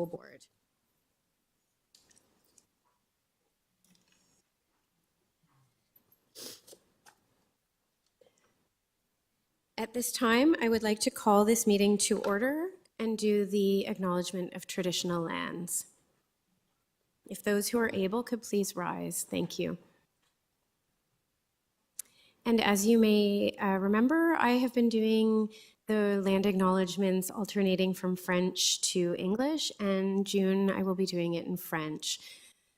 Board. At this time, I would like to call this meeting to order and do the acknowledgement of traditional lands. If those who are able could please rise, thank you. And as you may remember, I have been doing the land acknowledgements alternating from French to English, and June I will be doing it in French.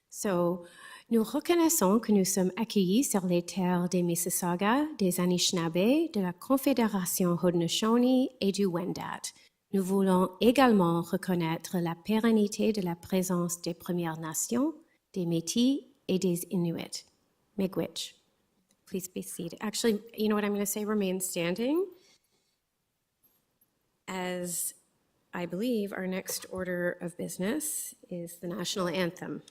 So, nous reconnaissons que nous sommes accueillis sur les terres des Mississauga, des Anishinaabe, de la Confédération Haudenosaunee et du Wendat. Nous voulons également reconnaître la pérennité de la présence des Premières Nations, des Métis et des Inuits. Miigwech. Please be seated. Actually, you know what I'm going to say? Remain standing, as I believe our next order of business is the national anthem.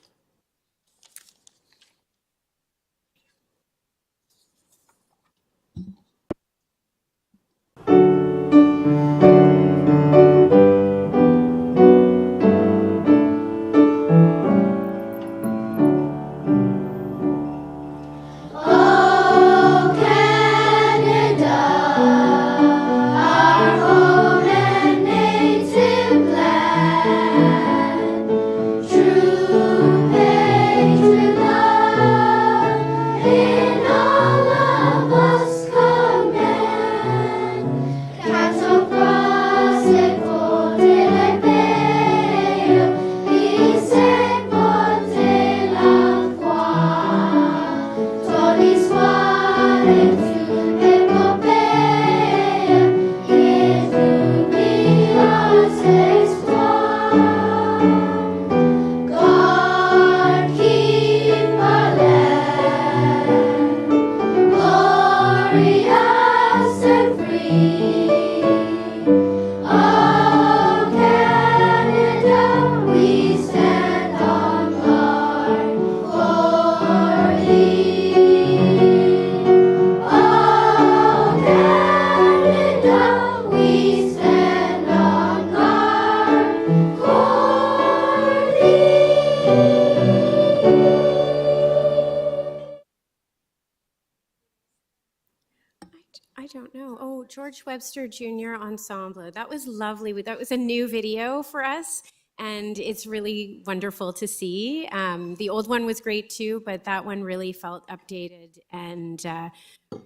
George Webster Jr. Ensemble. That was lovely. That was a new video for us, and it's really wonderful to see. The old one was great too, but that one really felt updated and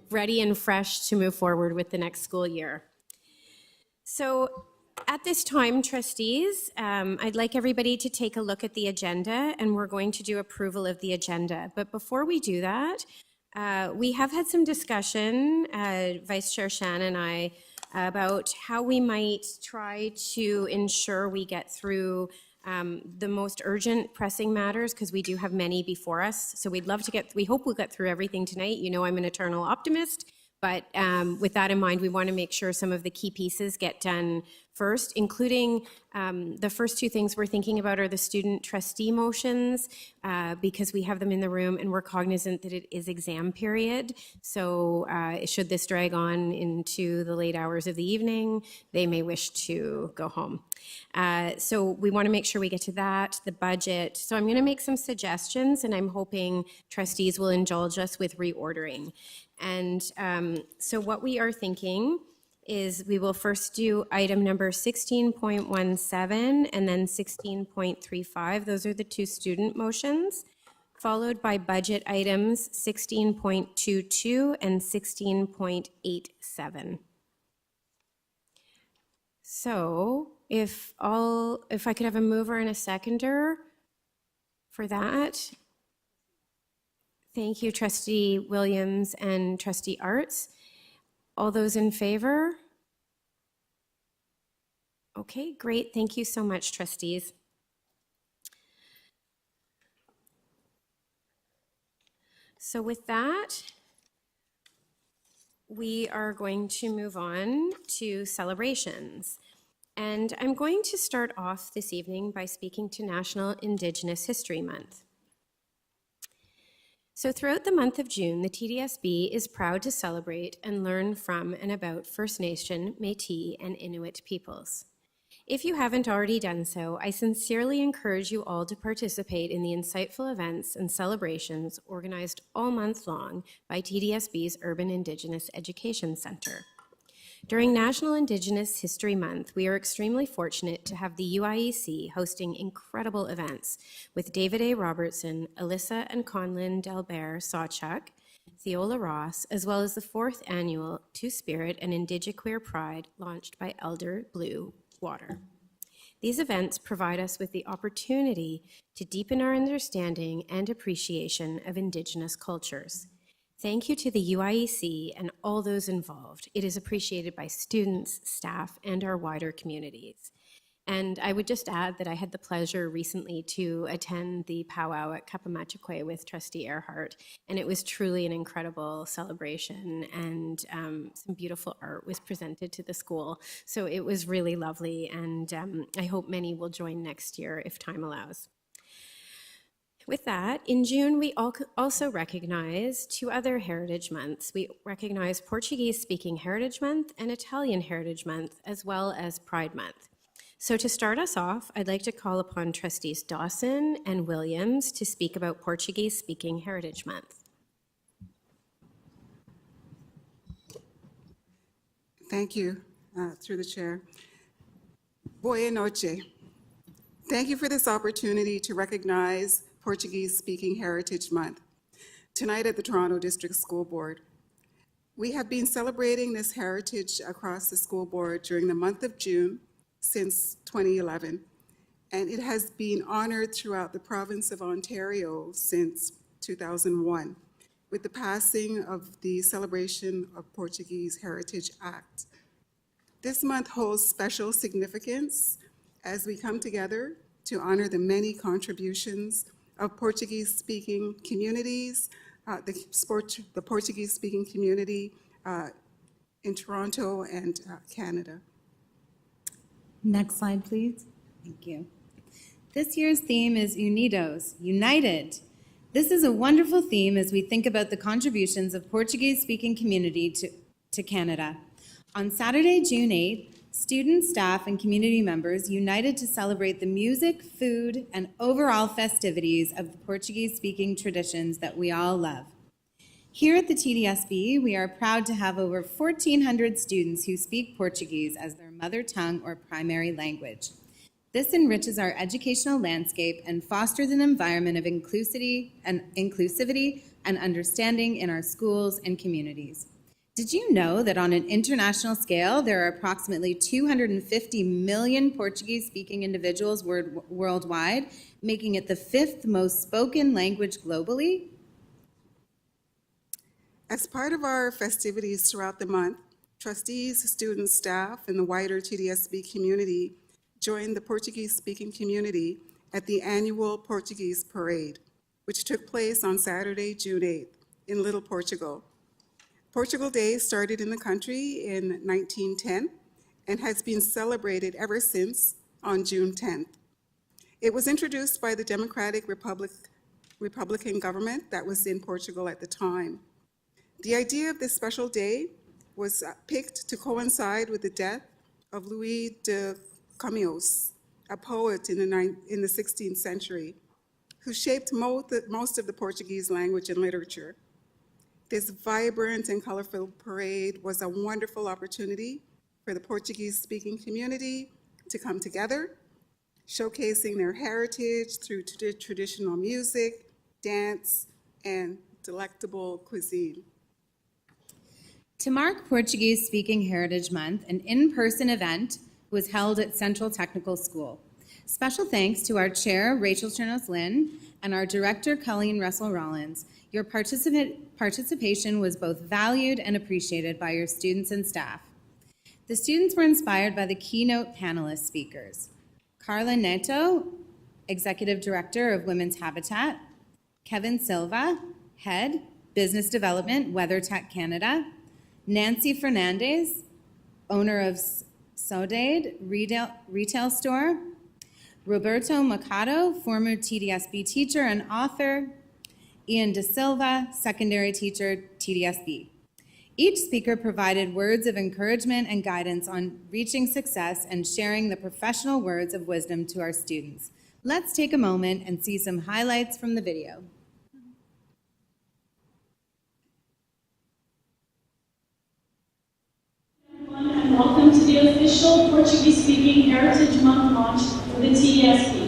ready and fresh to move forward with the next school year. So at this time, trustees, I'd like everybody to take a look at the agenda, and we're going to do approval of the agenda. But before we do that, we have had some discussion, Vice Chair Shannon and I, about how we might try to ensure we get through the most urgent pressing matters, because we do have many before us. So we'd love to we hope we'll get through everything tonight. You know I'm an eternal optimist, but with that in mind, we want to make sure some of the key pieces get done first, including the first two things we're thinking about are the student trustee motions, because we have them in the room and we're cognizant that it is exam period. So should this drag on into the late hours of the evening, they may wish to go home. So we want to make sure we get to that, the budget. So I'm going to make some suggestions, and I'm hoping trustees will indulge us with reordering. And so what we are thinking is we will first do item number 16.17 and then 16.35. Those are the two student motions, followed by budget items 16.22 and 16.87. So if I could have a mover and a seconder for that. Thank you, Trustee Williams and Trustee Arts. All those in favor? Okay, great. Thank you so much, trustees. So with that, we are going to move on to celebrations. And I'm going to start off this evening by speaking to National Indigenous History Month. So throughout the month of June, the TDSB is proud to celebrate and learn from and about First Nation, Métis, and Inuit peoples. If you haven't already done so, I sincerely encourage you all to participate in the insightful events and celebrations organized all month long by TDSB's Urban Indigenous Education Center. During National Indigenous History Month, we are extremely fortunate to have the UIEC hosting incredible events with David A. Robertson, Alyssa and Conlin Delbert Sawchuk, Theola Ross, as well as the 4th annual Two-Spirit and Indigiqueer Pride launched by Elder Blue Water. These events provide us with the opportunity to deepen our understanding and appreciation of Indigenous cultures. Thank you to the UIEC and all those involved. It is appreciated by students, staff, and our wider communities. And I would just add that I had the pleasure recently to attend the powwow at Kapamachukwe with Trustee Earhart, and it was truly an incredible celebration, and some beautiful art was presented to the school. So it was really lovely, and I hope many will join next year if time allows. With that, in June, we also recognize 2 other Heritage Months. We recognize Portuguese-speaking Heritage Month and Italian Heritage Month, as well as Pride Month. So to start us off, I'd like to call upon Trustees Dawson and Williams to speak about Portuguese-speaking Heritage Month. Thank you, through the chair. Boa noche. Thank you for this opportunity to recognize Portuguese-speaking Heritage Month tonight at the Toronto District School Board. We have been celebrating this heritage across the school board during the month of June since 2011, and it has been honored throughout the province of Ontario since 2001 with the passing of the Celebration of Portuguese Heritage Act. This month holds special significance as we come together to honor the many contributions of Portuguese-speaking communities, the Portuguese-speaking community in Toronto and Canada. Next slide, please. Thank you. This year's theme is Unidos, United. This is a wonderful theme as we think about the contributions of Portuguese-speaking community to Canada. On Saturday, June 8th, students, staff, and community members united to celebrate the music, food, and overall festivities of the Portuguese-speaking traditions that we all love. Here at the TDSB, we are proud to have over 1,400 students who speak Portuguese as their mother tongue or primary language. This enriches our educational landscape and fosters an environment of inclusivity and understanding in our schools and communities. Did you know that on an international scale, there are approximately 250 million Portuguese-speaking individuals worldwide, making it the 5th most spoken language globally? As part of our festivities throughout the month, trustees, students, staff, and the wider TDSB community joined the Portuguese-speaking community at the annual Portuguese Parade, which took place on Saturday, June 8th, in Little Portugal. Portugal Day started in the country in 1910 and has been celebrated ever since on June 10th. It was introduced by the Democratic Republican government that was in Portugal at the time. The idea of this special day was picked to coincide with the death of Louis de Camões, a poet in the 16th century, who shaped most of the Portuguese language and literature. This vibrant and colorful parade was a wonderful opportunity for the Portuguese-speaking community to come together, showcasing their heritage through traditional music, dance, and delectable cuisine. To mark Portuguese-speaking Heritage Month, an in-person event was held at Central Technical School. Special thanks to our chair, Rachel Chernos-Lynn, and our director, Colleen Russell-Rollins. Your participation was both valued and appreciated by your students and staff. The students were inspired by the keynote panelist speakers. Carla Neto, Executive Director of Women's Habitat, Kevin Silva, Head, Business Development, WeatherTech Canada, Nancy Fernandez, owner of Saudade retail store, Roberto Mercado, former TDSB teacher and author, Ian De Silva, secondary teacher, TDSB. Each speaker provided words of encouragement and guidance on reaching success and sharing the professional words of wisdom to our students. Let's take a moment and see some highlights from the video. And welcome to the official Portuguese-speaking Heritage Month launch for the TDSB.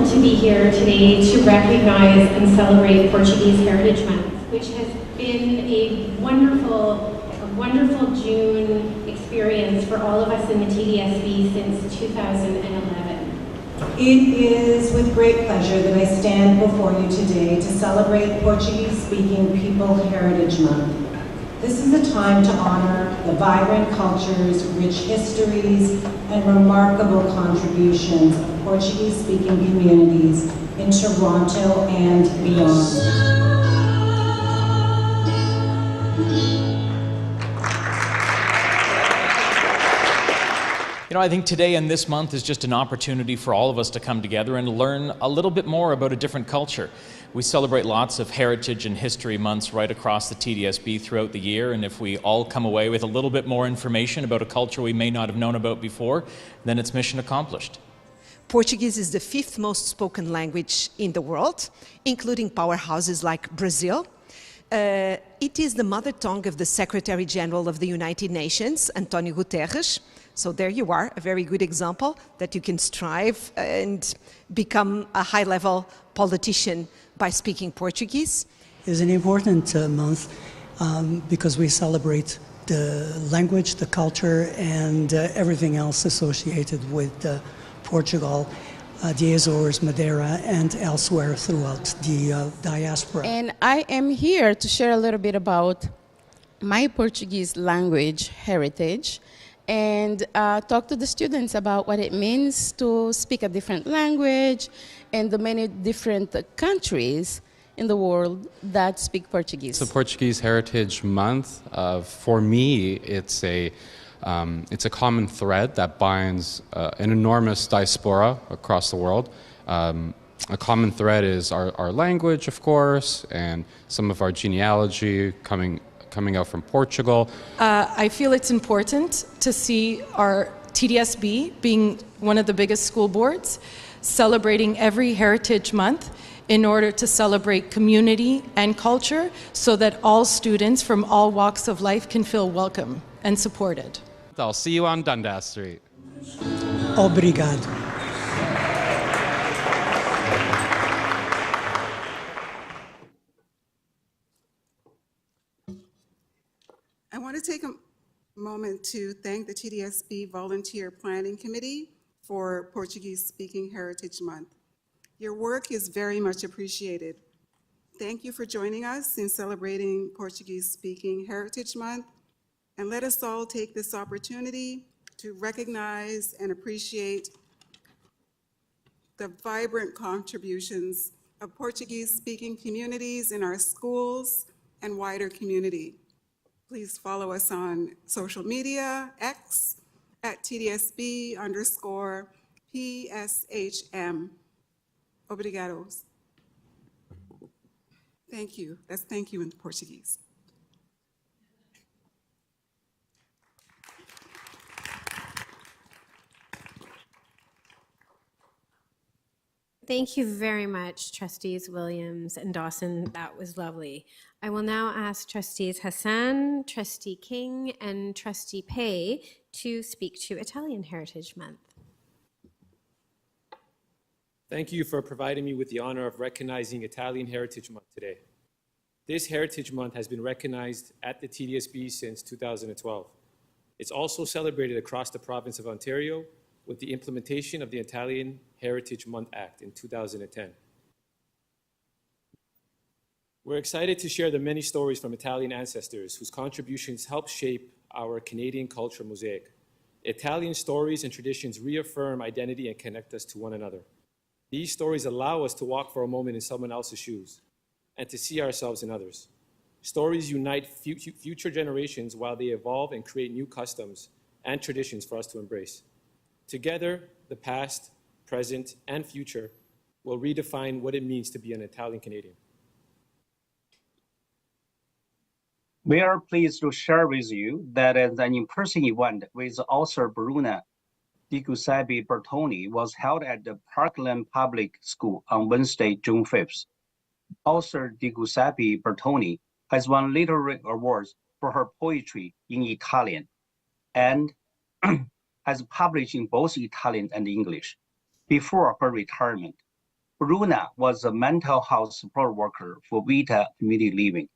To be here today to recognize and celebrate Portuguese Heritage Month, which has been a wonderful June experience for all of us in the TDSB since 2011. It is with great pleasure that I stand before you today to celebrate Portuguese-speaking People Heritage Month. This is a time to honor the vibrant cultures, rich histories, and remarkable contributions of Portuguese-speaking communities in Toronto and beyond. I think today and this month is just an opportunity for all of us to come together and learn a little bit more about a different culture. We celebrate lots of heritage and history months right across the TDSB throughout the year, and if we all come away with a little bit more information about a culture we may not have known about before, then it's mission accomplished. Portuguese is the 5th most spoken language in the world, including powerhouses like Brazil. It is the mother tongue of the Secretary General of the United Nations, António Guterres. So there you are, a very good example that you can strive and become a high-level politician by speaking Portuguese. It's an important month because we celebrate the language, the culture, and everything else associated with Portugal, the Azores, Madeira, and elsewhere throughout the diaspora. And I am here to share a little bit about my Portuguese language heritage and talk to the students about what it means to speak a different language and the many different countries in the world that speak Portuguese. It's a Portuguese Heritage Month. For me, it's a common thread that binds an enormous diaspora across the world. A common thread is our language, of course, and some of our genealogy coming out from Portugal. I feel it's important to see our TDSB, being one of the biggest school boards, celebrating every Heritage Month in order to celebrate community and culture so that all students from all walks of life can feel welcome and supported. I'll see you on Dundas Street. Obrigado. I want to take a moment to thank the TDSB Volunteer Planning Committee for Portuguese-Speaking Heritage Month. Your work is very much appreciated. Thank you for joining us in celebrating Portuguese-Speaking Heritage Month, and let us all take this opportunity to recognize and appreciate the vibrant contributions of Portuguese-speaking communities in our schools and wider community. Please follow us on social media, X, at TDSB_PSHM. Obrigados. Thank you. That's thank you in Portuguese. Thank you very much, Trustees Williams and Dawson. That was lovely. I will now ask Trustees Hassan, Trustee King, and Trustee Pei to speak to Italian Heritage Month. Thank you for providing me with the honor of recognizing Italian Heritage Month today. This Heritage Month has been recognized at the TDSB since 2012. It's also celebrated across the province of Ontario with the implementation of the Italian Heritage Month Act in 2010. We're excited to share the many stories from Italian ancestors whose contributions help shape our Canadian culture mosaic. Italian stories and traditions reaffirm identity and connect us to one another. These stories allow us to walk for a moment in someone else's shoes and to see ourselves in others. Stories unite future generations while they evolve and create new customs and traditions for us to embrace. Together, the past, present, and future will redefine what it means to be an Italian Canadian. We are pleased to share with you that an in-person event with author Bruna Di Giuseppe Bertoni was held at the Parkland Public School on Wednesday, June 5th. Author Di Giuseppe Bertoni has won literary awards for her poetry in Italian and has published in both Italian and English. Before her retirement, Bruna was a mental health support worker for Vita Community Living.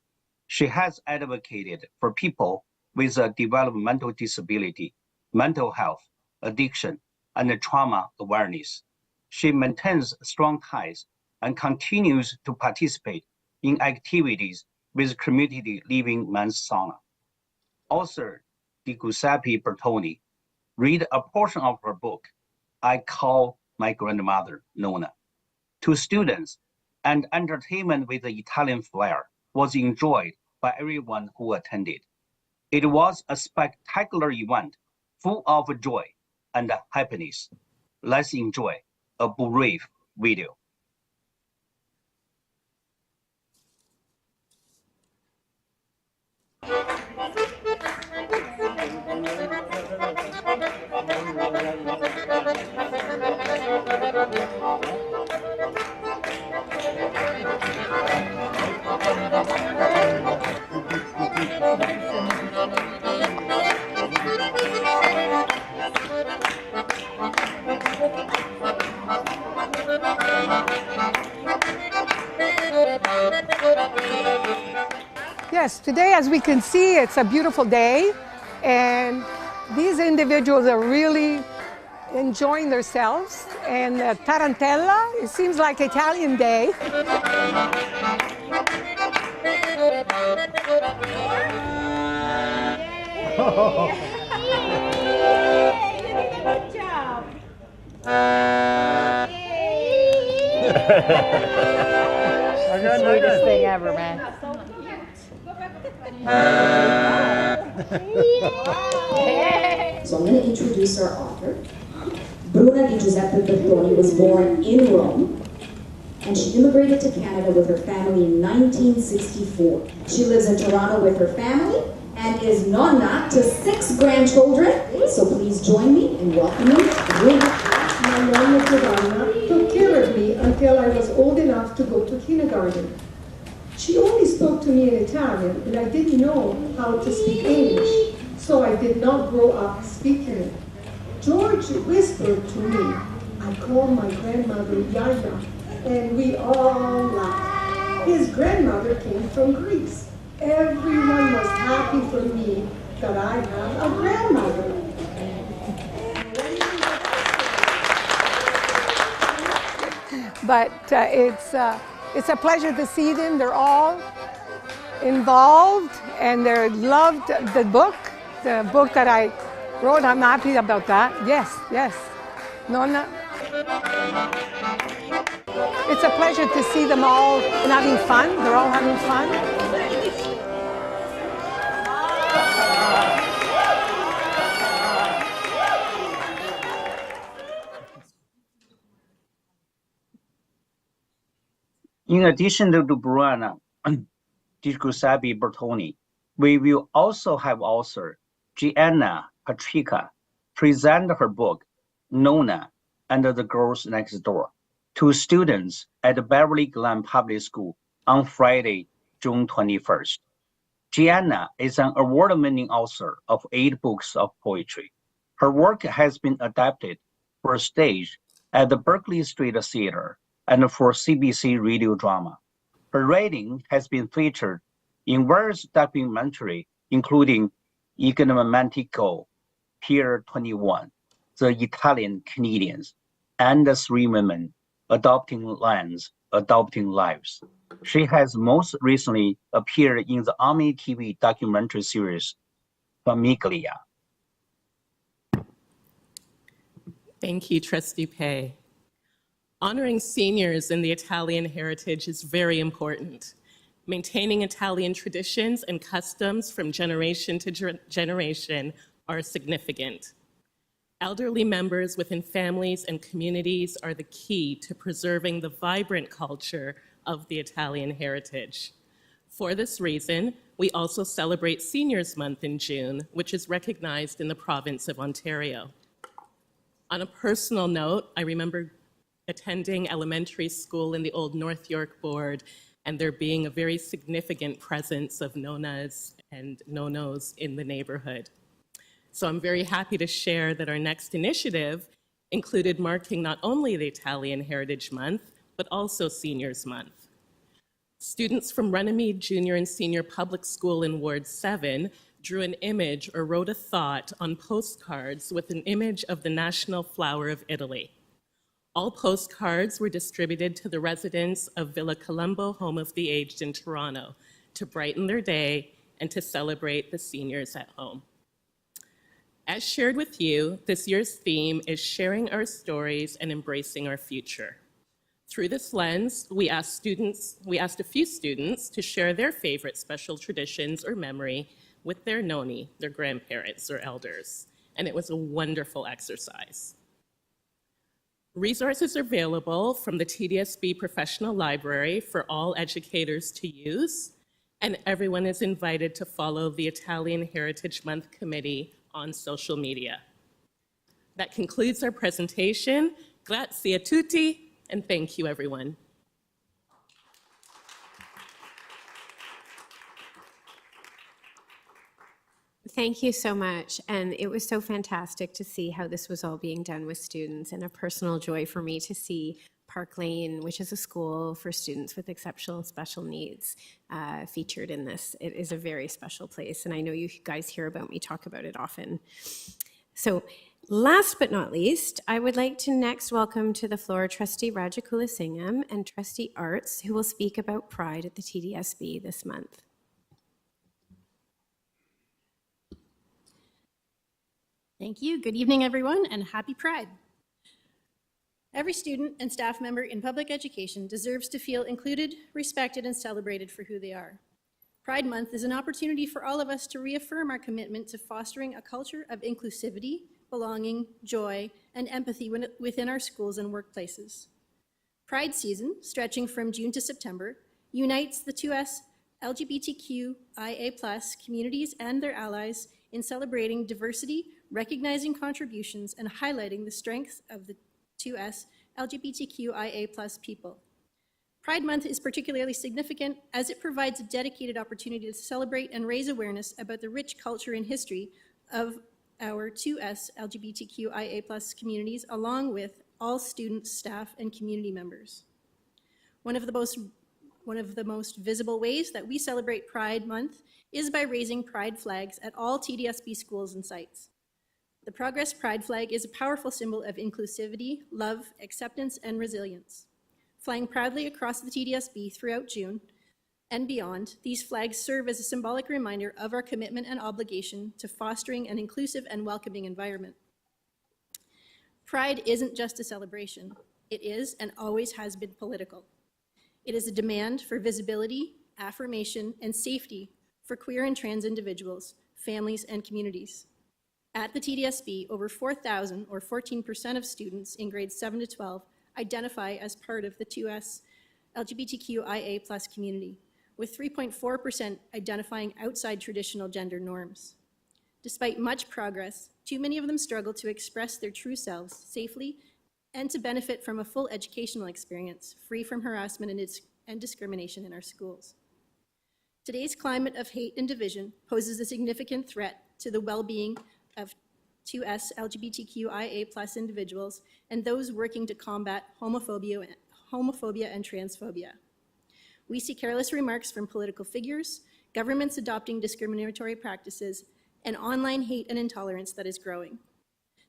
She has advocated for people with a developmental disability, mental health, addiction, and trauma awareness. She maintains strong ties and continues to participate in activities with Community Living Men's Sauna. Author Di Giuseppe Bertoni read a portion of her book, I Call My Grandmother, Nonna, to students, and entertainment with the Italian flair was enjoyed by everyone who attended. It was a spectacular event full of joy and happiness. Let's enjoy a brief video. Yes, today, as we can see, it's a beautiful day, and these individuals are really enjoying themselves. And Tarantella, it seems like Italian day. Good job. It's the sweetest thing ever, man. So I'm going to introduce our author. Bruna Di Giuseppe Bertoni was born in Rome, and she immigrated to Canada with her family in 1964. She lives in Toronto with her family and is nonna to 6 grandchildren. So please join me in welcoming Bruna. My mom, Giovanna, took care of me until I was old enough to go to kindergarten. She only spoke to me in Italian, and I didn't know how to speak English, so I did not grow up speaking it. George whispered to me, I call my grandmother Yaya, and we all laughed. His grandmother came from Greece. Everyone was happy for me that I have a grandmother. But it's a pleasure to see them. They're all involved and they loved the book that I wrote. I'm happy about that. Yes, yes. Nonna. It's a pleasure to see them all and having fun. They're all having fun. In addition to Bruna Di Giuseppe Bertoni, we will also have author Gianna Patrica present her book, Nonna and the Girls Next Door, to students at Beverly Glen Public School on Friday, June 21st. Gianna is an award-winning author of 8 books of poetry. Her work has been adapted for stage at the Berkeley Street Theater and for CBC radio drama. Her writing has been featured in various documentaries, including Ignomatico, Pier 21, The Italian Canadians, and The 3 Women, Adopting Lands, Adopting Lives. She has most recently appeared in the Army TV documentary series, Famiglia. Thank you, Trustee Pei. Honoring seniors in the Italian heritage is very important. Maintaining Italian traditions and customs from generation to generation are significant. Elderly members within families and communities are the key to preserving the vibrant culture of the Italian heritage. For this reason, we also celebrate Seniors Month in June, which is recognized in the province of Ontario. On a personal note, I remember attending elementary school in the old North York Board and there being a very significant presence of nonas and nonos in the neighborhood. So I'm very happy to share that our next initiative included marking not only the Italian Heritage Month, but also Seniors Month. Students from Runnymede Junior and Senior Public School in Ward 7 drew an image or wrote a thought on postcards with an image of the national flower of Italy. All postcards were distributed to the residents of Villa Colombo Home of the Aged in Toronto to brighten their day and to celebrate the seniors at home. As shared with you, this year's theme is sharing our stories and embracing our future. Through this lens, we asked a few students to share their favorite special traditions or memory with their noni, their grandparents or elders, and it was a wonderful exercise. Resources are available from the TDSB Professional Library for all educators to use, and everyone is invited to follow the Italian Heritage Month Committee on social media. That concludes our presentation. Grazie a tutti, and thank you, everyone. Thank you so much. And it was so fantastic to see how this was all being done with students, and a personal joy for me to see Park Lane, which is a school for students with exceptional special needs, featured in this. It is a very special place, and I know you guys hear about me talk about it often. So last but not least, I would like to next welcome to the floor Trustee Rajagulasingham and Trustee Arts, who will speak about Pride at the TDSB this month. Thank you. Good evening, everyone, and happy Pride. Every student and staff member in public education deserves to feel included, respected, and celebrated for who they are. Pride Month is an opportunity for all of us to reaffirm our commitment to fostering a culture of inclusivity, belonging, joy, and empathy within our schools and workplaces. Pride season, stretching from June to September, unites the 2S LGBTQIA+ communities and their allies in celebrating diversity, recognizing contributions, and highlighting the strengths of the 2S LGBTQIA+ people. Pride Month is particularly significant as it provides a dedicated opportunity to celebrate and raise awareness about the rich culture and history of our 2S LGBTQIA+ communities, along with all students, staff, and community members. One of the most visible ways that we celebrate Pride Month is by raising pride flags at all TDSB schools and sites. The Progress Pride flag is a powerful symbol of inclusivity, love, acceptance, and resilience. Flying proudly across the TDSB throughout June and beyond, these flags serve as a symbolic reminder of our commitment and obligation to fostering an inclusive and welcoming environment. Pride isn't just a celebration. It is and always has been political. It is a demand for visibility, affirmation, and safety for queer and trans individuals, families, and communities. At the TDSB, over 4,000, or 14% of students in grades 7 to 12, identify as part of the 2S LGBTQIA+ community, with 3.4% identifying outside traditional gender norms. Despite much progress, too many of them struggle to express their true selves safely and to benefit from a full educational experience, free from harassment and discrimination in our schools. Today's climate of hate and division poses a significant threat to the well-being of 2S LGBTQIA+ individuals and those working to combat homophobia and transphobia. We see careless remarks from political figures, governments adopting discriminatory practices, and online hate and intolerance that is growing.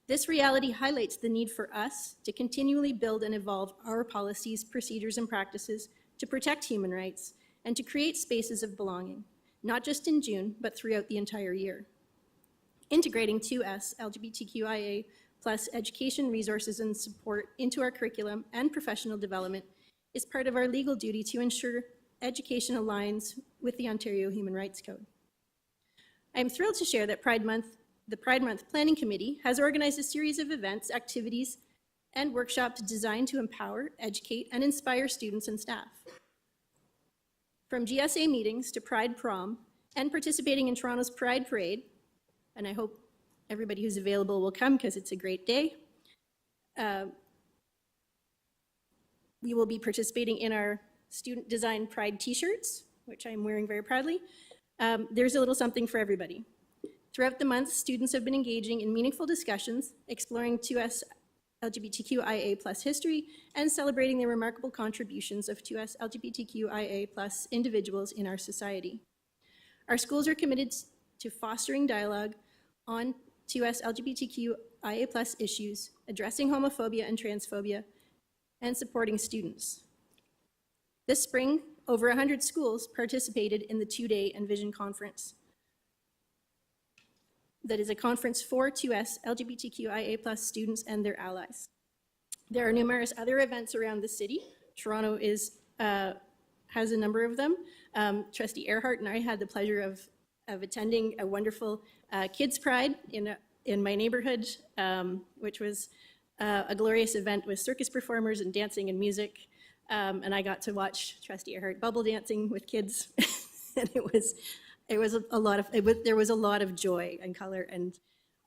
This reality highlights the need for us to continually build and evolve our policies, procedures, and practices to protect human rights and to create spaces of belonging, not just in June, but throughout the entire year. Integrating 2S LGBTQIA+ plus education, resources, and support into our curriculum and professional development is part of our legal duty to ensure education aligns with the Ontario Human Rights Code. I am thrilled to share that the Pride Month Planning Committee has organized a series of events, activities, and workshops designed to empower, educate, and inspire students and staff. From GSA meetings to Pride Prom and participating in Toronto's Pride Parade, and I hope everybody who's available will come because it's a great day. We will be participating in our student design Pride t-shirts, which I'm wearing very proudly. There's a little something for everybody. Throughout the month, students have been engaging in meaningful discussions, exploring 2S LGBTQIA+ history, and celebrating the remarkable contributions of 2S LGBTQIA+ individuals in our society. Our schools are committed to fostering dialogue on 2S LGBTQIA+ issues, addressing homophobia and transphobia, and supporting students. This spring, over 100 schools participated in the two-day Envision Conference. That is a conference for 2S LGBTQIA+ students and their allies. There are numerous other events around the city. Toronto has a number of them. Trustee Earhart and I had the pleasure of attending a wonderful Kids Pride in my neighborhood, which was a glorious event with circus performers and dancing and music. And I got to watch Trustee Earhart bubble dancing with kids. And there was a lot of joy and color, and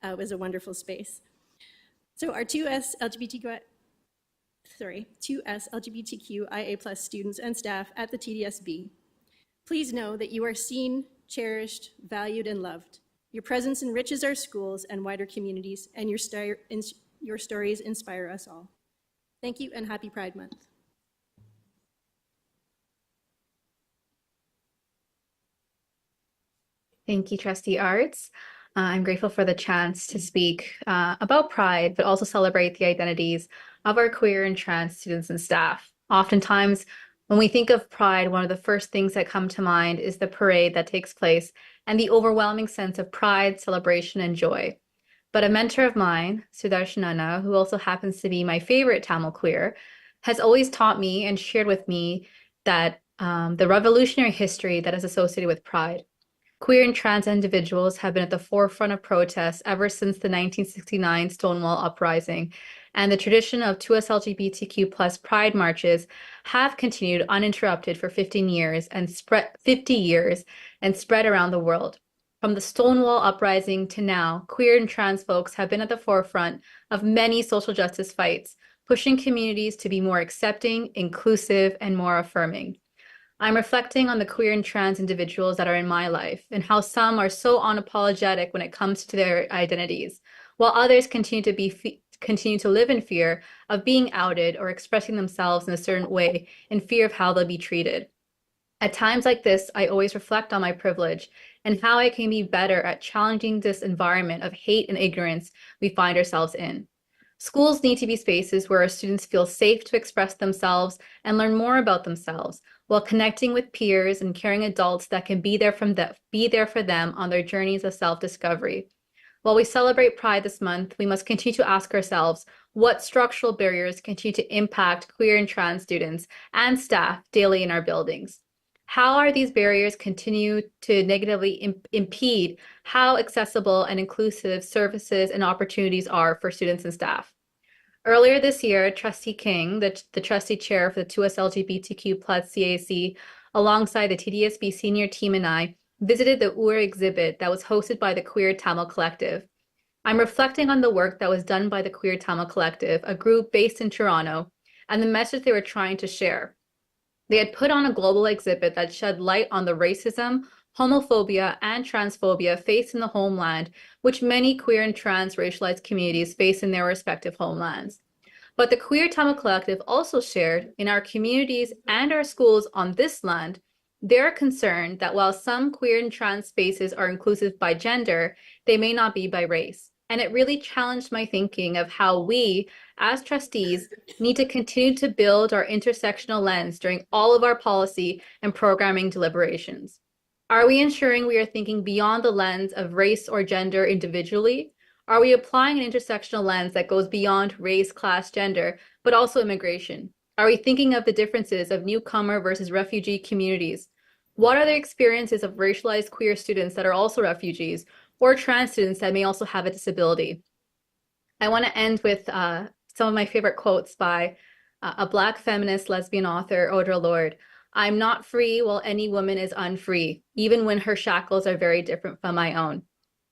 it was a wonderful space. So our 2S LGBTQIA+ students and staff at the TDSB, please know that you are seen, cherished, valued, and loved. Your presence enriches our schools and wider communities, and your stories inspire us all. Thank you, and happy Pride Month. Thank you, Trustee Arts. I'm grateful for the chance to speak about Pride, but also celebrate the identities of our queer and trans students and staff. Oftentimes, when we think of Pride, one of the first things that come to mind is the parade that takes place and the overwhelming sense of pride, celebration, and joy. But a mentor of mine, Sudarshanana, who also happens to be my favorite Tamil queer, has always taught me and shared with me that the revolutionary history that is associated with Pride. Queer and trans individuals have been at the forefront of protests ever since the 1969 Stonewall Uprising, and the tradition of 2S LGBTQ+ Pride marches have continued uninterrupted for 50 years and spread around the world. From the Stonewall Uprising to now, queer and trans folks have been at the forefront of many social justice fights, pushing communities to be more accepting, inclusive, and more affirming. I'm reflecting on the queer and trans individuals that are in my life and how some are so unapologetic when it comes to their identities, while others continue to live in fear of being outed or expressing themselves in a certain way in fear of how they'll be treated. At times like this, I always reflect on my privilege and how I can be better at challenging this environment of hate and ignorance we find ourselves in. Schools need to be spaces where our students feel safe to express themselves and learn more about themselves, while connecting with peers and caring adults that can be there for them on their journeys of self-discovery. While we celebrate Pride this month, we must continue to ask ourselves what structural barriers continue to impact queer and trans students and staff daily in our buildings. How are these barriers continue to negatively impede how accessible and inclusive services and opportunities are for students and staff? Earlier this year, Trustee King, the trustee chair for the 2S LGBTQ+ CAC, alongside the TDSB senior team and I, visited the UR exhibit that was hosted by the Queer Tamil Collective. I'm reflecting on the work that was done by the Queer Tamil Collective, a group based in Toronto, and the message they were trying to share. They had put on a global exhibit that shed light on the racism, homophobia, and transphobia faced in the homeland, which many queer and trans racialized communities face in their respective homelands. But the Queer Tamil Collective also shared in our communities and our schools on this land, they're concerned that while some queer and trans spaces are inclusive by gender, they may not be by race. And it really challenged my thinking of how we, as trustees, need to continue to build our intersectional lens during all of our policy and programming deliberations. Are we ensuring we are thinking beyond the lens of race or gender individually? Are we applying an intersectional lens that goes beyond race, class, gender, but also immigration? Are we thinking of the differences of newcomer versus refugee communities? What are the experiences of racialized queer students that are also refugees, or trans students that may also have a disability? I want to end with some of my favorite quotes by a Black feminist lesbian author, Audre Lorde. I'm not free while any woman is unfree, even when her shackles are very different from my own.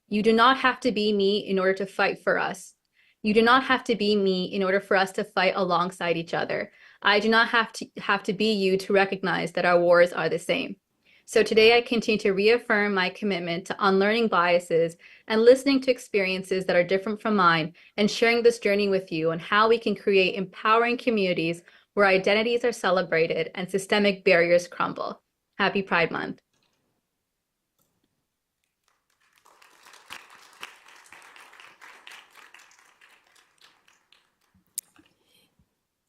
You do not have to be me in order to fight for us. You do not have to be me in order for us to fight alongside each other. I do not have to be you to recognize that our wars are the same. So today I continue to reaffirm my commitment to unlearning biases and listening to experiences that are different from mine and sharing this journey with you on how we can create empowering communities where identities are celebrated and systemic barriers crumble. Happy Pride Month.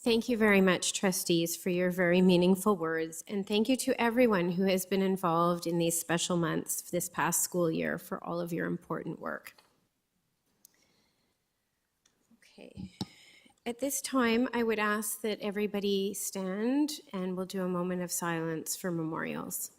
Thank you very much, trustees, for your very meaningful words. And thank you to everyone who has been involved in these special months this past school year for all of your important work. Okay. At this time, I would ask that everybody stand and we'll do a moment of silence for memorials.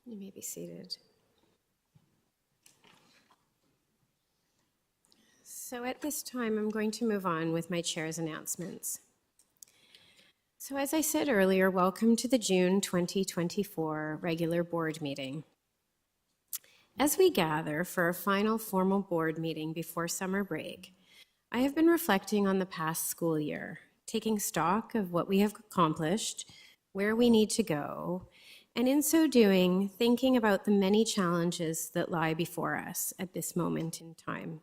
You may be seated. So at this time, I'm going to move on with my chair's announcements. So as I said earlier, welcome to the June 2024 regular board meeting. As we gather for our final formal board meeting before summer break, I have been reflecting on the past school year, taking stock of what we have accomplished, where we need to go, and in so doing, thinking about the many challenges that lie before us at this moment in time.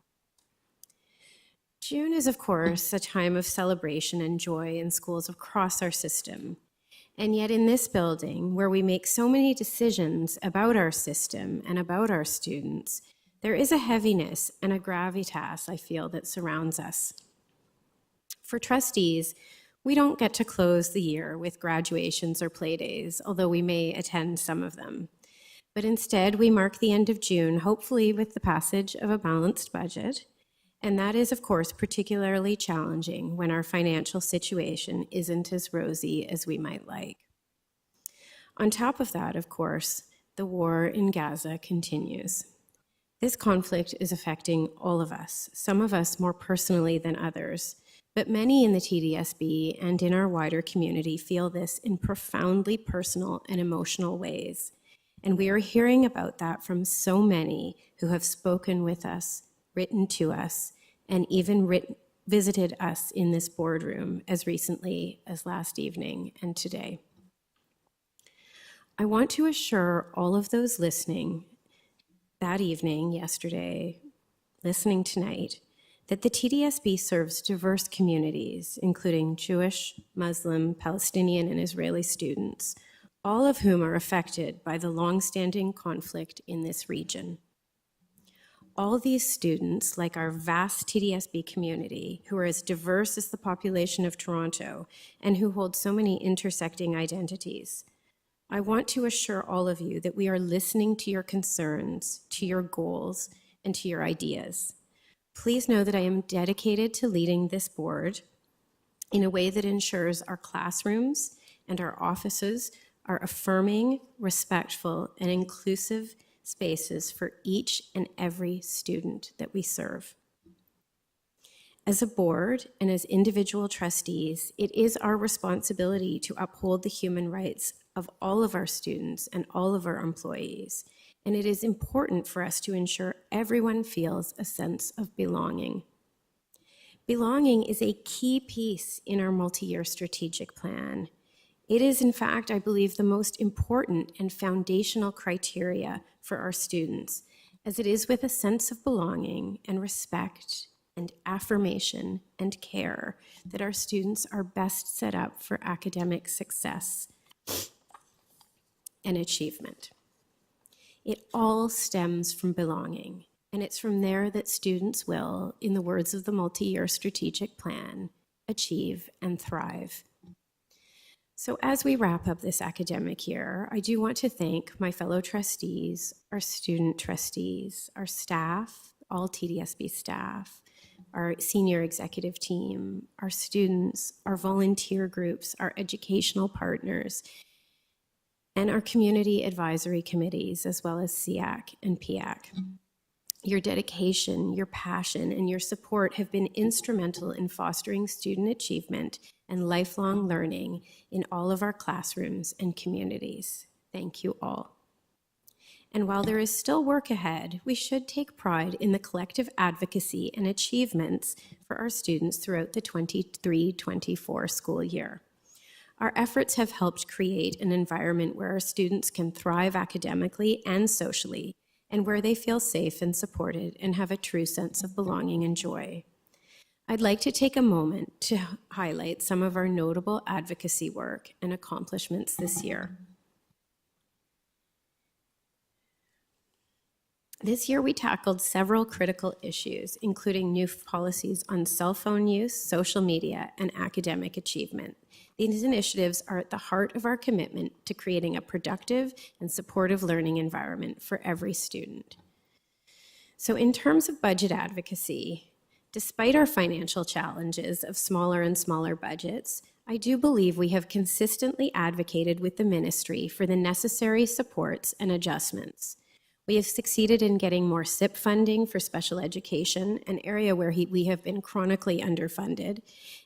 June is, of course, a time of celebration and joy in schools across our system. And yet in this building, where we make so many decisions about our system and about our students, there is a heaviness and a gravitas, I feel, that surrounds us. For trustees, we don't get to close the year with graduations or play days, although we may attend some of them. But instead, we mark the end of June, hopefully with the passage of a balanced budget. And that is, of course, particularly challenging when our financial situation isn't as rosy as we might like. On top of that, of course, the war in Gaza continues. This conflict is affecting all of us, some of us more personally than others, but many in the TDSB and in our wider community feel this in profoundly personal and emotional ways. And we are hearing about that from so many who have spoken with us, written to us, and even visited us in this boardroom as recently as last evening and today. I want to assure all of those listening that evening, yesterday, listening tonight, that the TDSB serves diverse communities, including Jewish, Muslim, Palestinian, and Israeli students, all of whom are affected by the longstanding conflict in this region. All these students, like our vast TDSB community, who are as diverse as the population of Toronto and who hold so many intersecting identities, I want to assure all of you that we are listening to your concerns, to your goals, and to your ideas. Please know that I am dedicated to leading this board in a way that ensures our classrooms and our offices are affirming, respectful, and inclusive spaces for each and every student that we serve. As a board and as individual trustees, it is our responsibility to uphold the human rights of all of our students and all of our employees, and it is important for us to ensure everyone feels a sense of belonging. Belonging is a key piece in our multi-year strategic plan. It is, in fact, I believe, the most important and foundational criteria for our students, as it is with a sense of belonging and respect and affirmation and care that our students are best set up for academic success and achievement. It all stems from belonging. And it's from there that students will, in the words of the multi-year strategic plan, achieve and thrive. So as we wrap up this academic year, I do want to thank my fellow trustees, our student trustees, our staff, all TDSB staff, our senior executive team, our students, our volunteer groups, our educational partners, and our community advisory committees, as well as SEAC and PIAC. Your dedication, your passion, and your support have been instrumental in fostering student achievement and lifelong learning in all of our classrooms and communities. Thank you all. And while there is still work ahead, we should take pride in the collective advocacy and achievements for our students throughout the 23-24 school year. Our efforts have helped create an environment where our students can thrive academically and socially, and where they feel safe and supported and have a true sense of belonging and joy. I'd like to take a moment to highlight some of our notable advocacy work and accomplishments this year. This year, we tackled several critical issues, including new policies on cell phone use, social media, and academic achievement. These initiatives are at the heart of our commitment to creating a productive and supportive learning environment for every student. So in terms of budget advocacy, despite our financial challenges of smaller and smaller budgets, I do believe we have consistently advocated with the ministry for the necessary supports and adjustments. We have succeeded in getting more SIP funding for special education, an area where we have been chronically underfunded,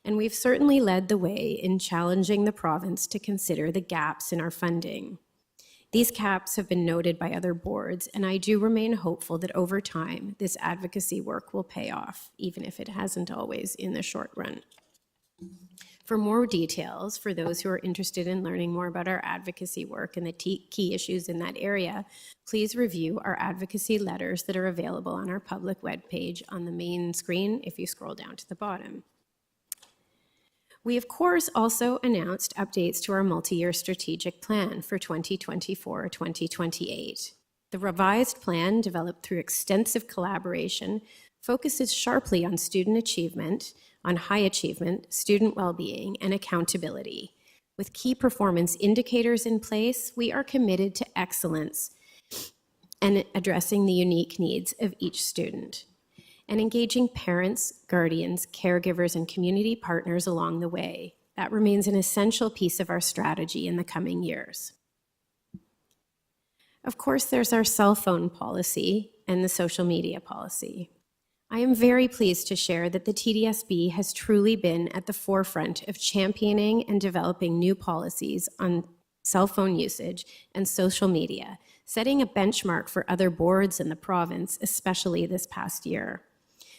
and we've certainly led the way in challenging the province to consider the gaps in our funding. These gaps have been noted by other boards, and I do remain hopeful that over time, this advocacy work will pay off, even if it hasn't always in the short run. For more details, for those who are interested in learning more about our advocacy work and the key issues in that area, please review our advocacy letters that are available on our public webpage on the main screen if you scroll down to the bottom. We, of course, also announced updates to our multi-year strategic plan for 2024-2028. The revised plan, developed through extensive collaboration, focuses sharply on student achievement, on high achievement, student well-being, and accountability. With key performance indicators in place, we are committed to excellence and addressing the unique needs of each student, and engaging parents, guardians, caregivers, and community partners along the way. That remains an essential piece of our strategy in the coming years. Of course, there's our cell phone policy and the social media policy. I am very pleased to share that the TDSB has truly been at the forefront of championing and developing new policies on cell phone usage and social media, setting a benchmark for other boards in the province, especially this past year.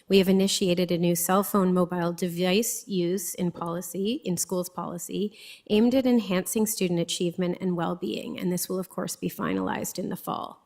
We have initiated a new cell phone mobile device use in schools policy, aimed at enhancing student achievement and well-being, and this will of course be finalized in the fall.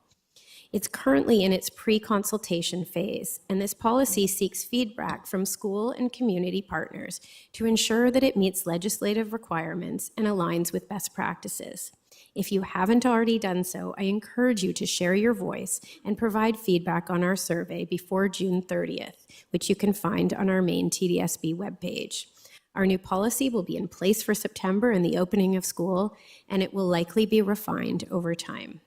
It's currently in its pre-consultation phase, and this policy seeks feedback from school and community partners to ensure that it meets legislative requirements and aligns with best practices. If you haven't already done so, I encourage you to share your voice and provide feedback on our survey before June 30th, which you can find on our main TDSB webpage. Our new policy will be in place for September and the opening of school, and it will likely be refined over time.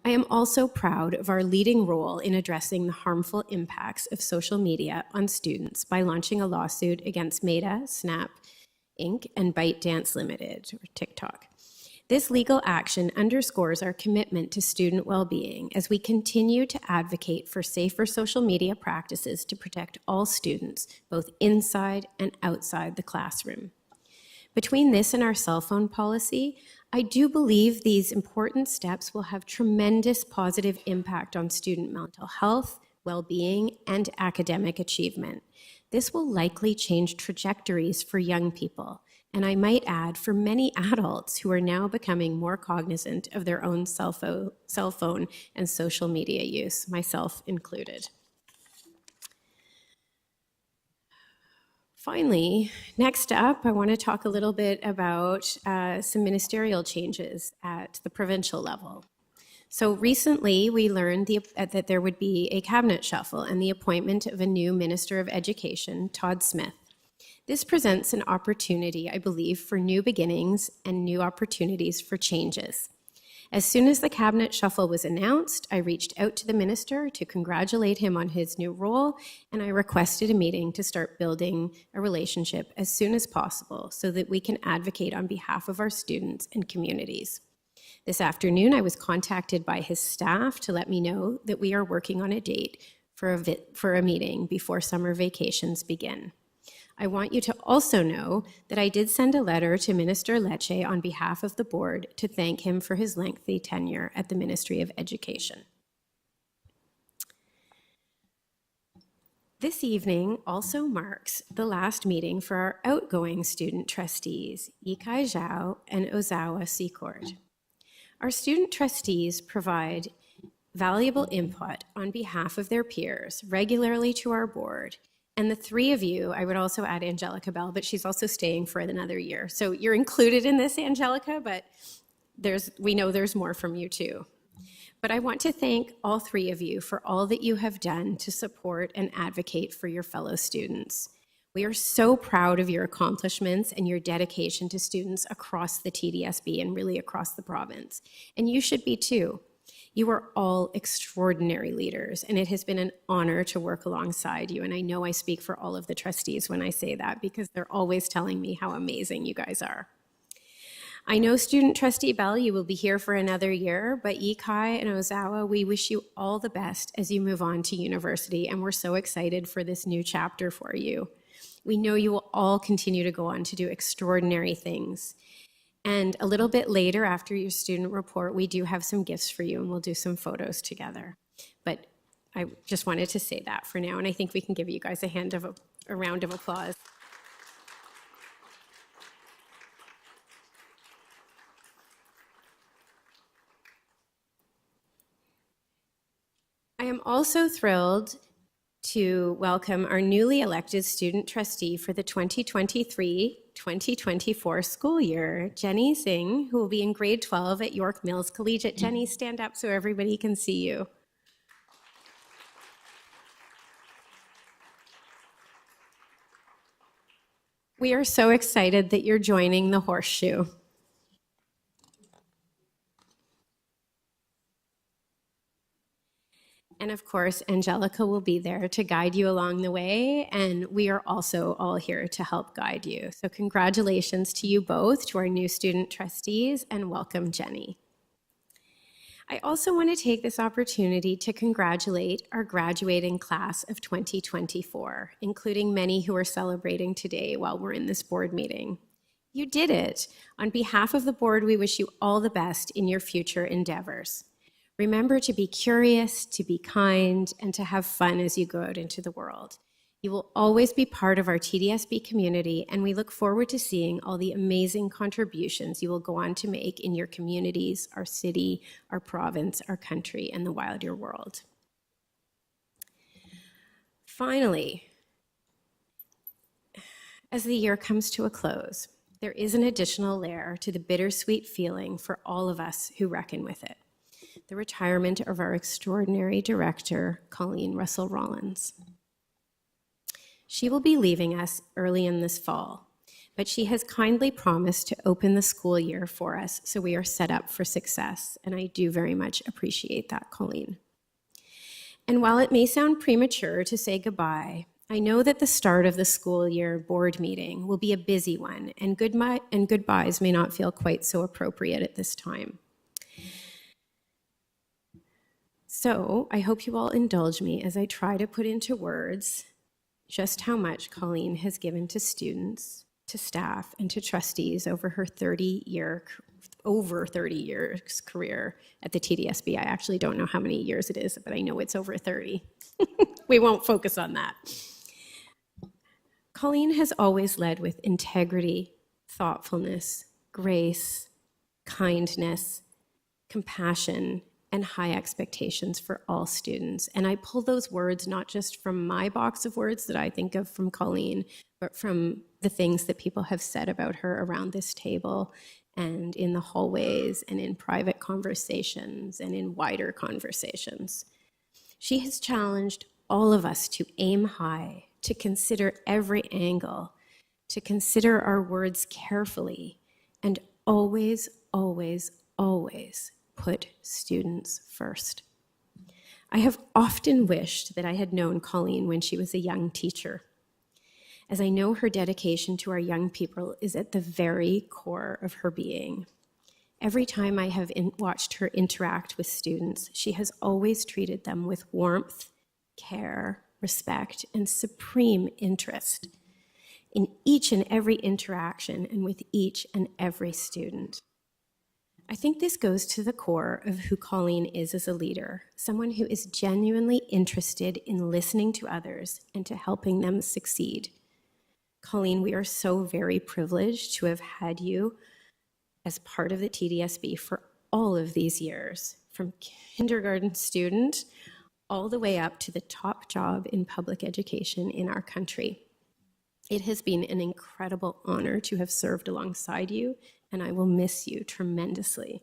I am also proud of our leading role in addressing the harmful impacts of social media on students by launching a lawsuit against Meta, Snap, Inc., and ByteDance Limited, or TikTok. This legal action underscores our commitment to student well-being as we continue to advocate for safer social media practices to protect all students, both inside and outside the classroom. Between this and our cell phone policy, I do believe these important steps will have tremendous positive impact on student mental health, well-being, and academic achievement. This will likely change trajectories for young people, and I might add, for many adults who are now becoming more cognizant of their own cell phone and social media use, myself included. Finally, next up, I want to talk a little bit about some ministerial changes at the provincial level. So recently, we learned that there would be a cabinet shuffle and the appointment of a new Minister of Education, Todd Smith. This presents an opportunity, I believe, for new beginnings and new opportunities for changes. As soon as the cabinet shuffle was announced, I reached out to the minister to congratulate him on his new role, and I requested a meeting to start building a relationship as soon as possible so that we can advocate on behalf of our students and communities. This afternoon, I was contacted by his staff to let me know that we are working on a date for a meeting before summer vacations begin. I want you to also know that I did send a letter to Minister Lecce on behalf of the board to thank him for his lengthy tenure at the Ministry of Education. This evening also marks the last meeting for our outgoing student trustees, Yikai Zhao and Ozawa Secord. Our student trustees provide valuable input on behalf of their peers regularly to our board. And the three of you, I would also add Angelica Bell, but she's also staying for another year. So you're included in this, Angelica, but we know there's more from you too. But I want to thank all three of you for all that you have done to support and advocate for your fellow students. We are so proud of your accomplishments and your dedication to students across the TDSB and really across the province. And you should be too. You are all extraordinary leaders, and it has been an honor to work alongside you. And I know I speak for all of the trustees when I say that because they're always telling me how amazing you guys are. I know student trustee Bell, you will be here for another year, but Yikai and Ozawa, we wish you all the best as you move on to university, and we're so excited for this new chapter for you. We know you will all continue to go on to do extraordinary things. And a little bit later, after your student report, we do have some gifts for you, and we'll do some photos together. But I just wanted to say that for now, and I think we can give you guys a round of applause. I am also thrilled to welcome our newly elected student trustee for the 2023-2024 school year, Jenny Singh, who will be in grade 12 at York Mills Collegiate. Jenny, stand up so everybody can see you. We are so excited that you're joining the Horseshoe. And of course, Angelica will be there to guide you along the way, and we are also all here to help guide you. So congratulations to you both, to our new student trustees, and welcome, Jenny. I also want to take this opportunity to congratulate our graduating class of 2024, including many who are celebrating today while we're in this board meeting. You did it. On behalf of the board, we wish you all the best in your future endeavors. Remember to be curious, to be kind, and to have fun as you go out into the world. You will always be part of our TDSB community, and we look forward to seeing all the amazing contributions you will go on to make in your communities, our city, our province, our country, and the wider world. Finally, as the year comes to a close, there is an additional layer to the bittersweet feeling for all of us who reckon with it. The retirement of our extraordinary director, Colleen Russell-Rollins. She will be leaving us early in this fall, but she has kindly promised to open the school year for us, so we are set up for success, and I do very much appreciate that, Colleen. And while it may sound premature to say goodbye, I know that the start of the school year board meeting will be a busy one, and goodbyes may not feel quite so appropriate at this time. So I hope you all indulge me as I try to put into words just how much Colleen has given to students, to staff, and to trustees over her over 30 years career at the TDSB. I actually don't know how many years it is, but I know it's over 30. We won't focus on that. Colleen has always led with integrity, thoughtfulness, grace, kindness, compassion, and high expectations for all students. And I pull those words not just from my box of words that I think of from Colleen, but from the things that people have said about her around this table and in the hallways and in private conversations and in wider conversations. She has challenged all of us to aim high, to consider every angle, to consider our words carefully, and always, always, always put students first. I have often wished that I had known Colleen when she was a young teacher, as I know her dedication to our young people is at the very core of her being. Every time I have watched her interact with students, she has always treated them with warmth, care, respect, and supreme interest in each and every interaction and with each and every student. I think this goes to the core of who Colleen is as a leader, someone who is genuinely interested in listening to others and to helping them succeed. Colleen, we are so very privileged to have had you as part of the TDSB for all of these years, from kindergarten student all the way up to the top job in public education in our country. It has been an incredible honor to have served alongside you, and I will miss you tremendously.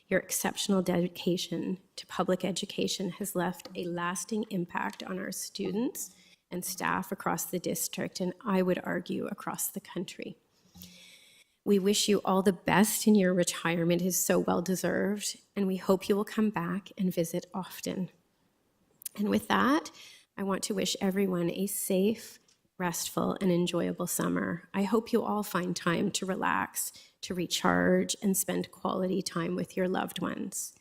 Your exceptional dedication to public education has left a lasting impact on our students and staff across the district, and I would argue across the country. We wish you all the best in your retirement. It is so well deserved, and we hope you will come back and visit often. And with that, I want to wish everyone a safe, restful, and enjoyable summer. I hope you all find time to relax, to recharge, and spend quality time with your loved ones.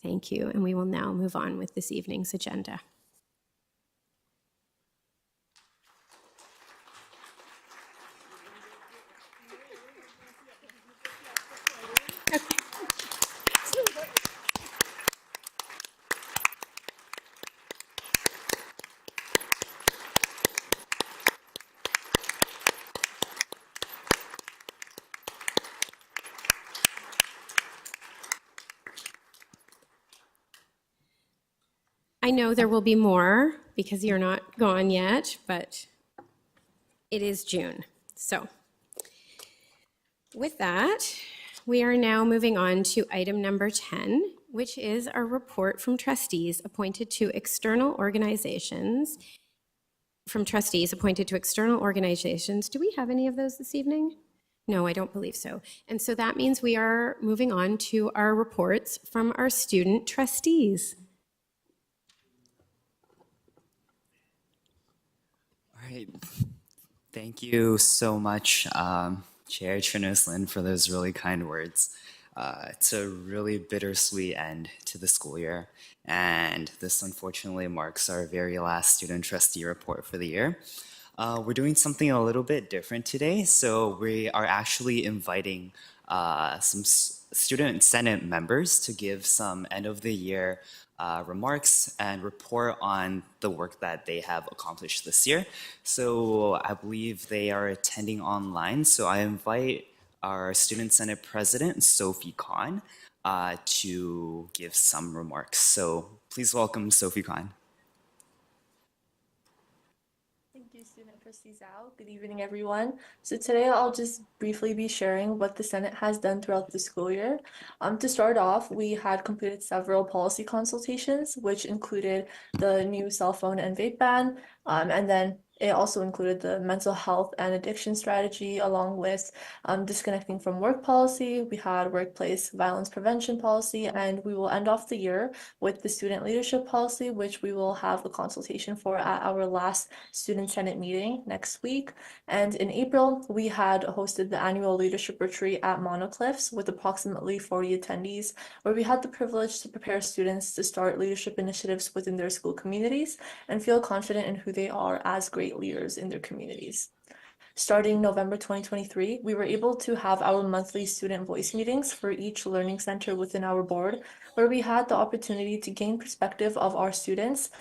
Thank you, and we will now move on with this evening's agenda. I know there will be more because you're not gone yet, but it is June. So with that, we are now moving on to item number 10, which is our report from trustees appointed to external organizations. Do we have any of those this evening? No, I don't believe so. And so that means we are moving on to our reports from our student trustees. All right. Thank you so much, Chair Trinoslin, for those really kind words. It's a really bittersweet end to the school year, and this unfortunately marks our very last student trustee report for the year. We're doing something a little bit different today, so we are actually inviting some student senate members to give some end of the year remarks and report on the work that they have accomplished this year. So I believe they are attending online, so I invite our Student Senate President, Sophie Khan, to give some remarks. So please welcome Sophie Khan. Thank you, Student Trustee Zhao. Good evening, everyone. So today I'll just briefly be sharing what the Senate has done throughout the school year. To start off, we had completed several policy consultations, which included the new cell phone and vape ban, and then It also included the mental health and addiction strategy, along with disconnecting from work policy. We had workplace violence prevention policy, and we will end off the year with the student leadership policy, which we will have a consultation for at our last student senate meeting next week. And in April, we had hosted the annual leadership retreat at Monocliffs with approximately 40 attendees, where we had the privilege to prepare students to start leadership initiatives within their school communities and feel confident in who they are as great leaders in their communities. Starting November 2023, we were able to have our monthly student voice meetings for each learning center within our board, where we had the opportunity to gain perspective of our students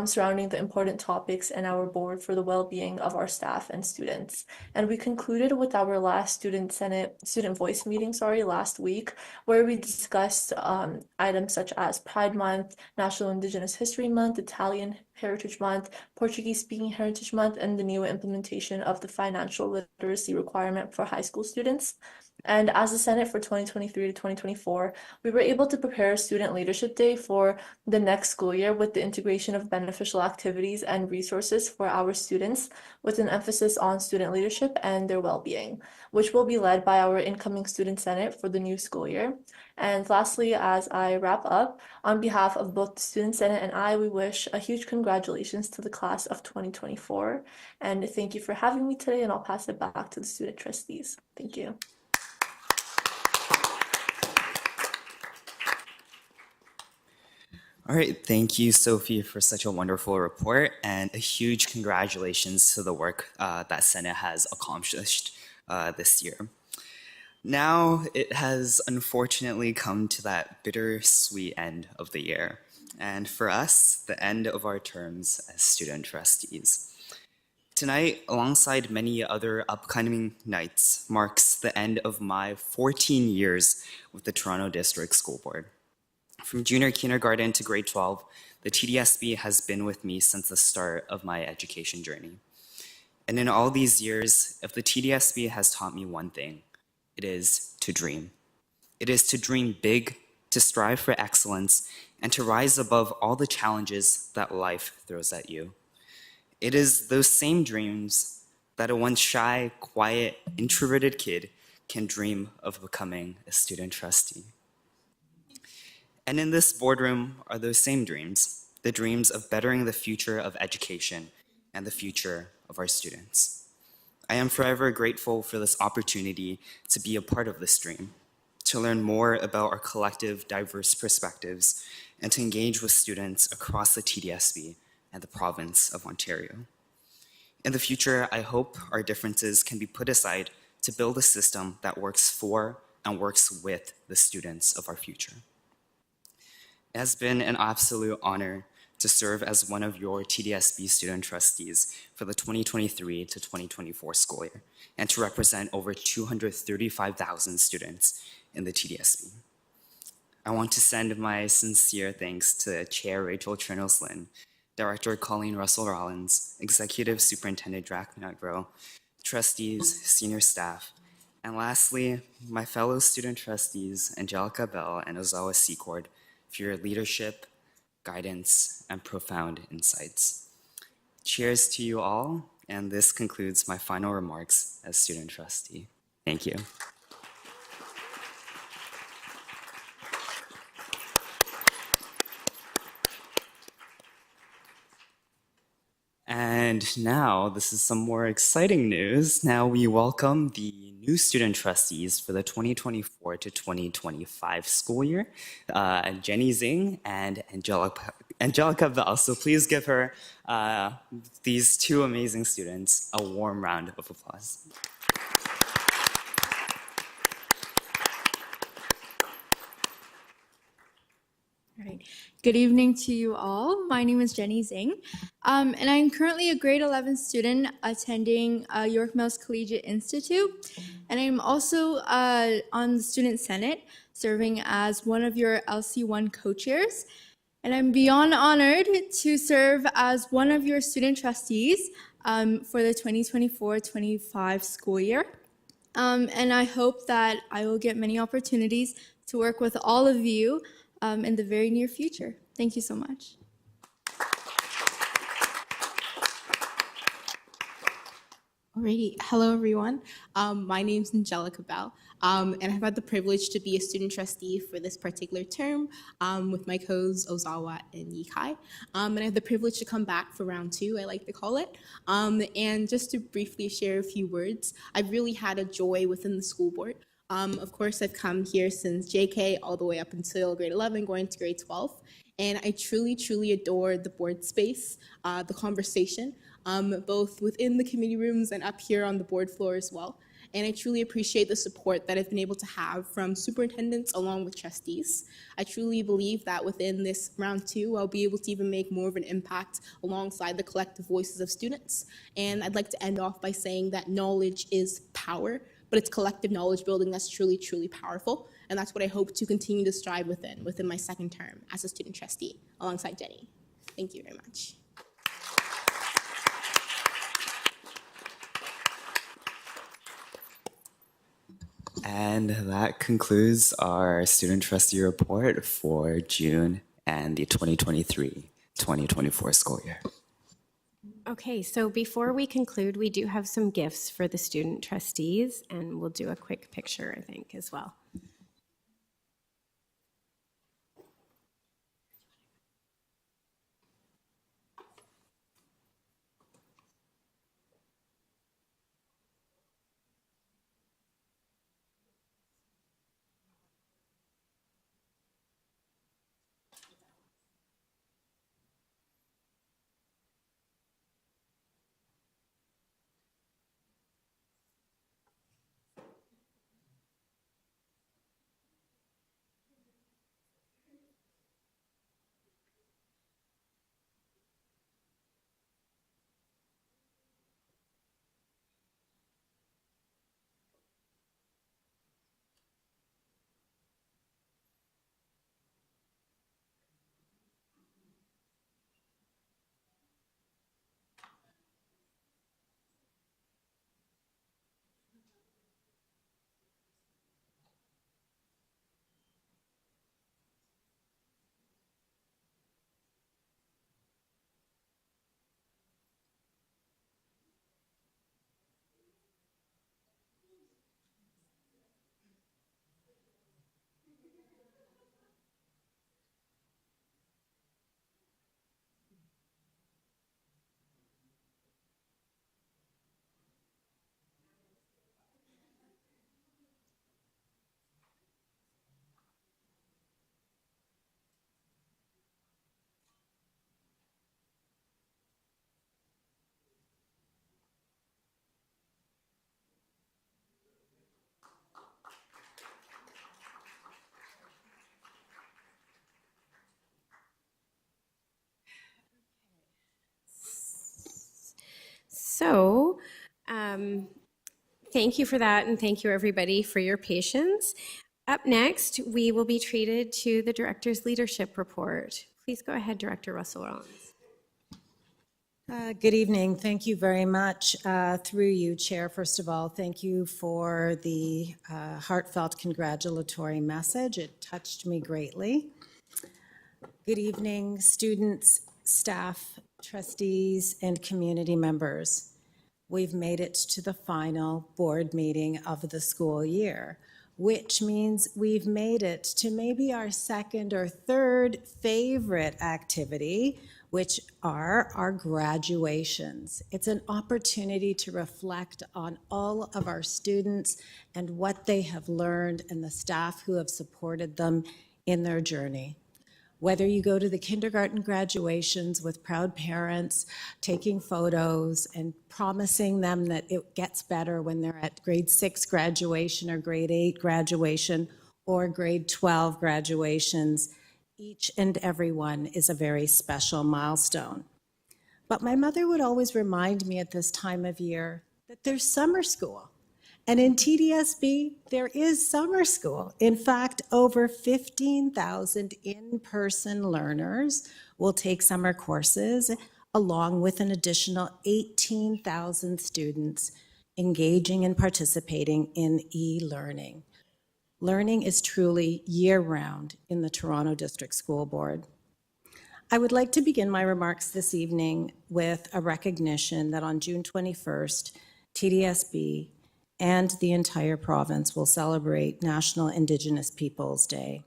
surrounding the important topics in our board for the well-being of our staff and students. And we concluded with our last student voice meeting, last week, where we discussed items such as Pride Month, National Indigenous History Month, Italian Heritage Month, Portuguese Speaking Heritage Month, and the new implementation of the financial literacy requirement for high school students. And as the Senate for 2023 to 2024, we were able to prepare Student Leadership Day for the next school year with the integration of beneficial activities and resources for our students, with an emphasis on student leadership and their well-being, which will be led by our incoming Student Senate for the new school year. And lastly, as I wrap up, on behalf of both the Student Senate and I, we wish a huge congratulations to the class of 2024. And thank you for having me today, and I'll pass it back to the student trustees. Thank you. All right, thank you, Sophie, for such a wonderful report, and a huge congratulations to the work that Senate has accomplished this year. Now it has unfortunately come to that bittersweet end of the year, and for us, the end of our terms as student trustees. Tonight, alongside many other upcoming nights, marks the end of my 14 years with the Toronto District School Board. From junior kindergarten to grade 12, the TDSB has been with me since the start of my education journey. And in all these years, if the TDSB has taught me one thing, it is to dream. It is to dream big, to strive for excellence, and to rise above all the challenges that life throws at you. It is those same dreams that a once shy, quiet, introverted kid can dream of becoming a student trustee. And in this boardroom are those same dreams, the dreams of bettering the future of education and the future of our students. I am forever grateful for this opportunity to be a part of this dream, to learn more about our collective diverse perspectives, and to engage with students across the TDSB and the province of Ontario. In the future, I hope our differences can be put aside to build a system that works for and works with the students of our future. It has been an absolute honor to serve as one of your TDSB student trustees for the 2023 to 2024 school year, and to represent over 235,000 students in the TDSB. I want to send my sincere thanks to Chair Rachel Chernos-Lin, Director Colleen Russell-Rollins, Executive Superintendent Drac Nagro, trustees, senior staff, and lastly, my fellow student trustees, Angelica Bell and Ozawa Secord, for your leadership, guidance, and profound insights. Cheers to you all, and this concludes my final remarks as student trustee. Thank you. And now, this is some more exciting news. Now we welcome the new student trustees for the 2024 to 2025 school year, Jenny Zing and Angelica Bell. So please give her, these two amazing students, a warm round of applause. All right. Good evening to you all. My name is Jenny Zing, and I'm currently a grade 11 student attending York Mills Collegiate Institute, and I'm also on the Student Senate, serving as one of your LC1 co-chairs, and I'm beyond honored to serve as one of your student trustees for the 2024-25 school year, and I hope that I will get many opportunities to work with all of you in the very near future. Thank you so much. Alrighty. Hello, everyone. My name's Angelica Bell, and I've had the privilege to be a student trustee for this particular term with my co-hosts Ozawa and Yikai. And I have the privilege to come back for round 2, I like to call it. And just to briefly share a few words, I've really had a joy within the school board. Of course, I've come here since JK all the way up until grade 11, going to grade 12. And I truly, truly adore the board space, the conversation, both within the committee rooms and up here on the board floor as well. And I truly appreciate the support that I've been able to have from superintendents along with trustees. I truly believe that within this round 2, I'll be able to even make more of an impact alongside the collective voices of students. And I'd like to end off by saying that knowledge is power, but it's collective knowledge building that's truly, truly powerful. And that's what I hope to continue to strive within my second term as a student trustee alongside Jenny. Thank you very much. And that concludes our student trustee report for June and the 2023-2024 school year. Okay, so before we conclude, we do have some gifts for the student trustees, and we'll do a quick picture, I think, as well. So, thank you for that, and thank you everybody for your patience. Up next, we will be treated to the Director's Leadership Report. Please go ahead, Director Russell Rollins. Good evening. Thank you very much. Through you, Chair, first of all, thank you for the heartfelt congratulatory message. It touched me greatly. Good evening, students, staff, trustees, and community members. We've made it to the final board meeting of the school year, which means we've made it to maybe our second or third favorite activity, which are our graduations. It's an opportunity to reflect on all of our students and what they have learned and the staff who have supported them in their journey. Whether you go to the kindergarten graduations with proud parents, taking photos and promising them that it gets better when they're at grade 6 graduation or grade 8 graduation or grade 12 graduations, each and every one is a very special milestone. But my mother would always remind me at this time of year that there's summer school. And in TDSB, there is summer school. In fact, over 15,000 in-person learners will take summer courses, along with an additional 18,000 students engaging and participating in e-learning. Learning is truly year-round in the Toronto District School Board. I would like to begin my remarks this evening with a recognition that on June 21st, TDSB, and the entire province will celebrate National Indigenous Peoples Day.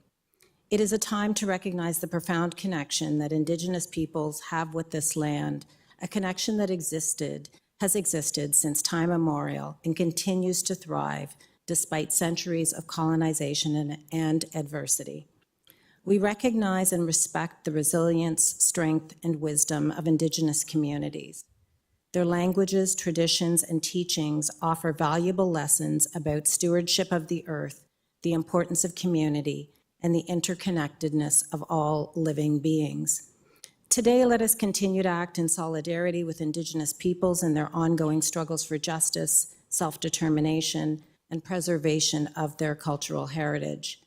It is a time to recognize the profound connection that Indigenous peoples have with this land, a connection that has existed since time immemorial and continues to thrive despite centuries of colonization and adversity. We recognize and respect the resilience, strength, and wisdom of Indigenous communities. Their languages, traditions, and teachings offer valuable lessons about stewardship of the earth, the importance of community, and the interconnectedness of all living beings. Today, let us continue to act in solidarity with Indigenous peoples in their ongoing struggles for justice, self-determination, and preservation of their cultural heritage.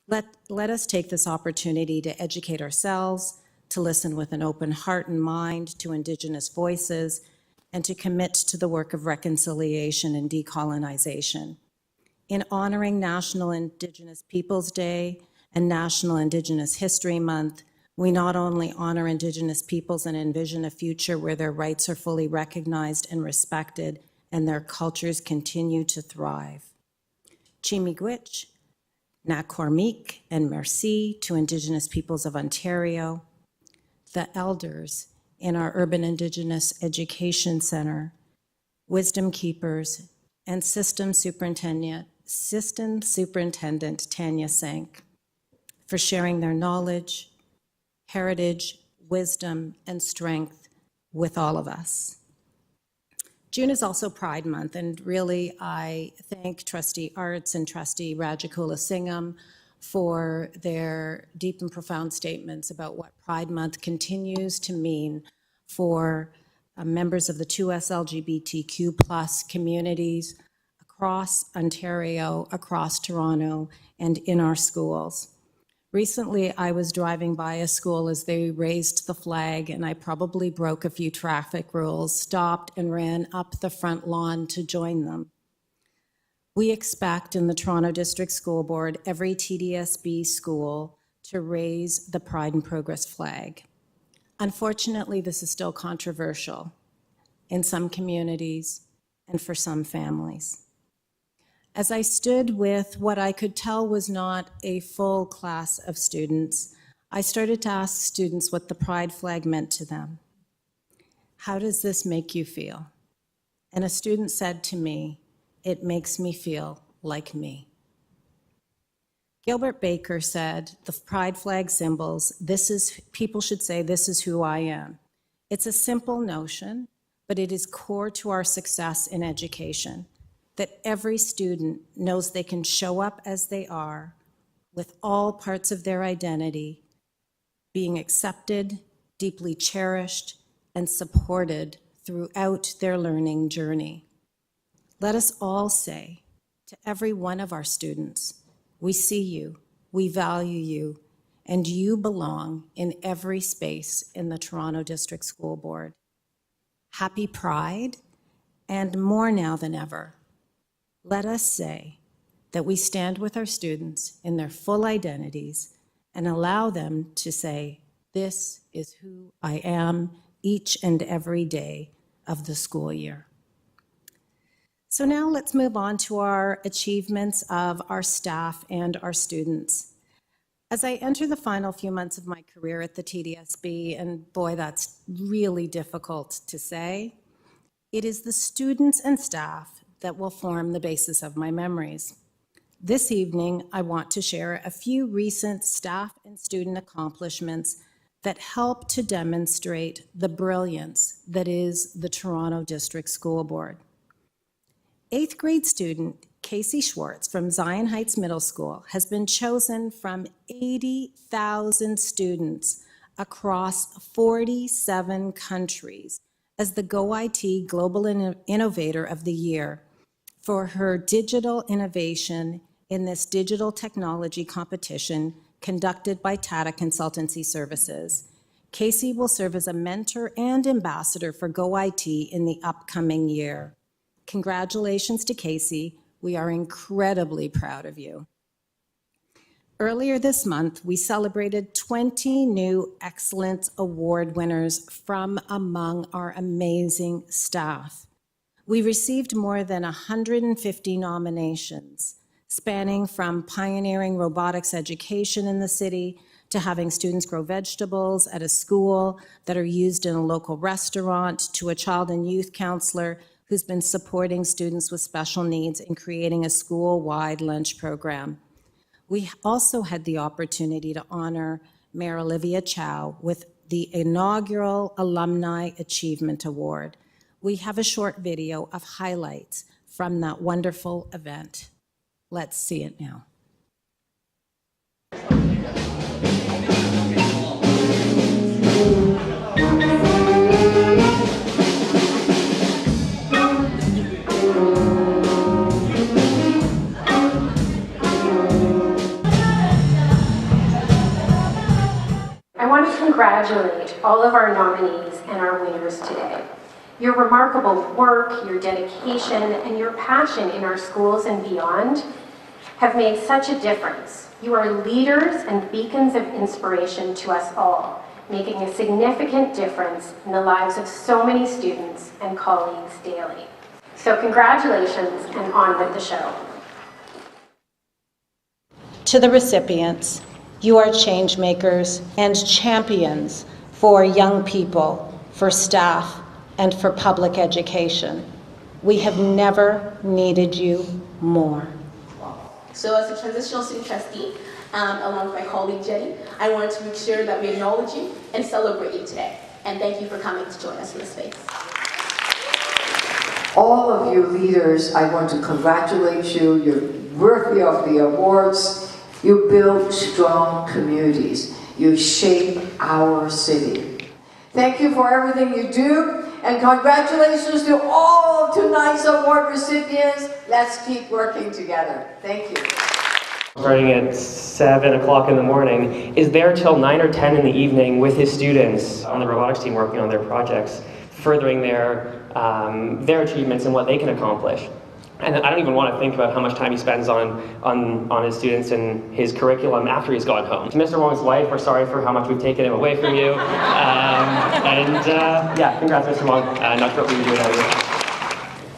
Let us take this opportunity to educate ourselves, to listen with an open heart and mind to Indigenous voices, and to commit to the work of reconciliation and decolonization. In honoring National Indigenous Peoples Day and National Indigenous History Month, we not only honor Indigenous peoples and envision a future where their rights are fully recognized and respected and their cultures continue to thrive. Chimigwich, Nakormik, and merci to Indigenous peoples of Ontario, the elders in our Urban Indigenous Education Center, wisdom keepers, and System Superintendent Tanya Sank for sharing their knowledge, heritage, wisdom, and strength with all of us. June is also Pride Month, and really I thank Trustee Arts and Trustee Rajikula Singham for their deep and profound statements about what Pride Month continues to mean for members of the 2S LGBTQ+ communities across Ontario, across Toronto, and in our schools. Recently, I was driving by a school as they raised the flag, and I probably broke a few traffic rules, stopped, and ran up the front lawn to join them. We expect in the Toronto District School Board every TDSB school to raise the Pride and Progress flag. Unfortunately, this is still controversial in some communities and for some families. As I stood with what I could tell was not a full class of students, I started to ask students what the pride flag meant to them. How does this make you feel? And a student said to me, it makes me feel like me. Gilbert Baker said, the pride flag symbols, people should say, this is who I am. It's a simple notion, but it is core to our success in education, that every student knows they can show up as they are with all parts of their identity being accepted, deeply cherished, and supported throughout their learning journey. Let us all say to every one of our students, we see you, we value you, and you belong in every space in the Toronto District School Board. Happy Pride, and more now than ever, let us say that we stand with our students in their full identities and allow them to say, this is who I am each and every day of the school year. So now let's move on to our achievements of our staff and our students. As I enter the final few months of my career at the TDSB, and boy, that's really difficult to say, it is the students and staff that will form the basis of my memories. This evening, I want to share a few recent staff and student accomplishments that help to demonstrate the brilliance that is the Toronto District School Board. 8th grade student Casey Schwartz from Zion Heights Middle School has been chosen from 80,000 students across 47 countries as the GoIT Global Innovator of the Year for her digital innovation in this digital technology competition conducted by Tata Consultancy Services. Casey will serve as a mentor and ambassador for GoIT in the upcoming year. Congratulations to Casey. We are incredibly proud of you. Earlier this month, we celebrated 20 new Excellence Award winners from among our amazing staff. We received more than 150 nominations, spanning from pioneering robotics education in the city to having students grow vegetables at a school that are used in a local restaurant, to a child and youth counselor who's been supporting students with special needs in creating a school-wide lunch program. We also had the opportunity to honor Mayor Olivia Chow with the inaugural Alumni Achievement Award. We have a short video of highlights from that wonderful event. Let's see it now. I want to congratulate all of our nominees and our winners today. Your remarkable work, your dedication, and your passion in our schools and beyond have made such a difference. You are leaders and beacons of inspiration to us all, making a significant difference in the lives of so many students and colleagues daily. So congratulations, and on with the show. To the recipients, you are change makers and champions for young people, for staff, and for public education. We have never needed you more. So as a transitional student trustee, along with my colleague Jenny, I wanted to make sure that we acknowledge you and celebrate you today. And thank you for coming to join us in this space. All of you leaders, I want to congratulate you. You're worthy of the awards. You build strong communities. You shape our city. Thank you for everything you do, and congratulations to all of tonight's award recipients. Let's keep working together. Thank you. Starting at 7 o'clock in the morning, is there till 9 or 10 in the evening with his students on the robotics team working on their projects, furthering their achievements and what they can accomplish. And I don't even want to think about how much time he spends on his students and his curriculum after he's gone home. To Mr. Wong's wife, we're sorry for how much we've taken him away from you. Yeah, congrats, Mr. Wong. Not sure what we would do without you.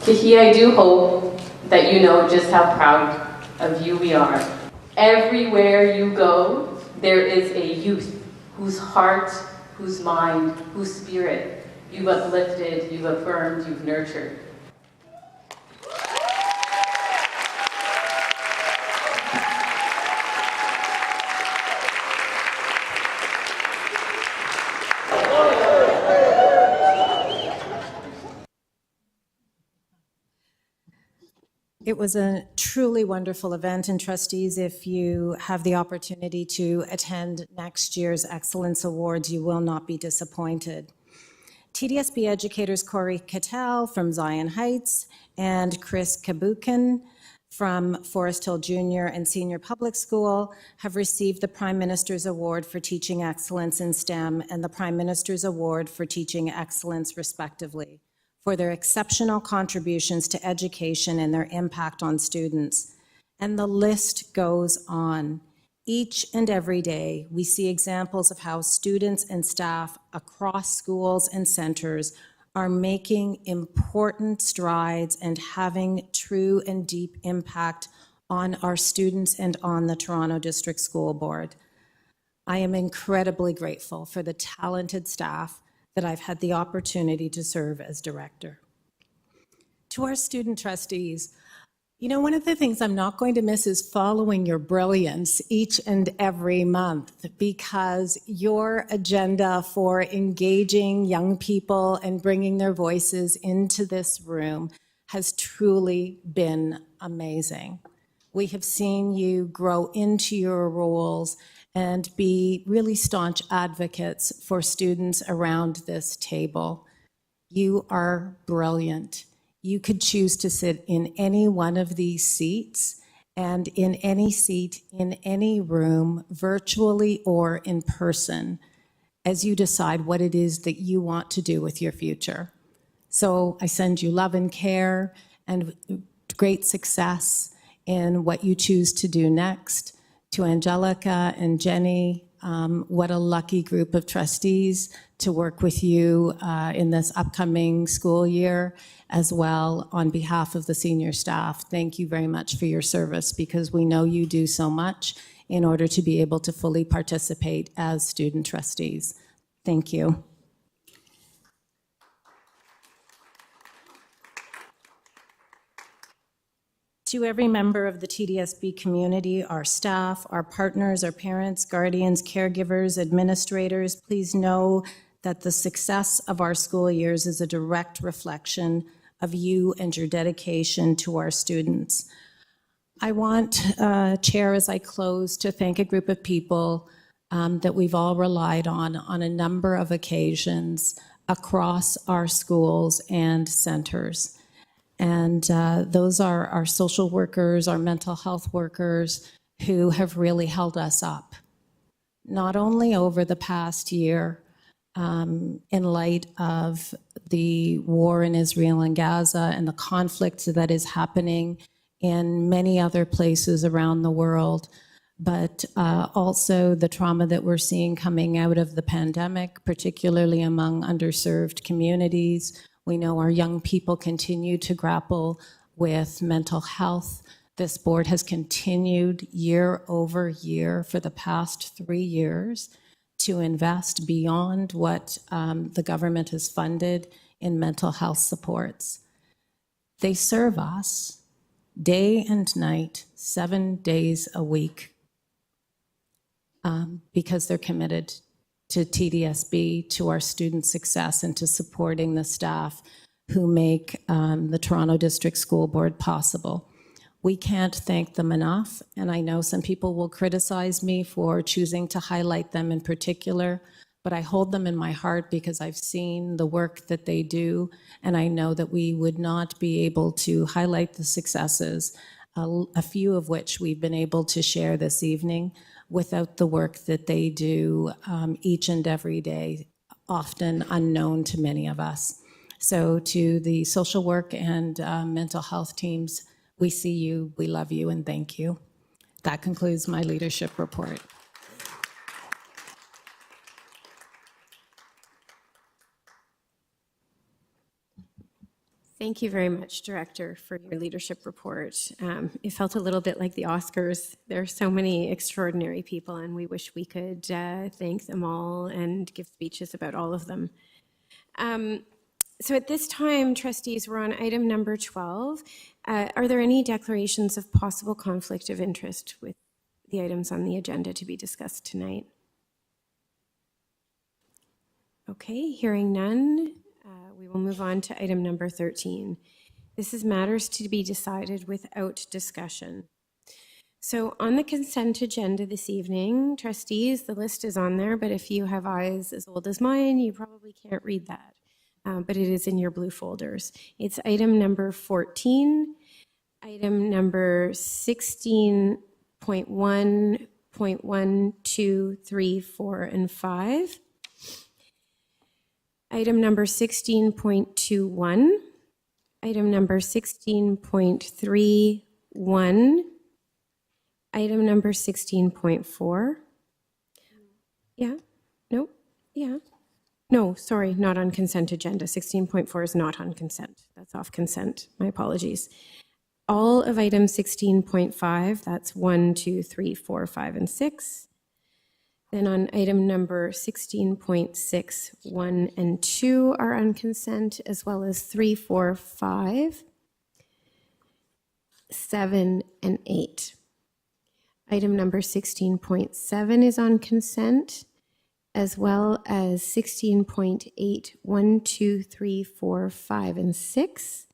Kahi, I do hope that you know just how proud of you we are. Everywhere you go, there is a youth whose heart, whose mind, whose spirit you've uplifted, you've affirmed, you've nurtured. It was a truly wonderful event, and trustees, if you have the opportunity to attend next year's Excellence Awards, you will not be disappointed. TDSB educators Corey Cattell from Zion Heights and Chris Kabukin from Forest Hill Junior and Senior Public School have received the Prime Minister's Award for Teaching Excellence in STEM and the Prime Minister's Award for Teaching Excellence, respectively, for their exceptional contributions to education and their impact on students. And the list goes on. Each and every day, we see examples of how students and staff across schools and centers are making important strides and having true and deep impact on our students and on the Toronto District School Board. I am incredibly grateful for the talented staff that I've had the opportunity to serve as director. To our student trustees, you know, one of the things I'm not going to miss is following your brilliance each and every month, because your agenda for engaging young people and bringing their voices into this room has truly been amazing. We have seen you grow into your roles and be really staunch advocates for students around this table. You are brilliant. You could choose to sit in any one of these seats and in any seat in any room, virtually or in person, as you decide what it is that you want to do with your future. So I send you love and care and great success in what you choose to do next. To Angelica and Jenny, what a lucky group of trustees to work with you in this upcoming school year, as well on behalf of the senior staff. Thank you very much for your service, because we know you do so much in order to be able to fully participate as student trustees. Thank you. To every member of the TDSB community, our staff, our partners, our parents, guardians, caregivers, administrators, please know that the success of our school years is a direct reflection of you and your dedication to our students. I want, Chair, as I close, to thank a group of people that we've all relied on a number of occasions across our schools and centers. And those are our social workers, our mental health workers, who have really held us up, not only over the past year in light of the war in Israel and Gaza and the conflict that is happening in many other places around the world, but also the trauma that we're seeing coming out of the pandemic, particularly among underserved communities. We know our young people continue to grapple with mental health. This board has continued year over year for the past 3 years to invest beyond what the government has funded in mental health supports. They serve us day and night, 7 days a week, because they're committed to TDSB, to our student success, and to supporting the staff who make the Toronto District School Board possible. We can't thank them enough, and I know some people will criticize me for choosing to highlight them in particular, but I hold them in my heart because I've seen the work that they do, and I know that we would not be able to highlight the successes, a few of which we've been able to share this evening, without the work that they do each and every day, often unknown to many of us. So to the social work and mental health teams, we see you, we love you, and thank you. That concludes my leadership report. Thank you very much, Director, for your leadership report. It felt a little bit like the Oscars. There are so many extraordinary people, and we wish we could thank them all and give speeches about all of them. So at this time, trustees, we're on item number 12. Are there any declarations of possible conflict of interest with the items on the agenda to be discussed tonight? Okay, hearing none. We will move on to item number 13. This is matters to be decided without discussion. So on the consent agenda this evening, trustees, the list is on there, but if you have eyes as old as mine, you probably can't read that, but it is in your blue folders. It's item number 14, item number 16.1.1, 2, 3, 4, and 5. Item number 16.21, item number 16.31, item number 16.4. Yeah, no, yeah. No, sorry, not on consent agenda. 16.4 is not on consent. That's off consent. My apologies. All of item 16.5, that's 1, 2, 3, 4, 5, and 6. Then on item number 16.6, 1 and 2 are on consent, as well as 3, 4, 5, 7, and 8. Item number 16.7 is on consent, as well as 16.8, 1, 2, 3, 4, 5, and 6,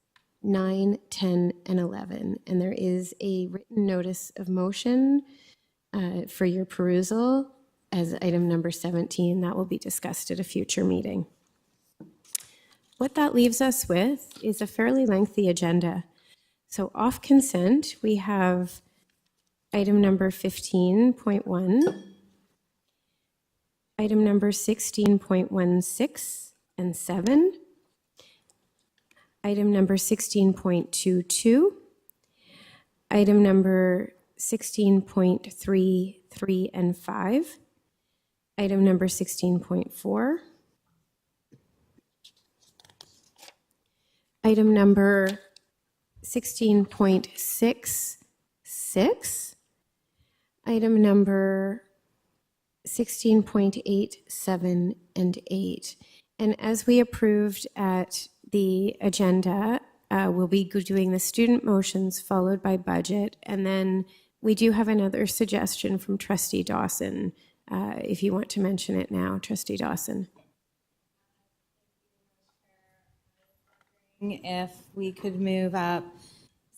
9, 10, and 11. And there is a written notice of motion for your perusal as item number 17. That will be discussed at a future meeting. What that leaves us with is a fairly lengthy agenda. So off consent, we have item number 15.1, item number 16.16 and 7, item number 16.22, item number 16.3, 3, and 5, Item number 16.4. Item number 16.66. Item number 16.8, 7, and 8. And as we approved at the agenda, we'll be doing the student motions followed by budget. And then we do have another suggestion from Trustee Dawson, if you want to mention it now, Trustee Dawson. If we could move up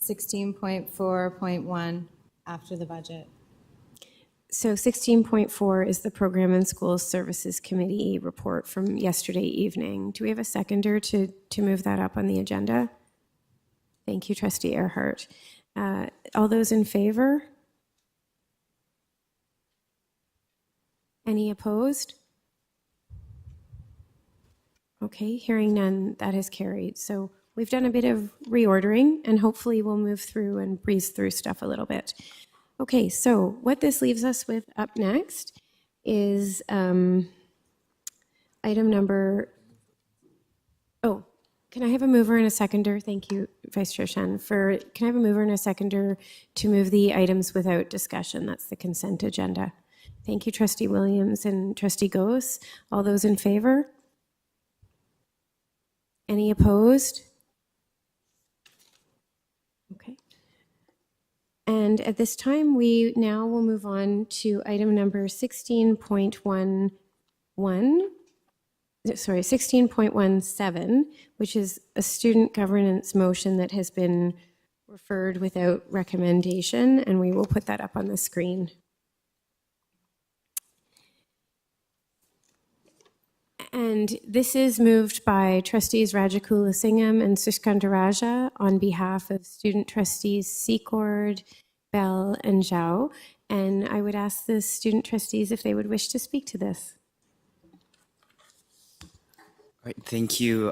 16.4.1 after the budget. So 16.4 is the Program and School Services Committee report from yesterday evening. Do we have a seconder to move that up on the agenda? Thank you, Trustee Earhart. All those in favor? Any opposed? Okay, hearing none, that is carried. So we've done a bit of reordering, and hopefully we'll move through and breeze through stuff a little bit. Okay, so what this leaves us with up next is item number, oh, can I have a mover and a seconder? Thank you, Vice Chair Shen. Can I have a mover and a seconder to move the items without discussion? That's the consent agenda. Thank you, Trustee Williams and Trustee Gose. All those in favor? Any opposed? Okay. And at this time, we now will move on to item number 16.17, which is a student governance motion that has been referred without recommendation, and we will put that up on the screen. And this is moved by Trustees Rajakula Singham and Suskandaraja on behalf of student trustees Secord, Bell, and Zhao. And I would ask the student trustees if they would wish to speak to this. All right, thank you,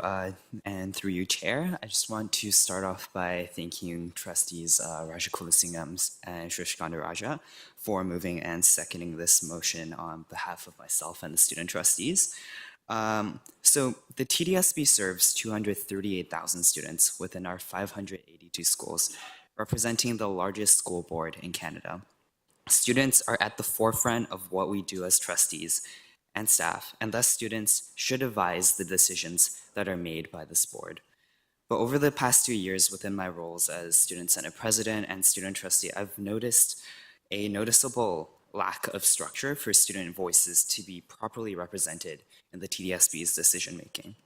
and through you, Chair. I just want to start off by thanking Trustees Rajakula Singham and Suskandaraja for moving and seconding this motion on behalf of myself and the student trustees. So the TDSB serves 238,000 students within our 582 schools, representing the largest school board in Canada. Students are at the forefront of what we do as trustees and staff, and thus students should advise the decisions that are made by this board. But over the past 2 years within my roles as Student Senate President and Student Trustee, I've noticed a noticeable lack of structure for student voices to be properly represented in the TDSB's decision-making.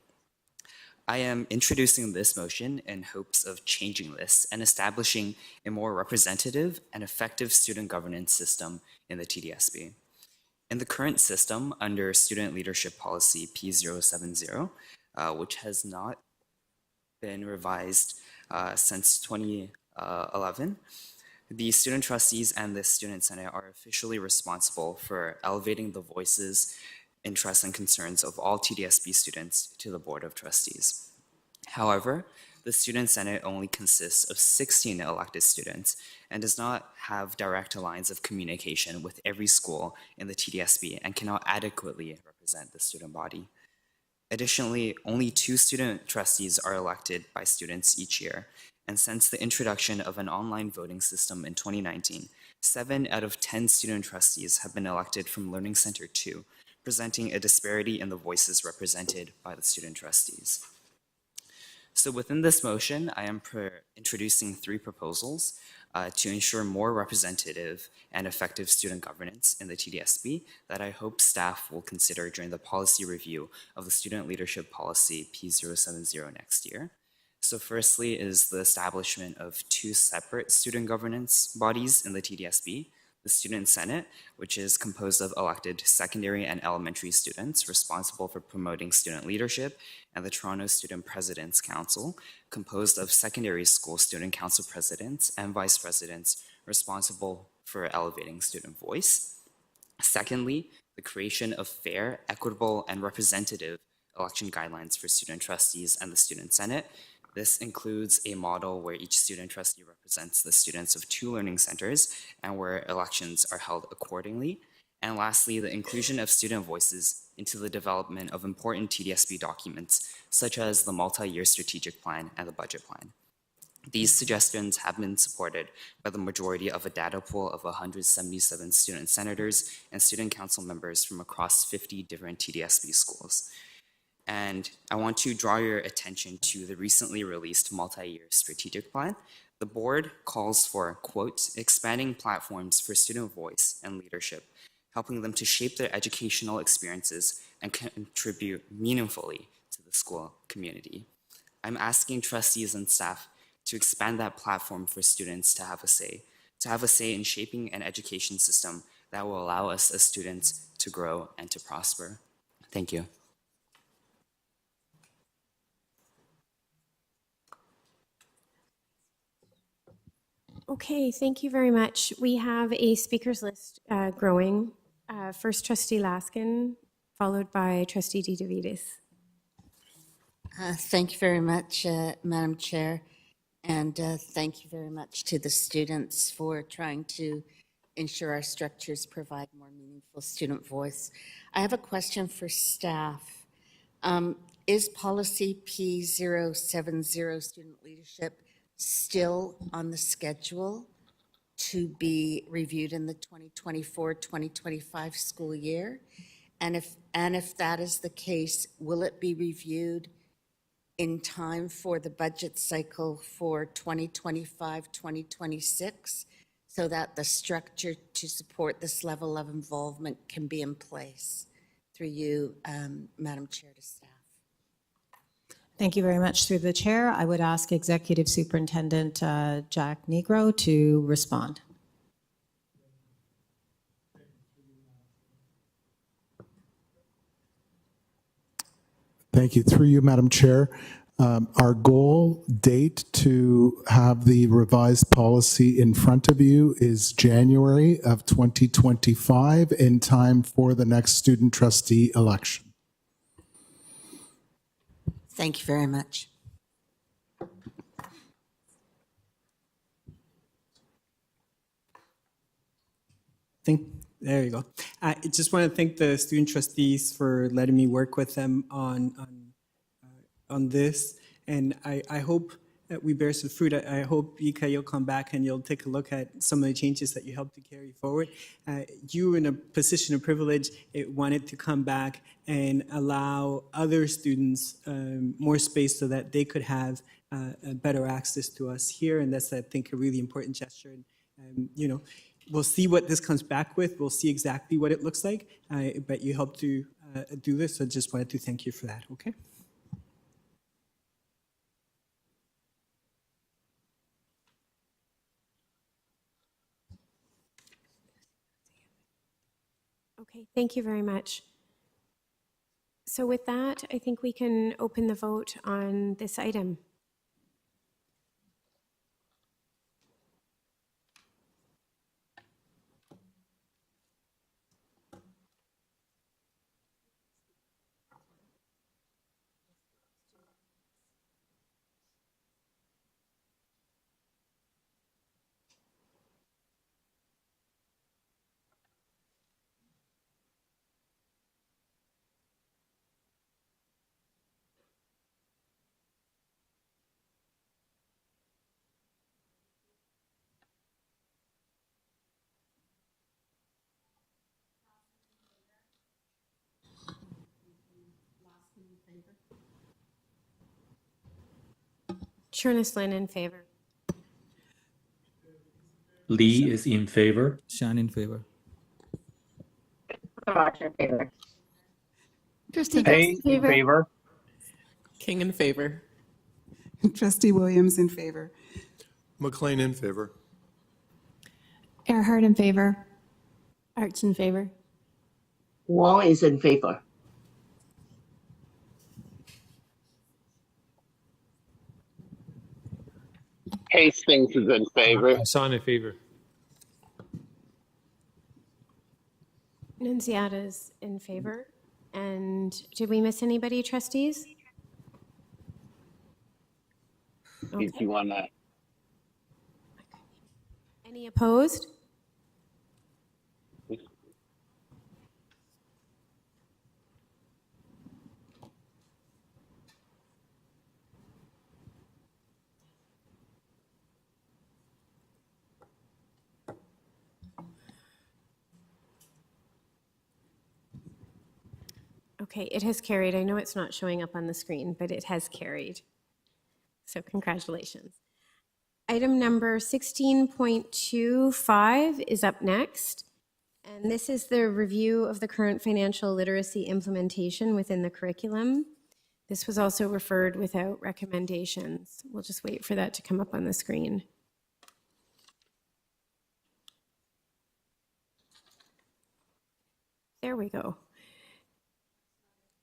I am introducing this motion in hopes of changing this and establishing a more representative and effective student governance system in the TDSB. In the current system, under Student Leadership Policy P070, which has not been revised since 2011, the student trustees and the student senate are officially responsible for elevating the voices, interests, and concerns of all TDSB students to the Board of Trustees. However, the student senate only consists of 16 elected students and does not have direct lines of communication with every school in the TDSB and cannot adequately represent the student body. Additionally, only 2 student trustees are elected by students each year, and since the introduction of an online voting system in 2019, 7 out of 10 student trustees have been elected from Learning Center 2, presenting a disparity in the voices represented by the student trustees. So within this motion, I am introducing 3 proposals to ensure more representative and effective student governance in the TDSB that I hope staff will consider during the policy review of the Student Leadership Policy P070 next year. So firstly is the establishment of 2 separate student governance bodies in the TDSB, the Student Senate, which is composed of elected secondary and elementary students responsible for promoting student leadership, and the Toronto Student Presidents Council, composed of secondary school student council presidents and vice presidents responsible for elevating student voice. Secondly, the creation of fair, equitable, and representative election guidelines for student trustees and the Student Senate. This includes a model where each student trustee represents the students of 2 learning centers and where elections are held accordingly. And lastly, the inclusion of student voices into the development of important TDSB documents, such as the multi-year strategic plan and the budget plan. These suggestions have been supported by the majority of a data pool of 177 student senators and student council members from across 50 different TDSB schools. And I want to draw your attention to the recently released multi-year strategic plan. The board calls for, quote, expanding platforms for student voice and leadership, helping them to shape their educational experiences and contribute meaningfully to the school community. I'm asking trustees and staff to expand that platform for students to have a say in shaping an education system that will allow us as students to grow and to prosper. Thank you. Okay, thank you very much. We have a speakers list growing. First, Trustee Laskin, followed by Trustee DeVitis. Thank you very much, Madam Chair, and thank you very much to the students for trying to ensure our structures provide more meaningful student voice. I have a question for staff. Is policy P070 student leadership still on the schedule to be reviewed in the 2024-2025 school year? And if that is the case, will it be reviewed in time for the budget cycle for 2025-2026 so that the structure to support this level of involvement can be in place? Through you, Madam Chair, to staff. Thank you very much. Through the chair, I would ask Executive Superintendent Jack Negro to respond. Thank you. Through you, Madam Chair. Our goal date to have the revised policy in front of you is January of 2025, in time for the next student trustee election. Thank you very much. There you go. I just want to thank the student trustees for letting me work with them on this, and I hope that we bear some fruit. I hope, Yika, you'll come back and you'll take a look at some of the changes that you helped to carry forward. You, in a position of privilege, wanted to come back and allow other students more space so that they could have better access to us here, and that's, I think, a really important gesture. And you know, we'll see what this comes back with. We'll see exactly what it looks like, but you helped to do this, so just wanted to thank you for that, okay? Okay, thank you very much. So with that, I think we can open the vote on this item. Sherness Lynn in favor. Lee is in favor. Shan in favor. Roger in favor. Trustee Hay in favor. King in favor. Trustee Williams in favor. McLean in favor. Earhart in favor. Arts in favor. Wong is in favor. Hastings is in favor. Hassan in favor. Nunziata's in favor. And did we miss anybody, trustees? Okay. If you want to. Any opposed? Okay, it has carried. I know it's not showing up on the screen, but it has carried. So congratulations. Item number 16.25 is up next. And this is the review of the current financial literacy implementation within the curriculum. This was also referred without recommendations. We'll just wait for that to come up on the screen. There we go.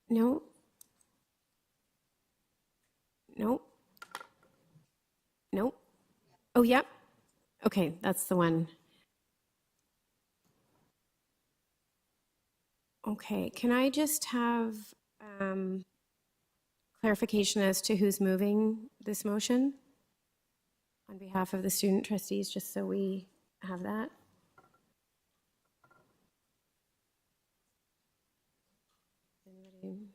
No. Nope. Nope. Oh, yep. Okay, that's the one. Okay, can I just have clarification as to who's moving this motion on behalf of the student trustees, just so we have that? Anybody?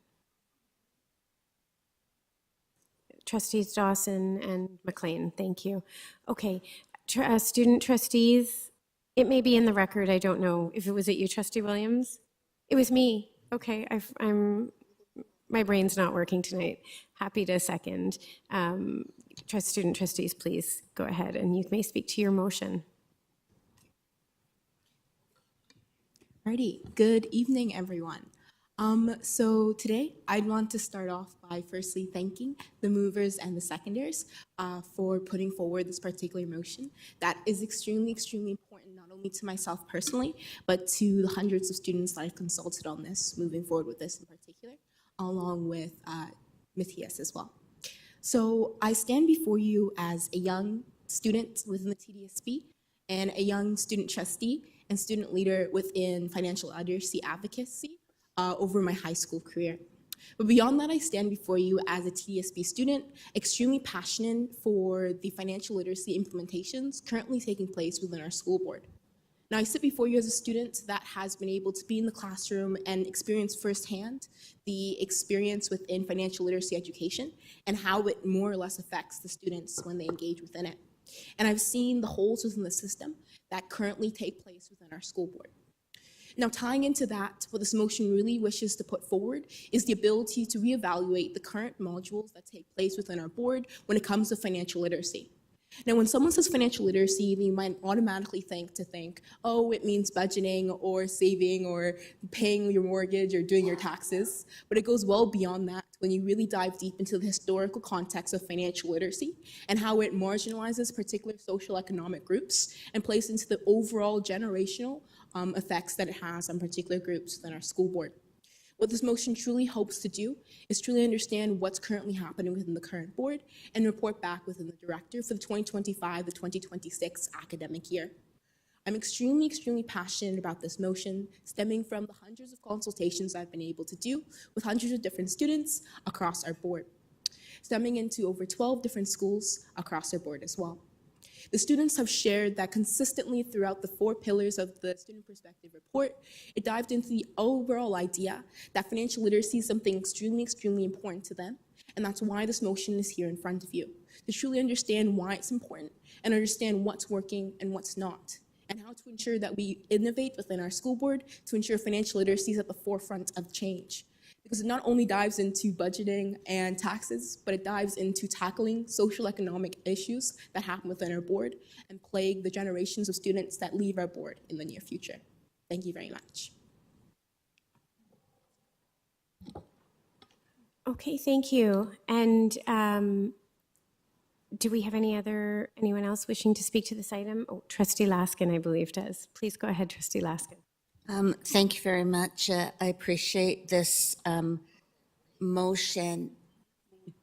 Trustees Dawson and McLean, thank you. Okay, student trustees, it may be in the record, I don't know if it was at you, Trustee Williams? It was me. Okay, my brain's not working tonight. Happy to second. Student trustees, please go ahead and you may speak to your motion. Alrighty, good evening, everyone. So today I'd want to start off by firstly thanking the movers and the seconders for putting forward this particular motion that is extremely, extremely important, not only to myself personally, but to the hundreds of students that I've consulted on this, moving forward with this in particular, along with Matthias as well. So I stand before you as a young student within the TDSB and a young student trustee and student leader within financial literacy advocacy over my high school career. But beyond that, I stand before you as a TDSB student, extremely passionate for the financial literacy implementations currently taking place within our school board. Now, I sit before you as a student that has been able to be in the classroom and experience firsthand the experience within financial literacy education and how it more or less affects the students when they engage within it. And I've seen the holes within the system that currently take place within our school board. Now, tying into that, what this motion really wishes to put forward is the ability to reevaluate the current modules that take place within our board when it comes to financial literacy. Now, when someone says financial literacy, they might automatically think, oh, it means budgeting or saving or paying your mortgage or doing your taxes. But it goes well beyond that when you really dive deep into the historical context of financial literacy and how it marginalizes particular social economic groups and plays into the overall generational effects that it has on particular groups within our school board. What this motion truly hopes to do is truly understand what's currently happening within the current board and report back within the director for the 2025 to 2026 academic year. I'm extremely, extremely passionate about this motion, stemming from the hundreds of consultations I've been able to do with hundreds of different students across our board, stemming into over 12 different schools across our board as well. The students have shared that consistently throughout the 4 pillars of the Student Perspective Report, it dived into the overall idea that financial literacy is something extremely, extremely important to them, and that's why this motion is here in front of you, to truly understand why it's important and understand what's working and what's not, and how to ensure that we innovate within our school board to ensure financial literacy is at the forefront of change. Because it not only dives into budgeting and taxes, but it dives into tackling social economic issues that happen within our board and plague the generations of students that leave our board in the near future. Thank you very much. Okay, thank you. And do we have anyone else wishing to speak to this item? Oh, Trustee Laskin, I believe, does. Please go ahead, Trustee Laskin. Thank you very much. I appreciate this motion,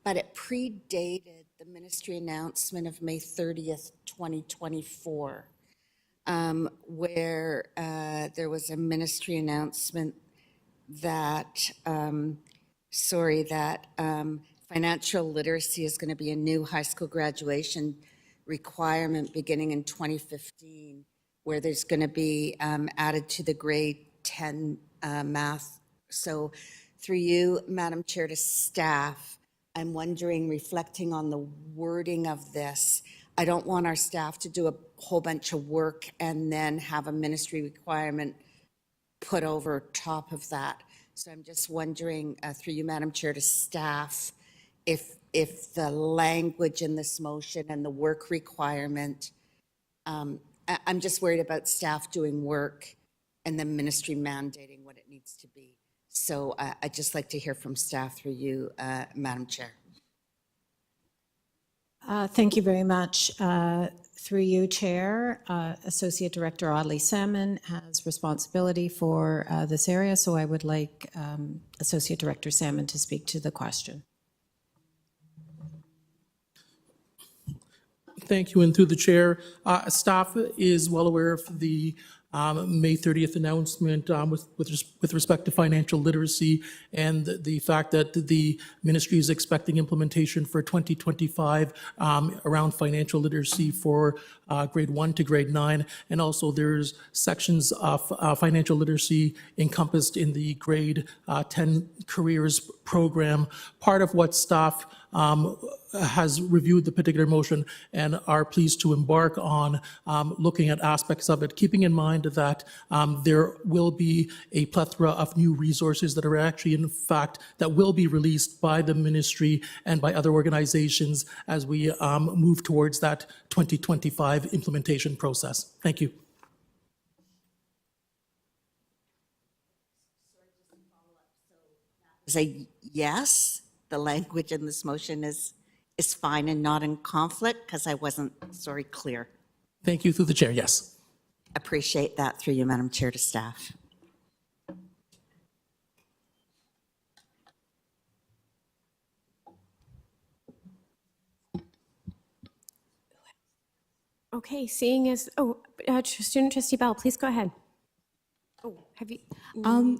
but it predated the ministry announcement of May 30th, 2024, where there was a ministry announcement that, financial literacy is going to be a new high school graduation requirement beginning in 2015. Where there's going to be added to the grade 10 math. So through you, Madam Chair, to staff, I'm wondering, reflecting on the wording of this, I don't want our staff to do a whole bunch of work and then have a ministry requirement put over top of that. So I'm just wondering, through you, Madam Chair, to staff, if the language in this motion and the work requirement, I'm just worried about staff doing work and the ministry mandating what it needs to be. So I'd just like to hear from staff through you, Madam Chair. Thank you very much. Through you, Chair, Associate Director Audley Salmon has responsibility for this area, so I would like Associate Director Salmon to speak to the question. Thank you, and through the chair, staff is well aware of the May 30th announcement with respect to financial literacy and the fact that the ministry is expecting implementation for 2025 around financial literacy for grade 1 to grade 9. And also there's sections of financial literacy encompassed in the grade 10 careers program. Part of what staff has reviewed the particular motion and are pleased to embark on looking at aspects of it, keeping in mind that there will be a plethora of new resources that are actually, in fact, that will be released by the ministry and by other organizations as we move towards that 2025 implementation process. Thank you. Say yes, the language in this motion is fine and not in conflict, because I wasn't clear. Thank you, through the chair, yes. Appreciate that, through you, Madam Chair, to staff. Okay, seeing as, Student Trustee Bell, please go ahead. Oh, have you?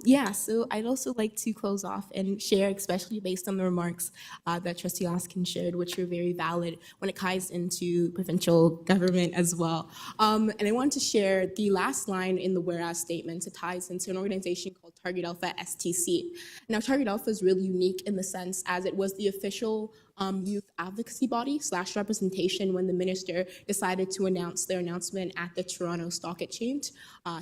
Yeah, so I'd also like to close off and share, especially based on the remarks that Trustee Oskin shared, which were very valid when it ties into provincial government as well. And I want to share the last line in the whereas statement. It ties into an organization called Target Alpha STC. Now, Target Alpha is really unique in the sense as it was the official youth advocacy body / representation when the minister decided to announce their announcement at the Toronto Stock Exchange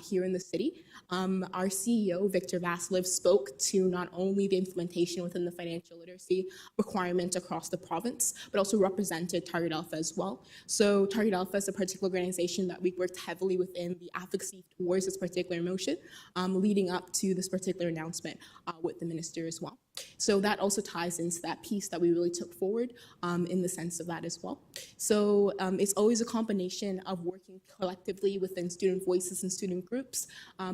here in the city. Our CEO, Victor Vasilev, spoke to not only the implementation within the financial literacy requirement across the province, but also represented Target Alpha as well. So Target Alpha is a particular organization that we worked heavily within the advocacy towards this particular motion, leading up to this particular announcement with the minister as well. So that also ties into that piece that we really took forward in the sense of that as well. So it's always a combination of working collectively within student voices and student groups.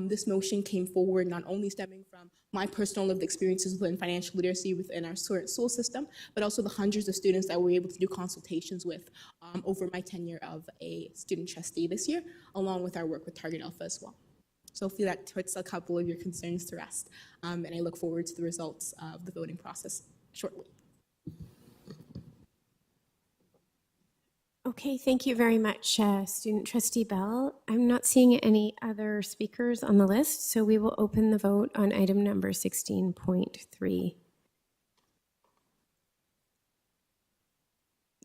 This motion came forward not only stemming from my personal lived experiences within financial literacy within our school system, but also the hundreds of students that we were able to do consultations with over my tenure of a student trustee this year, along with our work with Target Alpha as well. So hopefully that puts a couple of your concerns to rest. And I look forward to the results of the voting process shortly. Okay, thank you very much, Student Trustee Bell. I'm not seeing any other speakers on the list, so we will open the vote on item number 16.3.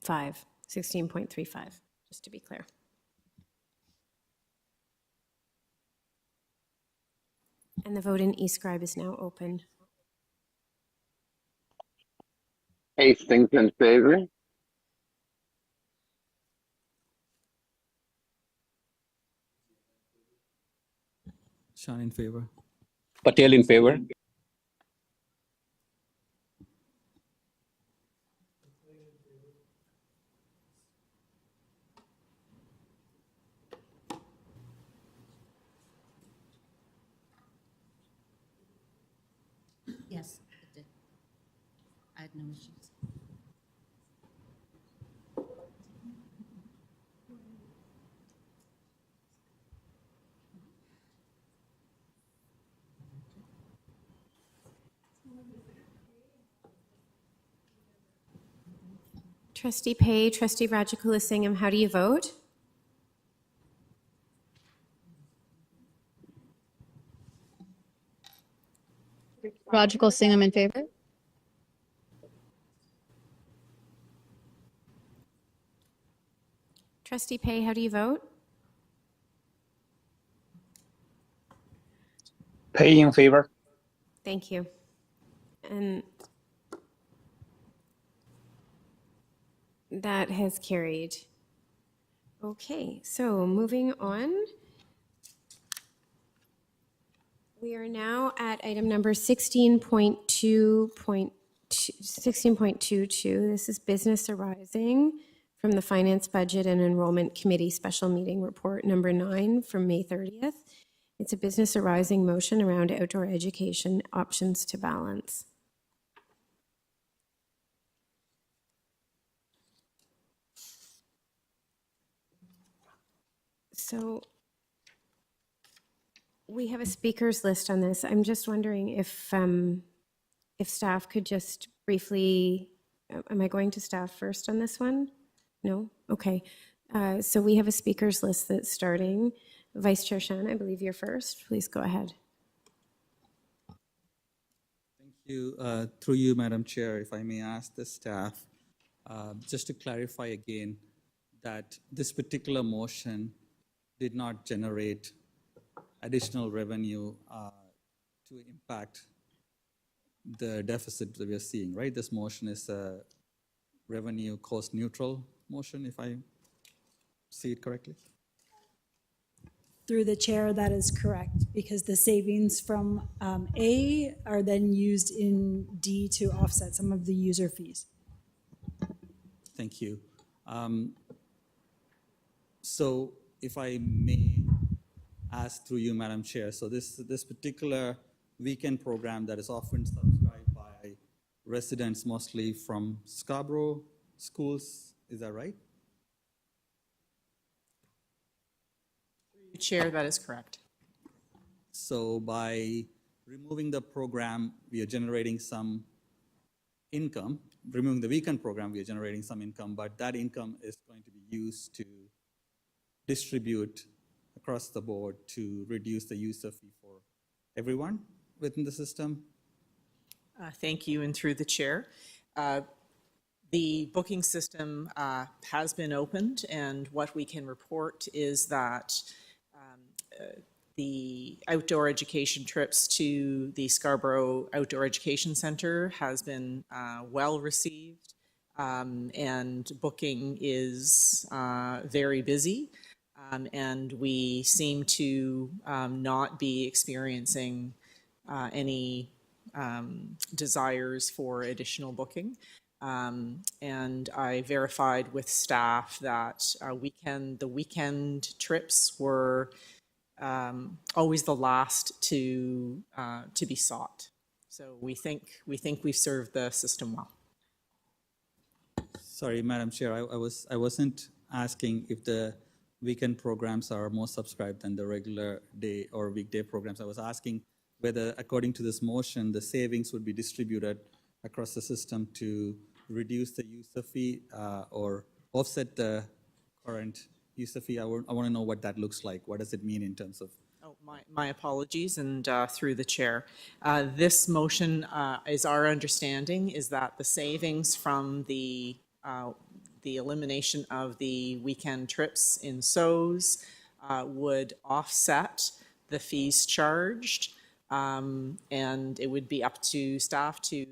16.35, just to be clear. And the vote in eScribe is now open. Hastings in favor. Sean in favor. Patel in favor. Yes, it did. I had no issues. Trustee Pei, Trustee Rajagulasingham, how do you vote? Rajagulasingham in favor. Trustee Pei, how do you vote? Pay in favor. Thank you. And that has carried. Okay, so moving on. We are now at item number 16.22. This is business arising from the Finance, Budget, and Enrollment Committee Special Meeting Report number 9 from May 30th. It's a business arising motion around outdoor education options to balance. So we have a speakers list on this. I'm just wondering if staff could just briefly, am I going to staff first on this one? No? Okay. So we have a speakers list that's starting. Vice Chair Shan, I believe you're first. Please go ahead. Thank you. Through you, Madam Chair, if I may ask the staff, just to clarify again, that this particular motion did not generate additional revenue to impact the deficit that we are seeing, right? This motion is a revenue cost neutral motion, if I see it correctly. Through the chair, that is correct, because the savings from A are then used in D to offset some of the user fees. Thank you. So if I may ask through you, Madam Chair, so this particular weekend program that is often subscribed by residents mostly from Scarborough schools, is that right? Chair, that is correct. So by removing the program, we are generating some income. Removing the weekend program, we are generating some income, but that income is going to be used to distribute across the board to reduce the user fee for everyone within the system. Thank you, and through the chair. The booking system has been opened, and what we can report is that the outdoor education trips to the Scarborough Outdoor Education Centre has been well received, and booking is very busy, and we seem to not be experiencing any desires for additional booking. And I verified with staff that the weekend trips were always the last to be sought. So we think we've served the system well. Sorry, Madam Chair, I wasn't asking if the weekend programs are more subscribed than the regular day or weekday programs. I was asking whether, according to this motion, the savings would be distributed across the system to reduce the user fee or offset the current user fee. I want to know what that looks like. What does it mean in terms of? Oh, my apologies, and through the chair. This motion, is our understanding, is that the savings from the elimination of the weekend trips in SOs would offset the fees charged, and it would be up to staff to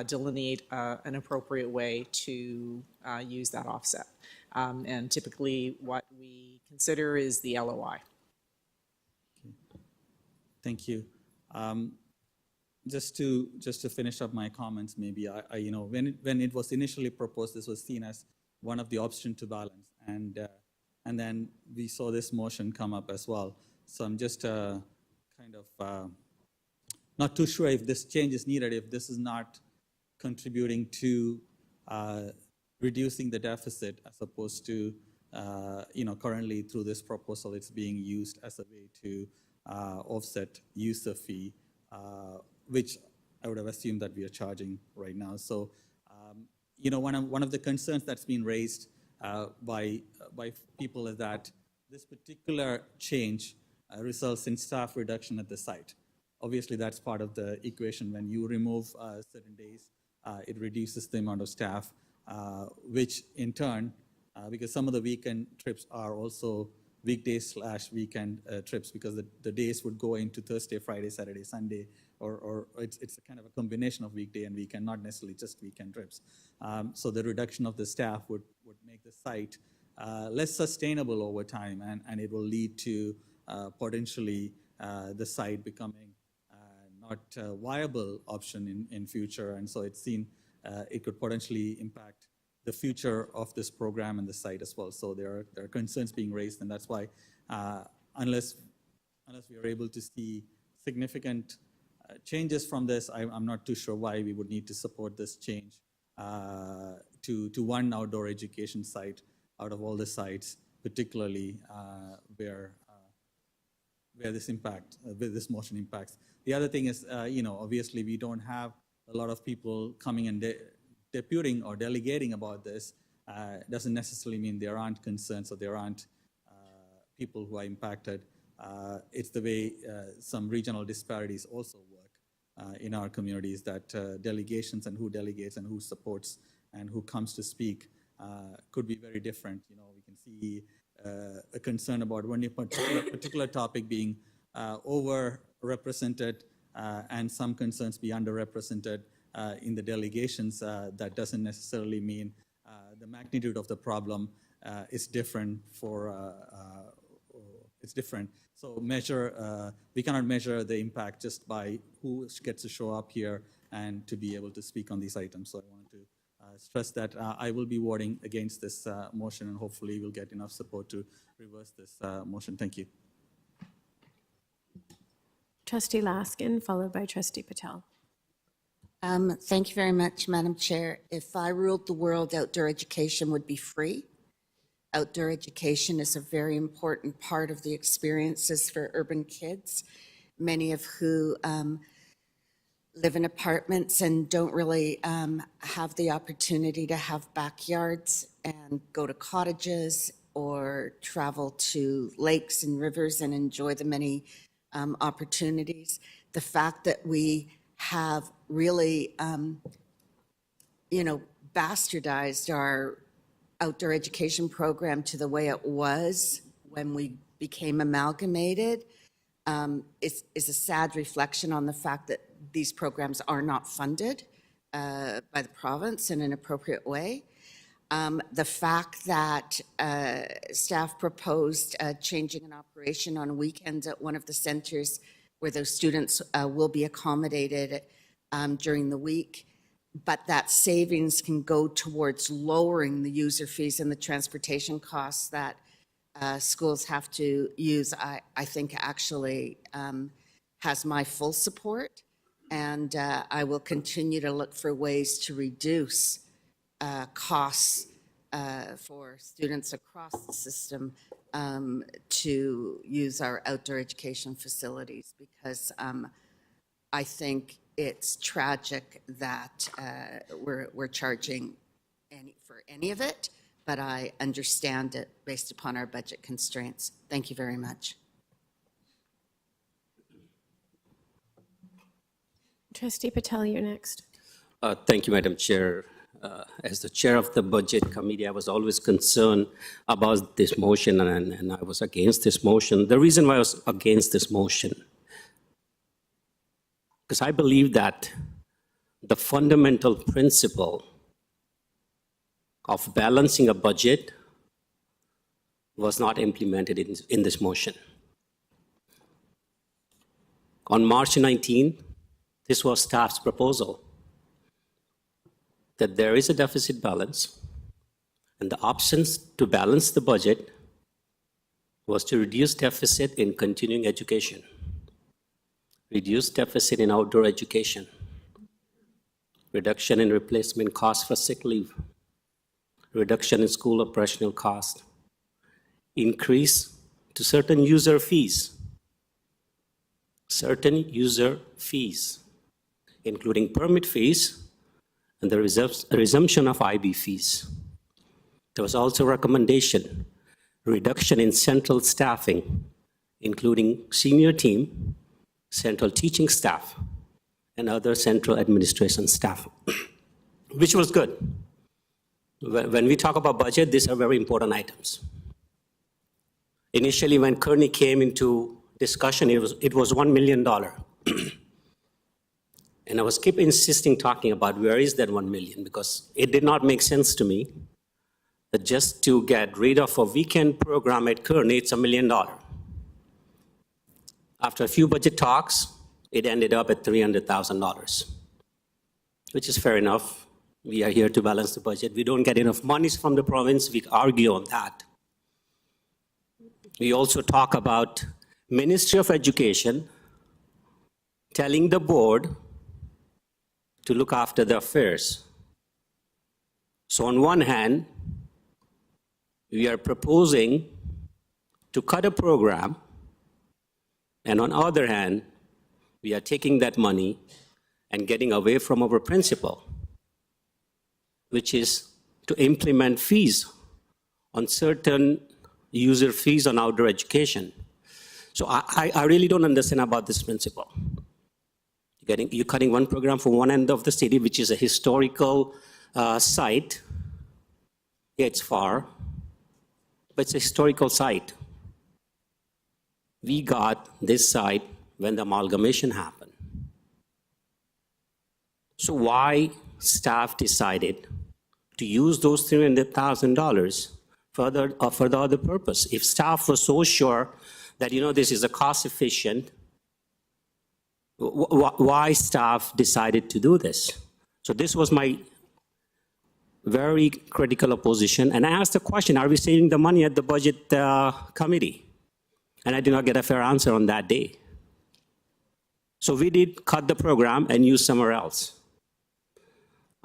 delineate an appropriate way to use that offset. And typically what we consider is the LOI. Thank you. Just to finish up my comments, maybe when it was initially proposed, this was seen as one of the options to balance, and then we saw this motion come up as well. So I'm just kind of not too sure if this change is needed, if this is not contributing to reducing the deficit as opposed to currently through this proposal it's being used as a way to offset user fee, which I would have assumed that we are charging right now. So one of the concerns that's been raised by people is that this particular change results in staff reduction at the site. Obviously, that's part of the equation. When you remove certain days, it reduces the amount of staff, which in turn, because some of the weekend trips are also weekdays/weekend trips, because the days would go into Thursday, Friday, Saturday, Sunday, or it's a kind of a combination of weekday and weekend, not necessarily just weekend trips. So the reduction of the staff would make the site less sustainable over time, and it will lead to potentially the site becoming not a viable option in future. And so it's seen it could potentially impact the future of this program and the site as well. So there are concerns being raised, and that's why unless we are able to see significant changes from this, I'm not too sure why we would need to support this change to one outdoor education site out of all the sites, particularly where this motion impacts. The other thing is, obviously we don't have a lot of people coming and deputing or delegating about this. Doesn't necessarily mean there aren't concerns or there aren't people who are impacted. It's the way some regional disparities also work in our communities, that delegations and who delegates and who supports and who comes to speak could be very different. We can see a concern about one particular topic being overrepresented and some concerns be underrepresented in the delegations. That doesn't necessarily mean the magnitude of the problem is different it's different. So we cannot measure the impact just by who gets to show up here and to be able to speak on these items. So I wanted to stress that I will be voting against this motion, and hopefully we'll get enough support to reverse this motion. Thank you. Trustee Laskin, followed by Trustee Patel. Thank you very much, Madam Chair. If I ruled the world, outdoor education would be free. Outdoor education is a very important part of the experiences for urban kids, many of who live in apartments and don't really have the opportunity to have backyards and go to cottages or travel to lakes and rivers and enjoy the many opportunities. The fact that we have really, bastardized our outdoor education program to the way it was when we became amalgamated is a sad reflection on the fact that these programs are not funded by the province in an appropriate way. The fact that staff proposed changing an operation on weekends at one of the centers where those students will be accommodated during the week, but that savings can go towards lowering the user fees and the transportation costs that schools have to use, I think actually has my full support. And I will continue to look for ways to reduce costs for students across the system to use our outdoor education facilities, because I think it's tragic that we're charging for any of it, but I understand it based upon our budget constraints. Thank you very much. Trustee Patel, you're next. Thank you, Madam Chair. As the chair of the Budget Committee, I was always concerned about this motion, and I was against this motion. The reason why I was against this motion, because I believe that the fundamental principle of balancing a budget was not implemented in this motion. On March 19, this was staff's proposal, that there is a deficit balance, and the options to balance the budget was to reduce deficit in continuing education, reduce deficit in outdoor education, reduction in replacement costs for sick leave, reduction in school operational cost, increase to certain user fees, including permit fees, and the resumption of IB fees. There was also a recommendation, reduction in central staffing, including senior team, central teaching staff, and other central administration staff, which was good. When we talk about budget, these are very important items. Initially, when Kearney came into discussion, it was $1 million. And I was keep insisting talking about where is that 1 million, because it did not make sense to me that just to get rid of a weekend program at Kearney, it's $1 million. After a few budget talks, it ended up at $300,000, which is fair enough. We are here to balance the budget. We don't get enough monies from the province. We argue on that. We also talk about Ministry of Education telling the board to look after the affairs. So on one hand, we are proposing to cut a program, and on the other hand, we are taking that money and getting away from our principle, which is to implement fees on certain user fees on outdoor education. So I really don't understand about this principle. You're cutting one program from one end of the city, which is a historical site. Yeah, it's far, but it's a historical site. We got this site when the amalgamation happened. So why staff decided to use those $300,000 for the other purpose? If staff was so sure that, this is a cost efficient, why staff decided to do this? So this was my very critical opposition. And I asked the question, are we saving the money at the budget committee? And I did not get a fair answer on that day. So we did cut the program and use somewhere else.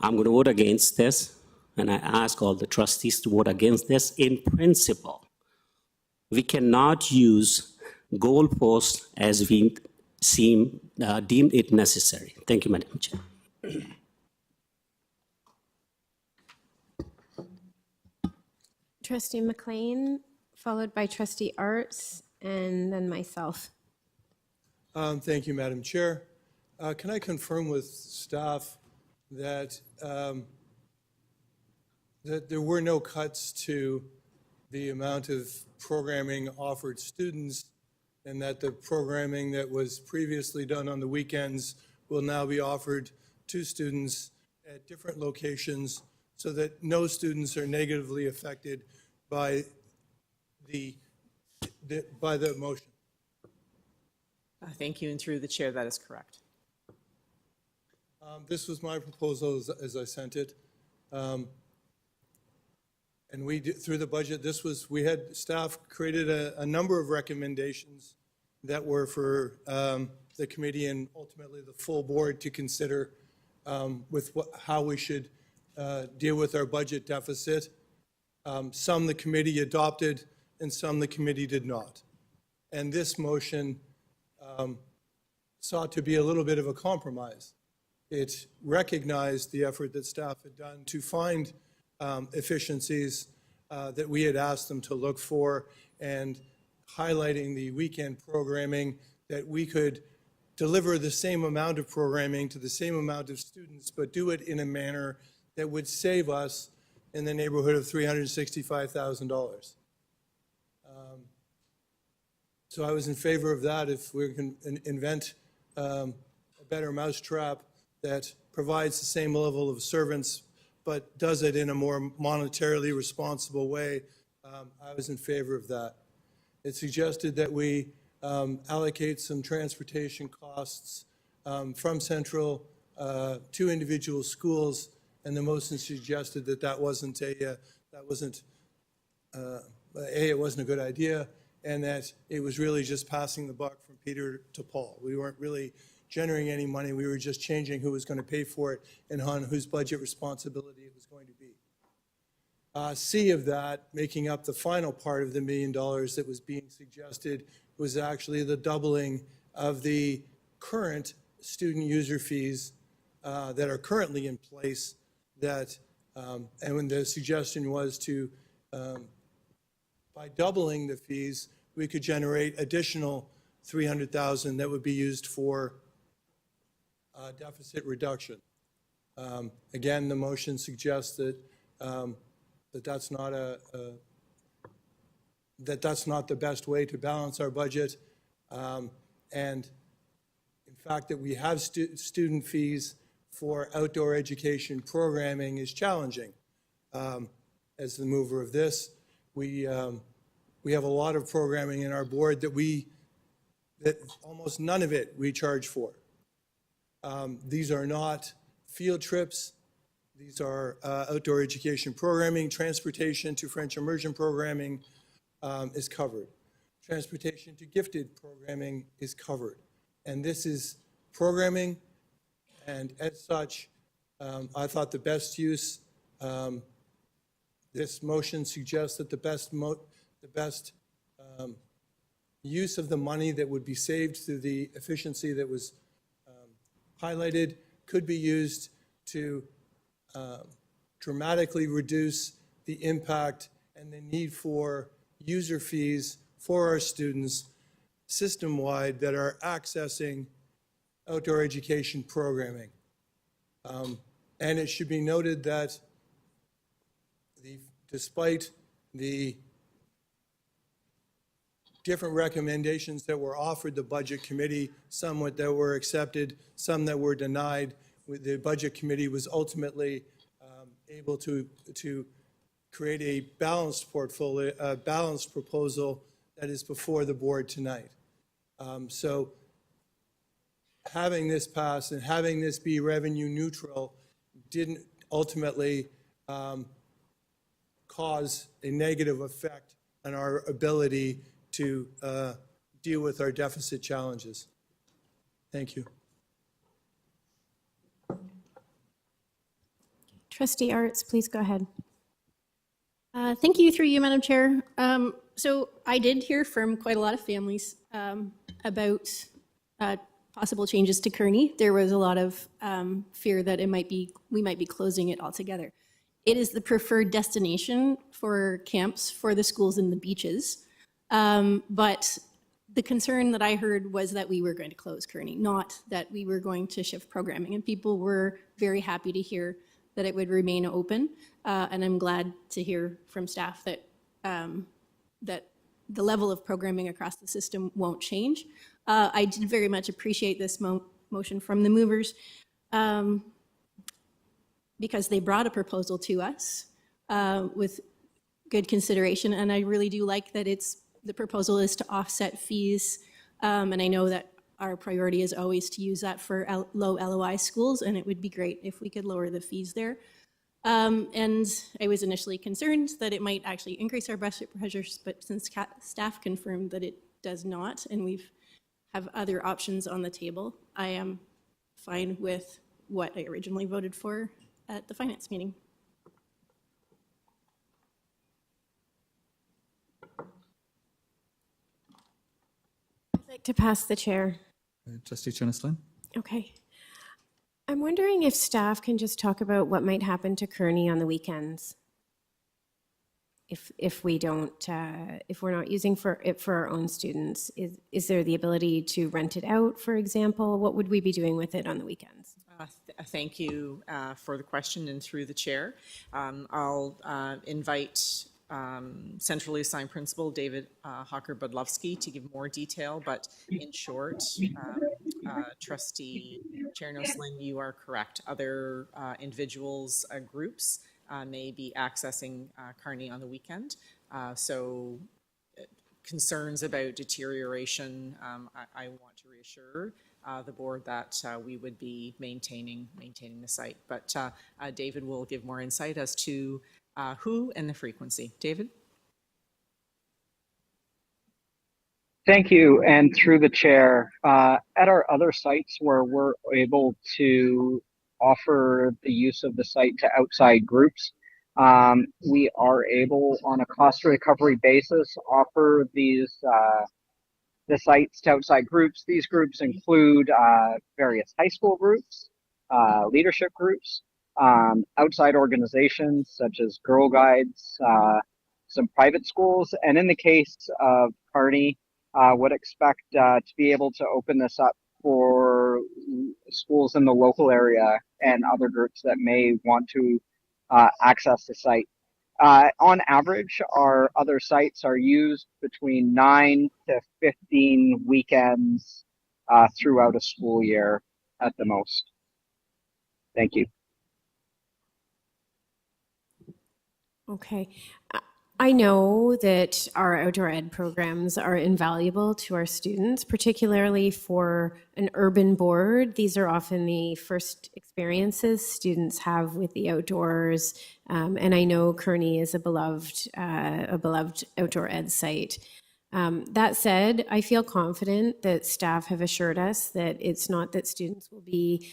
I'm going to vote against this, and I ask all the trustees to vote against this in principle. We cannot use goalposts as we deem it necessary. Thank you, Madam Chair. Trustee McLean, followed by Trustee Arts, and then myself. Thank you, Madam Chair. Can I confirm with staff that that there were no cuts to the amount of programming offered students, and that the programming that was previously done on the weekends will now be offered to students at different locations so that no students are negatively affected by the motion? Thank you, and through the chair, that is correct. This was my proposal as I sent it. And we did, through the budget, we had staff created a number of recommendations that were for the committee and ultimately the full board to consider with how we should deal with our budget deficit. Some the committee adopted and some the committee did not. And this motion sought to be a little bit of a compromise. It recognized the effort that staff had done to find efficiencies that we had asked them to look for, and highlighting the weekend programming, that we could deliver the same amount of programming to the same amount of students, but do it in a manner that would save us in the neighborhood of $365,000. So I was in favor of that if we can invent a better mousetrap that provides the same level of servants but does it in a more monetarily responsible way. I was in favor of that. It suggested that we allocate some transportation costs from Central to individual schools, and the motion suggested that it wasn't a good idea, and that it was really just passing the buck from Peter to Paul. We weren't really generating any money. We were just changing who was going to pay for it and on whose budget responsibility it was going to be. C of that, making up the final part of the $1 million that was being suggested, was actually the doubling of the current student user fees that are currently in place. And when the suggestion was to, by doubling the fees, we could generate additional $300,000 that would be used for deficit reduction. Again, the motion suggests that that's not that's not the best way to balance our budget. And in fact that we have student fees for outdoor education programming is challenging. As the mover of this, we have a lot of programming in our board that almost none of it we charge for. These are not field trips. These are outdoor education programming. Transportation to French immersion programming is covered. Transportation to gifted programming is covered. And this is programming, and as such, I thought the best use, this motion suggests that the best use of the money that would be saved through the efficiency that was highlighted could be used to dramatically reduce the impact and the need for user fees for our students system-wide that are accessing outdoor education programming. And it should be noted that despite the different recommendations that were offered the Budget Committee, some that were accepted, some that were denied, the Budget Committee was ultimately able to create a balanced portfolio, a balanced proposal that is before the board tonight. So having this pass and having this be revenue neutral didn't ultimately cause a negative effect on our ability to deal with our deficit challenges. Thank you. Trustee Arts, please go ahead. Thank you, through you, Madam Chair. So I did hear from quite a lot of families about possible changes to Kearney. There was a lot of fear that we might be closing it altogether. It is the preferred destination for camps for the schools and the beaches. But the concern that I heard was that we were going to close Kearney, not that we were going to shift programming. And people were very happy to hear that it would remain open. And I'm glad to hear from staff that that the level of programming across the system won't change. I did very much appreciate this motion from the movers because they brought a proposal to us with good consideration. And I really do like that the proposal is to offset fees. And I know that our priority is always to use that for low LOI schools, and it would be great if we could lower the fees there. And I was initially concerned that it might actually increase our budget pressures, but since staff confirmed that it does not, and we have other options on the table, I am fine with what I originally voted for at the finance meeting. I'd like to pass the chair. Trustee Cherneslin. Okay. I'm wondering if staff can just talk about what might happen to Kearney on the weekends. If we don't, if we're not using it for our own students, is there the ability to rent it out, for example? What would we be doing with it on the weekends? Thank you for the question and through the chair. I'll invite centrally assigned principal David Hawker-Budlowski to give more detail, but in short, Trustee Chernoslin, you are correct. Other individuals, groups may be accessing Kearney on the weekend. So concerns about deterioration, I want to reassure the board that we would be maintaining the site. But David will give more insight as to who and the frequency. David? Thank you, and through the chair, at our other sites where we're able to offer the use of the site to outside groups, we are able, on a cost recovery basis, offer these the sites to outside groups. These groups include various high school groups, leadership groups, outside organizations such as Girl Guides, some private schools, and in the case of Kearney, would expect to be able to open this up for schools in the local area and other groups that may want to access the site. On average, our other sites are used between 9 to 15 weekends throughout a school year at the most. Thank you. Okay. I know that our outdoor ed programs are invaluable to our students, particularly for an urban board. These are often the first experiences students have with the outdoors. And I know Kearney is a beloved outdoor ed site. That said, I feel confident that staff have assured us that it's not that students will be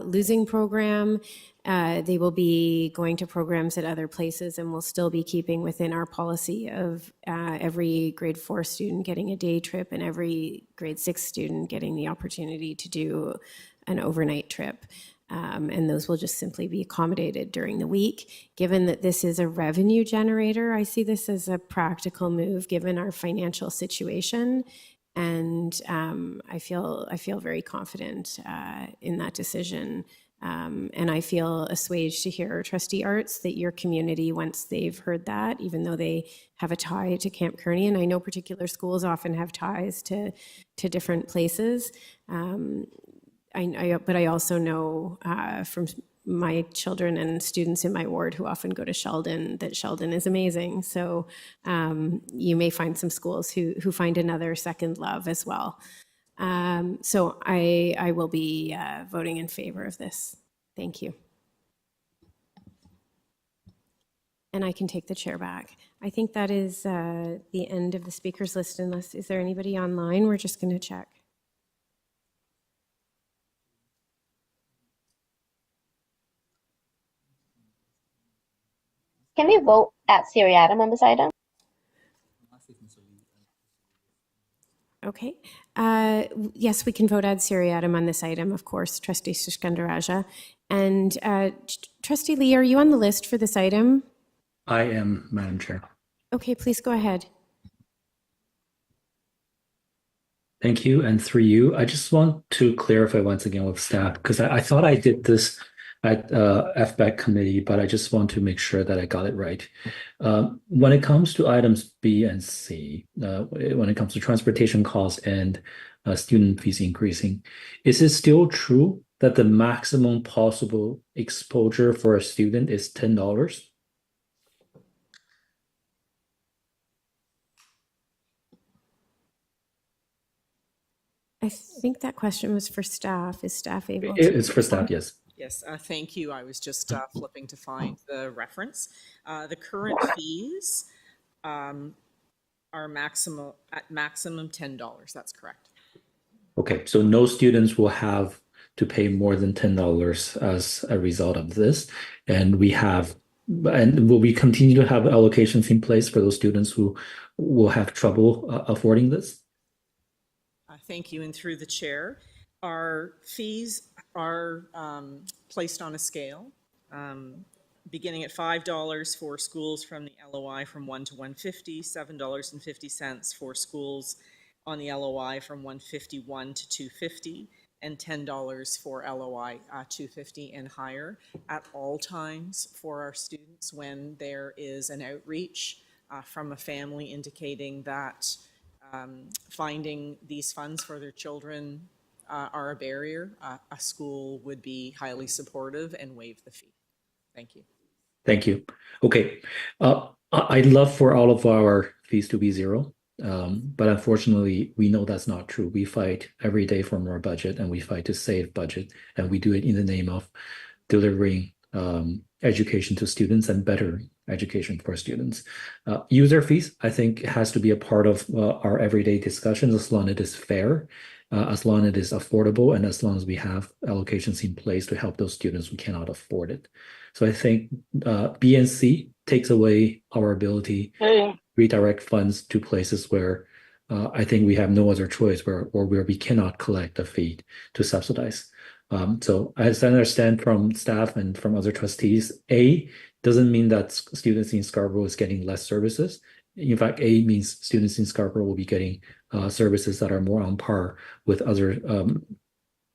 losing program. They will be going to programs at other places and will still be keeping within our policy of every grade 4 student getting a day trip and every grade 6 student getting the opportunity to do an overnight trip. And those will just simply be accommodated during the week. Given that this is a revenue generator, I see this as a practical move given our financial situation. And I feel very confident in that decision. And I feel assuaged to hear, Trustee Arts, that your community, once they've heard that, even though they have a tie to Camp Kearney, and I know particular schools often have ties to different places, but I also know from my children and students in my ward who often go to Sheldon that Sheldon is amazing. So you may find some schools who find another second love as well. So I will be voting in favor of this. Thank you. And I can take the chair back. I think that is the end of the speakers list, unless, is there anybody online? We're just going to check. Can we vote at seriatim on this item? Okay. Yes, we can vote ad seriatim on this item, of course, Trustee Suskandaraja. And Trustee Lee, are you on the list for this item? I am, Madam Chair. Okay, please go ahead. Thank you. And through you, I just want to clarify once again with staff, because I thought I did this at FBAC committee, but I just want to make sure that I got it right. When it comes to items B and C, when it comes to transportation costs and student fees increasing, is it still true that the maximum possible exposure for a student is $10? I think that question was for staff. Is staff able to? It's for staff, yes. Yes, thank you. I was just flipping to find the reference. The current fees are at maximum $10. That's correct. Okay, so no students will have to pay more than $10 as a result of this. And will we continue to have allocations in place for those students who will have trouble affording this? Thank you. And through the chair, our fees are placed on a scale, beginning at $5 for schools from the LOI from 1 to 150, $7.50 for schools on the LOI from 151 to 250, and $10 for LOI 250 and higher at all times for our students when there is an outreach from a family indicating that finding these funds for their children are a barrier. A school would be highly supportive and waive the fee. Thank you. Thank you. Okay. I'd love for all of our fees to be zero, but unfortunately, we know that's not true. We fight every day for more budget, and we fight to save budget, and we do it in the name of delivering education to students and better education for students. User fees, I think, has to be a part of our everyday discussions as long as it is fair, as long as it is affordable, and as long as we have allocations in place to help those students who cannot afford it. So I think B and C takes away our ability to redirect funds to places where I think we have no other choice or where we cannot collect a fee to subsidize. So as I understand from staff and from other trustees, A doesn't mean that students in Scarborough is getting less services. In fact, A means students in Scarborough will be getting services that are more on par with other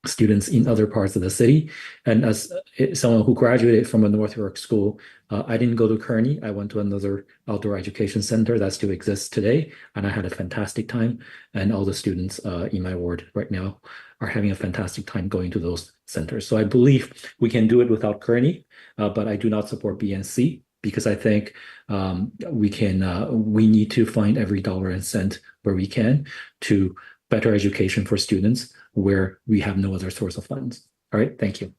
students in other parts of the city. And as someone who graduated from a North York school, I didn't go to Kearney. I went to another outdoor education center that still exists today, and I had a fantastic time. And all the students in my ward right now are having a fantastic time going to those centers. So I believe we can do it without Kearney, but I do not support BNC because I think we need to find every dollar and cent where we can to better education for students where we have no other source of funds. All right, thank you.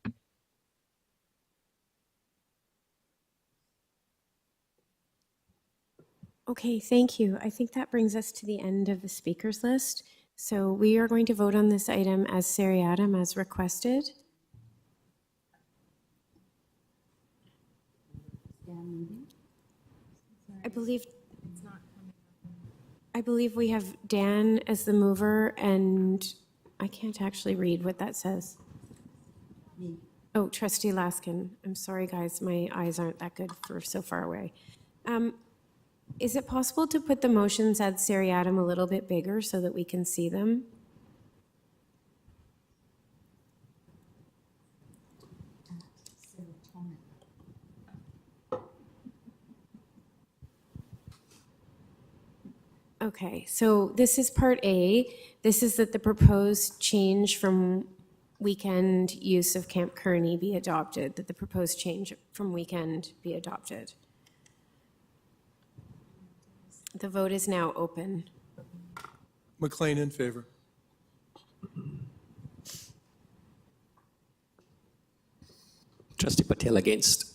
Okay, thank you. I think that brings us to the end of the speakers list. So we are going to vote on this item as seriatim as requested. I believe we have Dan as the mover, and I can't actually read what that says. Oh, Trustee Laskin. I'm sorry, guys. My eyes aren't that good for so far away. Is it possible to put the motions ad seriatim a little bit bigger so that we can see them? Okay, so this is part A. This is that the proposed change from weekend use of Camp Kearney be adopted, that the proposed change from weekend be adopted. The vote is now open. McLean in favor. Trustee Patel against.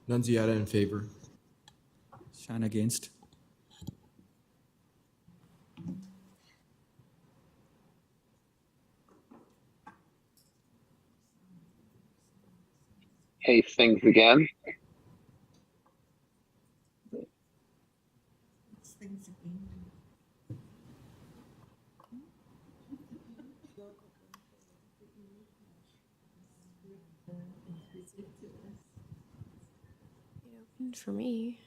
Nunziata in favor. Shan against. Hastings again. It opened for me.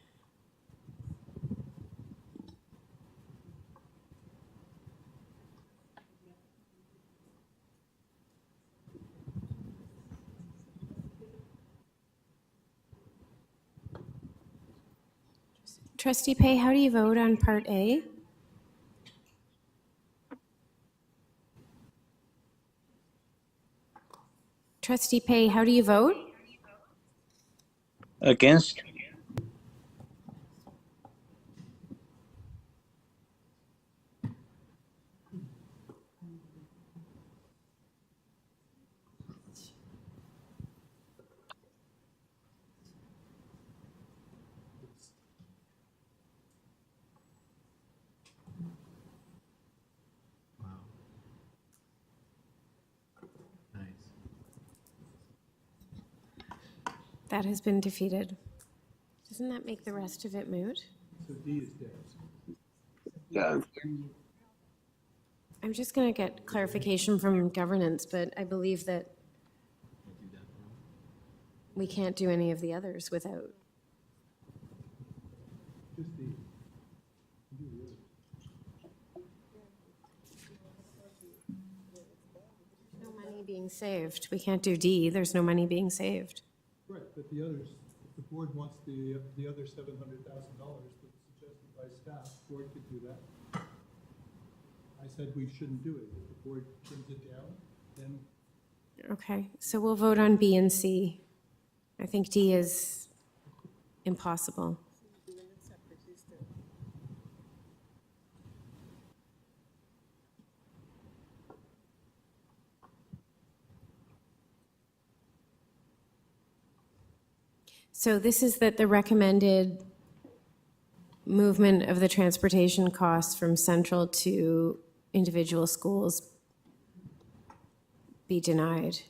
Trustee Pay, how do you vote on part A? Trustee Pay, how do you vote? Against? That has been defeated. Doesn't that make the rest of it moot? So D is dead. Done. I'm just going to get clarification from governance, but I believe that we can't do any of the others without. Just D. No money being saved. We can't do D. There's no money being saved. Right, but the others, if the board wants the other $700,000 that was suggested by staff, the board could do that. I said we shouldn't do it. If the board turns it down, then Okay, so we'll vote on B and C. I think D is impossible. So this is that the recommended movement of the transportation costs from central to individual schools be denied.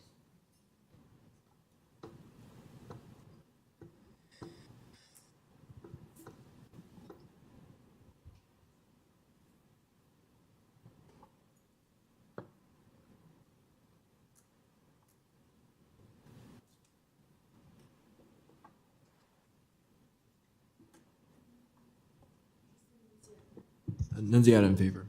Nunziata in favor.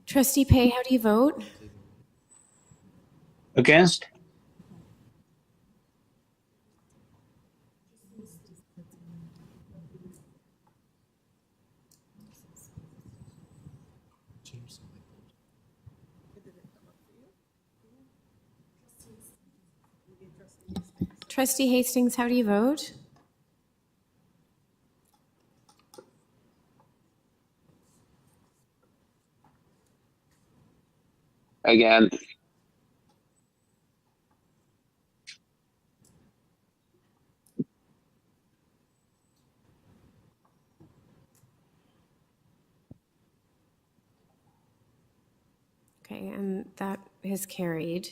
Trustee Pay, how do you vote? Against? Trustee Hastings, how do you vote? Against. Okay, and that is carried.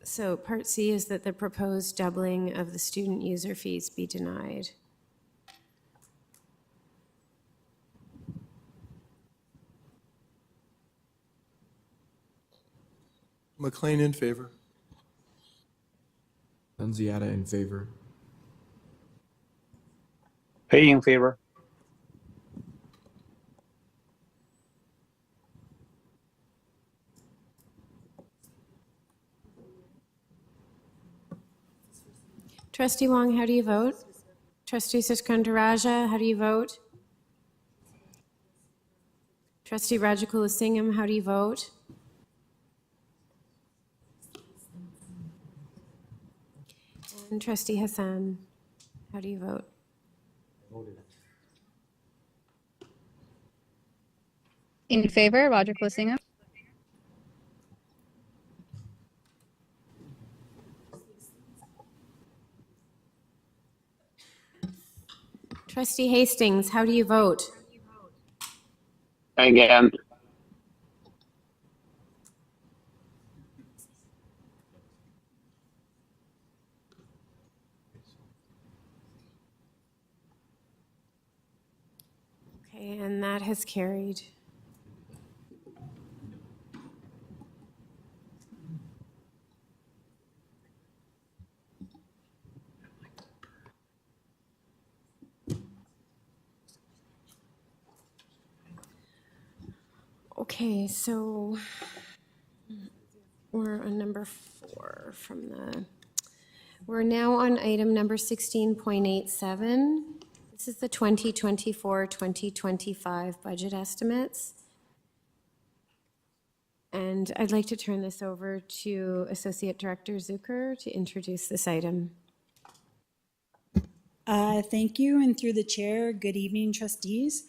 So part C is that the proposed doubling of the student user fees be denied. McLean in favor. Nunziata in favor. Pay in favor. Trustee Wong, how do you vote? Trustee Siskandarajah, how do you vote? Trustee Rajagulasingham, how do you vote? And Trustee Hassan, how do you vote? In favor, Rajagulasingham. Trustee Hastings, how do you vote? Against. Okay, and that has carried. Okay, so we're on number 4 from the, we're now on item number 16.87. This is the 2024-2025 budget estimates. And I'd like to turn this over to Associate Director Zucker to introduce this item. Thank you, and through the chair, good evening, trustees.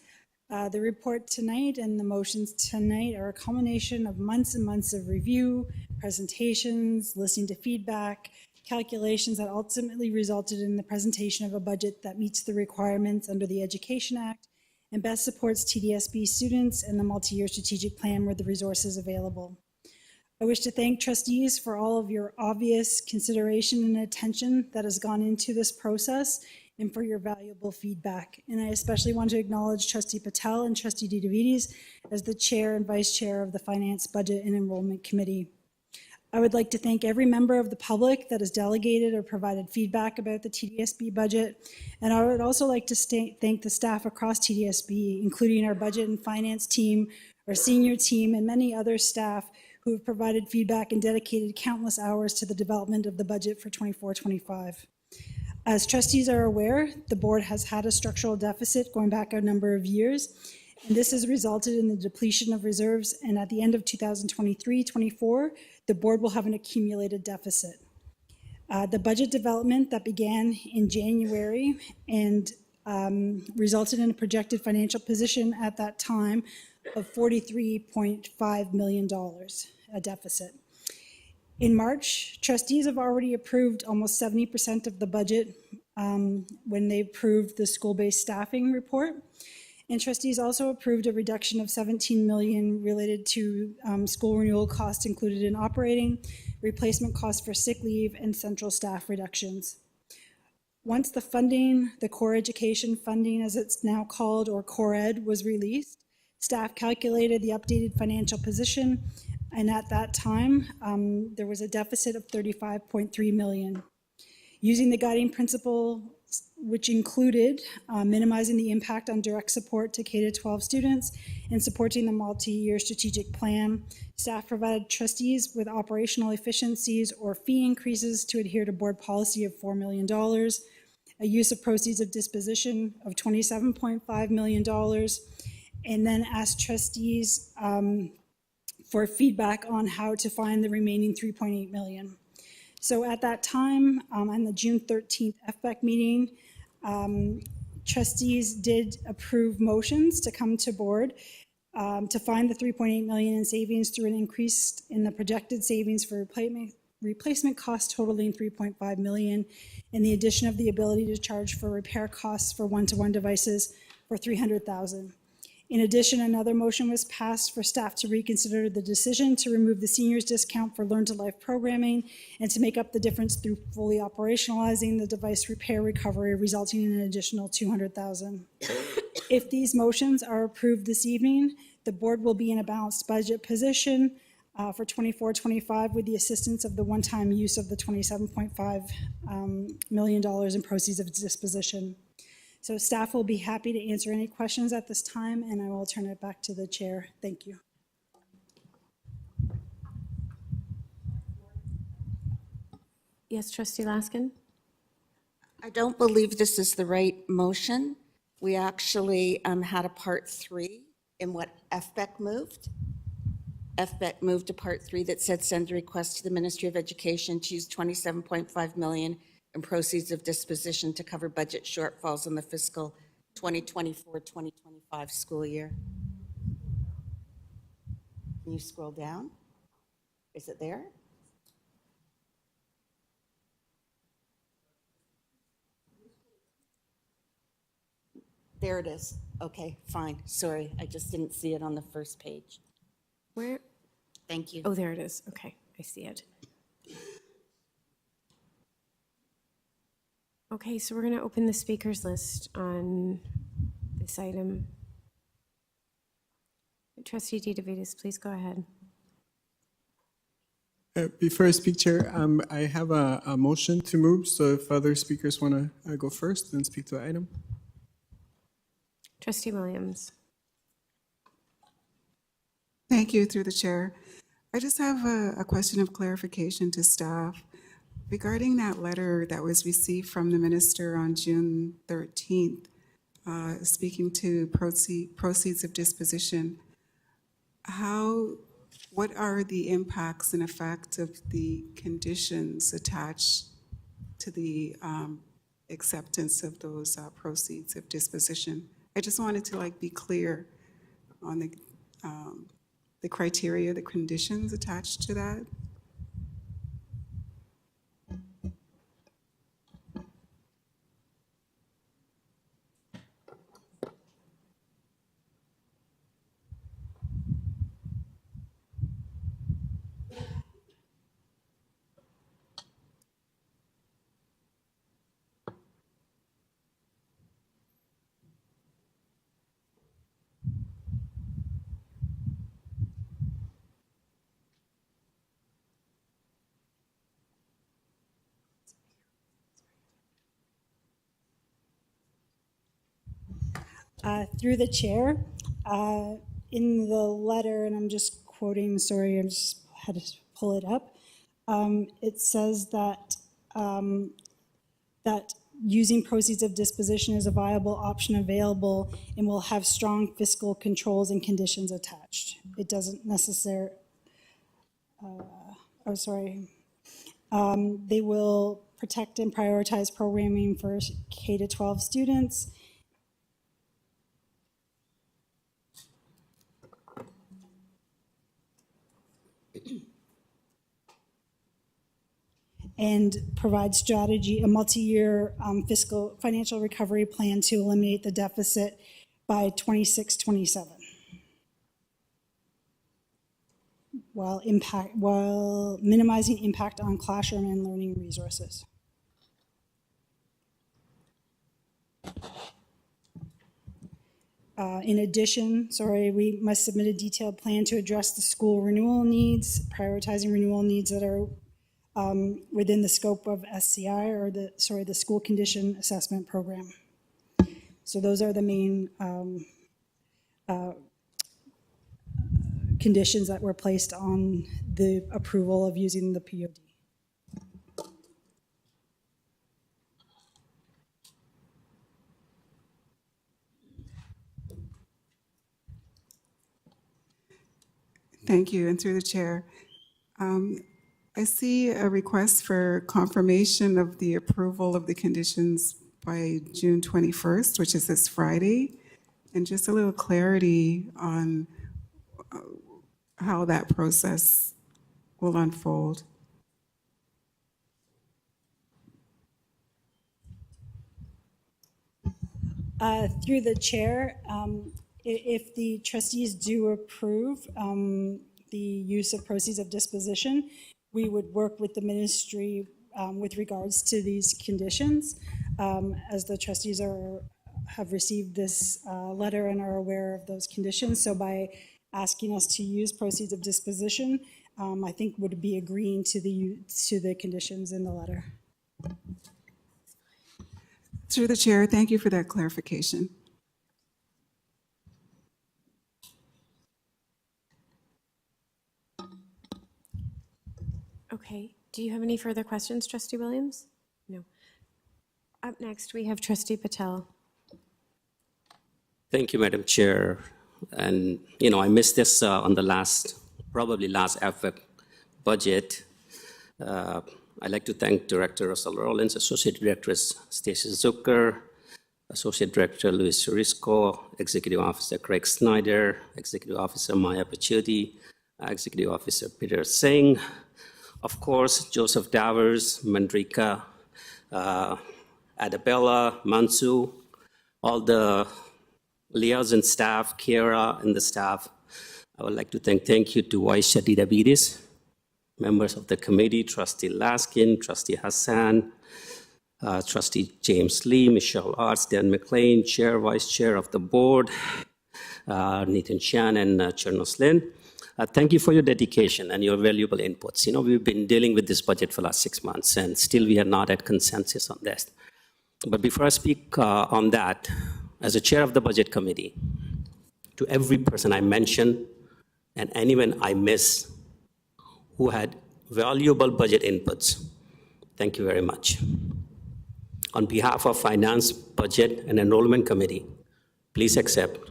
The report tonight and the motions tonight are a culmination of months and months of review, presentations, listening to feedback, calculations that ultimately resulted in the presentation of a budget that meets the requirements under the Education Act and best supports TDSB students and the multi-year strategic plan with the resources available. I wish to thank trustees for all of your obvious consideration and attention that has gone into this process and for your valuable feedback. And I especially want to acknowledge Trustee Patel and Trustee DeVitis as the chair and vice chair of the Finance, Budget, and Enrollment Committee. I would like to thank every member of the public that has delegated or provided feedback about the TDSB budget. And I would also like to thank the staff across TDSB, including our budget and finance team, our senior team, and many other staff who have provided feedback and dedicated countless hours to the development of the budget for 24-25. As trustees are aware, the board has had a structural deficit going back a number of years, And this has resulted in the depletion of reserves, and at the end of 2023-24, the board will have an accumulated deficit. The budget development that began in January and resulted in a projected financial position at that time of $43.5 million, a deficit. In March, trustees have already approved almost 70% of the budget when they approved the school-based staffing report. And trustees also approved a reduction of $17 million related to school renewal costs included in operating, replacement costs for sick leave, and central staff reductions. Once the funding, the core education funding as it's now called, or core ed, was released, staff calculated the updated financial position, and at that time, there was a deficit of $35.3 million. Using the guiding principle, which included minimizing the impact on direct support to K-12 students and supporting the multi-year strategic plan, staff provided trustees with operational efficiencies or fee increases to adhere to board policy of $4 million, a use of proceeds of disposition of $27.5 million, and then asked trustees for feedback on how to find the remaining $3.8 million. So at that time, on the June 13th FBEC meeting, trustees did approve motions to come to board to find the $3.8 million in savings through an increase in the projected savings for replacement costs totaling $3.5 million, and the addition of the ability to charge for repair costs for one-to-one devices for $300,000. In addition, another motion was passed for staff to reconsider the decision to remove the seniors discount for Learn to Life programming and to make up the difference through fully operationalizing the device repair recovery, resulting in an additional $200,000. If these motions are approved this evening, the board will be in a balanced budget position for 24-25 with the assistance of the one-time use of the $27.5 million in proceeds of disposition. So staff will be happy to answer any questions at this time, and I will turn it back to the chair. Thank you. Yes, Trustee Laskin? I don't believe this is the right motion. We actually had a part 3 in what FBEC moved. FBEC moved a part 3 that said send a request to the Ministry of Education to use $27.5 million in proceeds of disposition to cover budget shortfalls in the fiscal 2024-2025 school year. Can you scroll down? Is it there? There it is. Okay, fine. Sorry, I just didn't see it on the first page. Where? Thank you. Oh, there it is. Okay, I see it. Okay, so we're going to open the speakers list on this item. Trustee DeVitis, please go ahead. Before I speak, Chair, I have a motion to move, so if other speakers want to go first and speak to the item. Trustee Williams. Thank you, through the chair. I just have a question of clarification to staff. Regarding that letter that was received from the minister on June 13th, speaking to proceeds of disposition, what are the impacts and effects of the conditions attached to the acceptance of those proceeds of disposition? I just wanted to be clear on the criteria, the conditions attached to that. Through the chair, in the letter, and I'm just quoting, sorry, I just had to pull it up. It says that using proceeds of disposition is a viable option available and will have strong fiscal controls and conditions attached. It doesn't necessarily, they will protect and prioritize programming for K-12 students. And provide strategy, a multi-year fiscal financial recovery plan to eliminate the deficit by 26-27, while minimizing impact on classroom and learning resources. In addition, we must submit a detailed plan to address the school renewal needs, prioritizing renewal needs that are within the scope of SCI or the school condition assessment program. So those are the main conditions that were placed on the approval of using the POD. Thank you, and through the chair. I see a request for confirmation of the approval of the conditions by June 21st, which is this Friday, and just a little clarity on how that process will unfold. Through the chair, if the trustees do approve the use of proceeds of disposition, we would work with the ministry with regards to these conditions. As the trustees have received this letter and are aware of those conditions. So by asking us to use proceeds of disposition, I think would be agreeing to the conditions in the letter. Through the chair, thank you for that clarification. Okay, do you have any further questions, Trustee Williams? No. Up next, we have Trustee Patel. Thank you, Madam Chair. And, you know, I missed this on the probably last FF budget. I'd like to thank Director Russell Rollins, Associate Directors Stacy Zucker, Associate Director Luis Risco, Executive Officer Craig Snyder, Executive Officer Maya Pachudi, Executive Officer Peter Singh, of course, Joseph Davers, Mandrika, Adabella, Mansu, all the liaison staff, Kiera and the staff. I would like to thank you to Aisha Didavidis, members of the committee, Trustee Laskin, Trustee Hassan, Trustee James Lee, Michelle Arts, Dan McLean, Chair, Vice Chair of the board, Nathan Chan and Chernos Lin. Thank you for your dedication and your valuable inputs. You know, we've been dealing with this budget for the last 6 months, and still we are not at consensus on this. But before I speak on that, as a chair of the budget committee, to every person I mention and anyone I miss who had valuable budget inputs, thank you very much. On behalf of Finance, Budget, and Enrollment Committee, please accept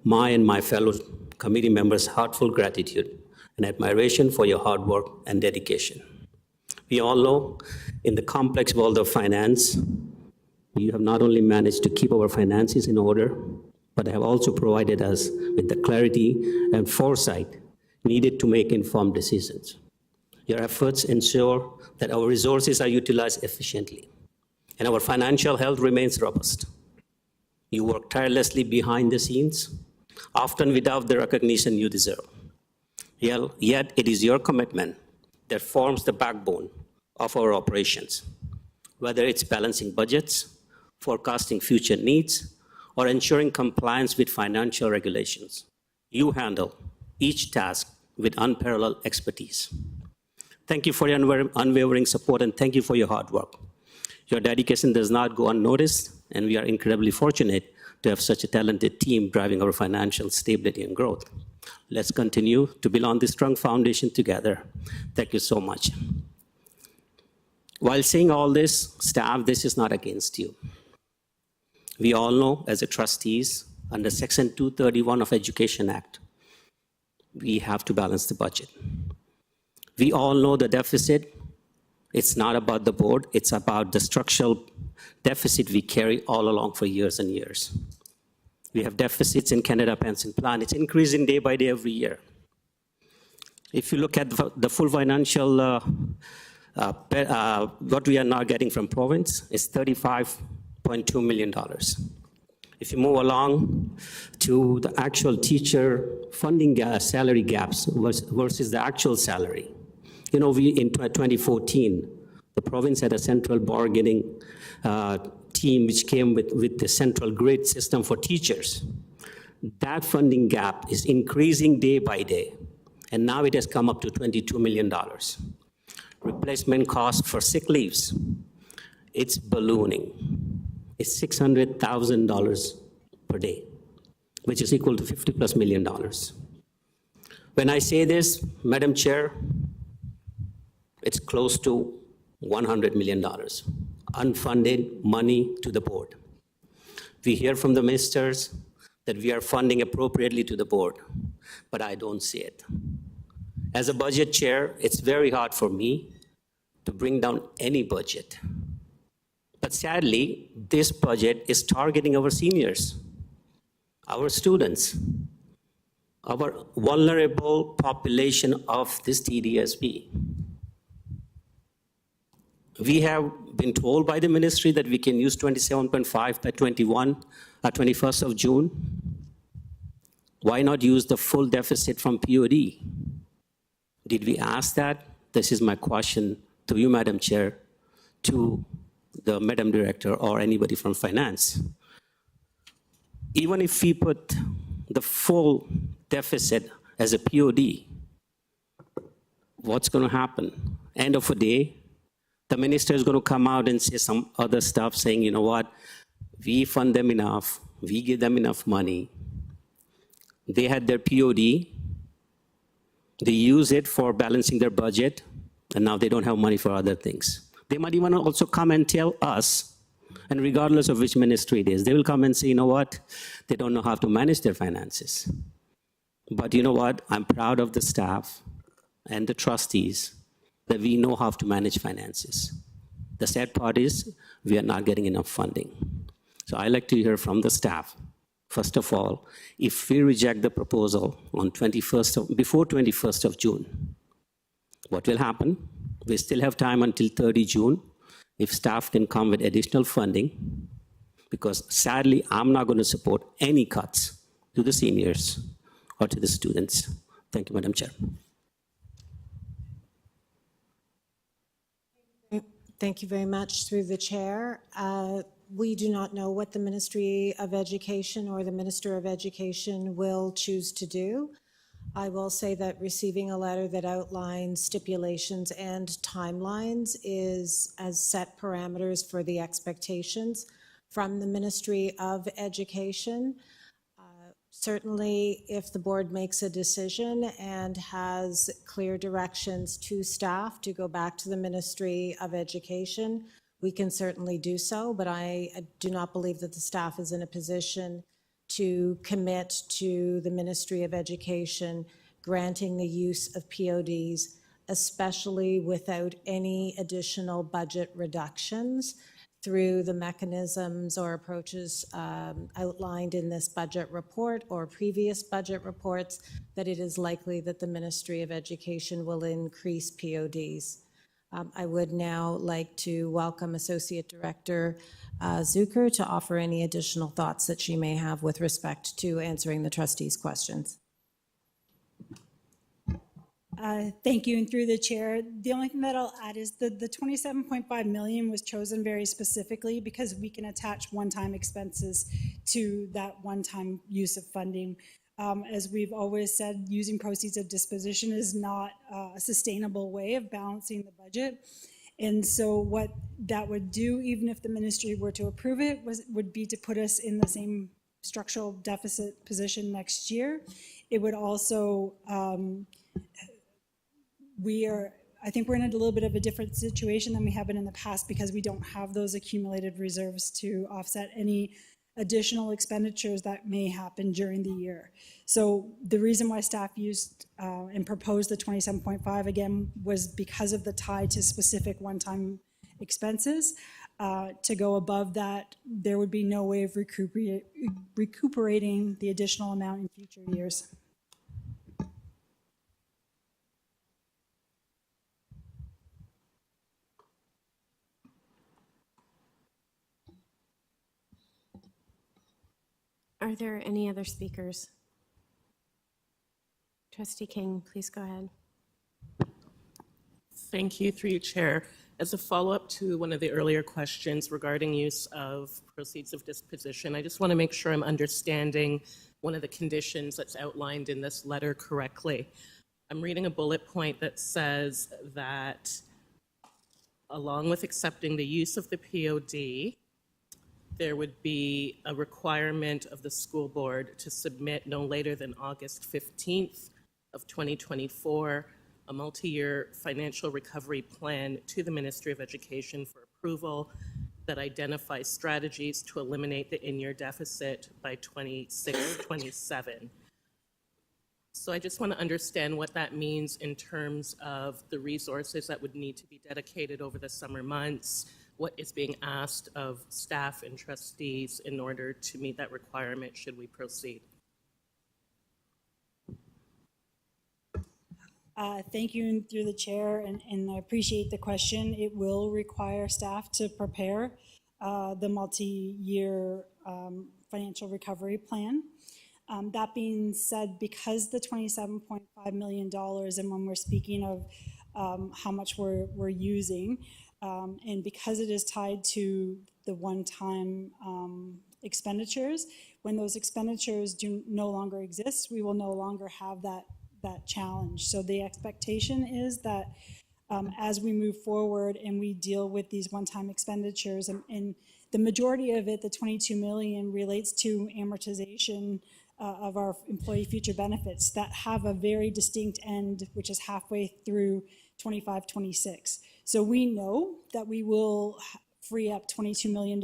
my and my fellow committee members' heartfelt gratitude and admiration for your hard work and dedication. We all know in the complex world of finance, you have not only managed to keep our finances in order, but have also provided us with the clarity and foresight needed to make informed decisions. Your efforts ensure that our resources are utilized efficiently and our financial health remains robust. You work tirelessly behind the scenes, often without the recognition you deserve. Yet it is your commitment that forms the backbone of our operations, whether it's balancing budgets, forecasting future needs, or ensuring compliance with financial regulations. You handle each task with unparalleled expertise. Thank you for your unwavering support and thank you for your hard work. Your dedication does not go unnoticed, and we are incredibly fortunate to have such a talented team driving our financial stability and growth. Let's continue to build on this strong foundation together. Thank you so much. While saying all this, staff, this is not against you. We all know as a trustees, under Section 231 of Education Act, we have to balance the budget. We all know the deficit. It's not about the board, it's about the structural deficit we carry all along for years and years. We have deficits in Canada Pension Plan. It's increasing day by day every year. If you look at the full financial, what we are now getting from province is $35.2 million. If you move along to the actual teacher funding salary gaps versus the actual salary, you know, in 2014, the province had a central bargaining team which came with the central grade system for teachers. That funding gap is increasing day by day, and now it has come up to $22 million. Replacement cost for sick leaves, it's ballooning. It's $600,000 per day, which is equal to $50+ million. When I say this, Madam Chair, it's close to $100 million, unfunded money to the board. We hear from the ministers that we are funding appropriately to the board, but I don't see it. As a budget chair, it's very hard for me to bring down any budget. But sadly, this budget is targeting our seniors, our students, our vulnerable population of this TDSB. We have been told by the ministry that we can use 27.5 by 21st of June. Why not use the full deficit from POD? Did we ask that? This is my question to you, Madam Chair, to the Madam Director or anybody from finance. Even if we put the full deficit as a POD, what's going to happen? End of the day, the minister is going to come out and say some other stuff saying, you know what, we fund them enough, we give them enough money. They had their POD, they use it for balancing their budget, and now they don't have money for other things. They might even also come and tell us, and regardless of which ministry it is, they will come and say, you know what, they don't know how to manage their finances. But you know what, I'm proud of the staff and the trustees that we know how to manage finances. The sad part is we are not getting enough funding. So I like to hear from the staff. First of all, if we reject the proposal on before 21st of June, what will happen? We still have time until 30 June if staff can come with additional funding, because sadly, I'm not going to support any cuts to the seniors or to the students. Thank you, Madam Chair. Thank you very much. Through the chair, we do not know what the Ministry of Education or the Minister of Education will choose to do. I will say that receiving a letter that outlines stipulations and timelines as set parameters for the expectations from the Ministry of Education. Certainly, if the board makes a decision and has clear directions to staff to go back to the Ministry of Education, we can certainly do so, but I do not believe that the staff is in a position to commit to the Ministry of Education granting the use of PODs, especially without any additional budget reductions through the mechanisms or approaches outlined in this budget report or previous budget reports, that it is likely that the Ministry of Education will increase PODs. I would now like to welcome Associate Director Zucker to offer any additional thoughts that she may have with respect to answering the trustees' questions. Thank you, and through the chair, the only thing that I'll add is the $27.5 million was chosen very specifically because we can attach one-time expenses to that one-time use of funding. As we've always said, using proceeds of disposition is not a sustainable way of balancing the budget. And so what that would do, even if the ministry were to approve it, would be to put us in the same structural deficit position next year. It would also, I think we're in a little bit of a different situation than we have been in the past because we don't have those accumulated reserves to offset any additional expenditures that may happen during the year. So the reason why staff used and proposed the 27.5 again was because of the tie to specific one-time expenses. To go above that, there would be no way of recuperating the additional amount in future years. Are there any other speakers? Trustee King, please go ahead. Thank you, through you, Chair. As a follow-up to one of the earlier questions regarding use of proceeds of disposition, I just want to make sure I'm understanding one of the conditions that's outlined in this letter correctly. I'm reading a bullet point that says that along with accepting the use of the POD, there would be a requirement of the school board to submit no later than August 15th of 2024 a multi-year financial recovery plan to the Ministry of Education for approval that identifies strategies to eliminate the in-year deficit by 26-27. So I just want to understand what that means in terms of the resources that would need to be dedicated over the summer months, what is being asked of staff and trustees in order to meet that requirement should we proceed. Thank you, and through the chair, and I appreciate the question. It will require staff to prepare the multi-year financial recovery plan. That being said, because the $27.5 million, and when we're speaking of how much we're using, and because it is tied to the one-time expenditures, when those expenditures do no longer exist, we will no longer have that challenge. So the expectation is that as we move forward and we deal with these one-time expenditures, and the majority of it, the 22 million, relates to amortization of our employee future benefits that have a very distinct end, which is halfway through 25-26. So we know that we will free up $22 million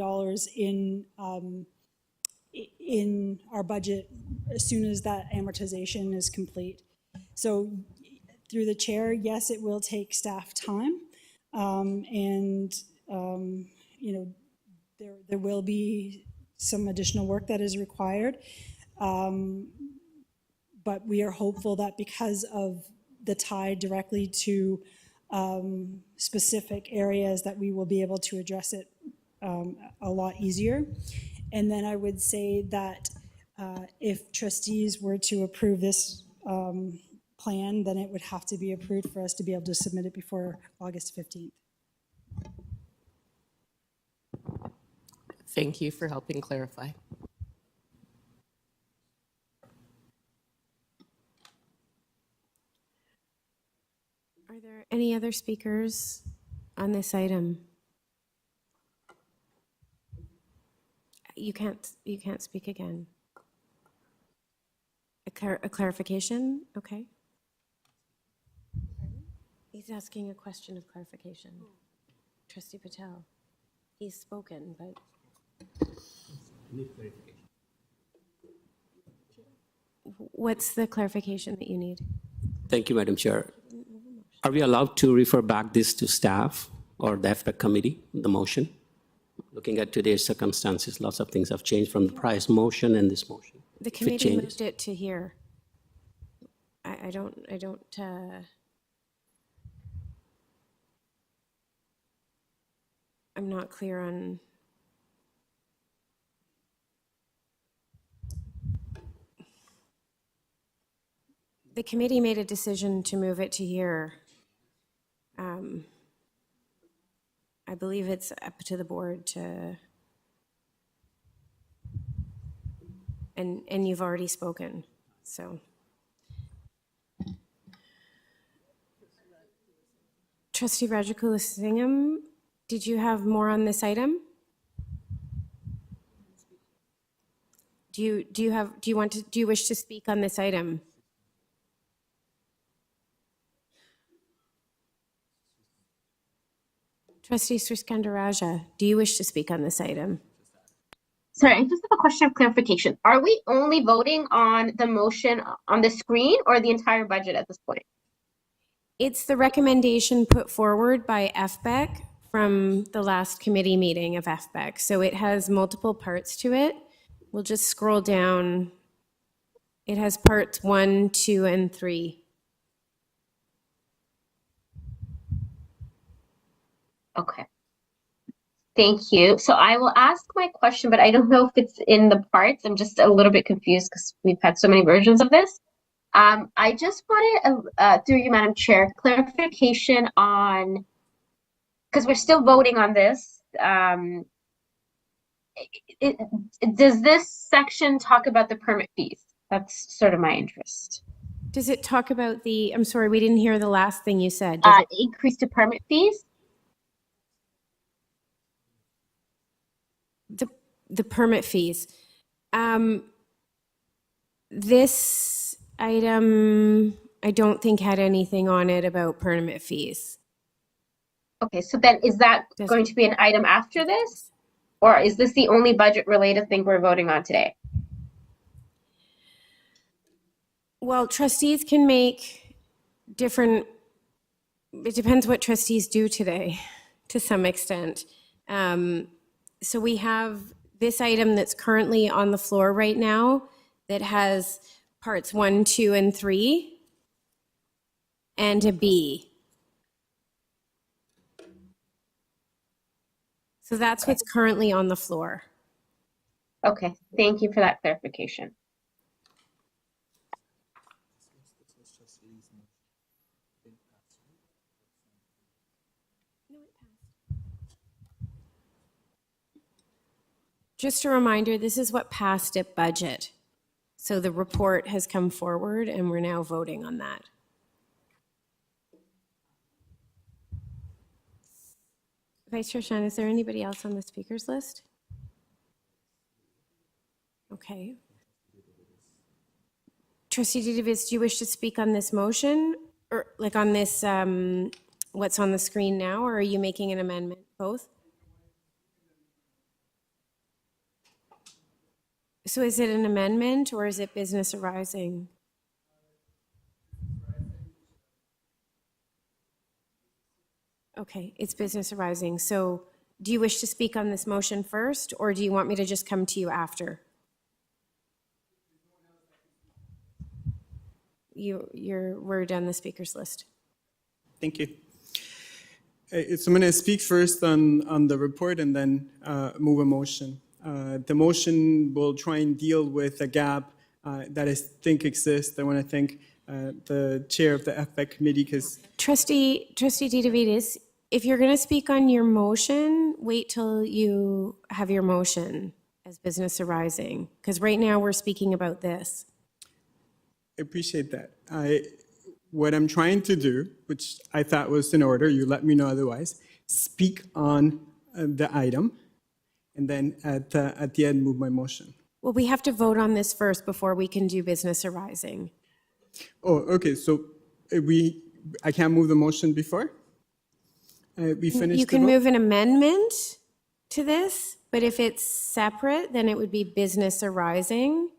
in our budget as soon as that amortization is complete. So through the chair, yes, it will take staff time, and you know, there will be some additional work that is required, but we are hopeful that because of the tie directly to specific areas that we will be able to address it a lot easier. And then I would say that if trustees were to approve this plan, then it would have to be approved for us to be able to submit it before August 15th. Thank you for helping clarify. Are there any other speakers on this item? You can't speak again. A clarification? Okay. He's asking a question of clarification. Trustee Patel. He's spoken, but. What's the clarification that you need? Thank you, Madam Chair. Are we allowed to refer back this to staff or the FPEC committee, the motion? Looking at today's circumstances, lots of things have changed from the prior motion and this motion. The committee moved it to here. I don't, I'm not clear on. The committee made a decision to move it to here. I believe it's up to the board to, and you've already spoken, so. Trustee Rajagula-Singham, did you have more on this item? Do you wish to speak on this item? Trustee Sriskandarajah, do you wish to speak on this item? Sorry, I just have a question of clarification. Are we only voting on the motion on the screen or the entire budget at this point? It's the recommendation put forward by FBEC from the last committee meeting of FBEC. So it has multiple parts to it. We'll just scroll down. It has parts 1, 2, and 3. Okay. Thank you. So I will ask my question, but I don't know if it's in the parts. I'm just a little bit confused because we've had so many versions of this. I just wanted, through you, Madam Chair, clarification on, because we're still voting on this. Does this section talk about the permit fees? That's sort of my interest. Does it talk about the, I'm sorry, we didn't hear the last thing you said. Does it Increase to permit fees? the permit fees. This item, I don't think had anything on it about permit fees. Okay, so then is that going to be an item after this? Or is this the only budget related thing we're voting on today? Well, trustees can make different, it depends what trustees do today, to some extent. So we have this item that's currently on the floor right now that has parts 1, 2, and 3, and a B. So that's what's currently on the floor. Okay, thank you for that clarification. Just a reminder, this is what passed at budget. So the report has come forward and we're now voting on that. Vice Chair Shan, is there anybody else on the speakers list? Okay. Trustee Davis, do you wish to speak on this motion or like on this, what's on the screen now, or are you making an amendment? Both? So is it an amendment or is it business arising? Okay, it's business arising. So do you wish to speak on this motion first, or do you want me to just come to you after? We're down the speakers list. Thank you. So I'm going to speak first on the report and then move a motion. The motion will try and deal with a gap that I think exists. I want to thank the chair of the FPEC committee because Trustee DeVitis, if you're going to speak on your motion, wait till you have your motion as business arising, because right now we're speaking about this. I appreciate that. What I'm trying to do, which I thought was in order, you let me know otherwise, speak on the item, and then at the end, move my motion. Well, we have to vote on this first before we can do business arising. Oh, okay, so I can't move the motion before? We finished You the can vote? move an amendment to this, but if it's separate, then it would be business arising.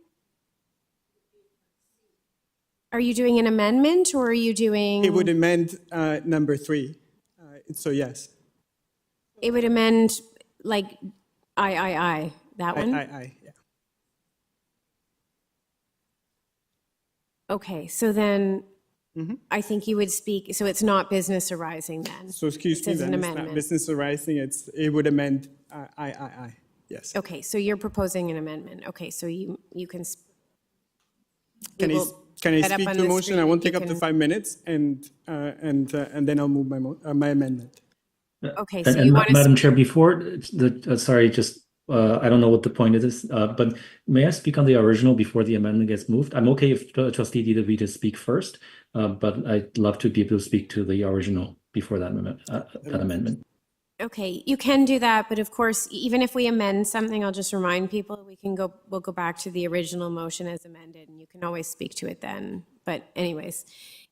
Are you doing an amendment or are you doing? It would amend number 3, so yes. It would amend like that one? Yeah. Okay, so then I think you would speak, so it's not business arising then? So excuse me It's an then, it's not amendment. business arising, it would amend yes. Okay, so you're proposing an amendment. Okay, so you can. Can I set up speak on to the the motion? I screen. won't take You up to can- 5 minutes, and then I'll move my amendment. Okay, so And you want to. Madam Chair, before sorry, just I don't know what the point is, but may I speak on the original before the amendment gets moved? I'm okay if Trustee DeVita speak first, but I'd love to be able to speak to the original before that amendment. Okay, you can do that, but of course, even if we amend something, I'll just remind people, we'll go back to the original motion as amended, and you can always speak to it then. But anyways,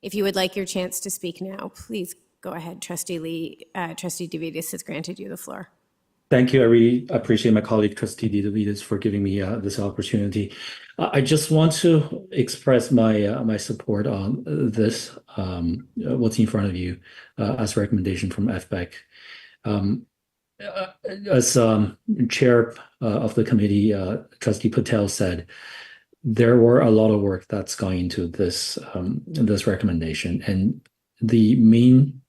if you would like your chance to speak now, please Go ahead, Trustee Lee. Trustee DeVitis has granted you the floor. Thank you. I really appreciate my colleague, Trustee DeVitis, for giving me this opportunity. I just want to express my support on this, what's in front of you, as a recommendation from FBEC. As chair of the committee, Trustee Patel said, there were a lot of work that's gone into this this recommendation, and the main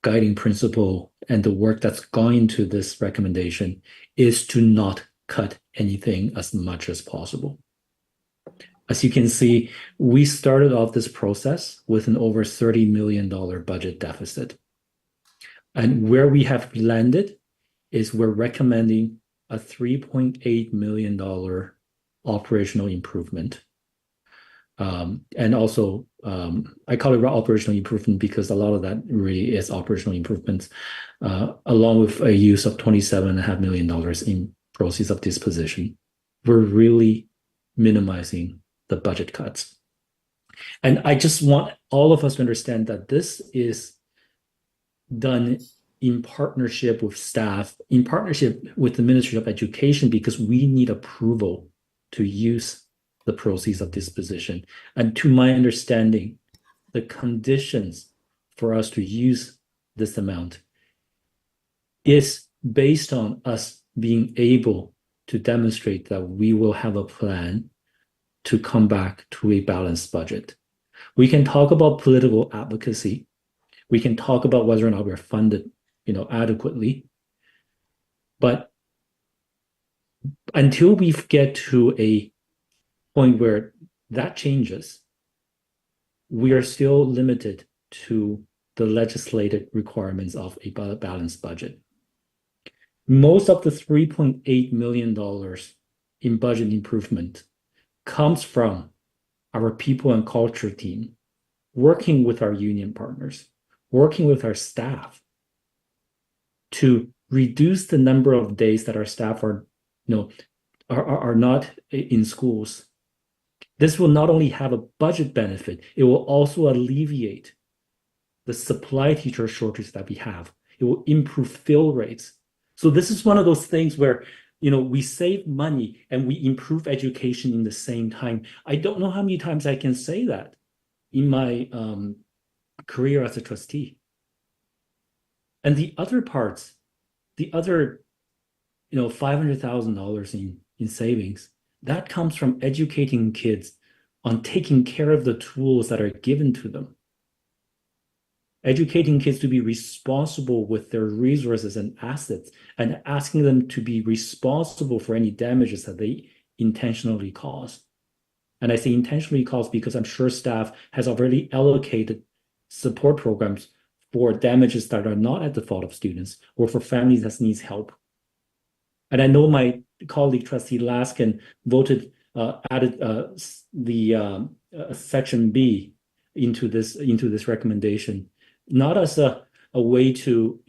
guiding principle and the work that's gone into this recommendation is to not cut anything as much as possible. As you can see, we started off this process with an over $30 million budget deficit. And where we have landed is we're recommending a $3.8 million operational improvement. And also, I call it operational improvement because a lot of that really is operational improvements, along with a use of $27.5 million in proceeds of disposition. We're really minimizing the budget cuts. And I just want all of us to understand that this is done in partnership with staff, in partnership with the Ministry of Education, because we need approval to use the proceeds of disposition. And to my understanding, the conditions for us to use this amount is based on us being able to demonstrate that we will have a plan to come back to a balanced budget. We can talk about political advocacy. We can talk about whether or not we're funded, adequately. But until we get to a point where that changes, we are still limited to the legislated requirements of a balanced budget. Most of the $3.8 million in budget improvement comes from our people and culture team, working with our union partners, working with our staff to reduce the number of days that our staff are not in schools. This will not only have a budget benefit, it will also alleviate the supply teacher shortage that we have. It will improve fill rates. So this is one of those things where, we save money and we improve education in the same time. I don't know how many times I can say that in my career as a trustee. And the other parts, the other, $500,000 in savings, that comes from educating kids on taking care of the tools that are given to them. Educating kids to be responsible with their resources and assets, and asking them to be responsible for any damages that they intentionally cause. And I say intentionally cause because I'm sure staff has already allocated support programs for damages that are not at the fault of students or for families that needs help. And I know my colleague, Trustee Laskin, added the Section B into this recommendation, not as a way to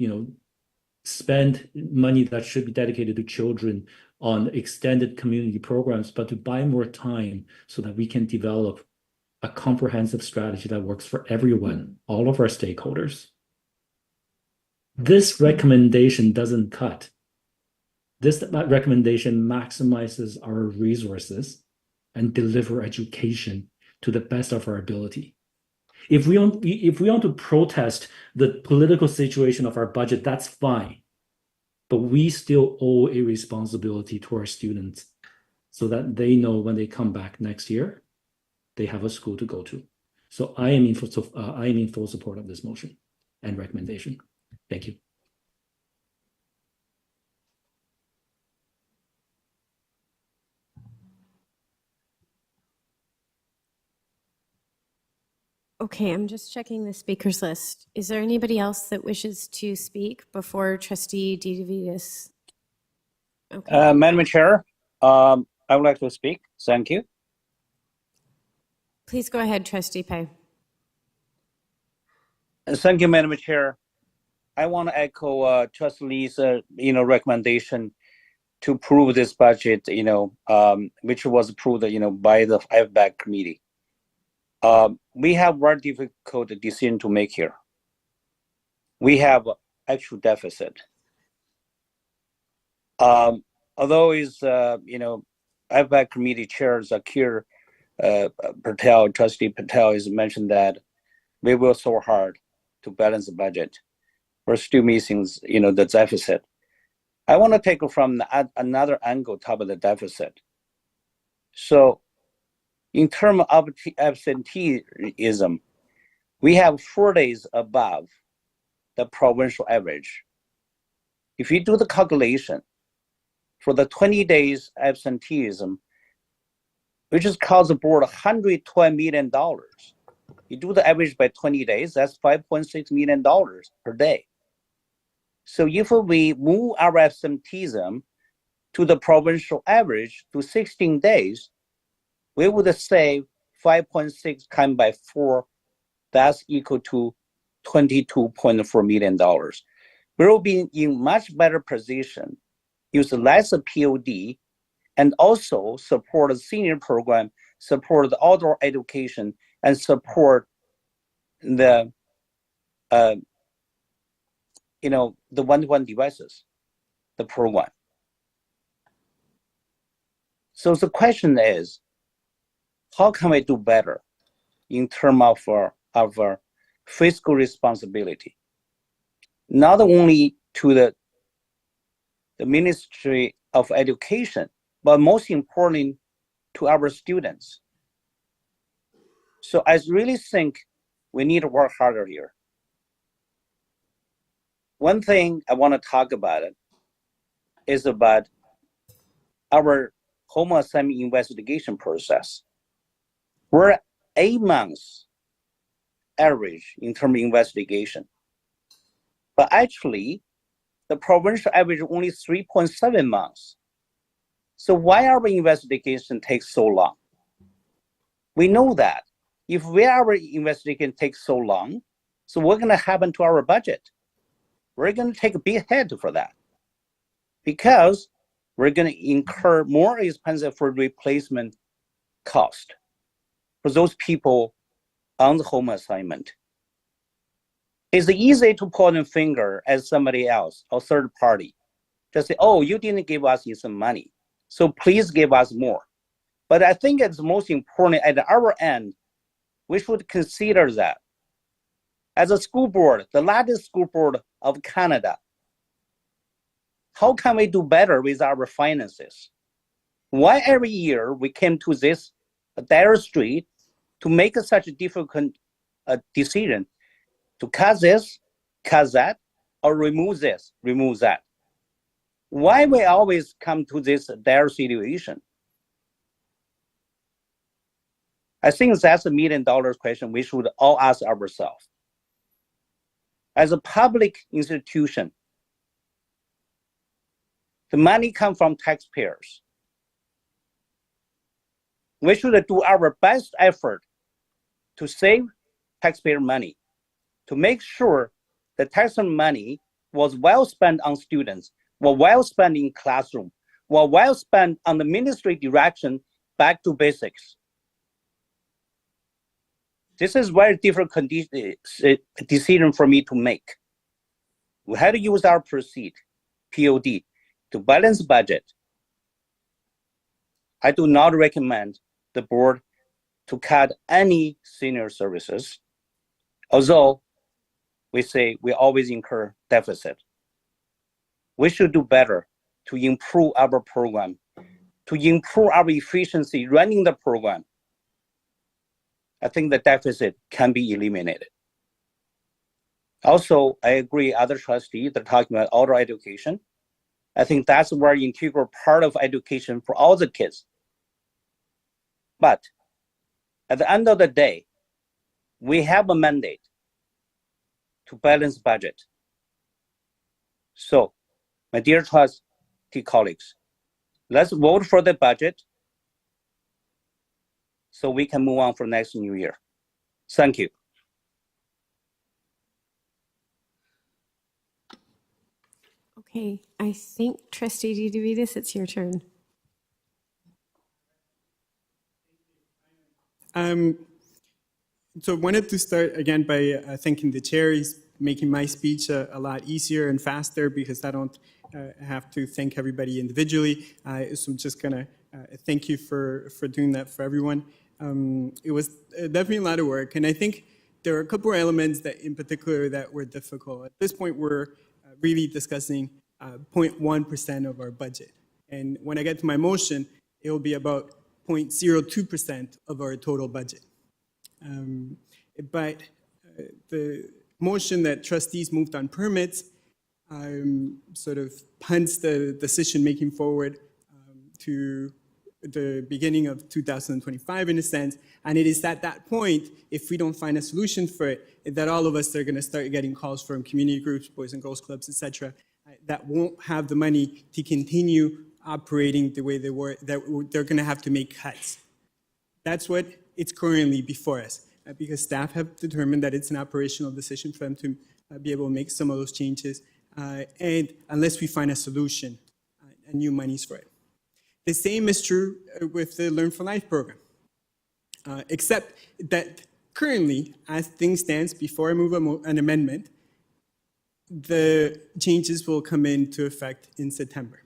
spend money that should be dedicated to children on extended community programs, but to buy more time so that we can develop a comprehensive strategy that works for everyone, all of our stakeholders. This recommendation doesn't cut. This recommendation maximizes our resources and deliver education to the best of our ability. If we want to protest the political situation of our budget, that's fine. But we still owe a responsibility to our students so that they know when they come back next year, they have a school to go to. So I am in full support of this motion and recommendation. Thank you. Okay, I'm just checking the speakers list. Is there anybody else that wishes to speak before Trustee DeVitis? Okay. Madam Chair, I would like to speak. Thank you. Please go ahead, Trustee Pei. Thank you, Madam Chair. I want to echo Trustee Lee's recommendation to approve this budget, which was approved, by the FBAC committee. We have very difficult decision to make here. we have actual deficit. Although is IFAC committee chair Zakir Patel, Trustee Patel, has mentioned that we will so hard to balance the budget. We're still missing, the deficit. I want to take it from another angle, top of the deficit. So, in terms of absenteeism, we have 4 days above the provincial average. If you do the calculation for the 20 days absenteeism, which has cost the board $112 million. You do the average by 20 days, that's $5.6 million per day. So if we move our absenteeism to the provincial average to 16 days, we would save 5.6 times by 4, that's equal to $22.4 million. We will be in much better position, use less POD, and also support the senior program, support the outdoor education, and support the the one-to-one devices, the program. So the question is, how can we do better in terms of our fiscal responsibility? Not only to the Ministry of Education, but most importantly to our students. So I really think we need to work harder here. One thing I want to talk about is about our home assignment investigation process. We're 8 months average in terms of investigation. But actually, the provincial average is only 3.7 months. So why our investigation takes so long? We know that if our investigation takes so long, so what's going to happen to our budget? We're going to take a big hit for that because we're going to incur more expensive for replacement cost for those people on the home assignment. It's easy to point a finger at somebody else or third party. Just say, oh, you didn't give us some money, so please give us more. But I think it's most important at our end, we should consider that. As a school board, the largest school board of Canada, how can we do better with our finances? Why every year we came to this dire street to make such a difficult decision to cut this, cut that, or remove this, remove that? Why we always come to this dire situation? I think that's $1 million question we should all ask ourselves. As a public institution, the money comes from taxpayers. We should do our best effort to save taxpayer money, to make sure the taxpayer money was well spent on students, was well spent in classroom, was well spent on the ministry direction back to basics. This is very different decision for me to make. We had to use our proceed, POD, to balance budget. I do not recommend the board to cut any senior services, although we say we always incur deficit. We should do better to improve our program, to improve our efficiency running the program. I think the deficit can be eliminated. Also, I agree other trustees that are talking about outdoor education. I think that's a very integral part of education for all the kids. But at the end of the day, we have a mandate to balance budget. So, my dear trustee colleagues, let's vote for the budget so we can move on for next new year. Thank you. Okay, I think Trustee DeVitas, it's your turn. So I wanted to start again by thanking the chair. He's making my speech a lot easier and faster because I don't have to thank everybody individually. So I'm just gonna thank you for doing that for everyone. It was definitely a lot of work, and I think there are a couple of elements that in particular that were difficult. At this point, we're really discussing 0.1% of our budget. And when I get to my motion, it will be about 0.02% of our total budget. But the motion that trustees moved on permits sort of punts the decision-making forward to the beginning of 2025 in a sense. And it is at that point, if we don't find a solution for it, that all of us are gonna start getting calls from community groups, Boys and Girls Clubs, et cetera, that won't have the money to continue operating the way they were, that they're gonna have to make cuts. That's what it's currently before us, because staff have determined that it's an operational decision for them to be able to make some of those changes, and unless we find a solution and new monies for it. The same is true with the Learn for Life program, except that currently, as things stand, before I move an amendment, the changes will come into effect in September.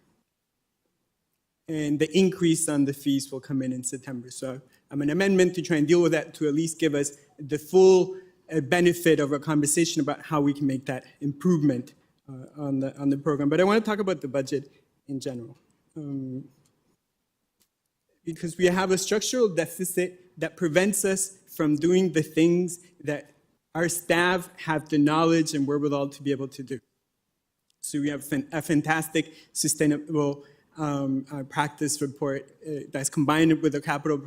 And the increase on the fees will come in September. So I'm an amendment to try and deal with that to at least give us the full benefit of a conversation about how we can make that improvement on the program. But I want to talk about the budget in general. Because we have a structural deficit that prevents us from doing the things that our staff have the knowledge and wherewithal to be able to do. So we have a fantastic sustainable practice report that's combined with a capital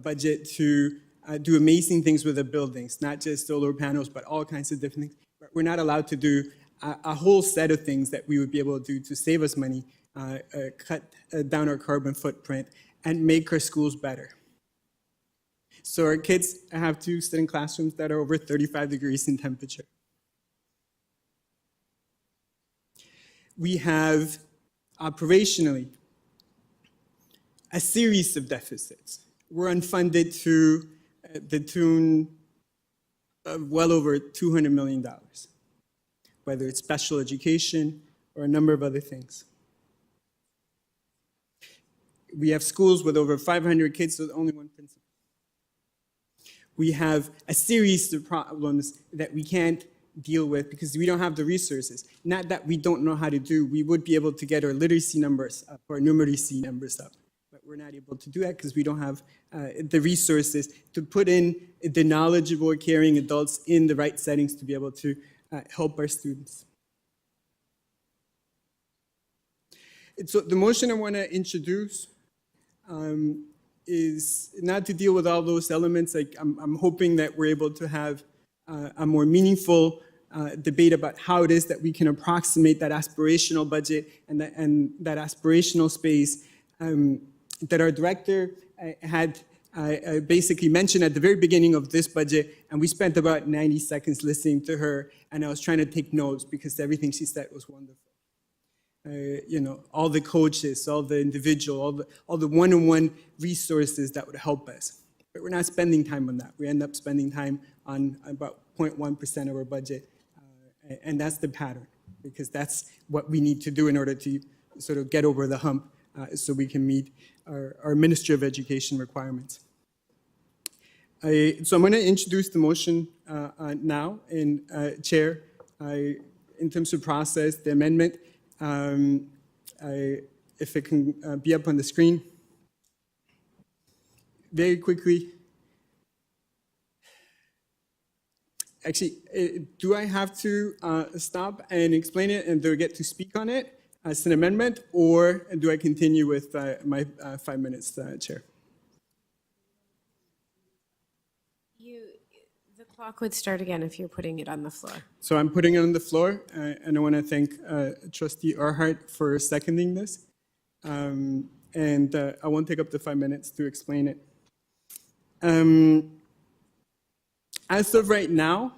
budget to do amazing things with the buildings, not just solar panels, but all kinds of different things. But we're not allowed to do a whole set of things that we would be able to do to save us money, cut down our carbon footprint, and make our schools better. So our kids have to sit in classrooms that are over 35 degrees in temperature. We have operationally a series of deficits. We're unfunded to the tune of well over $200 million, whether it's special education or a number of other things. We have schools with over 500 kids with only one principal. We have a series of problems that we can't deal with because we don't have the resources. Not that we don't know how to do, we would be able to get our literacy numbers up, our numeracy numbers up, but we're not able to do that because we don't have the resources to put in the knowledgeable, caring adults in the right settings to be able to help our students. So the motion I want to introduce is not to deal with all those elements. Like I'm hoping that we're able to have a more meaningful debate about how it is that we can approximate that aspirational budget and that aspirational space that our director had basically mentioned at the very beginning of this budget, and we spent about 90 seconds listening to her, and I was trying to take notes because everything she said was wonderful. You know, all the coaches, all the individual, all the one-on-one resources that would help us. But we're not spending time on that. We end up spending time on about 0.1% of our budget. And that's the pattern, because that's what we need to do in order to sort of get over the hump so we can meet our Ministry of Education requirements. So I'm going to introduce the motion now. And Chair, in terms of process, the amendment, if it can be up on the screen. Very quickly. Actually, do I have to stop and explain it and do I get to speak on it as an amendment, or do I continue with my 5 minutes, Chair? The clock would start again if you're putting it on the floor. So I'm putting it on the floor, and I want to thank Trustee Arhart for seconding this. And I won't take up the 5 minutes to explain it. As of right now,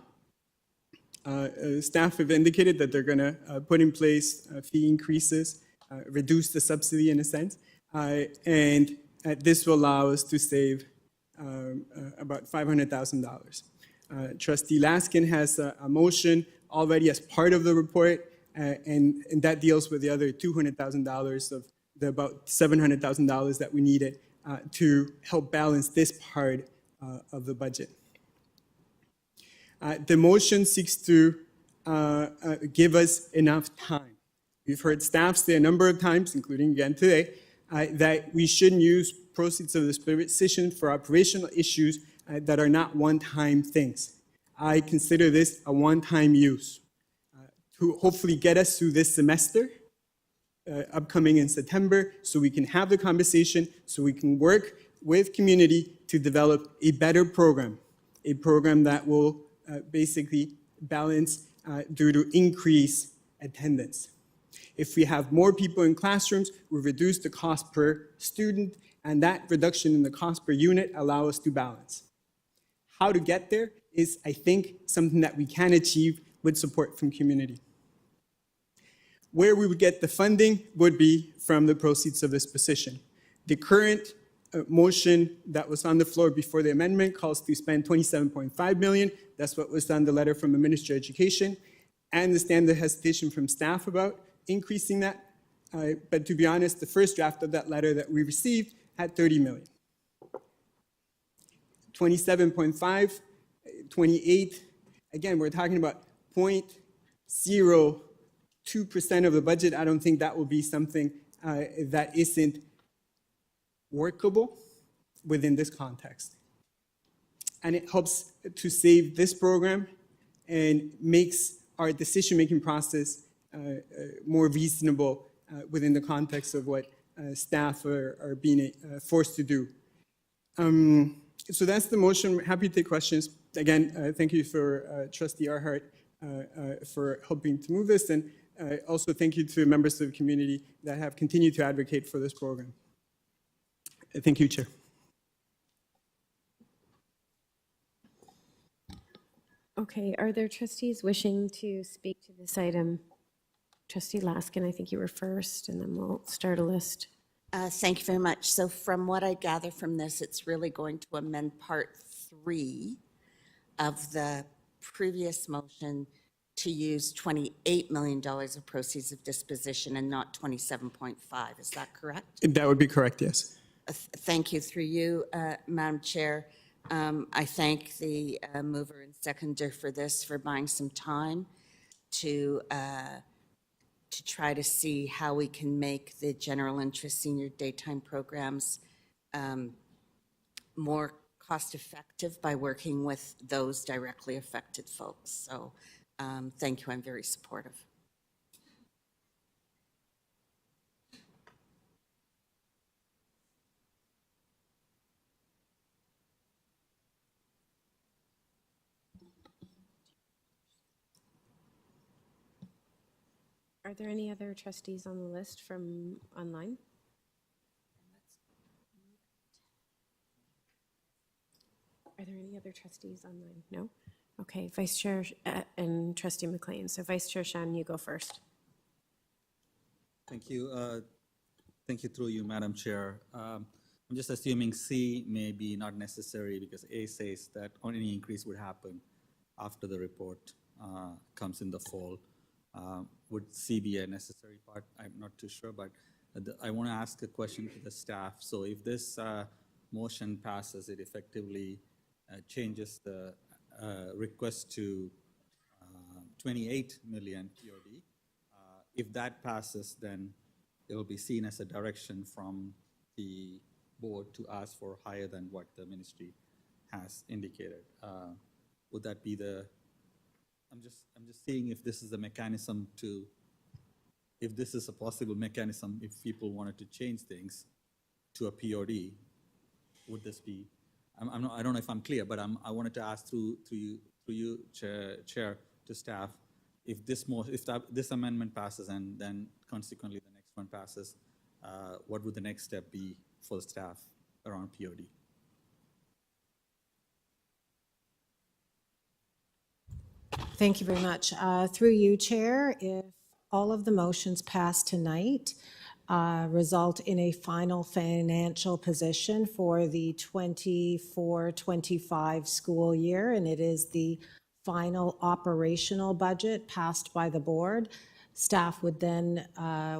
staff have indicated that they're going to put in place fee increases, reduce the subsidy in a sense, and this will allow us to save about $500,000. Trustee Laskin has a motion already as part of the report, and that deals with the other $200,000 of the about $700,000 that we needed to help balance this part of the budget. The motion seeks to give us enough time. We've heard staff say a number of times, including again today, that we shouldn't use proceeds of this position for operational issues that are not one-time things. I consider this a one-time use to hopefully get us through this semester, upcoming in September, so we can have the conversation, so we can work with community to develop a better program, a program that will basically balance due to increase attendance. If we have more people in classrooms, we reduce the cost per student, and that reduction in the cost per unit allow us to balance. How to get there is, I think, something that we can achieve with support from community. Where we would get the funding would be from the proceeds of this position. The current motion that was on the floor before the amendment calls to spend $27.5 million. That's what was on the letter from the Ministry of Education. I understand the hesitation from staff about increasing that. But to be honest, the first draft of that letter that we received had $30 million. 27.5, 28, again, we're talking about 0.02% of the budget. I don't think that will be something that isn't workable within this context. And it helps to save this program and makes our decision-making process more reasonable within the context of what staff are being forced to do. So that's the motion. Happy to take questions. Again, thank you for Trustee Arhart for helping to move this, and also thank you to members of the community that have continued to advocate for this program. Thank you, Chair. Okay, are there trustees wishing to speak to this item? Trustee Laskin, I think you were first, and then we'll start a list. Thank you very much. So from what I gather from this, it's really going to amend Part 3 of the previous motion to use $28 million of proceeds of disposition and not 27.5. Is that correct? That would be correct, yes. Thank you. Through you, Madam Chair. I thank the mover and seconder for this, for buying some time to try to see how we can make the general interest senior daytime programs more cost-effective by working with those directly affected folks. So thank you. I'm very supportive. Are there any other trustees on the list from online? Are there any other trustees online? No? Okay, Vice Chair and Trustee McLean. So Vice Chair Shan, you go first. Thank you. Thank you through you, Madam Chair. I'm just assuming C may be not necessary because A says that any increase would happen after the report comes in the fall. Would C be a necessary part? I'm not too sure, but I want to ask a question to the staff. So if this motion passes, it effectively changes the request to 28 million POD. If that passes, then it will be seen as a direction from the board to ask for higher than what the ministry has indicated. Would that be the? I'm just seeing if this is a mechanism to, if this is a possible mechanism, if people wanted to change things to a POD, would this be? I don't know if I'm clear, but I wanted to ask through you, Chair, to staff, if this amendment passes and then consequently the next one passes, what would the next step be for the staff around POD? Thank you very much. Through you, Chair, if all of the motions pass tonight, result in a final financial position for the 24-25 school year, and it is the final operational budget passed by the board. Staff would then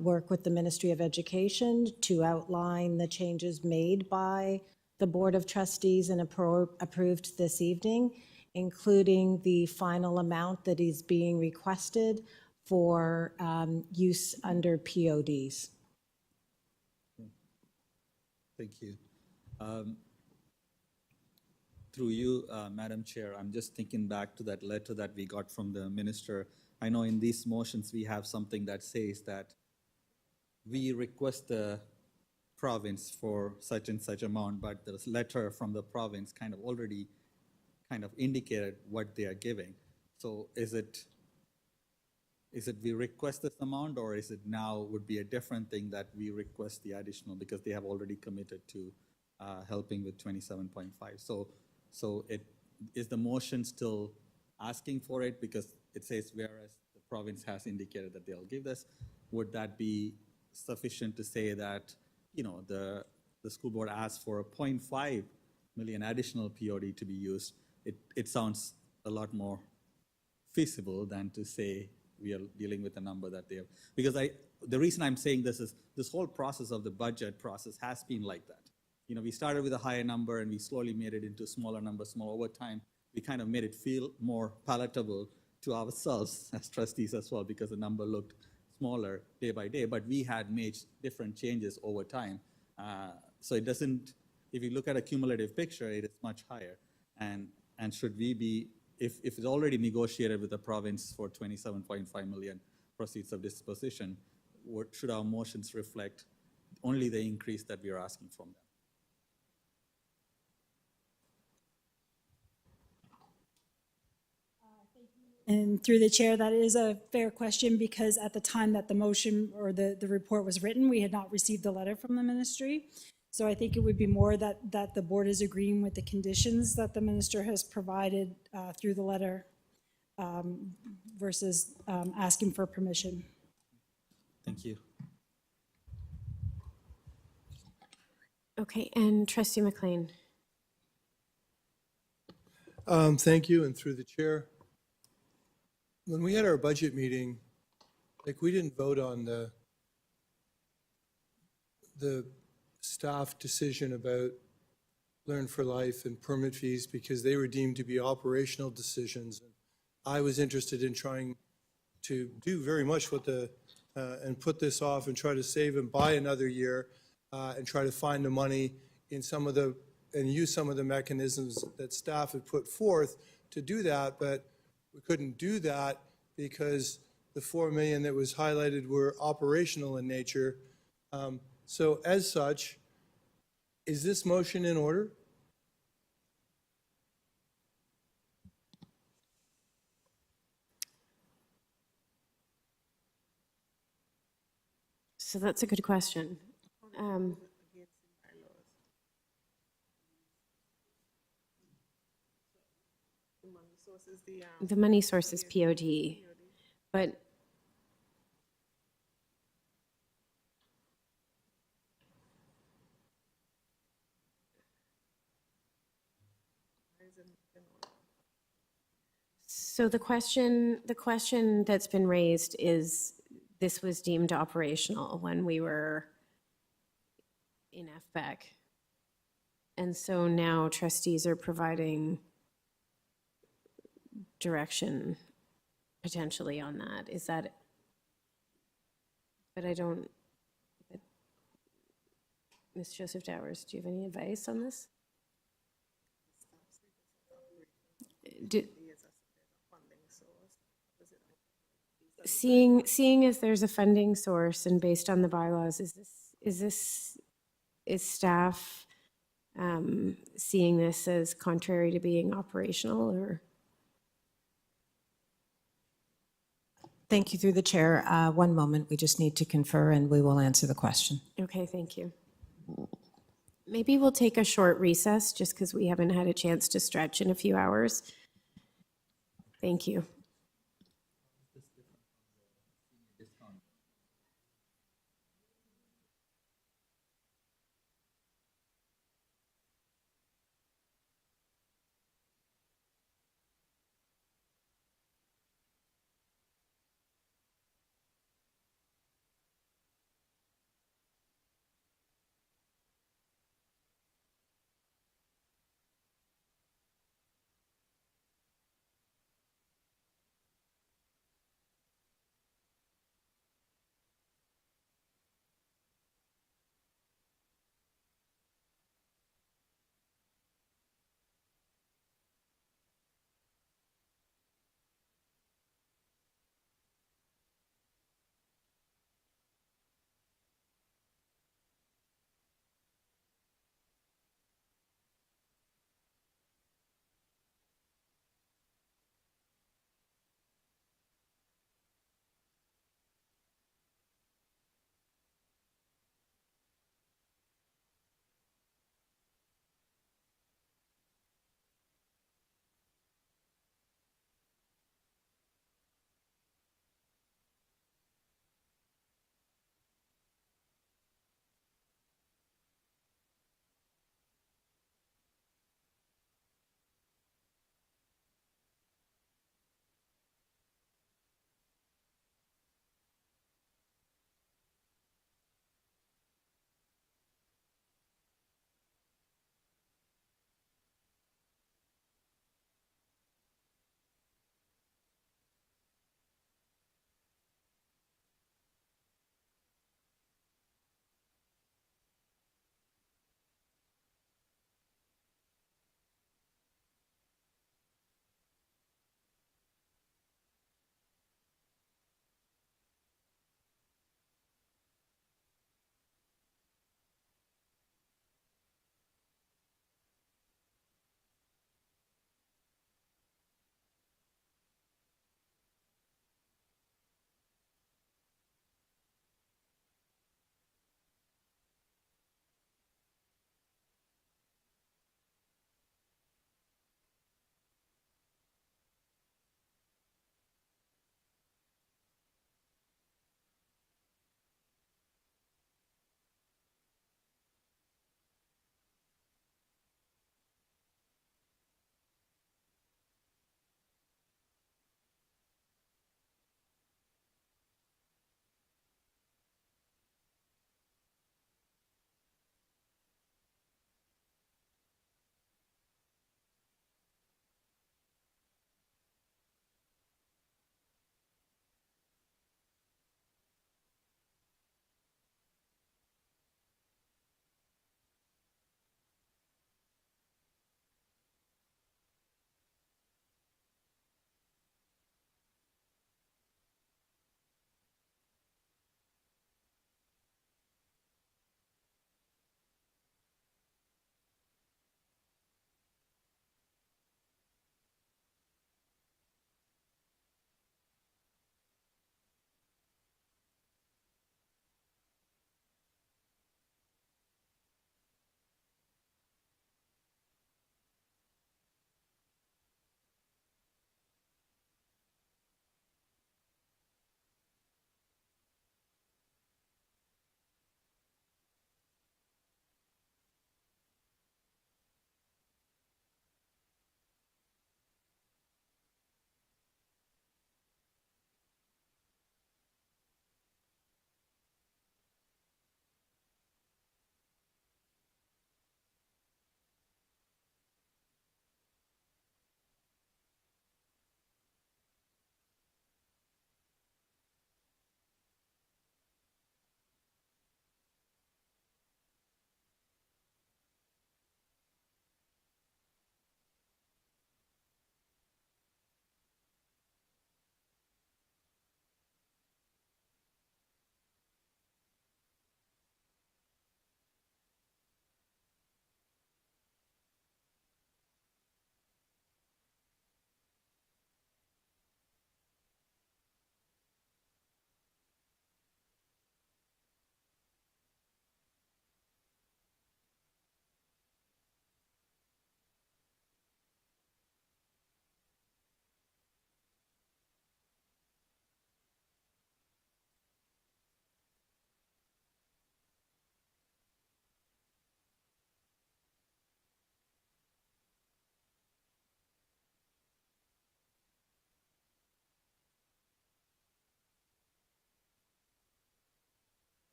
work with the Ministry of Education to outline the changes made by the Board of Trustees and approved this evening, including the final amount that is being requested for use under PODs. Thank you. Through you, Madam Chair, I'm just thinking back to that letter that we got from the minister. I know in these motions we have something that says that we request the province for such and such amount, but the letter from the province kind of already indicated what they are giving. So is it we request this amount, or is it now would be a different thing that we request the additional because they have already committed to helping with 27.5? So it is the motion still asking for it because it says whereas the province has indicated that they'll give this? Would that be sufficient to say that, you know, the school board asked for a 0.5 million additional POD to be used? It sounds a lot more feasible than to say we are dealing with a number that they have. Because the reason I'm saying this is this whole process of the budget process has been like that. You know, we started with a higher number and we slowly made it into smaller numbers, over time. We kind of made it feel more palatable to ourselves as trustees as well, because the number looked smaller day by day, but we had made different changes over time. So it doesn't, if you look at a cumulative picture, it is much higher. And should we be, if it's already negotiated with the province for 27.5 million proceeds of disposition, should our motions reflect only the increase that we are asking from them? And through the chair, that is a fair question because at the time that the motion or the report was written, we had not received the letter from the ministry. So I think it would be more that the board is agreeing with the conditions that the minister has provided through the letter versus asking for permission. Thank you. Okay, and Trustee McLean. Thank you, and through the chair. When we had our budget meeting, like, we didn't vote on the staff decision about Learn for Life and permit fees because they were deemed to be operational decisions. I was interested in trying to do very much what and put this off and try to save and buy another year and try to find the money in and use some of the mechanisms that staff had put forth to do that, but we couldn't do that because the 4 million that was highlighted were operational in nature. So as such, is this motion in order? So that's a good question. The money source is POD, but so the question that's been raised is this was deemed operational when we were in FBEC. And so now trustees are providing direction potentially on that. Is that, but I don't, Ms. Joseph Dowers, do you have any advice on this? Seeing as there's a funding source and based on the bylaws, is staff seeing this as contrary to being operational, or? Thank you through the chair. One moment, we just need to confer and we will answer the question. Okay, thank you. Maybe we'll take a short recess just because we haven't had a chance to stretch in a few hours. Thank you.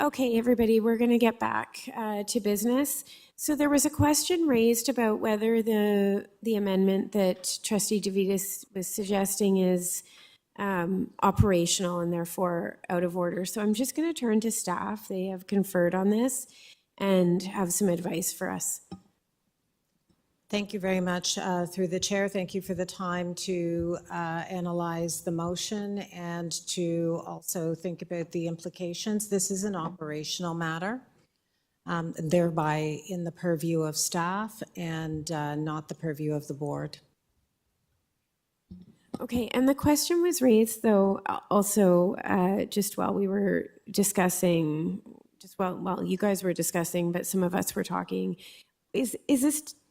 Okay, everybody, we're going to get back to business. So there was a question raised about whether the amendment that Trustee DeVitas was suggesting is operational and therefore out of order. So I'm just going to turn to staff. They have conferred on this and have some advice for us. Thank you very much. Through the chair, thank you for the time to analyze the motion and to also think about the implications. This is an operational matter, thereby in the purview of staff and not the purview of the board. Okay, and the question was raised, though, also just while we were discussing, while you guys were discussing, but some of us were talking.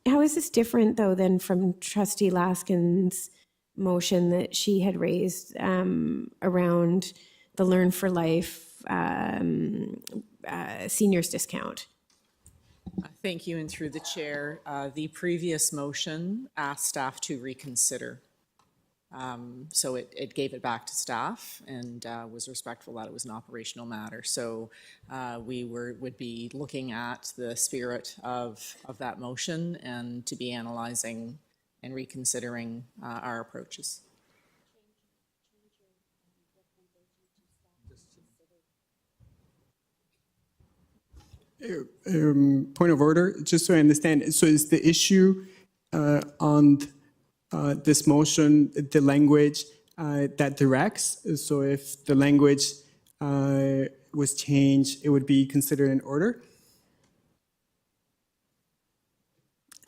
How is this different, though, than from Trustee Laskin's motion that she had raised around the Learn for Life seniors discount? Thank you, and through the chair, the previous motion asked staff to reconsider. So it gave it back to staff and was respectful that it was an operational matter. So we would be looking at the spirit of that motion and to be analyzing and reconsidering our approaches. Point of order, just so I understand. So is the issue on this motion, the language that directs? So if the language was changed, it would be considered an order?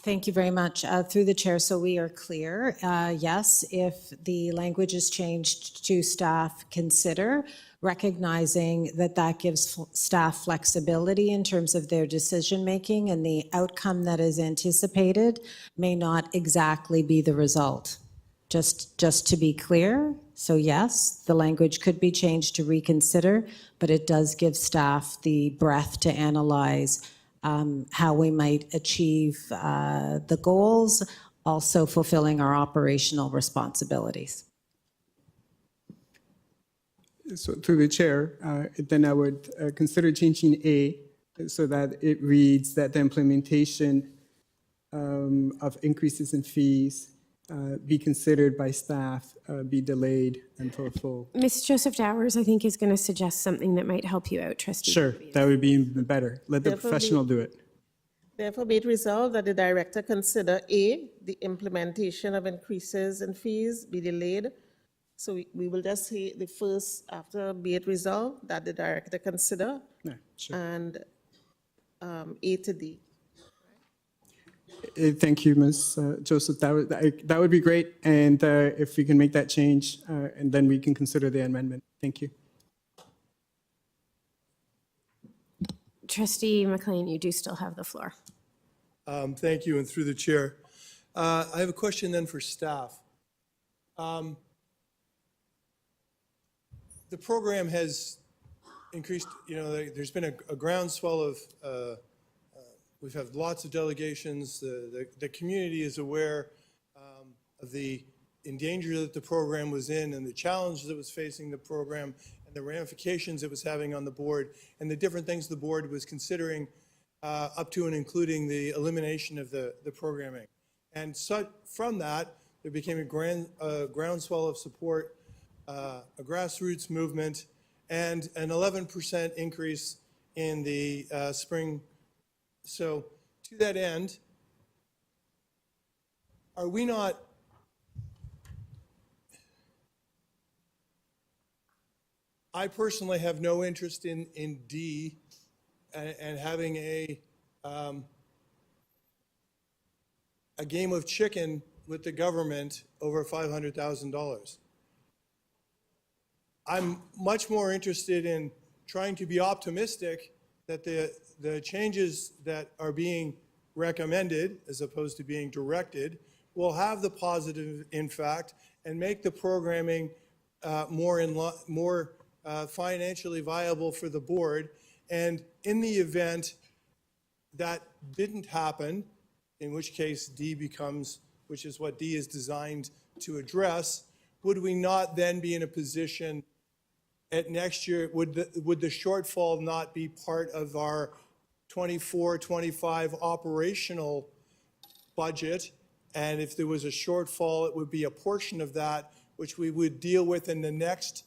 Thank you very much. Through the chair, so we are clear. Yes, if the language is changed to staff consider, recognizing that that gives staff flexibility in terms of their decision-making and the outcome that is anticipated may not exactly be the result. Just to be clear, so yes, the language could be changed to reconsider, but it does give staff the breadth to analyze how we might achieve the goals, also fulfilling our operational responsibilities. So through the chair, then I would consider changing A so that it reads that the implementation of increases in fees be considered by staff, be delayed until full. Ms. Joseph Dowers, I think, is going to suggest something that might help you out, Trustee. Sure, that would be even better. Let the professional do it. Therefore, be it resolved that the director consider A, the implementation of increases in fees be delayed. So we will just say the first after be it resolved that the director consider, Yeah, sure. and A to D. Thank you, Ms. Joseph. That would be great. And if we can make that change, and then we can consider the amendment. Thank you. Trustee McLean, you do still have the floor. Thank you, and through the chair. I have a question then for staff. The program has increased, there's been a groundswell of, we've had lots of delegations. The community is aware of the danger that the program was in and the challenges that was facing the program and the ramifications it was having on the board and the different things the board was considering up to and including the elimination of the programming. And so from that, there became a groundswell of support, a grassroots movement, and an 11% increase in the spring. So to that end, are we not I personally have no interest in D and having a game of chicken with the government over $500,000. I'm much more interested in trying to be optimistic that the changes that are being recommended, as opposed to being directed, will have the positive impact and make the programming more financially viable for the board. And in the event that didn't happen, in which case D becomes, which is what D is designed to address, would we not then be in a position at next year, would the shortfall not be part of our 24, 25 operational budget? And if there was a shortfall, it would be a portion of that, which we would deal with in the next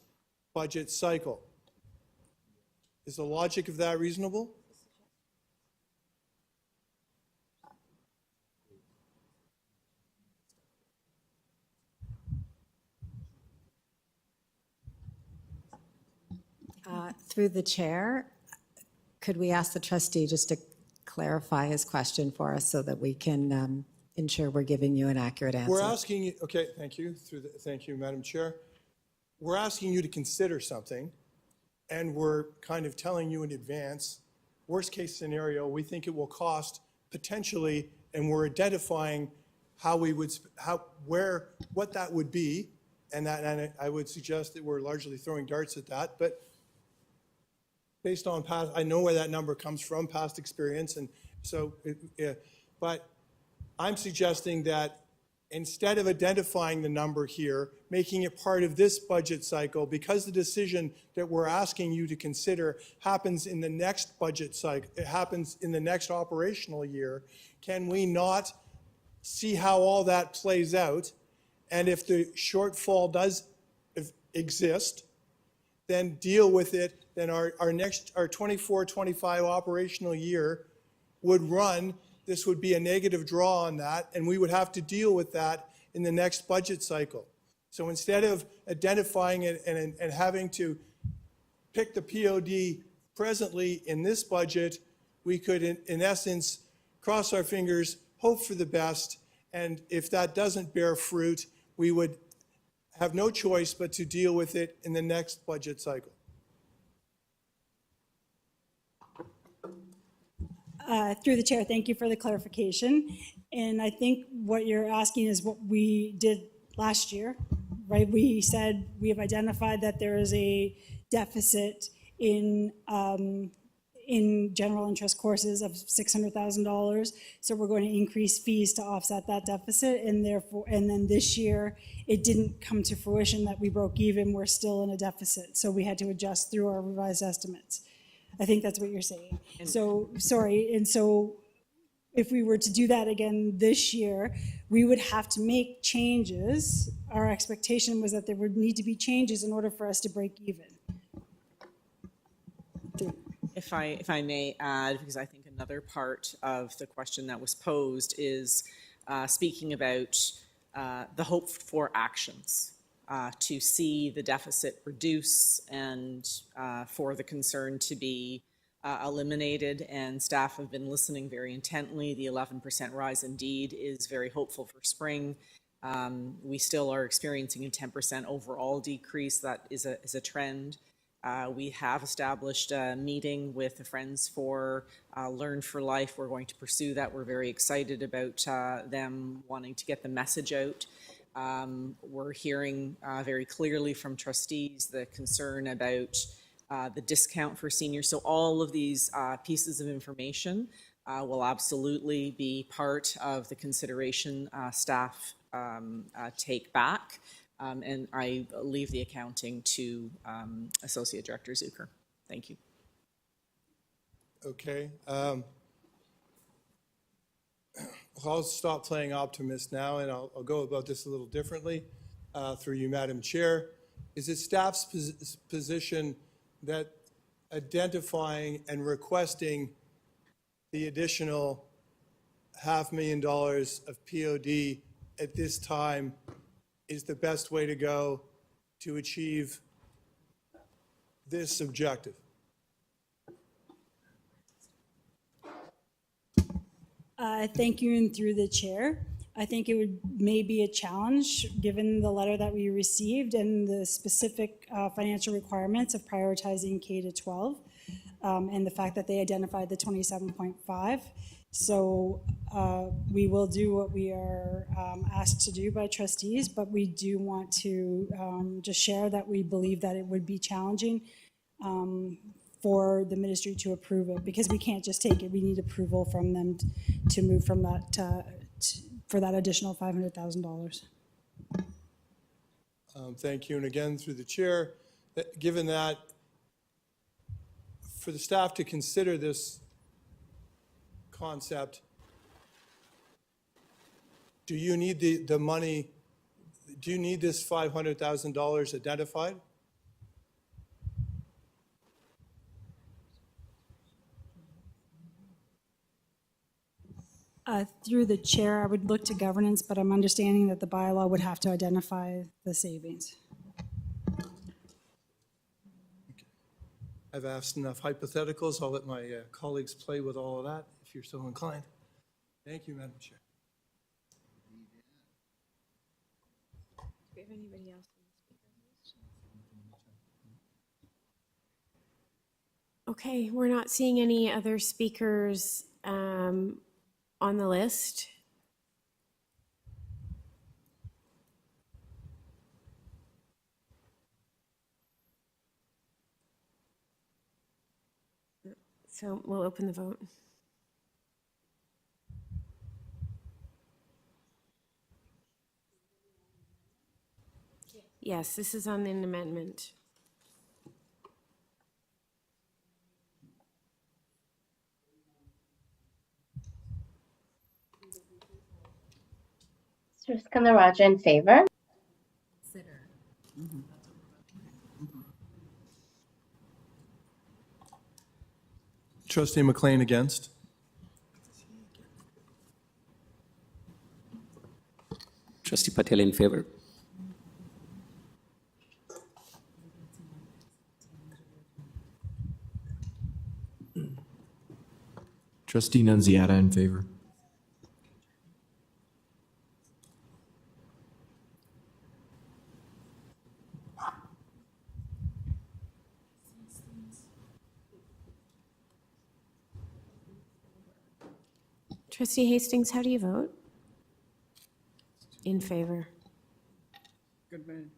budget cycle. Is the logic of that reasonable? Through the chair, could we ask the trustee just to clarify his question for us so that we can ensure we're giving you an accurate answer? We're asking you, okay, thank you, thank you, Madam Chair. We're asking you to consider something, and we're kind of telling you in advance, worst case scenario, we think it will cost potentially, and we're identifying how we would, what that would be, and I would suggest that we're largely throwing darts at that, but based on past, I know where that number comes from, past experience, and so, but I'm suggesting that instead of identifying the number here, making it part of this budget cycle, because the decision that we're asking you to consider happens in the next budget cycle, it happens in the next operational year, can we not see how all that plays out? And if the shortfall does exist, then deal with it. Then our 24-25 operational year would run. This would be a negative draw on that, and we would have to deal with that in the next budget cycle. So instead of identifying it and having to pick the POD presently in this budget, we could, in essence, cross our fingers, hope for the best, and if that doesn't bear fruit, we would have no choice but to deal with it in the next budget cycle. Through the chair, thank you for the clarification. And I think what you're asking is what we did last year, right? We said we have identified that there is a deficit in general interest courses of $600,000. So we're going to increase fees to offset that deficit, and therefore, and then this year it didn't come to fruition that we broke even. We're still in a deficit, so we had to adjust through our revised estimates. I think that's what you're saying. So, sorry, and so if we were to do that again this year, we would have to make changes. Our expectation was that there would need to be changes in order for us to break even. If I may add, because I think another part of the question that was posed is speaking about the hope for actions to see the deficit reduce and for the concern to be eliminated, and staff have been listening very intently. The 11% rise indeed is very hopeful for spring. We still are experiencing a 10% overall decrease. That is a trend. We have established a meeting with the Friends for Learn for Life. We're going to pursue that. We're very excited about them wanting to get the message out. We're hearing very clearly from trustees the concern about the discount for seniors. So all of these pieces of information will absolutely be part of the consideration staff take back. And I leave the accounting to Associate Director Zucker. Thank you. Okay. I'll stop playing optimist now, and I'll go about this a little differently through you, Madam Chair. Is it staff's position that identifying and requesting the additional $500,000 of POD at this time is the best way to go to achieve this objective? Thank you, and through the chair. I think it would may be a challenge given the letter that we received and the specific financial requirements of prioritizing K-12 and the fact that they identified the 27.5. So we will do what we are asked to do by trustees, but we do want to just share that we believe that it would be challenging for the ministry to approve it, because we can't just take it. We need approval from them to move from that for that additional $500,000. Thank you. And again, through the chair, given that for the staff to consider this concept, do you need the money, do you need this $500,000 identified? Through the chair, I would look to governance, but I'm understanding that the bylaw would have to identify the savings. I've asked enough hypotheticals. I'll let my colleagues play with all of that if you're so inclined. Thank you, Madam Chair. Do we have anybody else on the speaker list? Okay, we're not seeing any other speakers on the list. So we'll open the vote. Yes, this is on an amendment. Mr. Skandarajah in favor. Trustee McLean against. Trustee Patel in favor. Trustee Nunziata in favor. Trustee Hastings, how do you vote? In favor. Good man.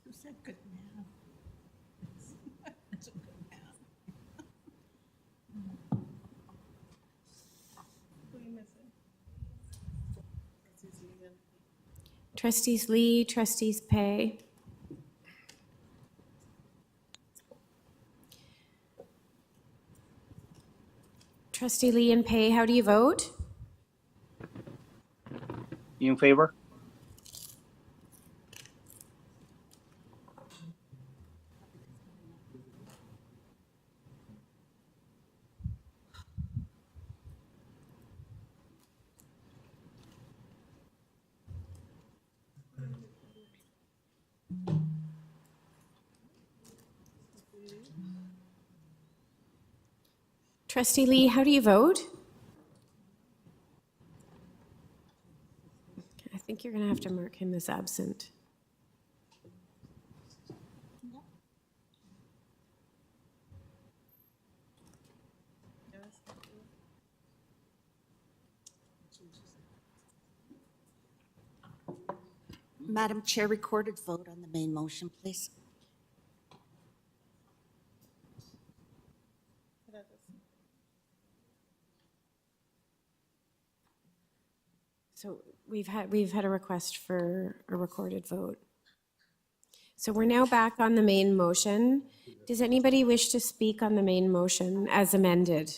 Who said good man? That's a good man. Who are you missing? Trustees Lee, Trustees Pay. Trustee Lee and Pay, how do you vote? In favor? Trustee Lee, how do you vote? I think you're going to have to mark him as absent. Madam Chair, recorded vote on the main motion, please. So we've had a request for a recorded vote. So we're now back on the main motion. Does anybody wish to speak on the main motion as amended?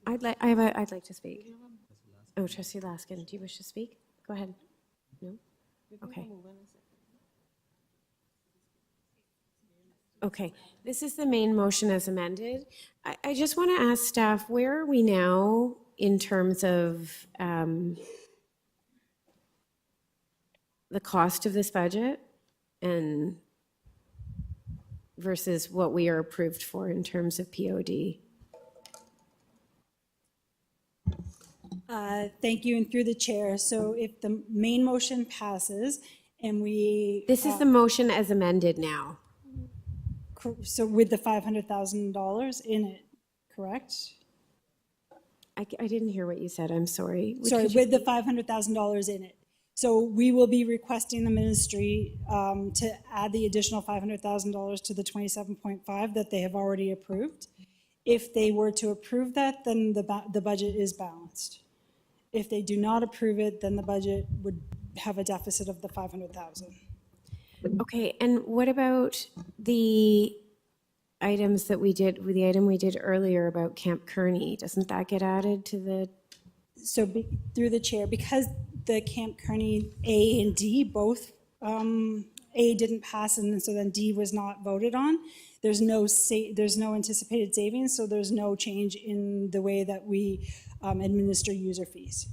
I'd like to speak. Oh, Trustee Laskin, do you wish to speak? Go ahead. No? Okay. Okay, this is the main motion as amended. I just want to ask staff, where are we now in terms of the cost of this budget and versus what we are approved for in terms of POD? Thank you, and through the chair. So if the main motion passes and we... This is the motion as amended now. So with the $500,000 in it, correct? I didn't hear what you said, I'm sorry. Sorry, with the $500,000 in it. So we will be requesting the ministry to add the additional $500,000 to the 27.5 that they have already approved. If they were to approve that, then the budget is balanced. If they do not approve it, then the budget would have a deficit of the 500,000. Okay, and what about the items that we did, the item we did earlier about Camp Kearney? Doesn't that get added to the? So through the chair, because the Camp Kearney A and D both, A didn't pass and so then D was not voted on, there's no anticipated savings, so there's no change in the way that we administer user fees.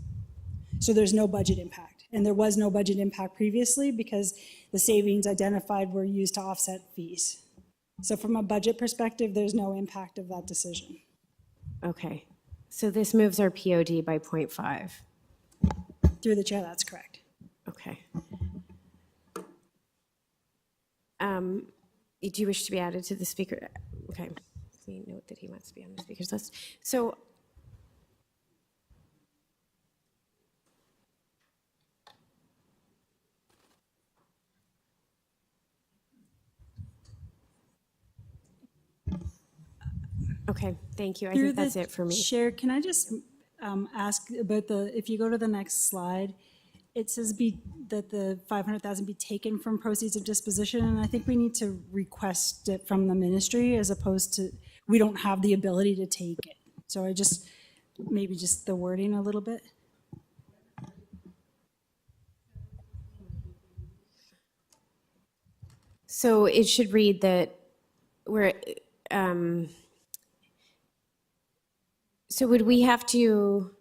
So there's no budget impact. And there was no budget impact previously because the savings identified were used to offset fees. So from a budget perspective, there's no impact of that decision. Okay, so this moves our POD by 0.5. Through the chair, that's correct. Okay. Do you wish to be added to the speaker? Okay, we note that he wants to be on the speaker's list. So okay, thank you. I think that's it for me. Chair, can I just ask about if you go to the next slide, it says that the 500,000 be taken from proceeds of disposition, and I think we need to request it from the ministry as opposed to, we don't have the ability to take it. So I just, maybe just the wording a little bit. So it should read that we're, so would we have to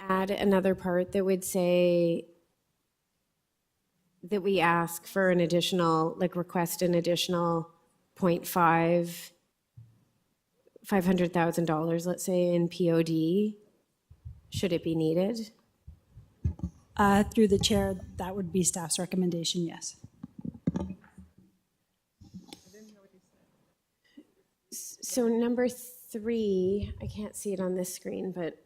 add another part that would say that we ask for an additional, like request an additional $500,000, let's say, in POD, should it be needed? Through the chair, that would be staff's recommendation, yes. So number 3, I can't see it on this screen, but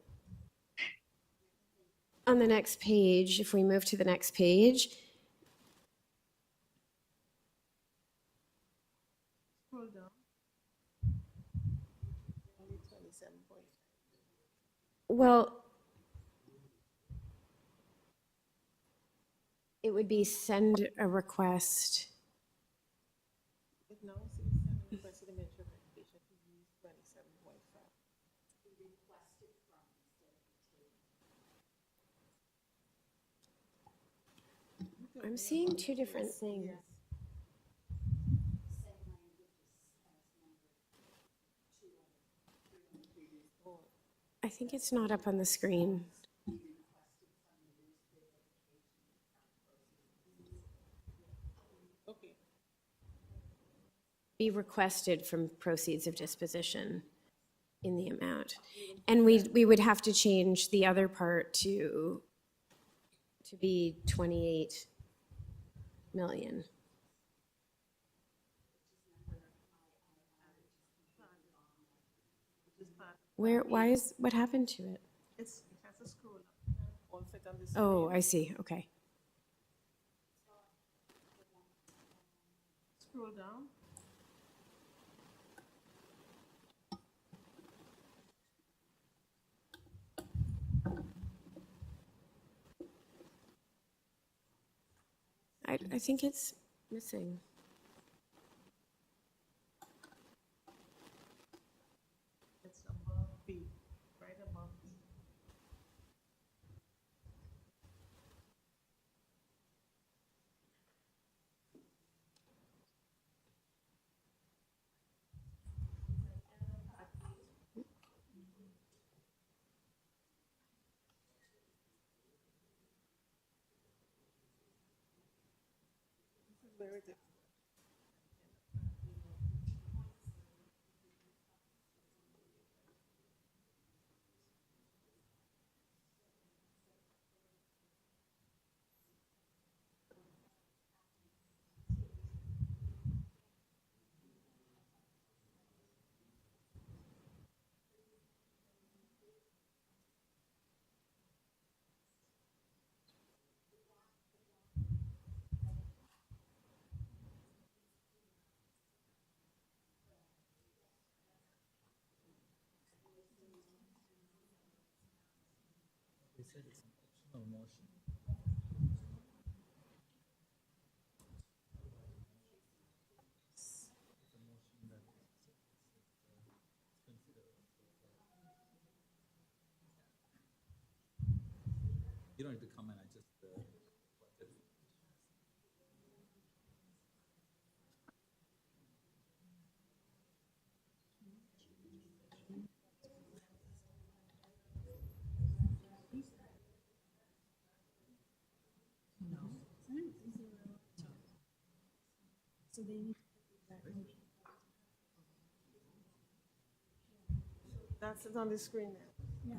on the next page, if we move to the next page, well, it would be send a request. I'm seeing 2 different things. I think it's not up on the screen. Be requested from proceeds of disposition in the amount. And we would have to change the other part to be 28 million. What happened to it? It has a scroll up. Won't fit on this. Oh, I see, okay. Scroll down. I think it's missing. It's above B, right above B. Where is it? You don't need to comment, I just. So they need That's it on the screen now.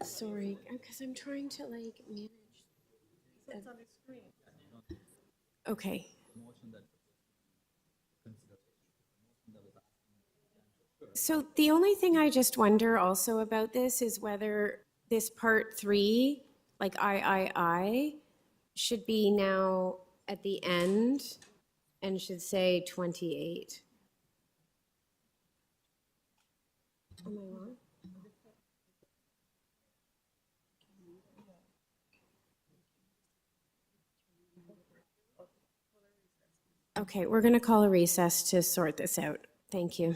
Sorry, because I'm trying to like manage. It's on the screen. Okay. So the only thing I just wonder also about this is whether this part 3, like I, should be now at the end and should say 28. Am I wrong? Okay, we're going to call a recess to sort this out. Thank you.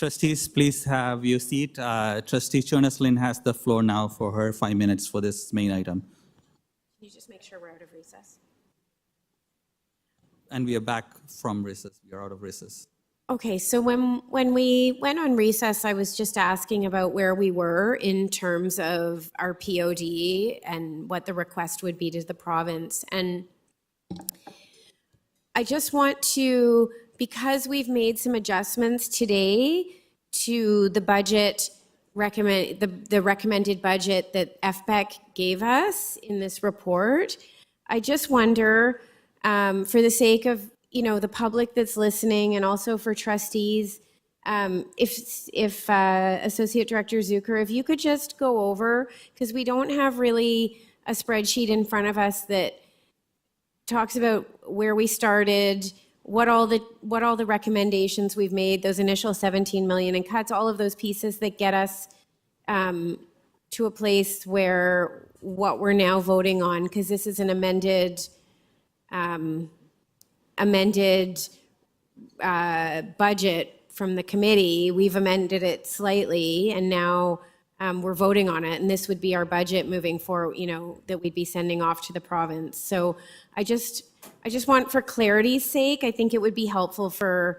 Trustees, please have your seat. Trustee Jonas-Lynn has the floor now for her 5 minutes for this main item. Can you just make sure we're out of recess? And we are back from recess. We are out of recess. Okay, so when we went on recess, I was just asking about where we were in terms of our POD and what the request would be to the province. And I just want to, because we've made some adjustments today to the budget the recommended budget that FBEC gave us in this report, I just wonder, for the sake of the public that's listening and also for trustees, if Associate Director Zucker, if you could just go over, because we don't have really a spreadsheet in front of us that talks about where we started, what all the recommendations we've made, those initial 17 million in cuts, all of those pieces that get us to a place where what we're now voting on, because this is an amended budget from the committee. We've amended it slightly, and now we're voting on it, and this would be our budget moving forward, that we'd be sending off to the province. So I just want, for clarity's sake, I think it would be helpful to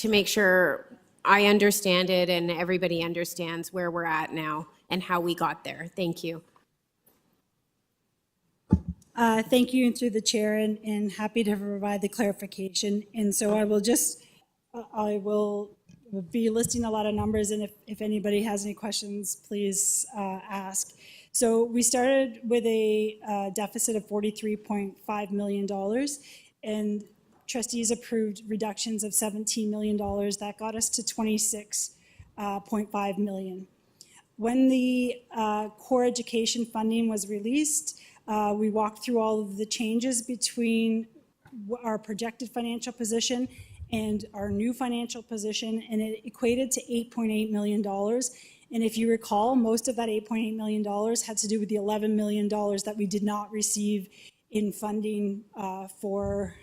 make sure I understand it and everybody understands where we're at now and how we got there. Thank you. Thank you, and through the chair, and happy to provide the clarification. And so I will be listing a lot of numbers, and if anybody has any questions, please ask. So we started with a deficit of $43.5 million, and trustees approved reductions of $17 million. That got us to $26.5 million. When the core education funding was released, we walked through all of the changes between our projected financial position and our new financial position, and it equated to $8.8 million. And if you recall, most of that $8.8 million had to do with the $11 million that we did not receive in funding for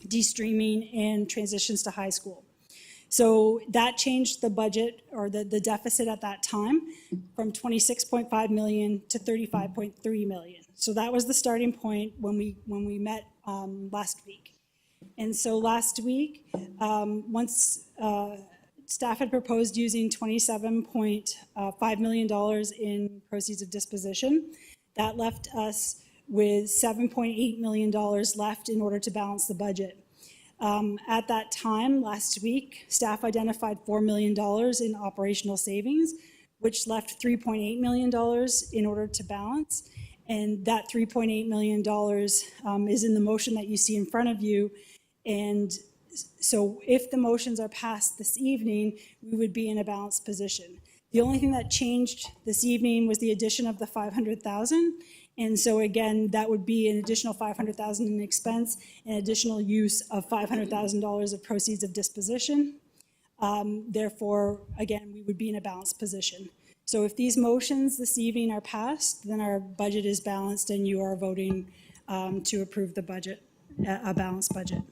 de-streaming and transitions to high school. So that changed the budget, or the deficit at that time, from $26.5 million to $35.3 million. So that was the starting point when we met last week. And so last week, once staff had proposed using $27.5 million in proceeds of disposition, that left us with $7.8 million left in order to balance the budget. At that time, last week, staff identified $4 million in operational savings, which left $3.8 million in order to balance. And that $3.8 million is in the motion that you see in front of you. And so if the motions are passed this evening, we would be in a balanced position. The only thing that changed this evening was the addition of the $500,000. And so again, that would be an additional $500,000 in expense, and additional use of $500,000 of proceeds of disposition. Therefore, again, we would be in a balanced position. So if these motions this evening are passed, then our budget is balanced, and you are voting to approve the budget, a balanced budget.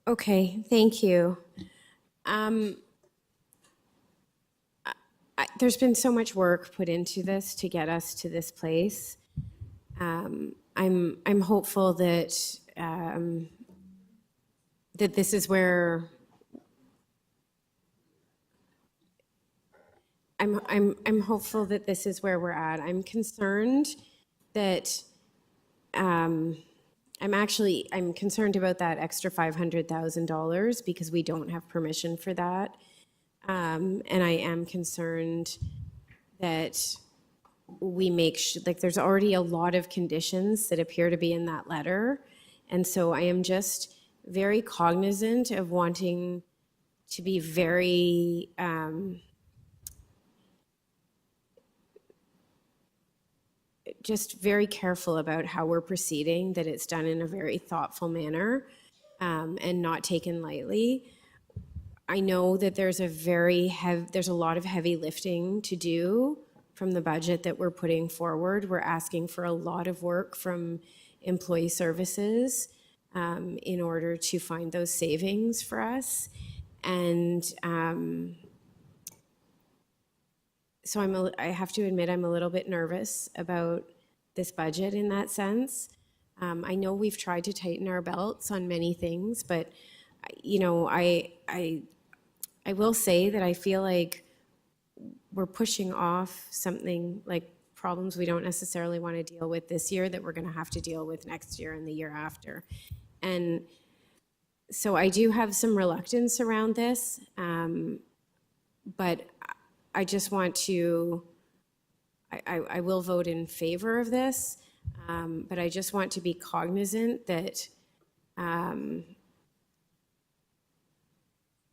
Okay, thank you. There's been so much work put into this to get us to this place. I'm hopeful that that this is where I'm hopeful that this is where we're at. I'm concerned that I'm concerned about that extra $500,000 because we don't have permission for that. And I am concerned that we make there's already a lot of conditions that appear to be in that letter. And so I am just very cognizant of wanting to be very just very careful about how we're proceeding, that it's done in a very thoughtful manner and not taken lightly. I know that there's a lot of heavy lifting to do the budget that we're putting forward. We're asking for a lot of work from employee services in order to find those savings for us. And so I have to admit I'm a little bit nervous about this budget in that sense. I know we've tried to tighten our belts on many things, but you know, I will say that I feel like we're pushing off something like problems we don't necessarily want to deal with this year that we're going to have to deal with next year and the year after. And so I do have some reluctance around this, but I just want to, I will vote in favor of this, but I just want to be cognizant that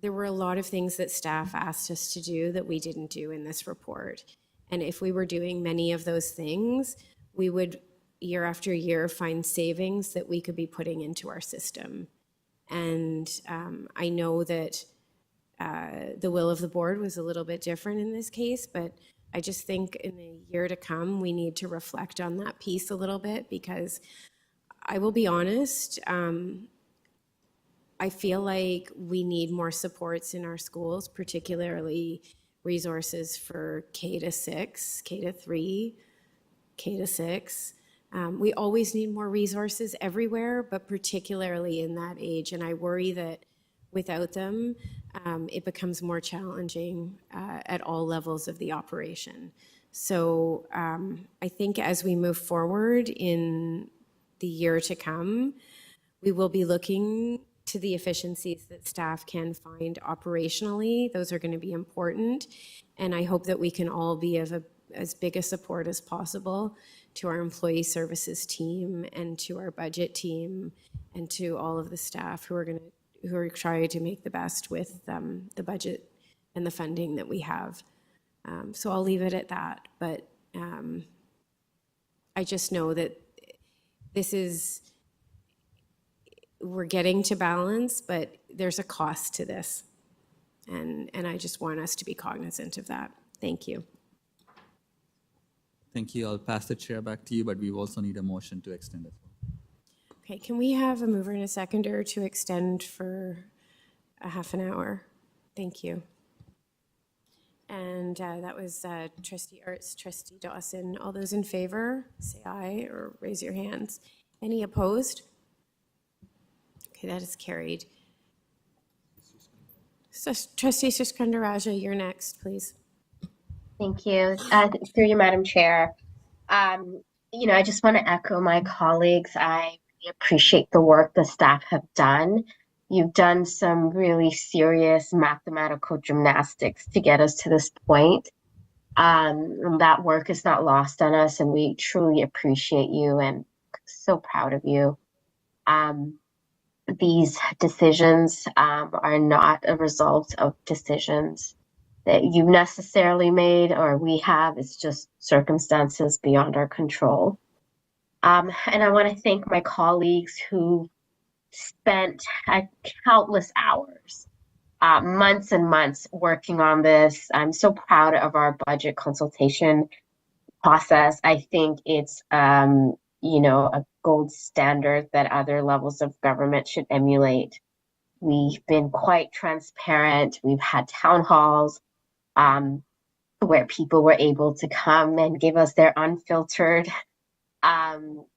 there were a lot of things that staff asked us to do that we didn't do in this report. And if we were doing many of those things, we would year after year find savings that we could be putting into our system. And I know that the will of the board was a little bit different in this case, but I just think in the year to come, we need to reflect on that piece a little bit, because I will be honest, I feel like we need more supports in our schools, particularly resources for K to 6, K to 3, K to 6. We always need more resources everywhere, but particularly in that age. And I worry that without them, it becomes more challenging at all levels of the operation. So I think as we move forward in the year to come, we will be looking to the efficiencies that staff can find operationally. Those are going to be important. And I hope that we can all be of as big a support as possible to our employee services team and to our budget team and to all of the staff who are trying to make the best with the budget and the funding that we have. So I'll leave it at that. But I just know that we're getting to balance, but there's a cost to this. And I just want us to be cognizant of that. Thank you. Thank you. I'll pass the chair back to you, but we also need a motion to extend as well. Okay, can we have a mover and a seconder to extend for a half an hour? Thank you. And that was Trustee Arts, Trustee Dawson. All those in favor, say aye or raise your hands. Any opposed? Okay, that is carried. So, Trustee Suskundaraja, you're next, please. Thank you. Through you, Madam Chair. You know, I just want to echo my colleagues. I really appreciate the work the staff have done. You've done some really serious mathematical gymnastics to get us to this point. And that work is not lost on us, and we truly appreciate you and so proud of you. These decisions are not a result of decisions that you necessarily made or we have. It's just circumstances beyond our control. And I want to thank my colleagues who spent countless hours, months and months working on this. I'm so proud of our budget consultation process. I think it's you know, a gold standard that other levels of government should emulate. We've been quite transparent. We've had town halls where people were able to come and give us their unfiltered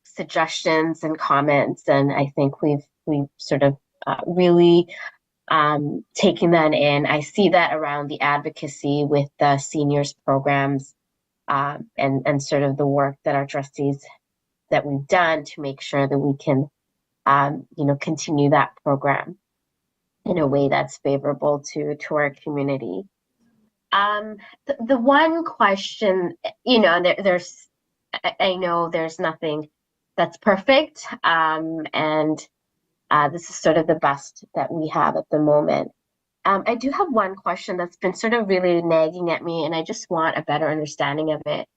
suggestions and comments. And I think we've sort of really taken that in. I see that around the advocacy with the seniors programs and sort of the work that our trustees that we've done to make sure that we can, you know, continue that program in a way that's favorable to our community. The one question, you know, I know there's nothing that's perfect, and this is sort of the best that we have at the moment. I do have one question that's been sort of really nagging at me, and I just want a better understanding of it,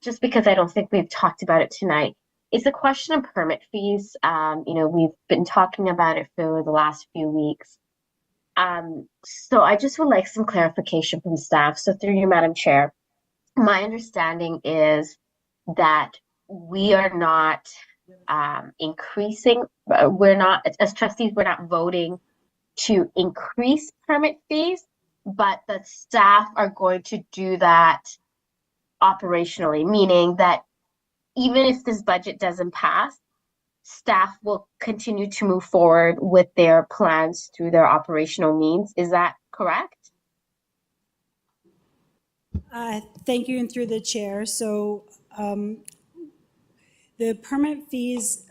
just because I don't think we've talked about it tonight. It's the question of permit fees. You know, we've been talking about it for the last few weeks. So I just would like some clarification from staff. So through you, Madam Chair, my understanding is that we are not increasing, we're not, as trustees, we're not voting to increase permit fees, but the staff are going to do that operationally, meaning that even if this budget doesn't pass, staff will continue to move forward with their plans through their operational means. Is that correct? Thank you, and through the chair. So the permit fees,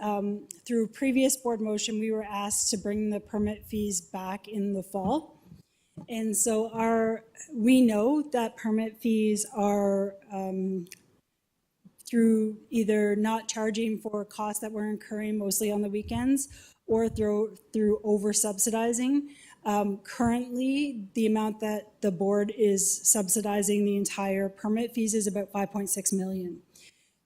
through previous board motion, we were asked to bring the permit fees back in the fall. And so we know that permit fees are through either not charging for costs that we're incurring mostly on the weekends or through over subsidizing. Currently, the amount that the board is subsidizing the entire permit fees is about 5.6 million.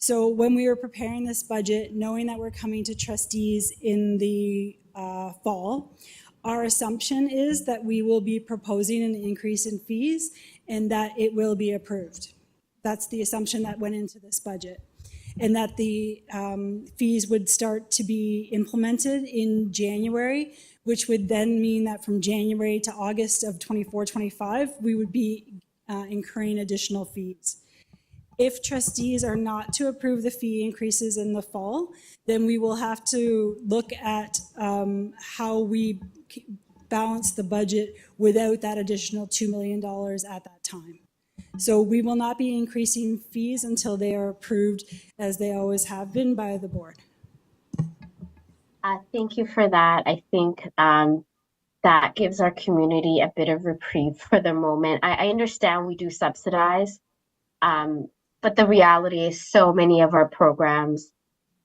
So when we were preparing this budget, knowing that we're coming to trustees in the fall, our assumption is that we will be proposing an increase in fees and that it will be approved. That's the assumption that went into this budget. And that the fees would start to be implemented in January, which would then mean that from January to August of 24-25, we would be incurring additional fees. If trustees are not to approve the fee increases in the fall, then we will have to look at how we balance the budget without that additional $2 million at that time. So we will not be increasing fees until they are approved, as they always have been, by the board. Thank you for that. I think that gives our community a bit of reprieve for the moment. I understand we do subsidize, but the reality is so many of our programs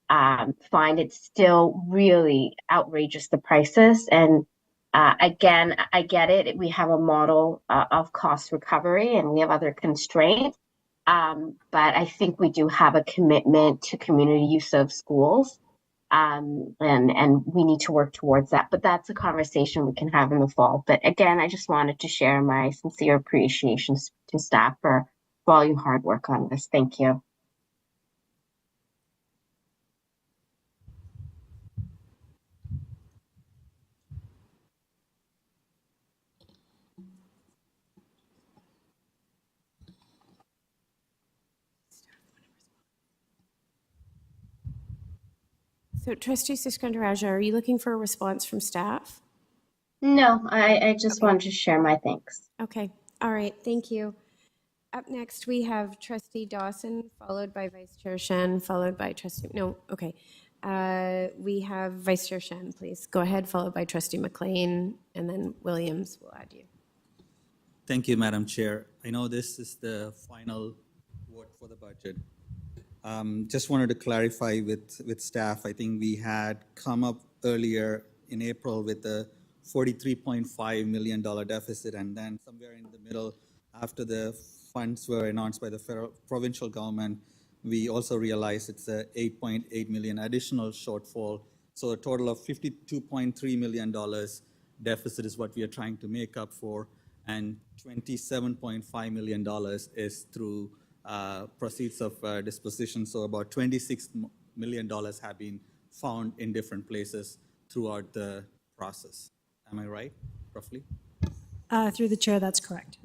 find it still really outrageous, the prices. And again, I get it. We have a model of cost recovery and we have other constraints. But I think we do have a commitment to community use of schools. And we need to work towards that. But that's a conversation we can have in the fall. But again, I just wanted to share my sincere appreciation to staff for all your hard work on this. Thank you. So Trustee Siskandarajah, are you looking for a response from staff? No, I just wanted to share my thanks. Okay, all right, thank you. Up next, we have Trustee Dawson, followed by Vice Chair Shen, followed by Trustee, no, okay. We have Vice Chair Shen, please. Go ahead, followed by Trustee McLean, and then Williams will add you. Thank you, Madam Chair. I know this is the final vote for the budget. Just wanted to clarify with staff. I think we had come up earlier in April with a $43.5 million deficit, and then somewhere in the middle, after the funds were announced by the federal provincial government, we also realized it's a $8.8 million additional shortfall. So a total of $52.3 million deficit is what we are trying to make up for, and $27.5 million is through proceeds of disposition. So about $26 million have been found in different places throughout the process. Am I right, roughly? Through the chair, that's correct.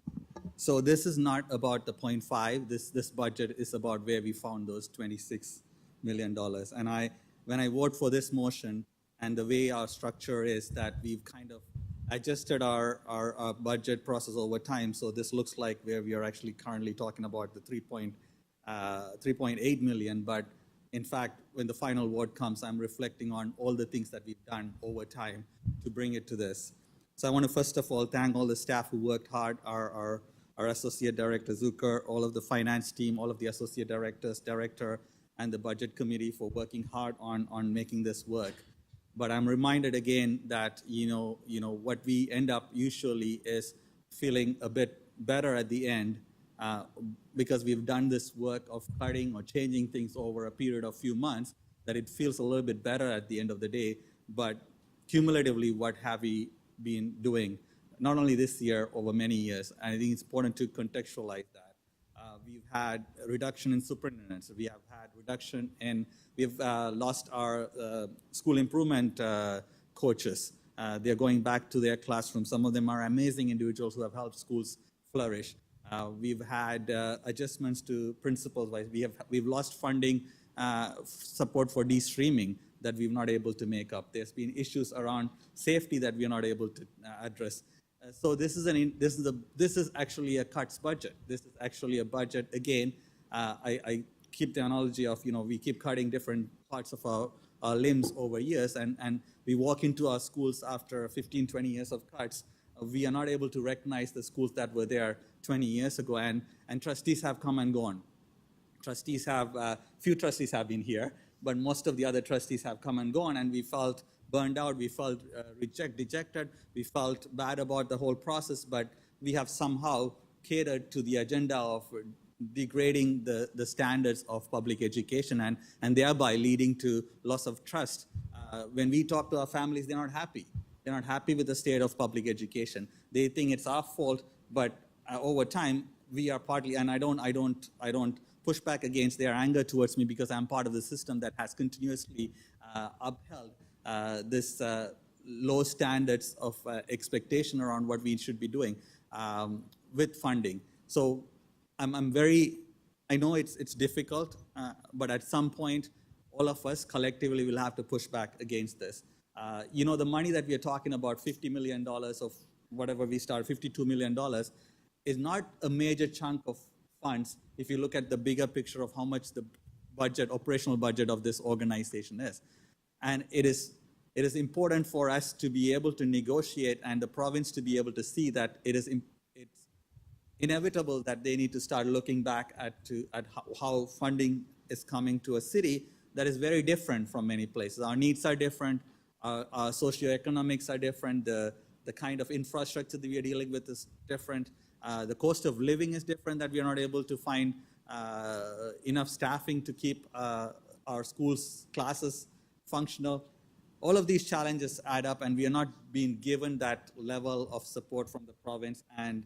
So this is not about the 0.5. This budget is about where we found those $26 million. And when I vote for this motion, and the way our structure is that we've kind of adjusted our budget process over time. So this looks like where we are actually currently talking about the 3.8 million. But in fact, when the final vote comes, I'm reflecting on all the things that we've done over time to bring it to this. So I want to first of all thank all the staff who worked hard, our Associate Director Zucker, all of the finance team, all of the Associate Directors, Director, and the Budget Committee for working hard on making this work. But I'm reminded again that, what we end up usually is feeling a bit better at the end because we've done this work of cutting or changing things over a period of few months, that it feels a little bit better at the end of the day. But cumulatively, what have we been doing, not only this year, over many years? And I think it's important to contextualize that. we've had a reduction in superintendents. We have had reduction in, we've lost our school improvement coaches. They're going back to their classrooms. Some of them are amazing individuals who have helped schools flourish. We've had adjustments to principals. We've lost funding support for de-streaming that we're not able to make up. There's been issues around safety that we are not able to address. So this is actually a cuts budget. This is actually a budget. Again, I keep the analogy of, we keep cutting different parts of our limbs over years, and we walk into our schools after 15, 20 years of cuts. We are not able to recognize the schools that were there 20 years ago, and trustees have come and gone. Few trustees have been here, but most of the other trustees have come and gone, and we felt burned out, we felt dejected, we felt bad about the whole process, but we have somehow catered to the agenda of degrading the standards of public education and thereby leading to loss of trust. When we talk to our families, they're not happy. They're not happy with the state of public education. They think it's our fault, but over time, we are partly, and I don't push back against their anger towards me because I'm part of the system that has continuously upheld this low standards of expectation around what we should be doing with funding. So I know it's difficult, but at some point, all of us collectively will have to push back against this. The money that we are talking about, $50 million of whatever we start, $52 million, is not a major chunk of funds if you look at the bigger picture of how much the operational budget of this organization is. And it is important for us to be able to negotiate and the province to be able to see that it's inevitable that they need to start looking back at how funding is coming to a city that is very different from many places. Our needs are different, our socioeconomics are different, the kind of infrastructure that we are dealing with is different, the cost of living is different, that we are not able to find enough staffing to keep our schools' classes functional. All of these challenges add up, and we are not being given that level of support from the province, and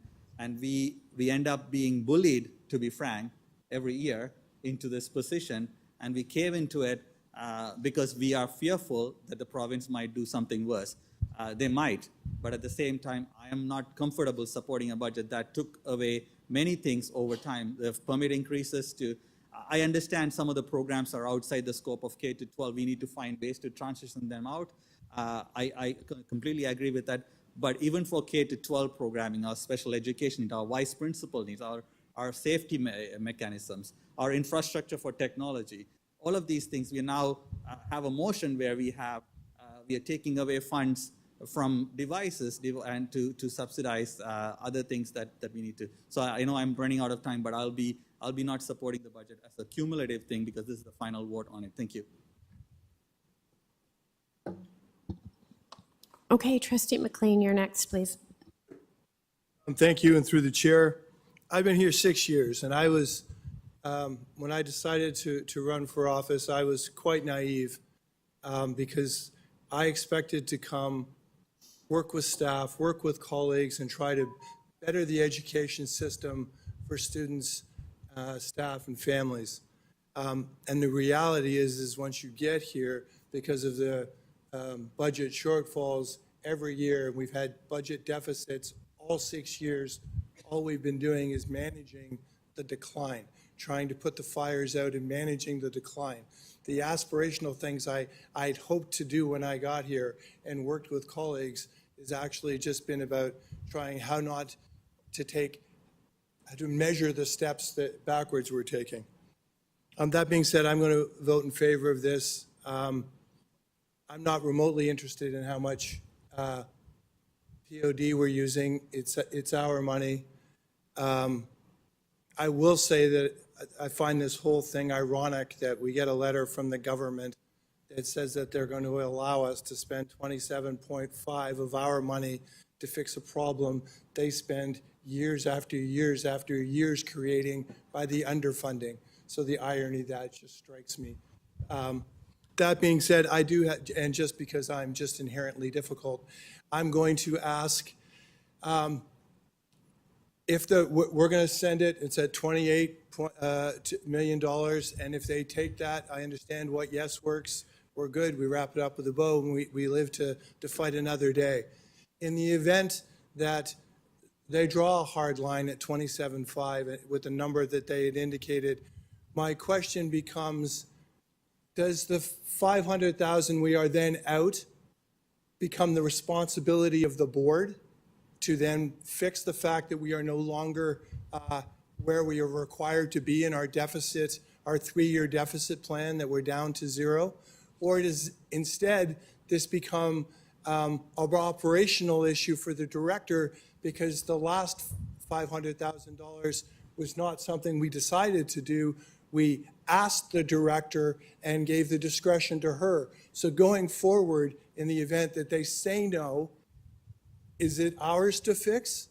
we end up being bullied, to be frank, every year into this position, and we cave into it because we are fearful that the province might do something worse. They might, but at the same time, I am not comfortable supporting a budget that took away many things over time. The permit increases I understand some of the programs are outside the scope of K-12. We need to find ways to transition them out. I completely agree with that. But even for K-12 programming, our special education needs, our vice principal needs, our safety mechanisms, our infrastructure for technology, all of these things, we now have a motion where we are taking away funds from devices and to subsidize other things that we need to. So I know I'm running out of time, but I'll be not supporting the budget as a cumulative thing because this is the final vote on it. Thank you. Okay, Trustee McLean, you're next, please. Thank you, and through the chair. I've been here 6 years, and I was, when I decided to run for office, I was quite naive because I expected to come work with staff, work with colleagues, and try to better the education system for students, staff, and families. And the reality is once you get here, because of the budget shortfalls every year, we've had budget deficits all 6 years. All we've been doing is managing the decline, trying to put the fires out and managing the decline. The aspirational things I'd hoped to do when I got here and worked with colleagues has actually just been about trying how not to measure the steps that backwards we're taking. That being said, I'm going to vote in favor of this. I'm not remotely interested in how much POD we're using. It's our money. I will say that I find this whole thing ironic that we get a letter from the government that says that they're going to allow us to spend 27.5 of our money to fix a problem they spend years after years after years creating by the underfunding. So the irony of that just strikes me. That being said, I do, and just because I'm just inherently difficult, I'm going to ask if we're going to send it, it's at $28 million, and if they take that, I understand what yes works, we're good, we wrap it up with a bow, and we live to fight another day. In the event that they draw a hard line at 27.5 with the number that they had indicated, my question becomes, does the 500,000 we are then out become the responsibility of the board to then fix the fact that we are no longer where we are required to be in our deficit, our 3-year deficit plan, that we're down to 0? Or does instead this become an operational issue for the director, because the last $500,000 was not something we decided to do. We asked the director and gave the discretion to her. So going forward, in the event that they say no, is it ours to fix,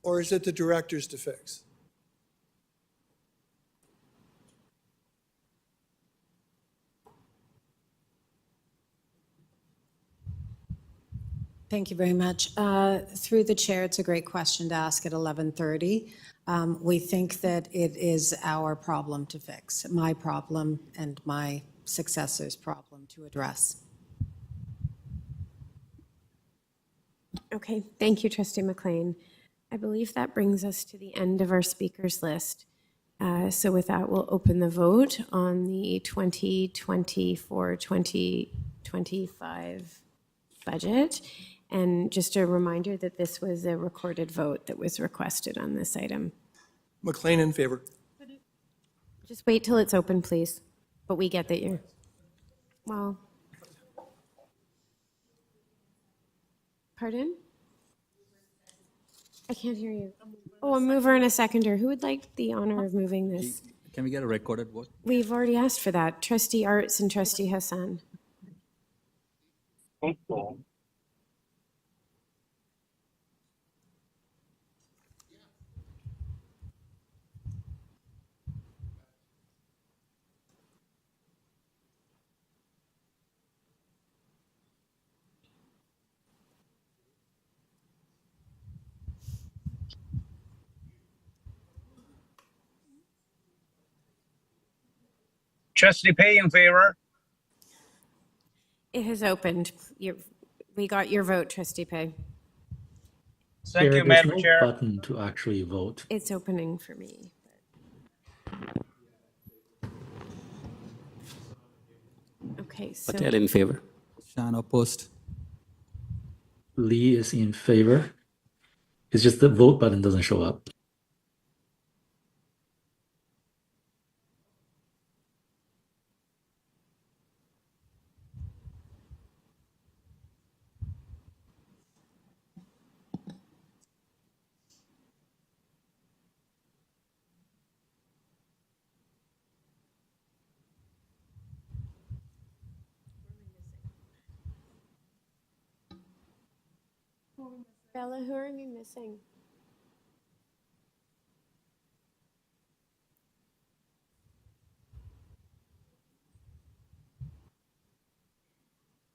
or is it the director's to fix? Thank you very much. Through the chair, it's a great question to ask at 11:30. We think that it is our problem to fix, my problem and my successor's problem to address. Okay, thank you, Trustee McLean. I believe that brings us to the end of our speakers list. So with that, we'll open the vote on the 2024-2025 budget. And just a reminder that this was a recorded vote that was requested on this item. McLean in favor. Just wait till it's open, please. But we get that you're, well, pardon? I can't hear you. Oh, a mover and a seconder. Who would like the honor of moving this? Can we get a recorded vote? We've already asked for that. Trustee Arts and Trustee Hassan. Trustee Pay in favor. It has opened. We got your vote, Trustee Pay. Thank you, There's Madam no Chair. button to actually vote. It's opening for me. Okay, so Patel in favor. Shan opposed. Lee is in favor. It's just the vote button doesn't show up. Bella, who are we missing?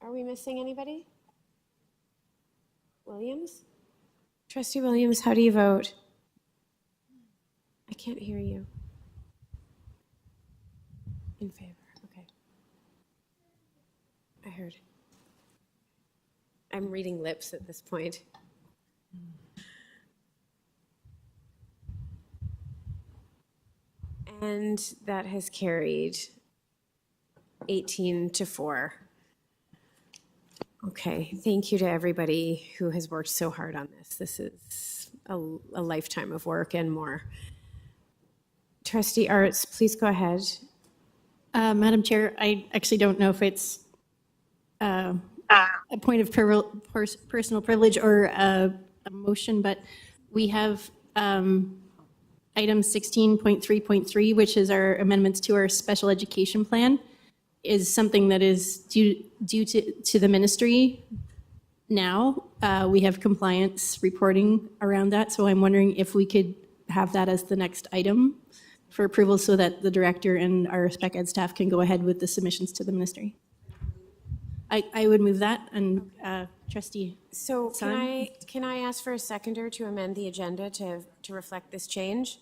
Are we missing anybody? Williams? Trustee Williams, how do you vote? I can't hear you. In favor, okay. I heard. I'm reading lips at this point. And that has carried 18-4. Okay, thank you to everybody who has worked so hard on this. This is a lifetime of work and more. Trustee Arts, please go ahead. Madam Chair, I actually don't know if it's a point of personal privilege or a motion, but we have item 16.3.3, which is our amendments to our special education plan, is something that is due to the ministry now. We have compliance reporting around that, so I'm wondering if we could have that as the next item for approval so that the director and our spec ed staff can go ahead with the submissions to the ministry. I would move that, and trustee. So Hassan? can I ask for a seconder to amend the agenda to reflect this change?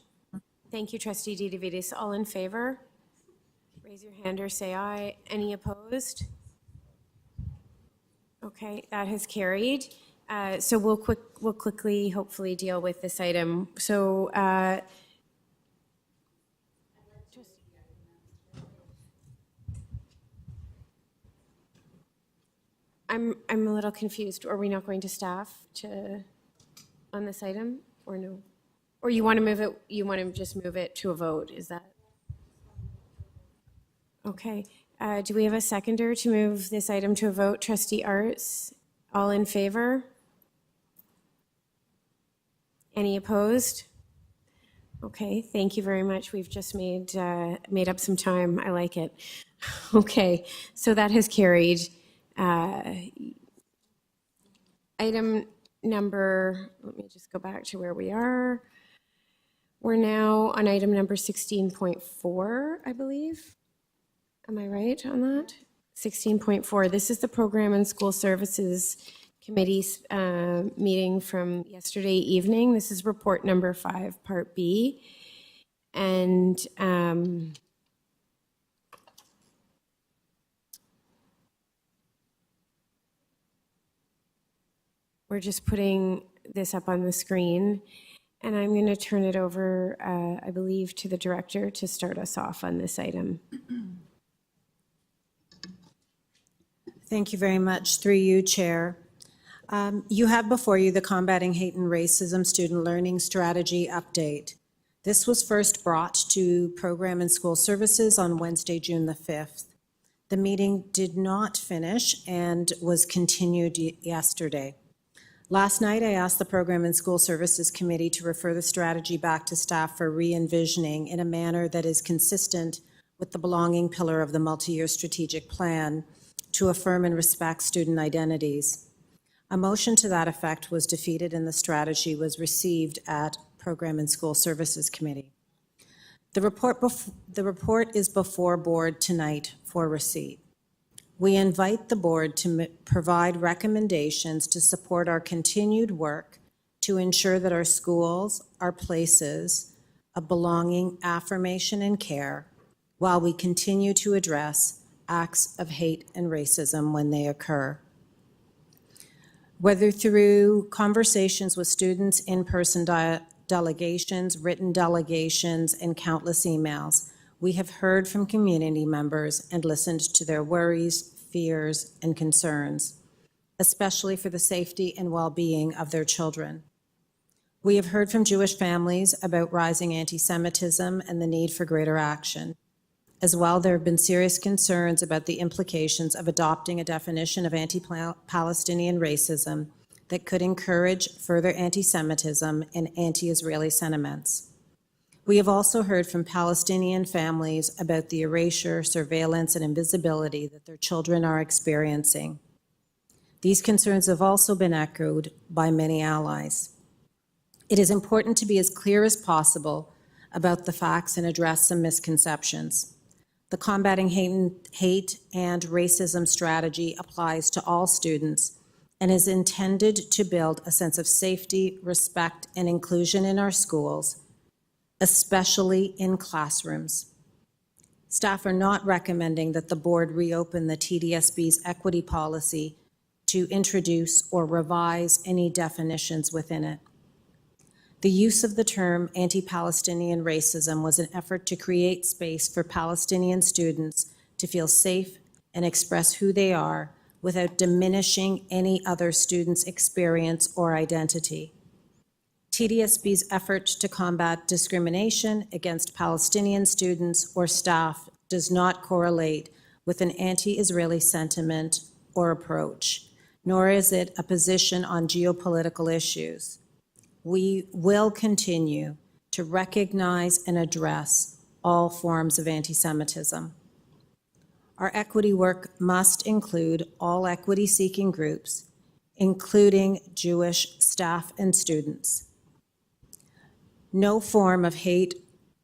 Thank you, trustee DeVitis. All in favor? Raise your hand or say aye. Any opposed? Okay, that has carried. So we'll quickly, hopefully, deal with this item. So I'm a little confused. Are we not going to staff on this item, or no? Or you want to move it, you want to just move it to a vote, is that? Okay, do we have a seconder to move this item to a vote? Trustee Arts, all in favor? Any opposed? Okay, thank you very much. We've just made up some time. I like it. Okay, so that has carried. Item number, let me just go back to where we are. We're now on item number 16.4, I believe. Am I right on that? 16.4. This is the Program and School Services Committee's meeting from yesterday evening. This is report number 5, part B. And we're just putting this up on the screen. And I'm going to turn it over, I believe, to the director to start us off on this item. Thank you very much. Through you, Chair. You have before you the Combating Hate and Racism Student Learning Strategy Update. This was first brought to Program and School Services on Wednesday, June the 5th. The meeting did not finish and was continued yesterday. Last night, I asked the Program and School Services Committee to refer the strategy back to staff for re-envisioning in a manner that is consistent with the belonging pillar of the multi-year strategic plan to affirm and respect student identities. A motion to that effect was defeated and the strategy was received at Program and School Services Committee. The report is before board tonight for receipt. We invite the board to provide recommendations to support our continued work to ensure that our schools are places of belonging, affirmation, and care while we continue to address acts of hate and racism when they occur. Whether through conversations with students, in-person delegations, written delegations, and countless emails, we have heard from community members and listened to their worries, fears, and concerns, especially for the safety and well-being of their children. We have heard from Jewish families about rising anti-Semitism and the need for greater action. As well, there have been serious concerns about the implications of adopting a definition of anti-Palestinian racism that could encourage further anti-Semitism and anti-Israeli sentiments. We have also heard from Palestinian families about the erasure, surveillance, and invisibility that their children are experiencing. These concerns have also been echoed by many allies. It is important to be as clear as possible about the facts and address some misconceptions. The Combating Hate and Racism strategy applies to all students and is intended to build a sense of safety, respect, and inclusion in our schools, especially in classrooms. Staff are not recommending that the board reopen the TDSB's equity policy to introduce or revise any definitions within it. The use of the term anti-Palestinian racism was an effort to create space for Palestinian students to feel safe and express who they are without diminishing any other student's experience or identity. TDSB's effort to combat discrimination against Palestinian students or staff does not correlate with an anti-Israeli sentiment or approach, nor is it a position on geopolitical issues. We will continue to recognize and address all forms of anti-Semitism. Our equity work must include all equity-seeking groups, including Jewish staff and students. No form of hate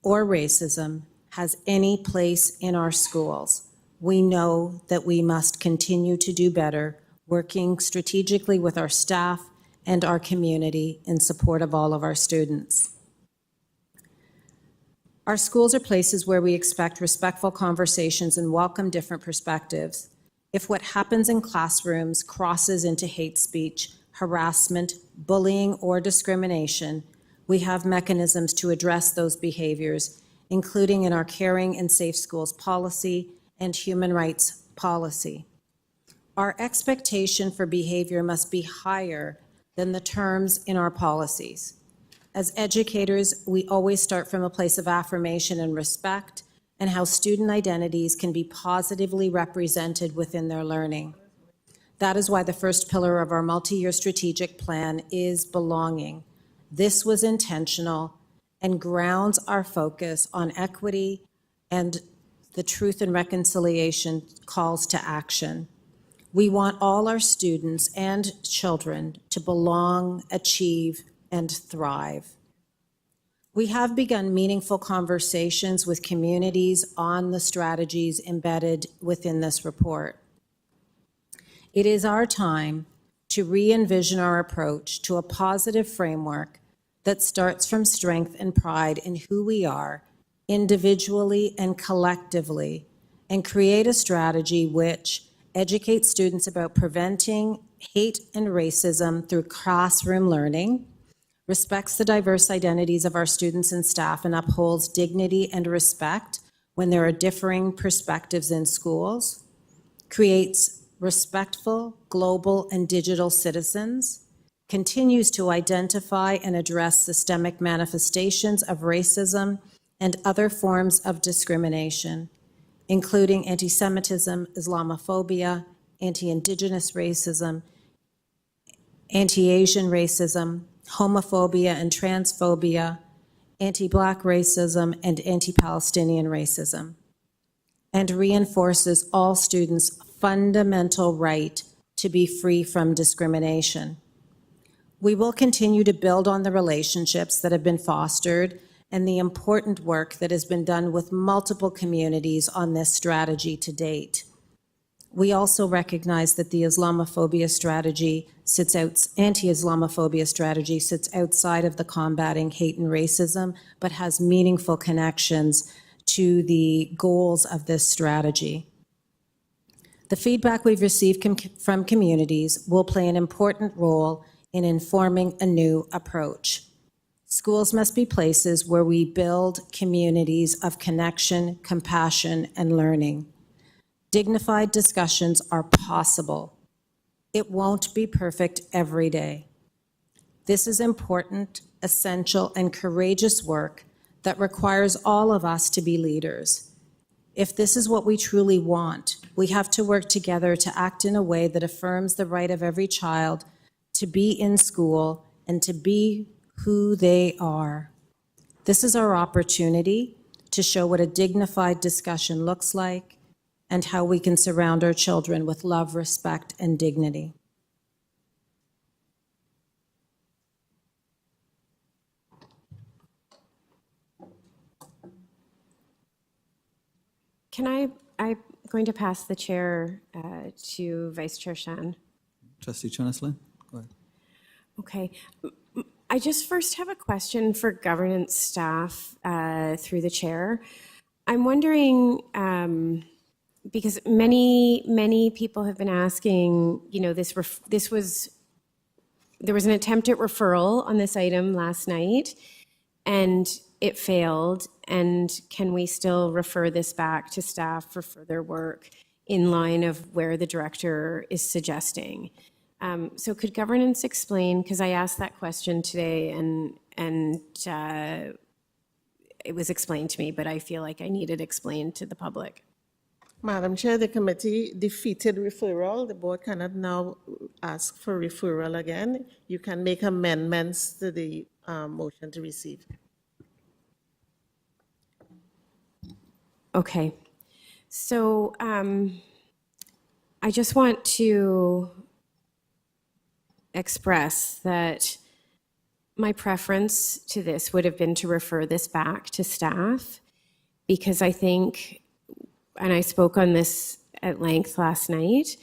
or racism has any place in our schools. we know that we must continue to do better, working strategically with our staff and our community in support of all of our students. Our schools are places where we expect respectful conversations and welcome different perspectives. If what happens in classrooms crosses into hate speech, harassment, bullying, or discrimination, we have mechanisms to address those behaviors, including in our Caring and Safe Schools policy and human rights policy. Our expectation for behavior must be higher than the terms in our policies. As educators, we always start from a place of affirmation and respect, and how student identities can be positively represented within their learning. That is why the first pillar of our multi-year strategic plan is belonging. This was intentional and grounds our focus on equity and the Truth and Reconciliation calls to action. We want all our students and children to belong, achieve, and thrive. We have begun meaningful conversations with communities on the strategies embedded within this report. It is our time to re-envision our approach to a positive framework that starts from strength and pride in who we are, individually and collectively, and create a strategy which educates students about preventing hate and racism through classroom learning, respects the diverse identities of our students and staff, and upholds dignity and respect when there are differing perspectives in schools, creates respectful, global, and digital citizens, continues to identify and address systemic manifestations of racism and other forms of discrimination, including anti-Semitism, Islamophobia, anti-Indigenous racism, anti-Asian racism, homophobia and transphobia, anti-Black racism, and anti-Palestinian racism, and reinforces all students' fundamental right to be free from discrimination. We will continue to build on the relationships that have been fostered and the important work that has been done with multiple communities on this strategy to date. We also recognize that the anti-Islamophobia strategy sits outside of the combating hate and racism, but has meaningful connections to the goals of this strategy. The feedback we've received from communities will play an important role in informing a new approach. Schools must be places where we build communities of connection, compassion, and learning. Dignified discussions are possible. It won't be perfect every day. This is important, essential, and courageous work that requires all of us to be leaders. If this is what we truly want, we have to work together to act in a way that affirms the right of every child to be in school and to be who they are. This is our opportunity to show what a dignified discussion looks like and how we can surround our children with love, respect, and dignity. I'm going to pass the chair to Vice Chair Shan. Trustee Cheneslin, go ahead. Okay. I just first have a question for governance staff through the chair. I'm wondering, because many people have been asking, there was an attempt at referral on this item last night, and it failed. And can we still refer this back to staff for further work in line of where the director is suggesting? So could governance explain, because I asked that question today and it was explained to me, but I feel like I need it explained to the public. Madam Chair, the committee defeated referral. The board cannot now ask for referral again. You can make amendments to the motion to receive. Okay. So I just want to express that my preference to this would have been to refer this back to staff, because I think and I spoke on this at length last night.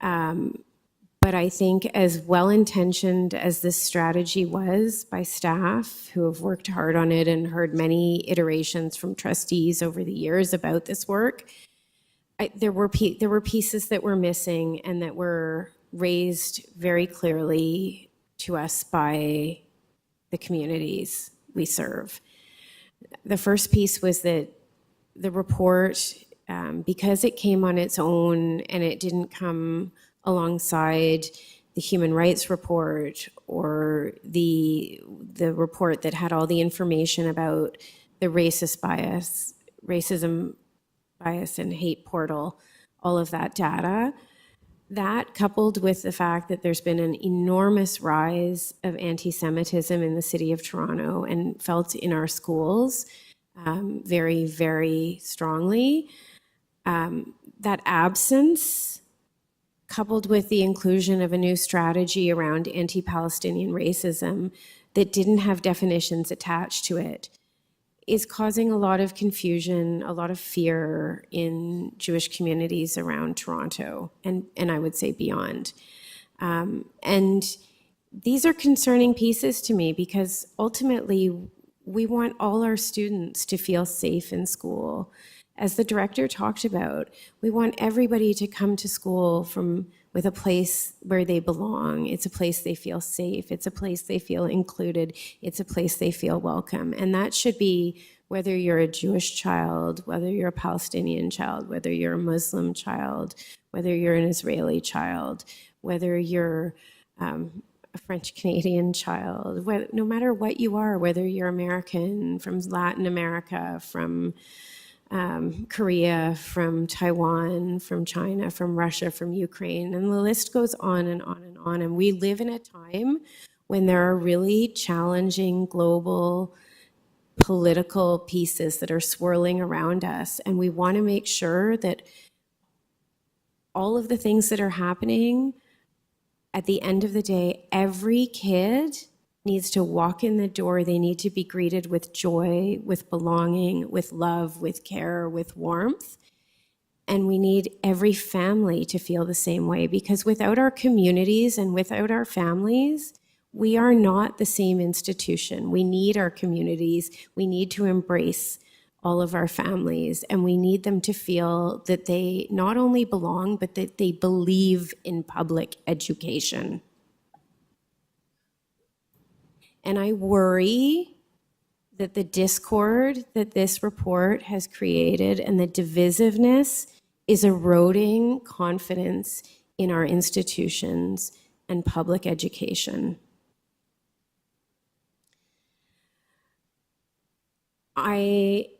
But I think as well-intentioned as this strategy was by staff who have worked hard on it and heard many iterations from trustees over the years about this work, there were pieces that were missing and that were raised very clearly to us by the communities we serve. The first piece was that the report, because it came on its own and it didn't come alongside the human rights report or the report that had all the information about the racism bias and hate portal, all of that data, that coupled with the fact that there's been an enormous rise of anti-Semitism in the city of Toronto and felt in our schools very, very strongly, that absence coupled with the inclusion of a new strategy around anti-Palestinian racism that didn't have definitions attached to it is causing a lot of confusion, a lot of fear in Jewish communities around Toronto and I would say beyond. And these are concerning pieces to me because ultimately we want all our students to feel safe in school. As the director talked about, we want everybody to come to school with a place where they belong. It's a place they feel safe. It's a place they feel included. It's a place they feel welcome. And that should be whether you're a Jewish child, whether you're a Palestinian child, whether you're a Muslim child, whether you're an Israeli child, whether you're a French Canadian child, no matter what you are, whether you're American, from Latin America, from Korea, from Taiwan, from China, from Russia, from Ukraine, and the list goes on and on and on. And we live in a time when there are really challenging global political pieces that are swirling around us. And we want to make sure that all of the things that are happening, at the end of the day, every kid needs to walk in the door. They need to be greeted with joy, with belonging, with love, with care, with warmth. And we need every family to feel the same way, because without our communities and without our families, we are not the same institution. We need our communities. We need to embrace all of our families, and we need them to feel that they not only belong, but that they believe in public education. And I worry that the discord that this report has created and the divisiveness is eroding confidence in our institutions and public education. I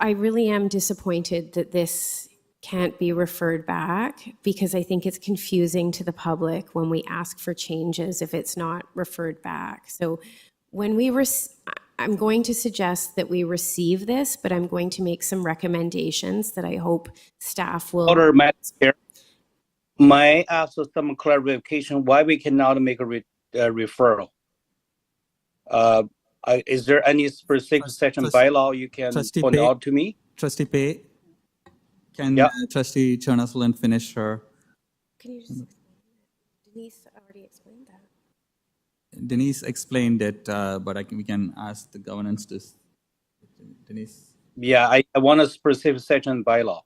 really am disappointed that this can't be referred back, because I think it's confusing to the public when we ask for changes if it's not referred back. So when I'm going to suggest that we receive this, but I'm going to make some recommendations that I hope staff will. Order, Madam Chair. May I ask some clarification why we cannot make a referral? Is there any specific section bylaw you can point out to me? Trustee Pei, can Trustee Chernoff finish her? Can you just explain that? Denise already explained that. Denise explained it, but we can ask the governance to. Denise? Yeah, I want a specific section bylaw.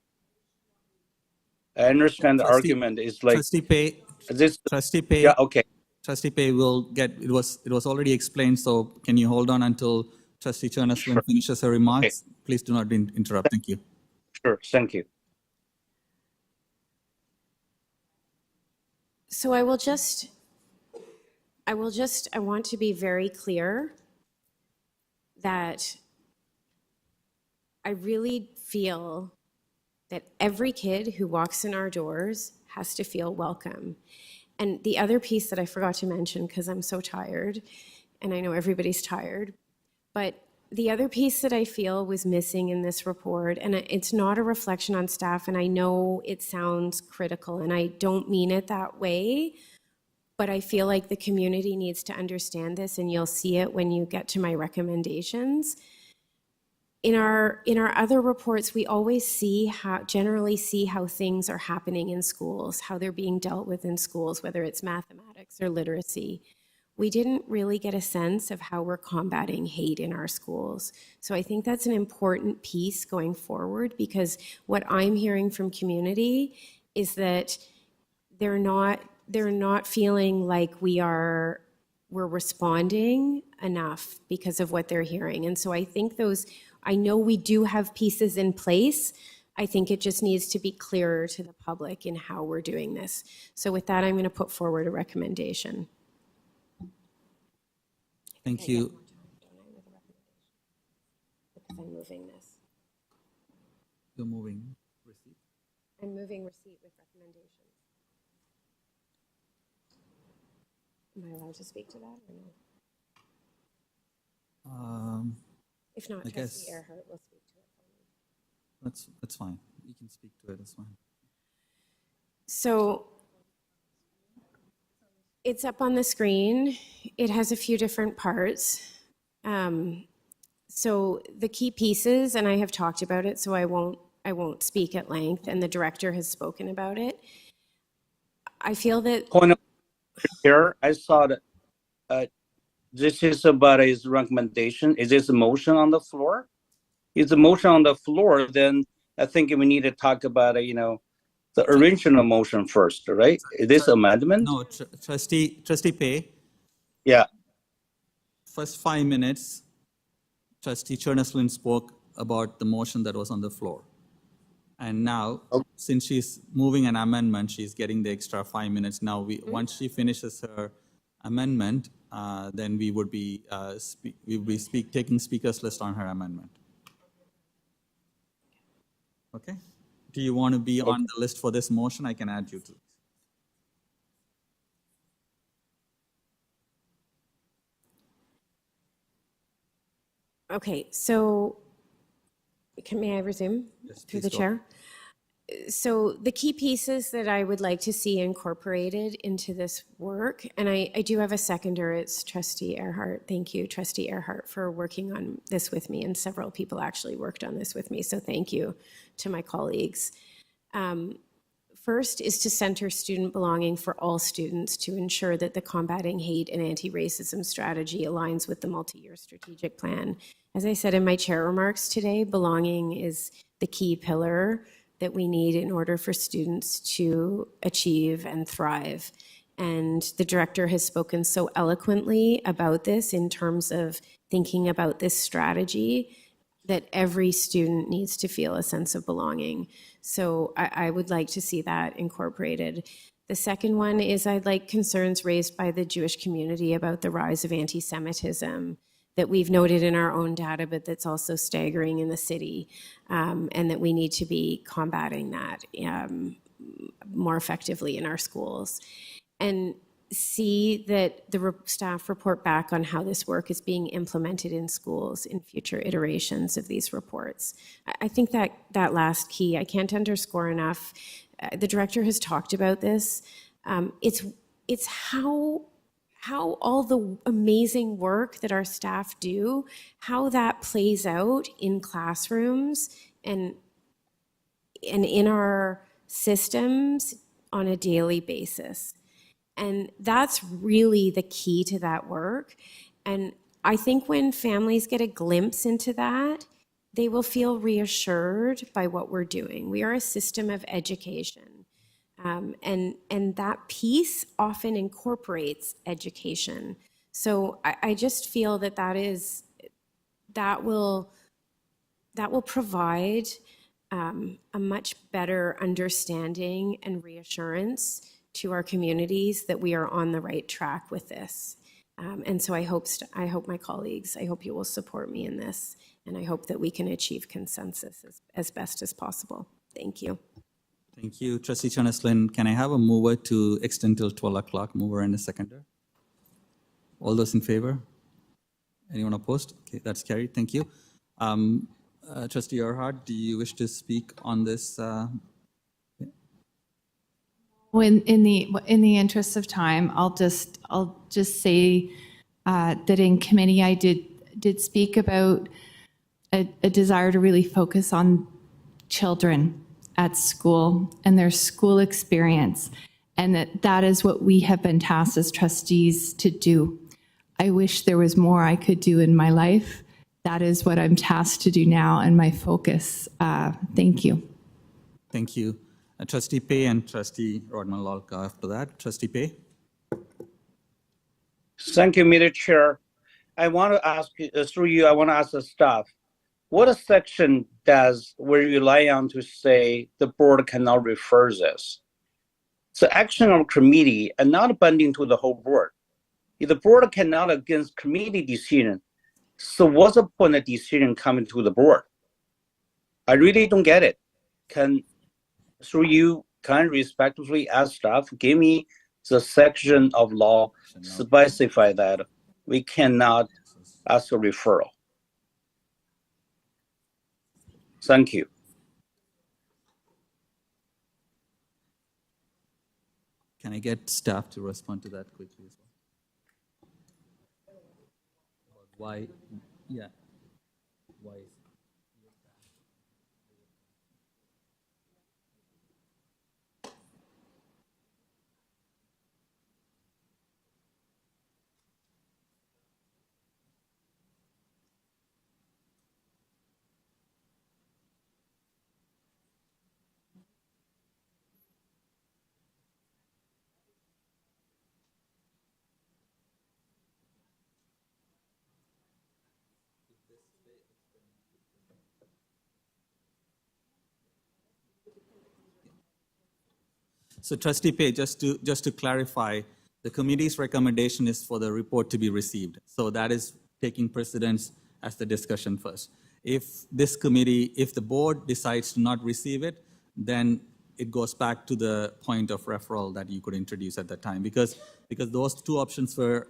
I understand the argument is like. Trustee Pei. Trustee Pei. Yeah, okay. Trustee Pei will get, it was already explained, so can you hold on until Trustee Chernoff finishes her remarks? Okay. Please do not interrupt. Thank you. Sure, thank you. So I want to be very clear that I really feel that every kid who walks in our doors has to feel welcome. And the other piece that I forgot to mention, because I'm so tired, and I know everybody's tired, but the other piece that I feel was missing in this report, and it's not a reflection on staff, and I know it sounds critical, and I don't mean it that way, but I feel like the community needs to understand this, and you'll see it when you get to my recommendations. in our other reports, we always generally see how things are happening in schools, how they're being dealt with in schools, whether it's mathematics or literacy. We didn't really get a sense of how we're combating hate in our schools. So I think that's an important piece going forward, because what I'm hearing from community is that they're not feeling like we're responding enough because of what they're hearing. And so I think I know we do have pieces in place. I think it just needs to be clearer to the public in how we're doing this. So with that, I'm going to put forward a recommendation. Thank you. Because I'm moving this. You're moving. Receipt. I'm moving receipt with recommendations. Am I allowed to speak to that or no? If not, I Trustee guess Earhart will speak to it for me. that's fine. You can speak to it. It's fine. So it's up on the screen. It has a few different parts. So the key pieces, and I have talked about it, so I won't speak at length, and the director has spoken about it. I feel that Point of here, I saw that this is about his recommendation. Is this a motion on the floor? Is the motion on the floor, then I think we need to talk about the original motion first, right? Is this amendment? No, Trustee Pei. Yeah. First 5 minutes, Trustee Cherneslin spoke about the motion that was on the floor. And now, since she's moving an amendment, she's getting the extra 5 minutes. Now, once she finishes her amendment, then we would be taking speakers list on her amendment. Okay. Do you want to be on the list for this motion? I can add you to. Okay, so may I resume through the chair? So the key pieces that I would like to see incorporated into this work, and I do have a seconder, it's Trustee Earhart. Thank you, Trustee Earhart, for working on this with me, and several people actually worked on this with me, so thank you to my colleagues. First is to center student belonging for all students to ensure that the combating hate and anti-racism strategy aligns with the multi-year strategic plan. As I said in my chair remarks today, belonging is the key pillar that we need in order for students to achieve and thrive. And the director has spoken so eloquently about this in terms of thinking about this strategy, that every student needs to feel a sense of belonging. So I would like to see that incorporated. The second one is I'd like concerns raised by the Jewish community about the rise of anti-Semitism that we've noted in our own data, but that's also staggering in the city, and that we need to be combating that more effectively in our schools. And see that the staff report back on how this work is being implemented in schools in future iterations of these reports. I think that last key, I can't underscore enough. The director has talked about this. It's how all the amazing work that our staff do, how that plays out in classrooms and in our systems on a daily basis. And that's really the key to that work. And I think when families get a glimpse into that, they will feel reassured by what we're doing. We are a system of education. And that piece often incorporates education. So I just feel that will provide a much better understanding and reassurance to our communities that we are on the right track with this. And so I hope my colleagues, I hope you will support me in this, and I hope that we can achieve consensus as best as possible. Thank you. Thank you, Trustee Cherneslin. Can I have a mover to extend till 12 o'clock, mover and a seconder? All those in favor? Anyone opposed? Okay, that's carried. Thank you. Trustee Earhart, do you wish to speak on this? In the interest of time, I'll just say that in committee I did speak about a desire to really focus on children at school and their school experience, and that is what we have been tasked as trustees to do. I wish there was more I could do in my life. That is what I'm tasked to do now and my focus. Thank you. Thank you. Trustee Pay and Trustee Rodman-Lalka after that. Trustee Pay. Thank you, Mr. Chair. I want to ask, through you, I want to ask the staff, what section does we rely on to say the board cannot refer this? It's an action of committee and not binding to the whole board. If the board cannot against committee decision, so what's the point of decision coming to the board? I really don't get it. Through you, can I respectfully ask staff, give me the section of law specify that we cannot ask a referral. Thank you. Can I get staff to respond to that quickly as well? Why? Yeah. Why? So Trustee Pay, just to clarify, the committee's recommendation is for the report to be received. So that is taking precedence as the discussion first. If this committee, if the board decides to not receive it, then it goes back to the point of referral that you could introduce at that time, because those two options were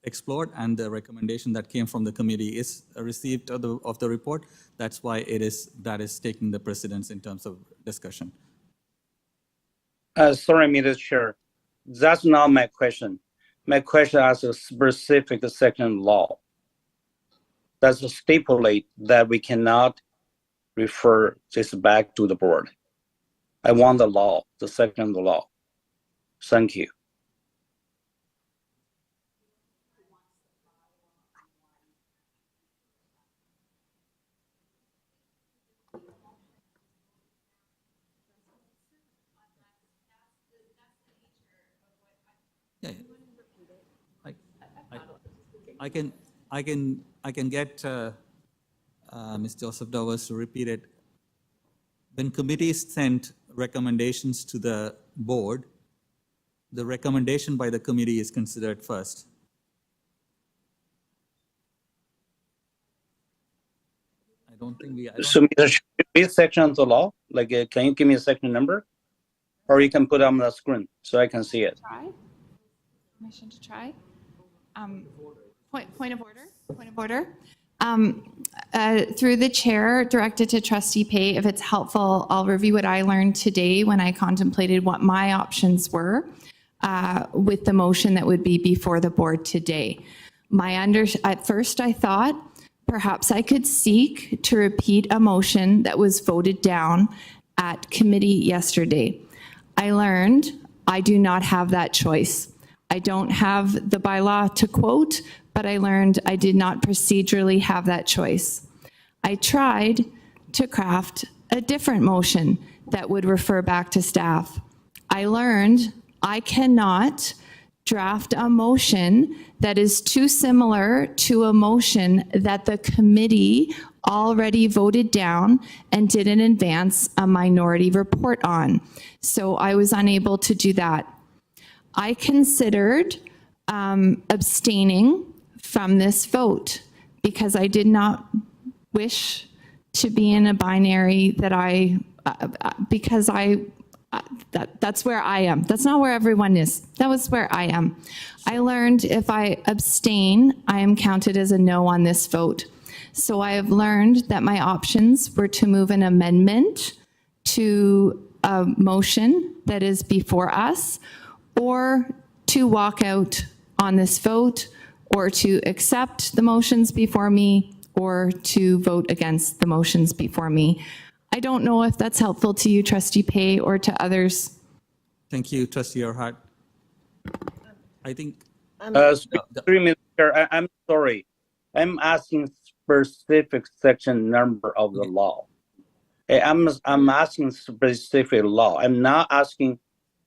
explored and the recommendation that came from the committee is received of the report. That's why that is taking the precedence in terms of discussion. Sorry, Mr. Chair, that's not my question. My question is a specific section law. That's stipulate that we cannot refer this back to the board. I want the law, the section of the law. Thank you. I can get Ms. Joseph Dovers to repeat it. When committees send recommendations to the board, the recommendation by the committee is considered first. I don't think we. So, Mr. Chair, this section of the law, like, can you give me a section number, or you can put it on the screen so I can see it. Permission to try. Point of order. Through the chair, directed to Trustee Pay, if it's helpful, I'll review what I learned today when I contemplated what my options were with the motion that would be before the board today. At first I thought perhaps I could seek to repeat a motion that was voted down at committee yesterday. I learned I do not have that choice. I don't have the bylaw to quote, but I learned I did not procedurally have that choice. I tried to craft a different motion that would refer back to staff. I learned I cannot draft a motion that is too similar to a motion that the committee already voted down and didn't advance a minority report on. So I was unable to do that. I considered abstaining from this vote because I did not wish to be in a binary that that's where I am. That's not where everyone is. That was where I am. I learned if I abstain, I am counted as a no on this vote. So I have learned that my options were to move an amendment to a motion that is before us, or to walk out on this vote, or to accept the motions before me, or to vote against the motions before me. I don't know if that's helpful to you, Trustee Pay, or to others. Thank you, Trustee Orhart. I think. Through me, Chair, I'm sorry. I'm asking specific section number of the law. I'm asking specific law. I'm not asking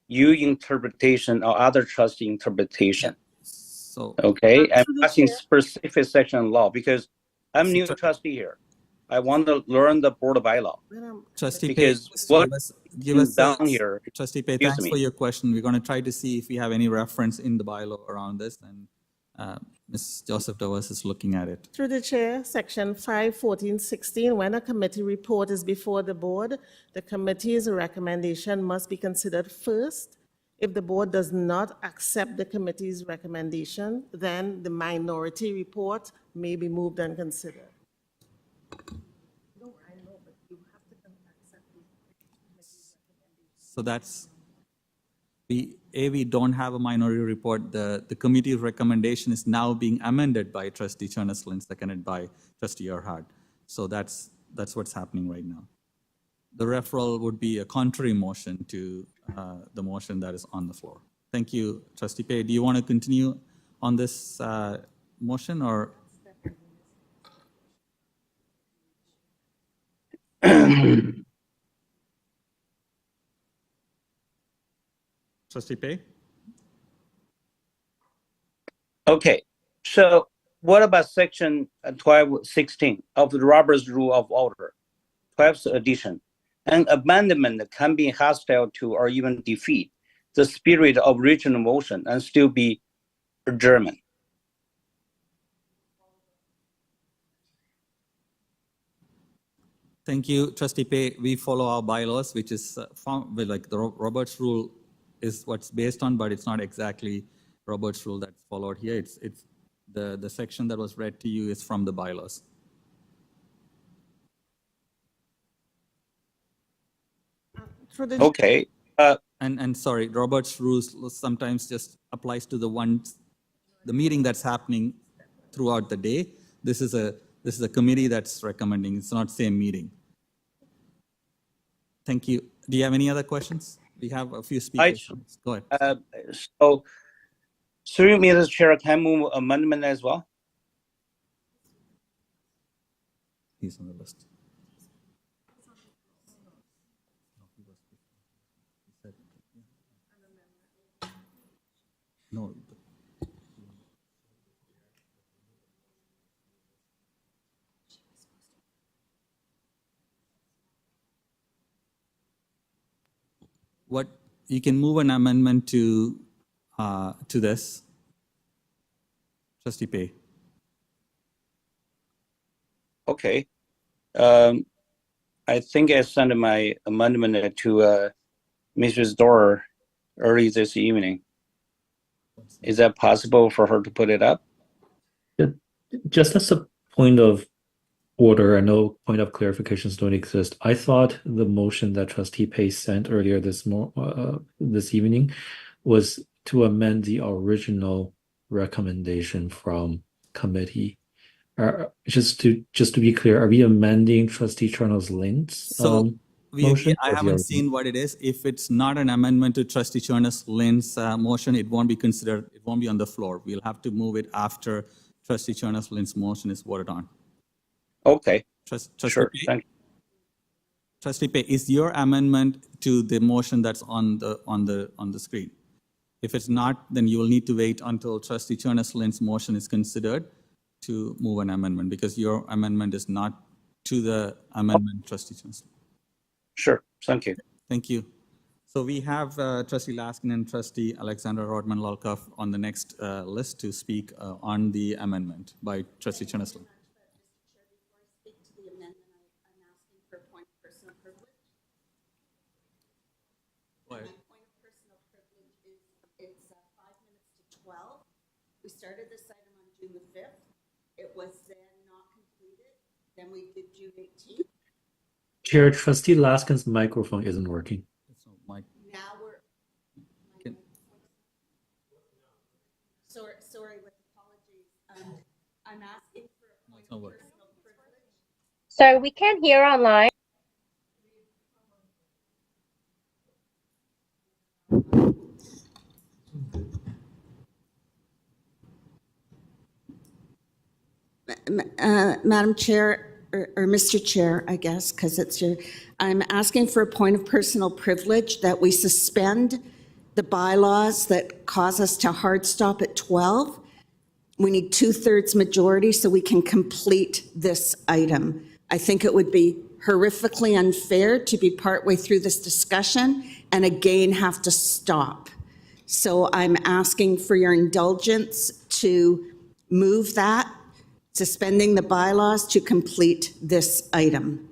you interpretation or other trustee interpretation. So okay, I'm asking specific section law because I'm new trustee here. I want to learn the board bylaw. Trustee Pay, Because just what give us down here, Trustee Pay, excuse thanks me. for your question. We're going to try to see if we have any reference in the bylaw around this, and Ms. Joseph Dovers is looking at it. Through the chair, section 51416, when a committee report is before the board, the committee's recommendation must be considered first. If the board does not accept the committee's recommendation, then the minority report may be moved and considered. So that's, we don't have a minority report. The committee's recommendation is now being amended by Trustee Cherneslin, seconded by Trustee Orhart. So that's what's happening right now. The referral would be a contrary motion to the motion that is on the floor. Thank you, Trustee Pay. Do you want to continue on this motion or? Trustee Pay? Okay, so what about section 1216 of the Robert's Rule of Order, 12th edition? An amendment can be hostile to or even defeat the spirit of original motion and still be adjournment. Thank you, Trustee Pay. We follow our bylaws, which is found with like the Robert's Rule is what's based on, but it's not exactly Robert's Rule that's followed here. It's the section that was read to you is from the bylaws. Okay. And sorry, Robert's rules sometimes just applies to the meeting that's happening throughout the day. This is a committee that's recommending. It's not same meeting. Thank you. Do you have any other questions? We have a few speakers. Go ahead. So, through me, Mr. Chair, can I move amendment as well? He's on the list. No. What you can move an amendment to this, Trustee Pay. Okay. I think I sent my amendment to Mrs. Dorr early this evening. Is that possible for her to put it up? Just as a point of order, I know point of clarifications don't exist. I thought the motion that Trustee Pace sent earlier this evening was to amend the original recommendation from committee. Just to be clear, are we amending Trustee Charles Lynn's motion? I haven't seen what it is. If it's not an amendment to Trustee Cherneslin-Lynn's motion, it won't be considered. It won't be on the floor. We'll have to move it after Trustee Cherneslin-Lynn's motion is voted on. Okay. Trustee sure. Pay? Thank you. Trustee Pay, is your amendment to the motion that's on the screen? If it's not, then you will need to wait until Trustee Cherneslin-Lynn's motion is considered to move an amendment, because your amendment is not to the amendment, Trustee Cherneslin. Sure. Thank you. Thank you. So we have Trustee Laskin and Trustee Alexander Rodman-Lolkov on the next list to speak on the amendment by Trustee Cherneslin. We started this item on June the 5th. It was then not completed. Then we did June 18th. Chair, Trustee Laskin's microphone isn't working. Now we're. Sorry, with apologies. I'm asking for a point of personal Sorry, we can't hear online. Madam Chair, or Mr. Chair, I guess, because it's your, I'm asking for a point of personal privilege that we suspend the bylaws that cause us to hard stop at 12. We need 2/3 majority so we can complete this item. I think it would be horrifically unfair to be partway through this discussion and again have to stop. So I'm asking for your indulgence to move that, suspending the bylaws to complete this item.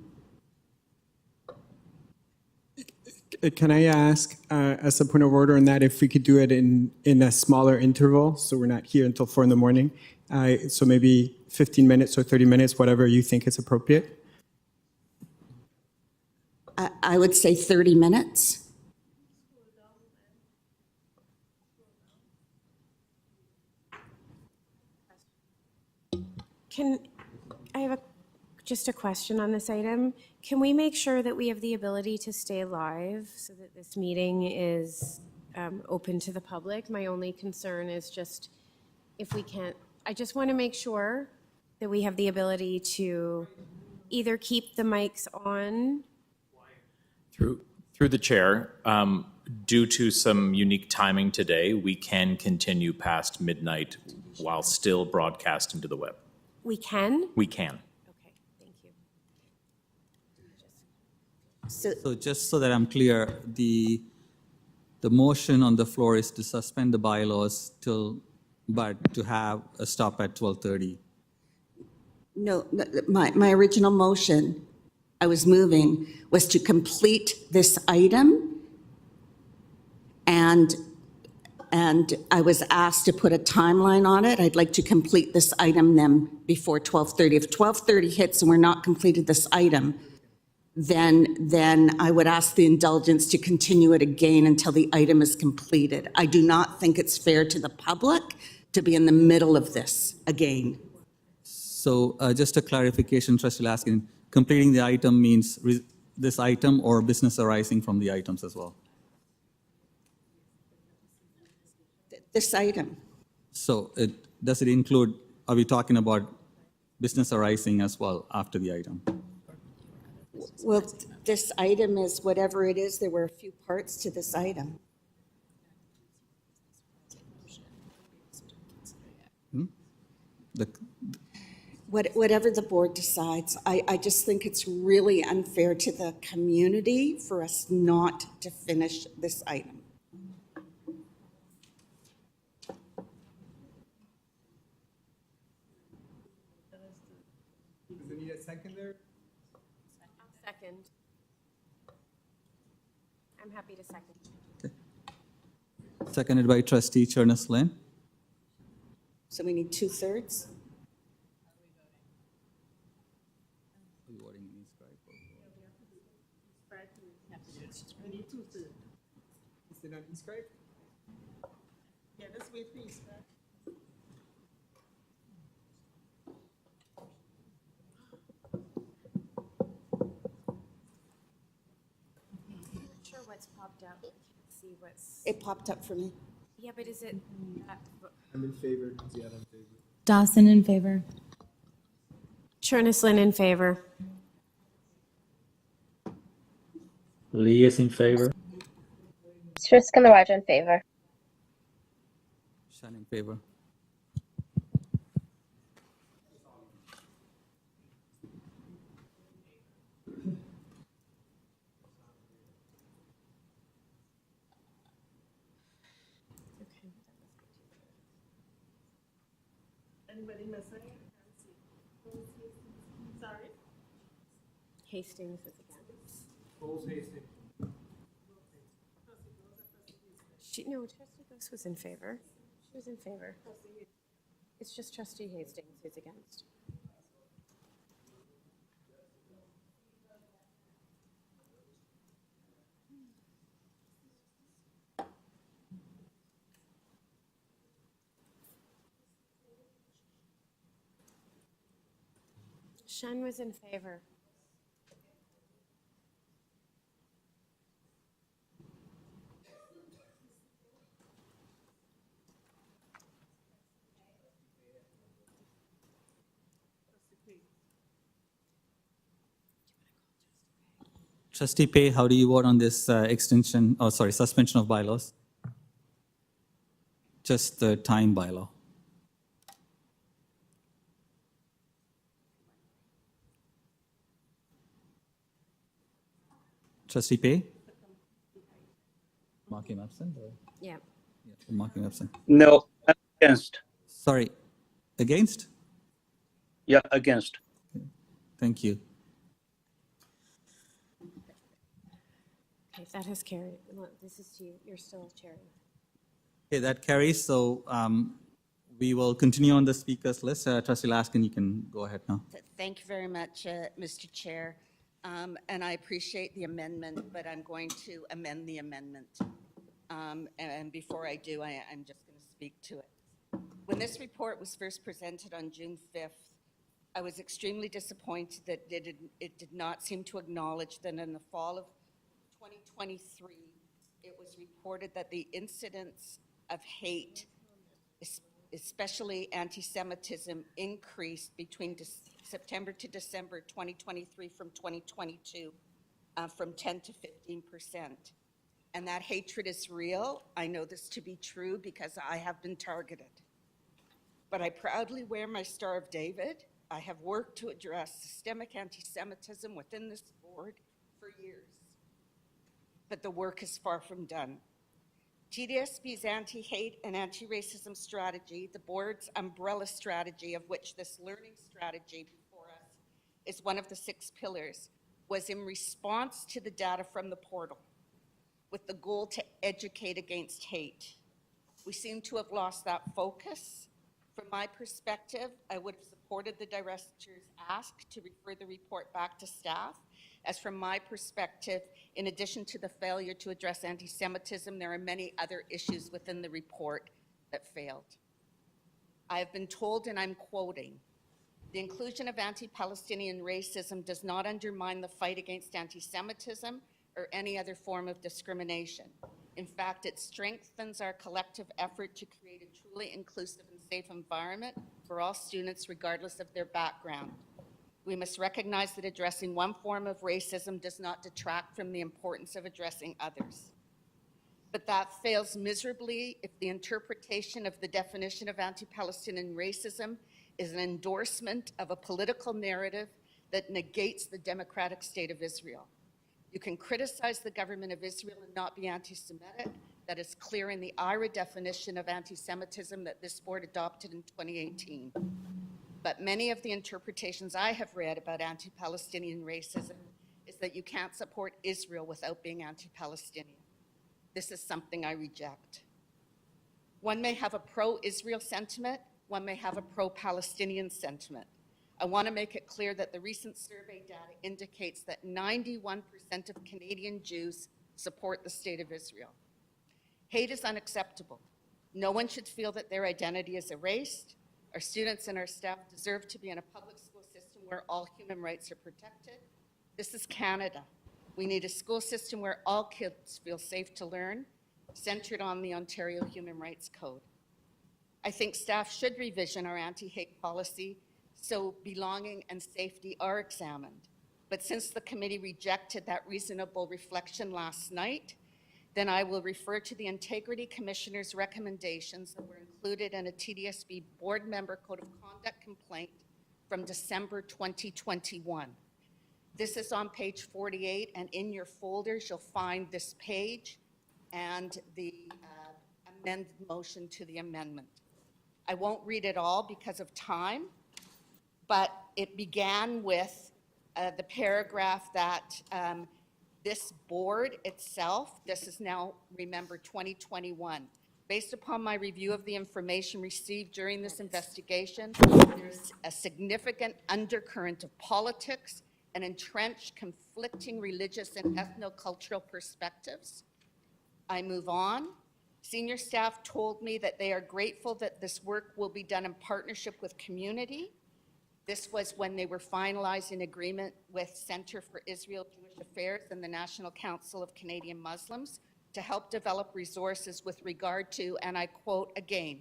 Can I ask, as a point of order on that, if we could do it in a smaller interval, so we're not here until 4 in the morning? So maybe 15 minutes or 30 minutes, whatever you think is appropriate. I would say 30 minutes. I have just a question on this item. Can we make sure that we have the ability to stay live so that this meeting is open to the public? My only concern is just if we can't, I just want to make sure that we have the ability to either keep the mics on. Through the chair, due to some unique timing today, we can continue past midnight while still broadcasting to the web. We can? We can. Okay, thank you. So just so that I'm clear, the motion on the floor is to suspend the bylaws but to have a stop at 12:30. No, my original motion I was moving was to complete this item, and I was asked to put a timeline on it. I'd like to complete this item then before 12:30. If 12:30 hits and we're not completed this item, then I would ask the indulgence to continue it again until the item is completed. I do not think it's fair to the public to be in the middle of this again. So just a clarification, Trustee Laskin, completing the item means this item or business arising from the items as well? This item. So does it include, are we talking about business arising as well after the item? Well, this item is whatever it is. There were a few parts to this item. Whatever the board decides, I just think it's really unfair to the community for us not to finish this item. Does it need a second there? I'll second. I'm happy to second. Seconded by Trustee Chernes-Lynn. So we need 2/3? Is it on e-scribe? Yeah, let's wait for you, Sure what's popped up. I can't see what's. It popped up for me. Yeah, but is it? I'm in favor. Ziada in favor. Dawson in favor. Chernes-Lynn in favor. Lee is in favor. Sriskandaraj in favor. Shan in favor. Anybody missing? Sorry? Hastings is against. No, Trustee Ghost was in favor. She was in favor. It's just Trustee Hastings who's against. Shen was in favor. Trustee Pei, how do you vote on this suspension of bylaws? Just the time bylaw. Trustee Pei? Mark him absent? Or? Yeah. Mark him absent. No, I'm against. Sorry, against? Yeah, against. Thank you. Okay, that has carried. Look, this is to you. You're still chairing. Okay, that carries. So we will continue on the speakers list. Trustee Laskin, you can go ahead now. Thank you very much, Mr. Chair. And I appreciate the amendment, but I'm going to amend the amendment. And before I do, I'm just going to speak to it. When this report was first presented on June 5th, I was extremely disappointed that it did not seem to acknowledge that in the fall of 2023, it was reported that the incidence of hate, especially anti-Semitism, increased between September to December 2023 from 2022, from 10 to 15%. And that hatred is real. I know this to be true because I have been targeted. But I proudly wear my Star of David. I have worked to address systemic anti-Semitism within this board for years. But the work is far from done. TDSB's anti-hate and anti-racism strategy, the board's umbrella strategy, of which this learning strategy before us is one of the 6 pillars, was in response to the data from the portal with the goal to educate against hate. We seem to have lost that focus. From my perspective, I would have supported the director's ask to refer the report back to staff, as from my perspective, in addition to the failure to address anti-Semitism, there are many other issues within the report that failed. I have been told, and I'm quoting, the inclusion of anti-Palestinian racism does not undermine the fight against anti-Semitism or any other form of discrimination. In fact, it strengthens our collective effort to create a truly inclusive and safe environment for all students, regardless of their background. We must recognize that addressing one form of racism does not detract from the importance of addressing others. But that fails miserably if the interpretation of the definition of anti-Palestinian racism is an endorsement of a political narrative that negates the democratic state of Israel. You can criticize the government of Israel and not be anti-Semitic. That is clear in the IRA definition of anti-Semitism that this board adopted in 2018. But many of the interpretations I have read about anti-Palestinian racism is that you can't support Israel without being anti-Palestinian. This is something I reject. One may have a pro-Israel sentiment, one may have a pro-Palestinian sentiment. I want to make it clear that the recent survey data indicates that 91% of Canadian Jews support the state of Israel. Hate is unacceptable. No one should feel that their identity is erased. Our students and our staff deserve to be in a public school system where all human rights are protected. This is Canada. We need a school system where all kids feel safe to learn, centered on the Ontario Human Rights Code. I think staff should revision our anti-hate policy so belonging and safety are examined. But since the committee rejected that reasonable reflection last night, then I will refer to the Integrity Commissioner's recommendations that were included in a TDSB board member code of conduct complaint from December 2021. This is on page 48, and in your folders, you'll find this page and the amended motion to the amendment. I won't read it all because of time, but it began with the paragraph that this board itself, this is now, remember, 2021. Based upon my review of the information received during this investigation, there's a significant undercurrent of politics and entrenched conflicting religious and ethno-cultural perspectives. I move on. Senior staff told me that they are grateful that this work will be done in partnership with community. This was when they were finalizing agreement with Center for Israel Jewish Affairs and the National Council of Canadian Muslims to help develop resources with regard to, and I quote again,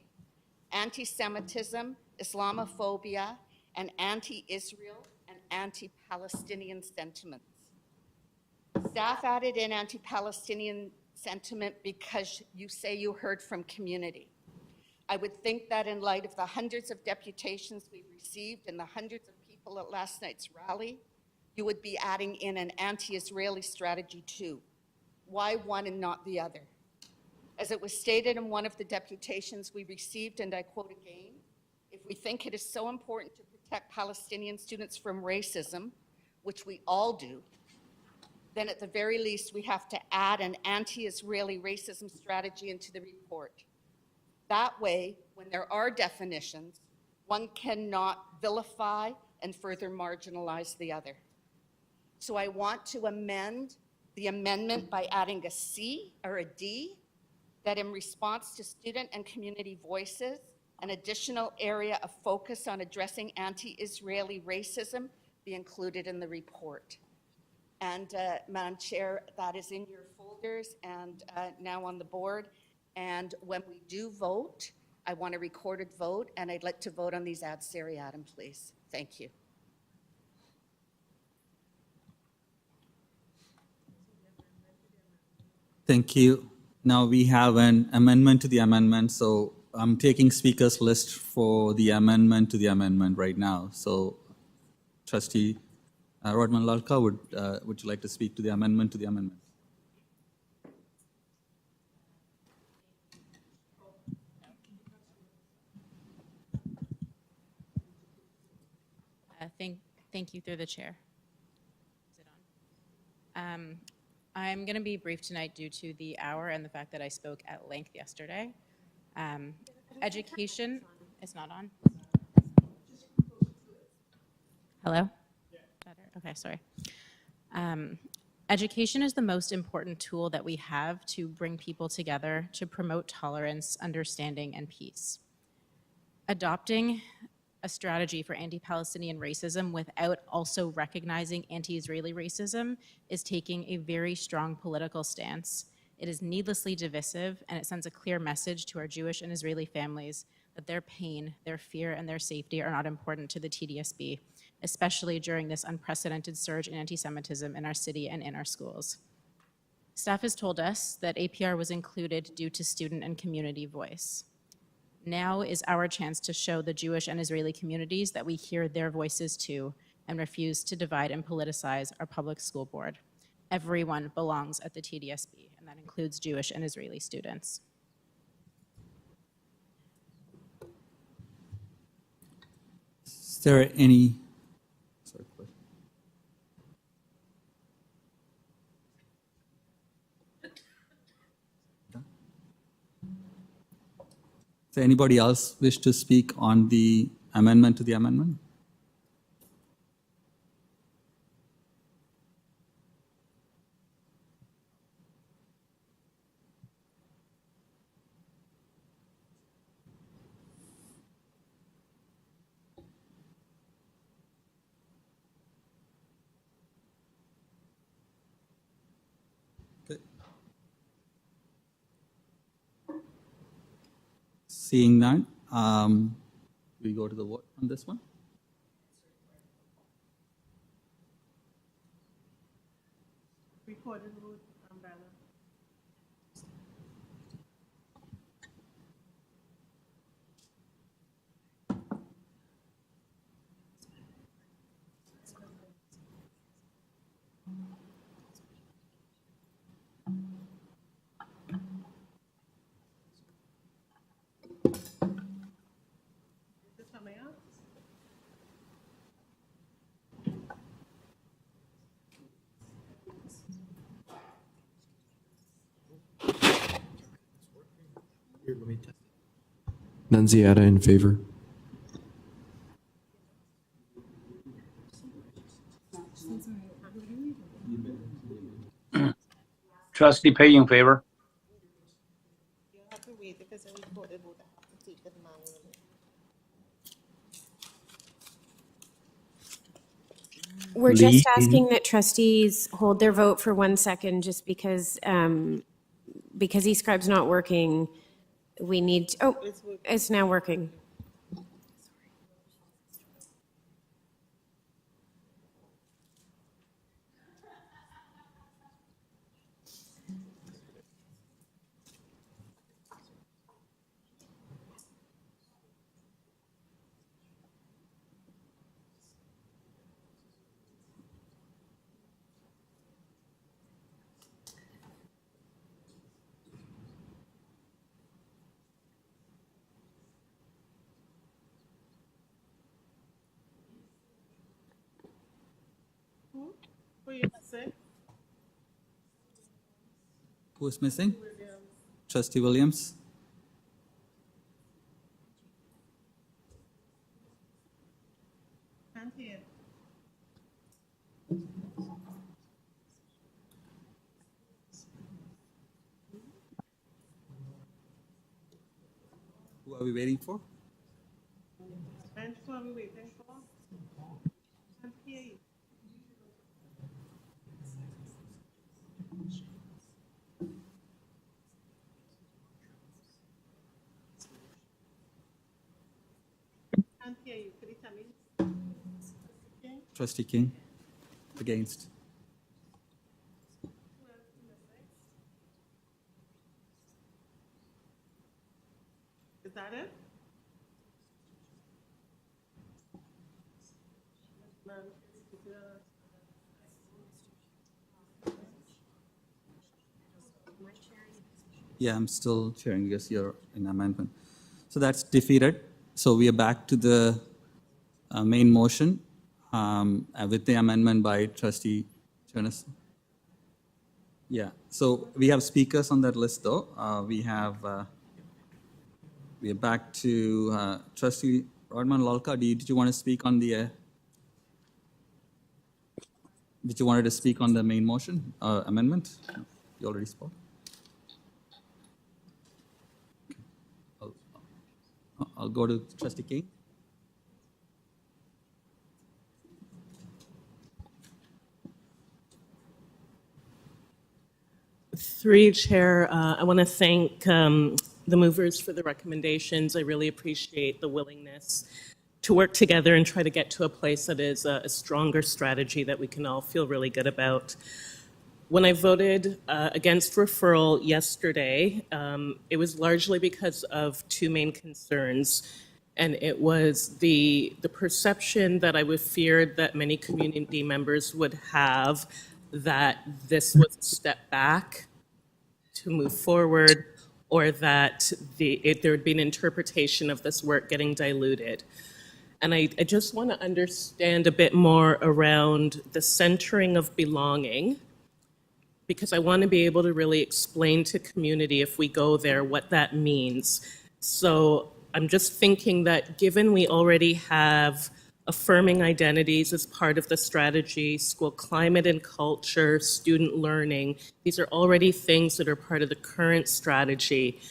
anti-Semitism, Islamophobia, and anti-Israel and anti-Palestinian sentiments. Staff added in anti-Palestinian sentiment because you say you heard from community. I would think that in light of the hundreds of deputations we received and the hundreds of people at last night's rally, you would be adding in an anti-Israeli strategy too. Why one and not the other? As it was stated in one of the deputations we received, and I quote again, if we think it is so important to protect Palestinian students from racism, which we all do, then at the very least we have to add an anti-Israeli racism strategy into the report. That way, when there are definitions, one cannot vilify and further marginalize the other. So I want to amend the amendment by adding a C or a D, that in response to student and community voices, an additional area of focus on addressing anti-Israeli racism be included in the report. And Madam Chair, that is in your folders and now on the board. And when we do vote, I want a recorded vote, and I'd like to vote on these ad seriatim, please. Thank you. Thank you. Now we have an amendment to the amendment. So I'm taking speakers list for the amendment to the amendment right now. So Trustee Rodman Lalka, would you like to speak to the amendment to the amendment? Thank you through the chair. Is it on? I'm going to be brief tonight due to the hour and the fact that I spoke at length yesterday. Education is not on. Hello? Better? Okay, sorry. Education is the most important tool that we have to bring people together, to promote tolerance, understanding, and peace. Adopting a strategy for anti-Palestinian racism without also recognizing anti-Israeli racism is taking a very strong political stance. It is needlessly divisive, and it sends a clear message to our Jewish and Israeli families that their pain, their fear, and their safety are not important to the TDSB, especially during this unprecedented surge in anti-Semitism in our city and in our schools. Staff has told us that APR was included due to student and community voice. Now is our chance to show the Jewish and Israeli communities that we hear their voices too and refuse to divide and politicize our public school board. Everyone belongs at the TDSB, and that includes Jewish and Israeli students. Is there any? Sorry, does anybody else wish to speak on the amendment to the amendment? Seeing none, we go to the vote on this one. Recorded vote, umbrella. Here, let me test it. Nunziata in favor. Trustee Pay in favor. You have to wait if it's a recorded vote. I have to take it manually. We're just asking that trustees hold their vote for 1 second, just because eScribe's not working. We need, oh, it's now working. Who's missing? Trustee Williams? Who are we waiting for? Trustee King? Against? Is that it? Yeah, I'm still chairing because you're in amendment. So that's defeated. So we are back to the main motion with the amendment by Trustee Jonas. Yeah, so we have speakers on that list though. We are back to Trustee Rodman Lalka. Did you want to speak on the, did you wanted to speak on the main motion amendment? You already spoke. I'll go to Trustee King. Through you, Chair, I want to thank the movers for the recommendations. I really appreciate the willingness to work together and try to get to a place that is a stronger strategy that we can all feel really good about. When I voted against referral yesterday, it was largely because of two main concerns. And it was the perception that I would feared that many community members would have that this was a step back to move forward, or that there would be an interpretation of this work getting diluted. And I just want to understand a bit more around the centering of belonging, because I want to be able to really explain to community, if we go there, what that means. So I'm just thinking that given we already have affirming identities as part of the strategy, school climate and culture, student learning, these are already things that are part of the current strategy.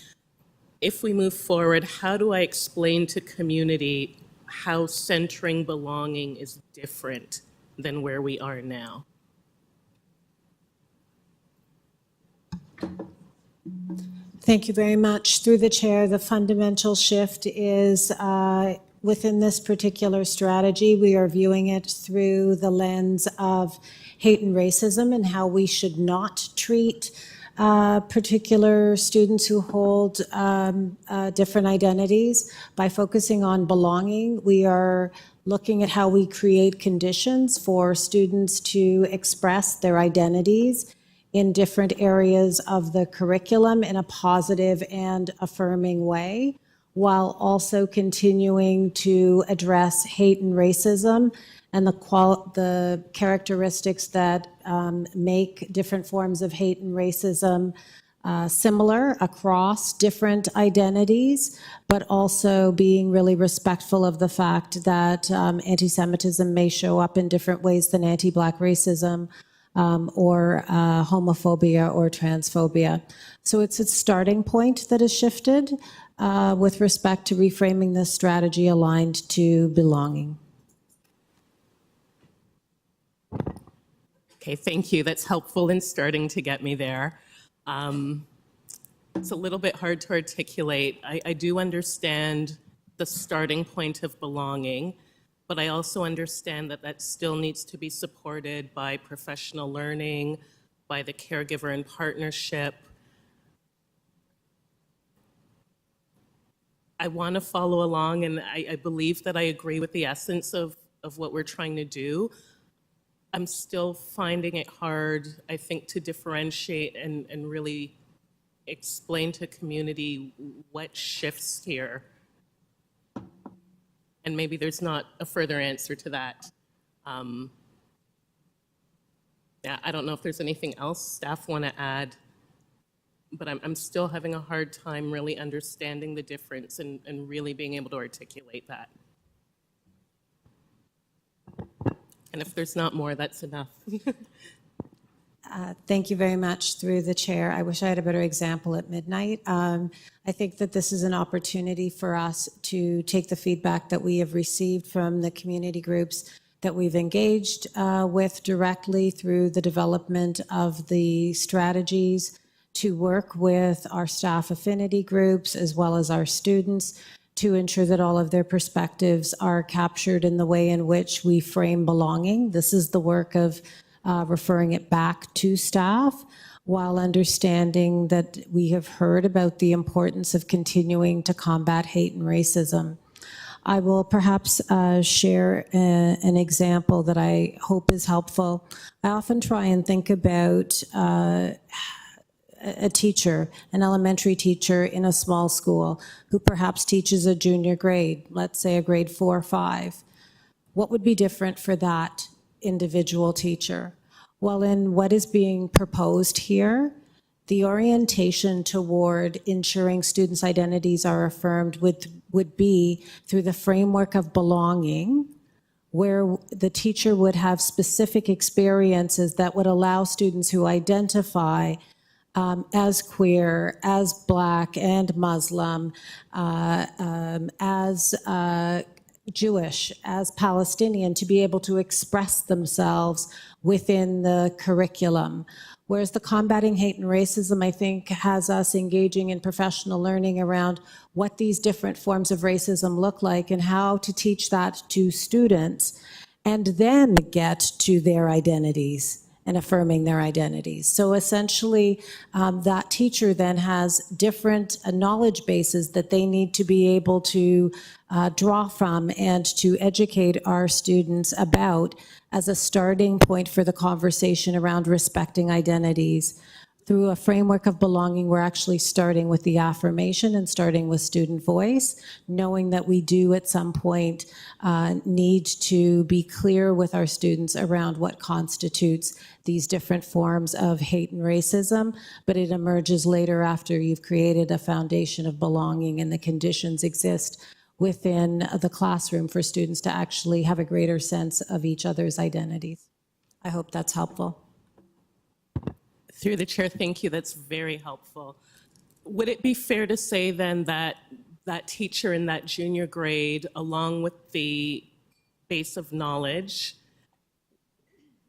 If we move forward, how do I explain to community how centering belonging is different than where we are now? Thank you very much. Through the chair, the fundamental shift is within this particular strategy, we are viewing it through the lens of hate and racism and how we should not treat particular students who hold different identities. By focusing on belonging, we are looking at how we create conditions for students to express their identities in different areas of the curriculum in a positive and affirming way, while also continuing to address hate and racism and the characteristics that make different forms of hate and racism similar across different identities, but also being really respectful of the fact that anti-Semitism may show up in different ways than anti-Black racism or homophobia or transphobia. So it's a starting point that has shifted with respect to reframing this strategy aligned to belonging. Okay, thank you. That's helpful in starting to get me there. It's a little bit hard to articulate. I do understand the starting point of belonging, but I also understand that that still needs to be supported by professional learning, by the caregiver and partnership. I want to follow along, and I believe that I agree with the essence of what we're trying to do. I'm still finding it hard, I think, to differentiate and really explain to community what shifts here. And maybe there's not a further answer to that. Yeah, I don't know if there's anything else staff want to add, but I'm still having a hard time really understanding the difference and really being able to articulate that. And if there's not more, that's enough. Thank you very much through the chair. I wish I had a better example at midnight. I think that this is an opportunity for us to take the feedback that we have received from the community groups that we've engaged with directly through the development of the strategies to work with our staff affinity groups as well as our students to ensure that all of their perspectives are captured in the way in which we frame belonging. This is the work of referring it back to staff while understanding that we have heard about the importance of continuing to combat hate and racism. I will perhaps share an example that I hope is helpful. I often try and think about a teacher, an elementary teacher in a small school who perhaps teaches a junior grade, let's say a grade 4 or 5. What would be different for that individual teacher? Well, in what is being proposed here, the orientation toward ensuring students' identities are affirmed would be through the framework of belonging, where the teacher would have specific experiences that would allow students who identify as queer, as Black and Muslim, as Jewish, as Palestinian, to be able to express themselves within the curriculum. Whereas the combating hate and racism, I think, has us engaging in professional learning around what these different forms of racism look like and how to teach that to students, and then get to their identities and affirming their identities. So essentially, that teacher then has different knowledge bases that they need to be able to draw from and to educate our students about as a starting point for the conversation around respecting identities. Through a framework of belonging, we're actually starting with the affirmation and starting with student voice, knowing that we do at some point need to be clear with our students around what constitutes these different forms of hate and racism, but it emerges later after you've created a foundation of belonging and the conditions exist within the classroom for students to actually have a greater sense of each other's identities. I hope that's helpful. Through the chair, thank you. That's very helpful. Would it be fair to say then that that teacher in that junior grade, along with the base of knowledge,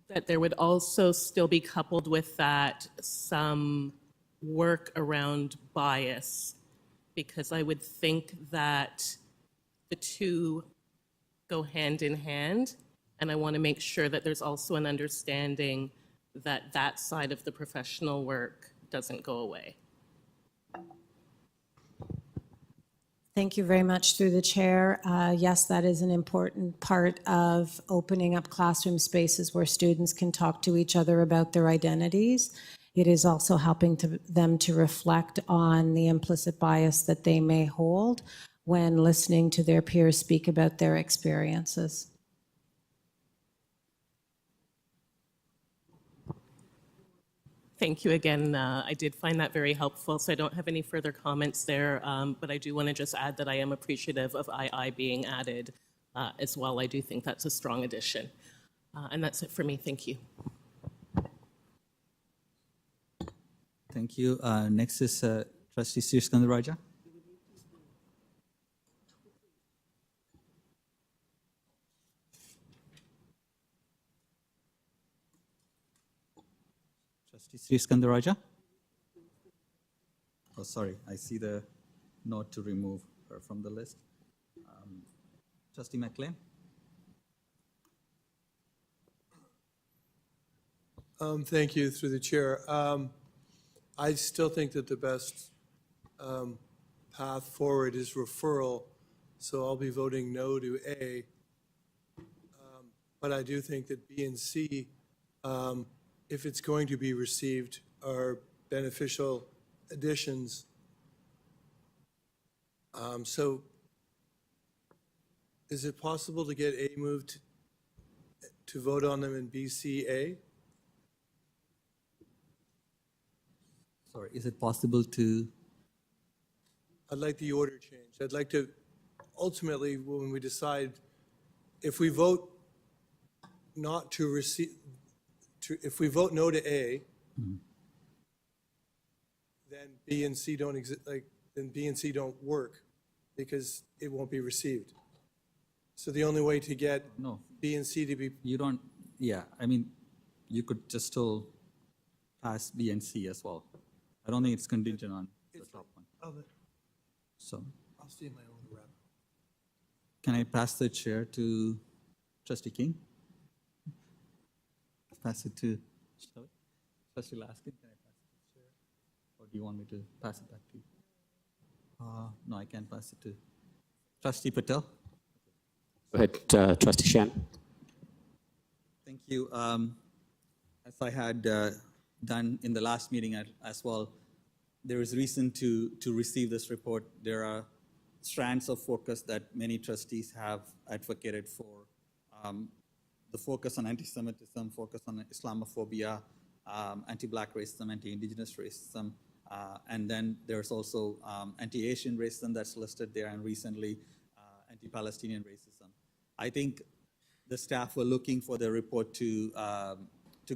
that there would also still be coupled with that some work around bias? Because I would think that the two go hand in hand, and I want to make sure that there's also an understanding that that side of the professional work doesn't go away. Thank you very much through the chair. Yes, that is an important part of opening up classroom spaces where students can talk to each other about their identities. It is also helping them to reflect on the implicit bias that they may hold when listening to their peers speak about their experiences. Thank you again. I did find that very helpful, so I don't have any further comments there, but I do want to just add that I am appreciative of II being added as well. I do think that's a strong addition. And that's it for me. Thank you. Thank you. Next is Trustee Sirskandaraja. Trustee Sirskandaraja? Oh, sorry, I see the note to remove her from the list. Trustee McLean? Thank you, through the chair. I still think that the best path forward is referral, so I'll be voting no to A. But I do think that B and C, if it's going to be received, are beneficial additions. So is it possible to get A moved to vote on them in B, C, A? Sorry, is it possible to? I'd like the order changed. I'd like to, ultimately, when we decide, if we vote not to receive, if we vote no to A, then B and C don't exist, then B and C don't work because it won't be received. So the only way to get No. B and C to be, You don't, yeah, I mean, you could just still pass B and C as well. I don't think it's contingent on the top one. So, I'll stay in my own rep. can I pass the chair to Trustee King? Pass it to, shall we? Trustee Laskin, can I pass it to the chair? Or do you want me to pass it back to you? No, I can't pass it to Trustee Patel. Go ahead, Trustee Shan. Thank you. As I had done in the last meeting as well, there is reason to receive this report. There are strands of focus that many trustees have advocated for. The focus on anti-Semitism, focus on Islamophobia, anti-Black racism, anti-Indigenous racism, and then there's also anti-Asian racism that's listed there, and recently anti-Palestinian racism. I think the staff were looking for the report to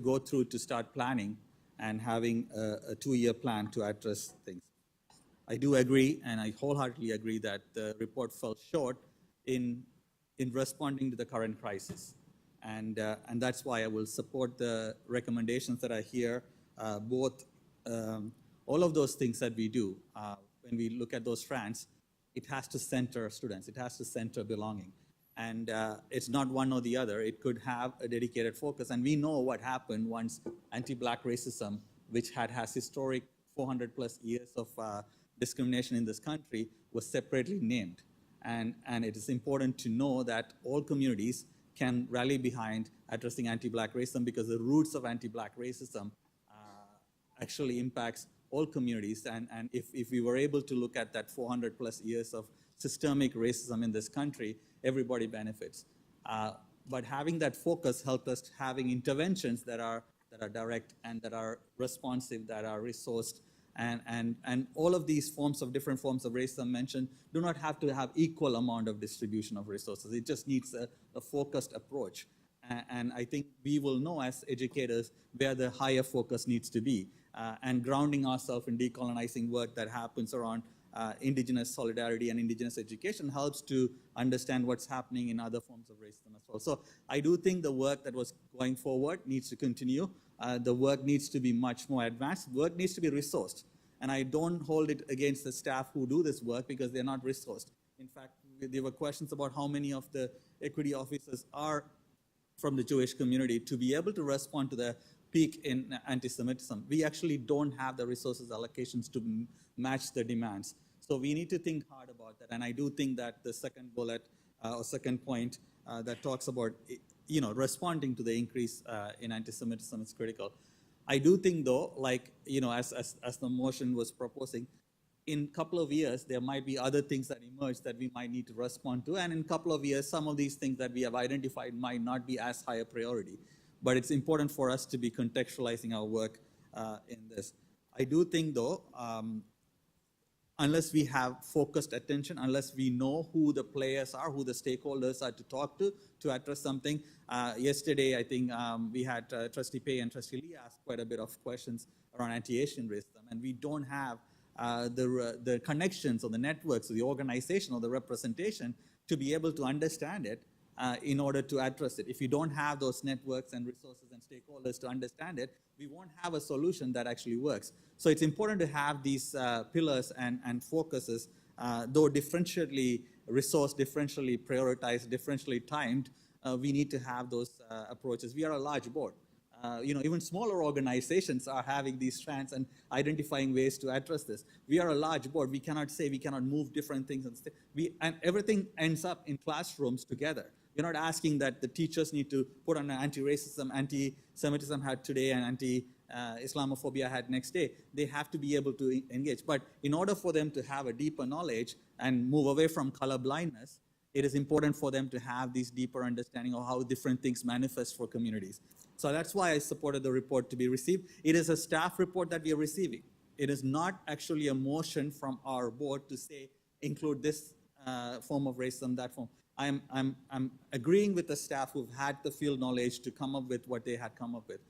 go through to start planning and having a 2-year plan to address things. I do agree, and I wholeheartedly agree that the report fell short in responding to the current crisis. And that's why I will support the recommendations that are here, both all of those things that we do. When we look at those strands, it has to center students. It has to center belonging. And it's not one or the other. It could have a dedicated focus. And we know what happened once anti-Black racism, which has historic 400 plus years of discrimination in this country, was separately named. And it is important to know that all communities can rally behind addressing anti-Black racism, because the roots of anti-Black racism actually impacts all communities. And if we were able to look at that 400 plus years of systemic racism in this country, everybody benefits. But having that focus helped us having interventions that are direct and that are responsive, that are resourced, and all of these different forms of racism mentioned do not have to have equal amount of distribution of resources. It just needs a focused approach. And I think we will know as educators where the higher focus needs to be. And grounding ourselves in decolonizing work that happens around Indigenous solidarity and Indigenous education helps to understand what's happening in other forms of racism as well. So I do think the work that was going forward needs to continue. The work needs to be much more advanced. Work needs to be resourced. And I don't hold it against the staff who do this work because they're not resourced. In fact, there were questions about how many of the equity officers are from the Jewish community to be able to respond to the peak in anti-Semitism. We actually don't have the resources allocations to match the demands. So we need to think hard about that. And I do think that the second bullet or second point that talks about responding to the increase in anti-Semitism is critical. I do think though, as the motion was proposing, in a couple of years, there might be other things that emerge that we might need to respond to. And in a couple of years, some of these things that we have identified might not be as high a priority. But it's important for us to be contextualizing our work in this. I do think though, unless we have focused attention, unless we know who the players are, who the stakeholders are to talk to address something. Yesterday, I think we had Trustee Pei and Trustee Lee ask quite a bit of questions around anti-Asian racism, and we don't have the connections or the networks or the organization or the representation to be able to understand it in order to address it. If you don't have those networks and resources and stakeholders to understand it, we won't have a solution that actually works. So it's important to have these pillars and focuses, though differentially resourced, differentially prioritized, differentially timed, we need to have those approaches. We are a large board. Even smaller organizations are having these strands and identifying ways to address this. We are a large board. We cannot say we cannot move different things. And everything ends up in classrooms together. We're not asking that the teachers need to put on an anti-racism, anti-Semitism hat today and anti-Islamophobia hat next day. They have to be able to engage. But in order for them to have a deeper knowledge and move away from color blindness, it is important for them to have this deeper understanding of how different things manifest for communities. So that's why I supported the report to be received. It is a staff report that we are receiving. it is not actually a motion from our board to say, include this form of racism, that form. I'm agreeing with the staff who've had the field knowledge to come up with what they had come up with.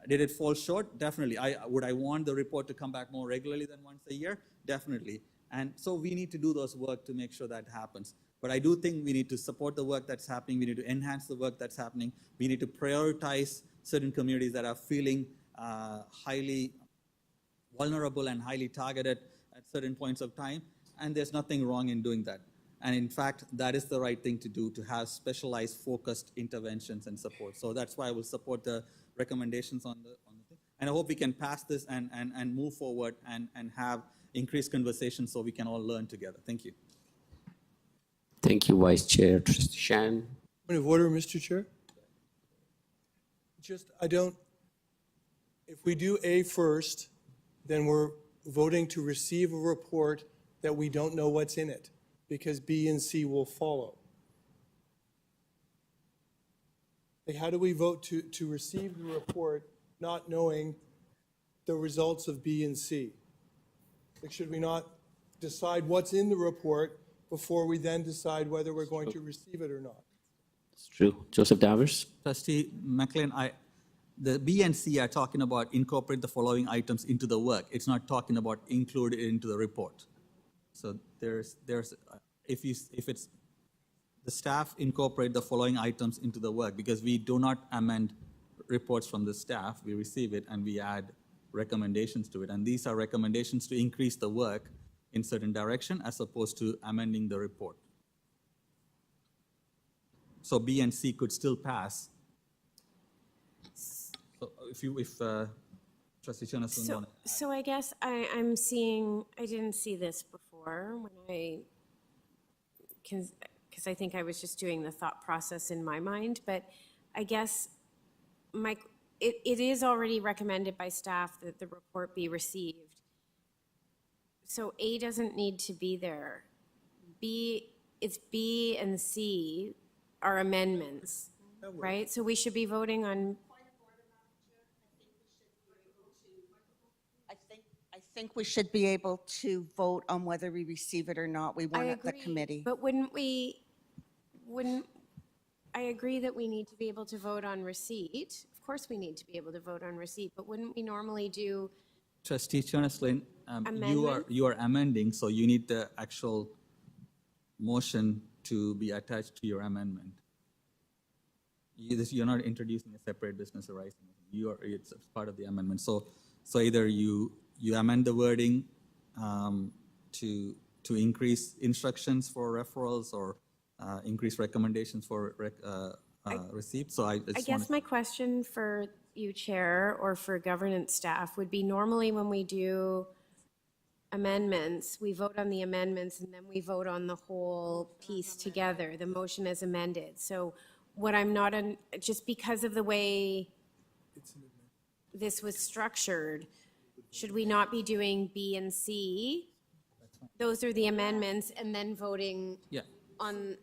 Did it fall short? Definitely. Would I want the report to come back more regularly than once a year? Definitely. And so we need to do those work to make sure that happens. But I do think we need to support the work that's happening. We need to enhance the work that's happening. We need to prioritize certain communities that are feeling highly vulnerable and highly targeted at certain points of time. And there's nothing wrong in doing that. And in fact, that is the right thing to do, to have specialized, focused interventions and support. So that's why I will support the recommendations on the thing. And I hope we can pass this and move forward and have increased conversations so we can all learn together. Thank you. Thank you, Vice Chair. Trustee Shan. Point of order, Mr. Chair. If we do A first, then we're voting to receive a report that we don't know what's in it, because B and C will follow. Like, how do we vote to receive the report not knowing the results of B and C? Like, should we not decide what's in the report before we then decide whether we're going to receive it or not? It's true. Joseph Davers. Trustee McLean, the B and C are talking about incorporate the following items into the work. It's not talking about include it into the report. So if it's the staff incorporate the following items into the work, because we do not amend reports from the staff, we receive it and we add recommendations to it. And these are recommendations to increase the work in certain direction as opposed to amending the report. So B and C could still pass. So if Trustee Jonathan want to. So I guess I'm seeing, I didn't see this before when because I think I was just doing the thought process in my mind, but I guess it is already recommended by staff that the report be received. So A doesn't need to be there. It's B and C are amendments, right? So we should be voting on. I think we should be able to vote on whether we receive it or not. We want it the committee. But I agree that we need to be able to vote on receipt. Of course we need to be able to vote on receipt, but wouldn't we normally do? Trustee Jonaslin, you are amending, so you need the actual motion to be attached to your amendment. You're not introducing a separate business arising. It's part of the amendment. So either you amend the wording to increase instructions for referrals or increase recommendations for receipts. So I guess my question for you, Chair, or for governance staff would be, normally when we do amendments, we vote on the amendments and then we vote on the whole piece together, the motion as amended. So what I'm not, just because of the way this was structured, should we not be doing B and C? Those are the amendments, and then voting on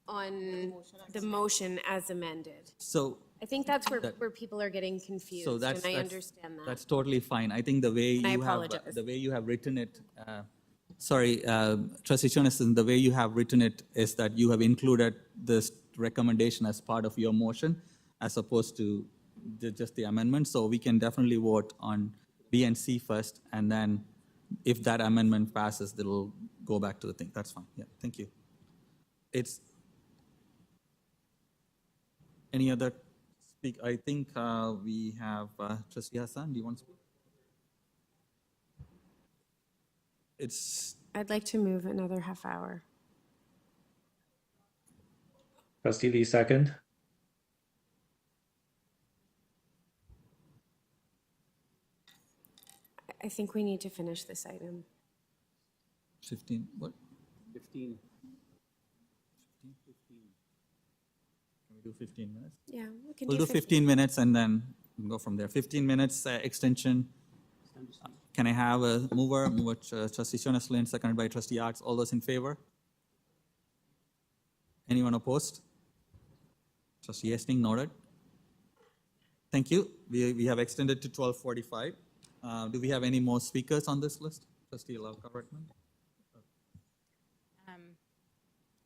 the motion as amended. So I think that's where people are getting confused, so and I understand that. That's totally fine. I think the way you have written it, Trustee Jonason, the way you have written it is that you have included this recommendation as part of your motion, as opposed to just the amendment. So we can definitely vote on B and C first, and then if that amendment passes, it'll go back to the thing. That's fine. Yeah, thank you. Any other speak? I think we have Trustee Hassan. Do you want to speak? I'd like to move another half hour. Trustee Lee, second. I think we need to finish this item. 15, what? 15. Can we do 15 minutes? Yeah, we can We'll do 15 minutes and then go from there. 15 minutes extension. Can I have a mover? Trustee Jonaslin, seconded by Trustee Arts. All those in favor? Anyone opposed? Trustee Hastings, noted. Thank you. We have extended to 12:45. Do we have any more speakers on this list? Trustee Lalka-Redmond?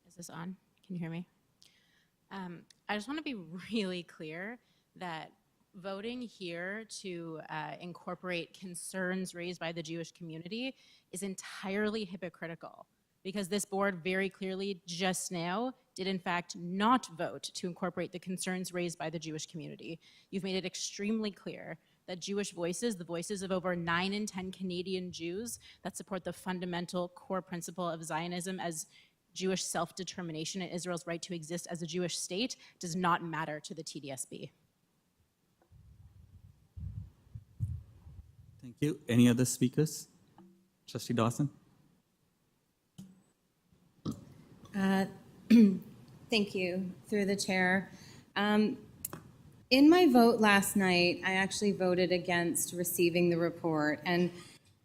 Is this on? Can you hear me? I just want to be really clear that voting here to incorporate concerns raised by the Jewish community is entirely hypocritical, because this board very clearly just now did in fact not vote to incorporate the concerns raised by the Jewish community. You've made it extremely clear that Jewish voices, the voices of over 9 in 10 Canadian Jews that support the fundamental core principle of Zionism as Jewish self-determination and Israel's right to exist as a Jewish state, does not matter to the TDSB. Thank you. Any other speakers? Trustee Dawson? Thank you, through the chair. In my vote last night, I actually voted against receiving the report, and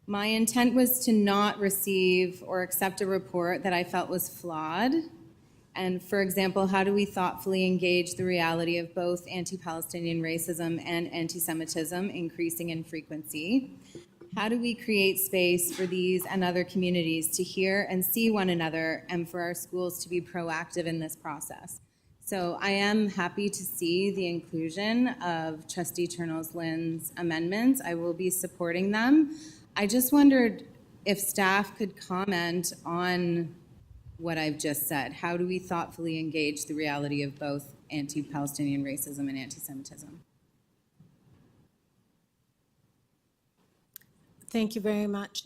my intent was to not receive or accept a report that I felt was flawed. And for example, how do we thoughtfully engage the reality of both anti-Palestinian racism and anti-Semitism increasing in frequency? How do we create space for these and other communities to hear and see one another, and for our schools to be proactive in this process? So I am happy to see the inclusion of Trustee Chernos-Lynn's amendments. I will be supporting them. I just wondered if staff could comment on what I've just said. How do we thoughtfully engage the reality of both anti-Palestinian racism and anti-Semitism? Thank you very much.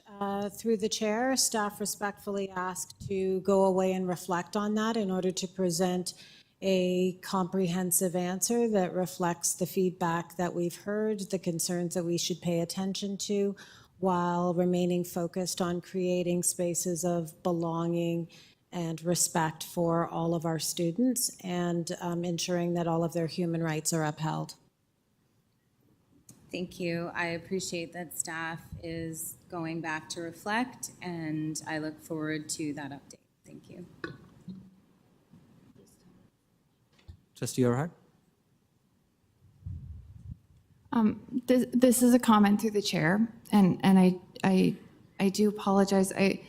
Through the chair, staff respectfully ask to go away and reflect on that in order to present a comprehensive answer that reflects the feedback that we've heard, the concerns that we should pay attention to, while remaining focused on creating spaces of belonging and respect for all of our students, and ensuring that all of their human rights are upheld. Thank you. I appreciate that staff is going back to reflect, and I look forward to that update. Thank you. Trustee Orhart? This is a comment through the chair, and I do apologize. I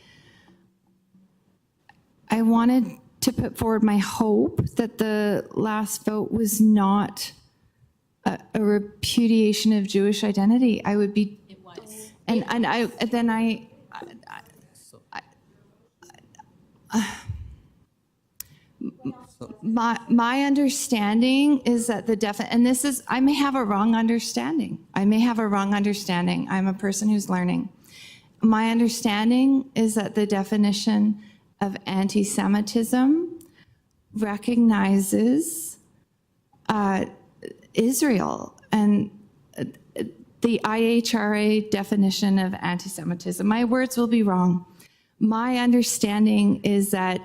wanted to put forward my hope that the last vote was not a repudiation of Jewish identity. I would be. It was. My understanding is that and this is, I may have a wrong understanding. I'm a person who's learning. My understanding is that the definition of anti-Semitism recognizes Israel and the IHRA definition of anti-Semitism. My words will be wrong. My understanding is that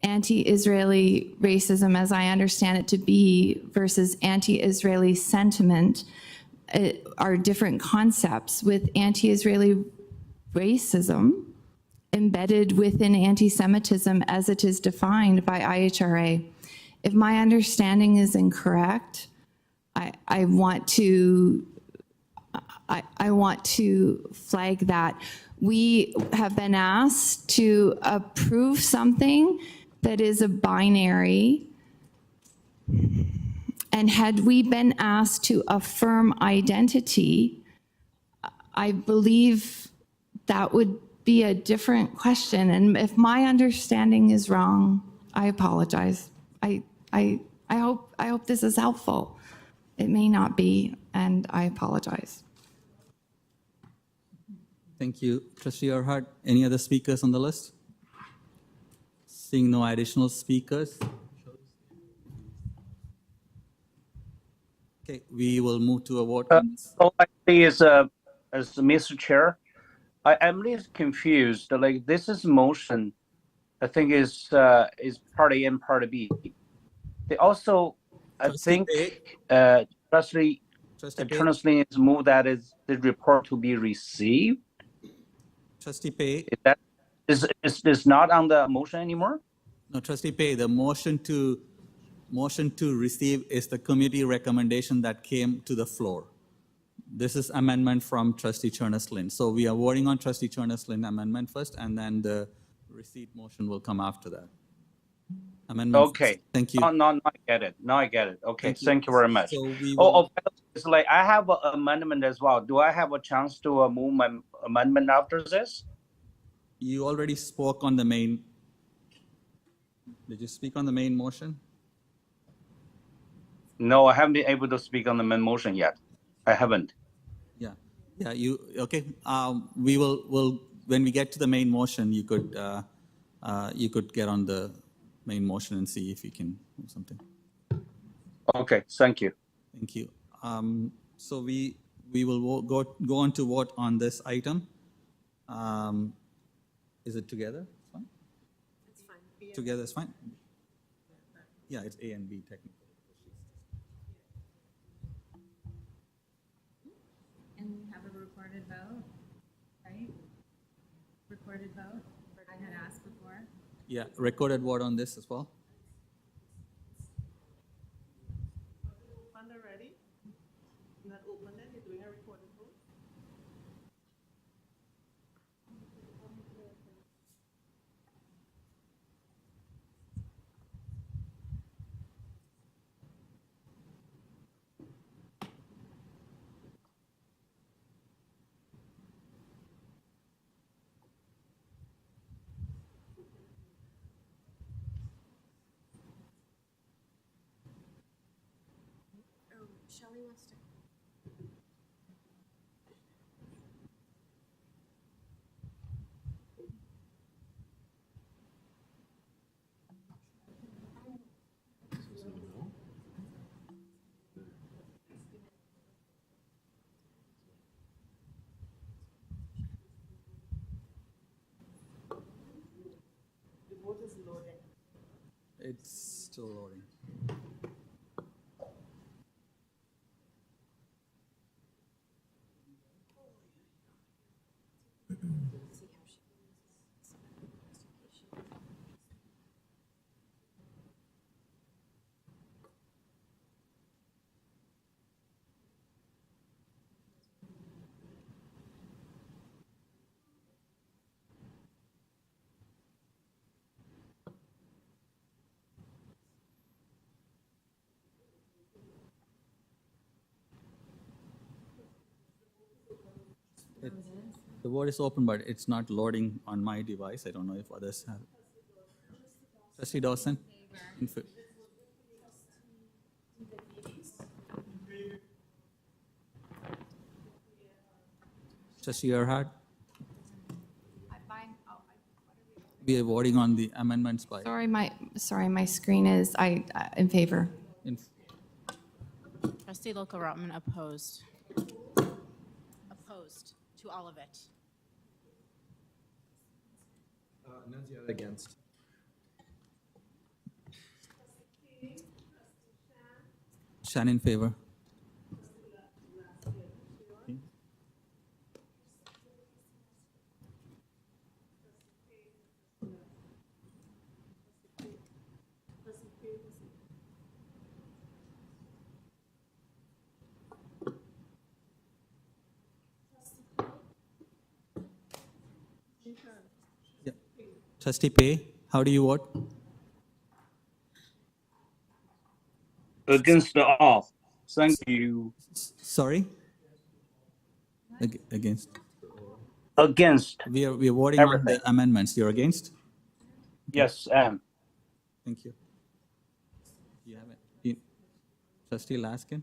anti-Israeli racism, as I understand it to be, versus anti-Israeli sentiment are different concepts, with anti-Israeli racism embedded within anti-Semitism as it is defined by IHRA. If my understanding is incorrect, I want to flag that. We have been asked to approve something that is a binary, and had we been asked to affirm identity, I believe that would be a different question. And if my understanding is wrong, I apologize. I hope this is helpful. It may not be, and I apologize. Thank you. Trustee Orhart, any other speakers on the list? Seeing no additional speakers. Okay, we will move to a vote. All I say is, as Mr. Chair, I'm really confused. Like, this is motion, I think is part A and part B. They also, I think, Trustee Chernos-Lynn has moved that is the report to be received. Trustee Pei. Is not on the motion anymore? No, Trustee Pei, the motion to receive is the committee recommendation that came to the floor. This is amendment from trustee Chernes-Lynn. So we are voting on trustee Chernes-Lynn amendment first, and then the receipt motion will come after that. Amendment. Okay. Thank you. No, I get it. Now I get it. Okay, Thank you. thank you very much. So we Oh, will, it's like I have an amendment as well. Do I have a chance to move my amendment after this? you already spoke on the main. Did you speak on the main motion? No, I haven't been able to speak on the main motion yet. I haven't. Yeah, yeah, okay. We'll when we get to the main motion, you could get on the main motion and see if you can do something. Okay, thank you. Thank you. So we will go on to vote on this item. Is it together? Fine? It's fine. Together is fine? Yeah, it's A and B technically. And we have a recorded vote, right? Recorded vote, I had asked before. Yeah, recorded vote on this as well. Fund already? Not open then, you're doing a recorded vote? Oh, Shelley wants to. The vote is loading. It's still loading. The vote is open, but it's not loading on my device. I don't know if others have. Trustee Dawson? Trustee Erhard? We are voting on the amendments by. Sorry, my screen is, in favor. Trustee Loka-Rotman opposed. Opposed to all of it. Against. Shan in favor. Yeah. Trustee Pay, how do you vote? Against all. Thank you. Sorry? Against. Against. We are voting Everything. on the amendments. You're against? Yes, I am. Thank you. You have it. Trustee Laskin?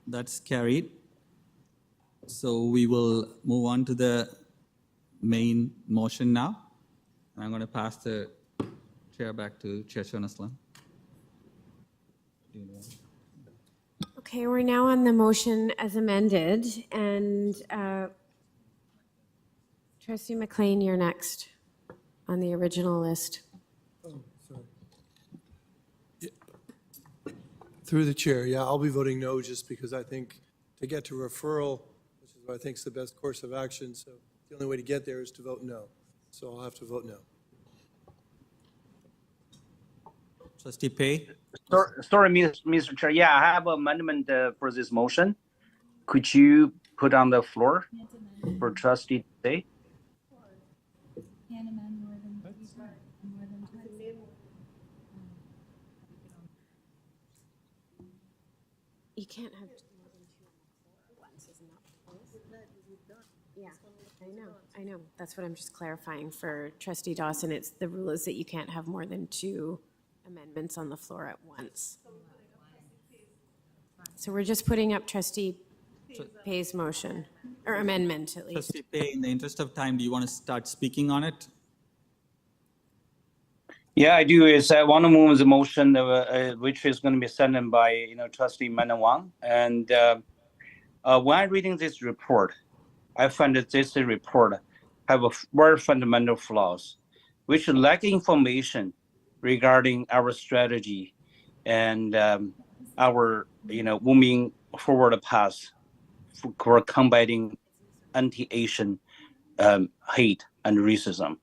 That's carried. So we will move on to the main motion now. And I'm going to pass the chair back to Chair Chernes-Lynn. Okay, we're now on the motion as amended, and Trustee McLean, you're next on the original list. Oh, sorry. Through the chair, yeah, I'll be voting no just because I think to get to referral, which is what I think is the best course of action, so the only way to get there is to vote no. So I'll have to vote no. Trustee Pei? Sorry, Mr. Chair. Yeah, I have an amendment for this motion. Could you put on the floor for trustee today? You can't have more than two on the floor at once, isn't that? Yeah, I know. That's what I'm just clarifying for trustee Dawson. It's the rule is that you can't have more than two amendments on the floor at once. So we're just putting up trustee Pei's motion, or amendment at least. Trustee Pei, in the interest of time, do you want to start speaking on it? Yeah, I do. I want to move the motion, which is going to be sent by trustee Manawang. And when I'm reading this report, I find that this report have a very fundamental flaws, which lack information regarding our strategy and our moving forward path for combating anti-Asian hate and racism,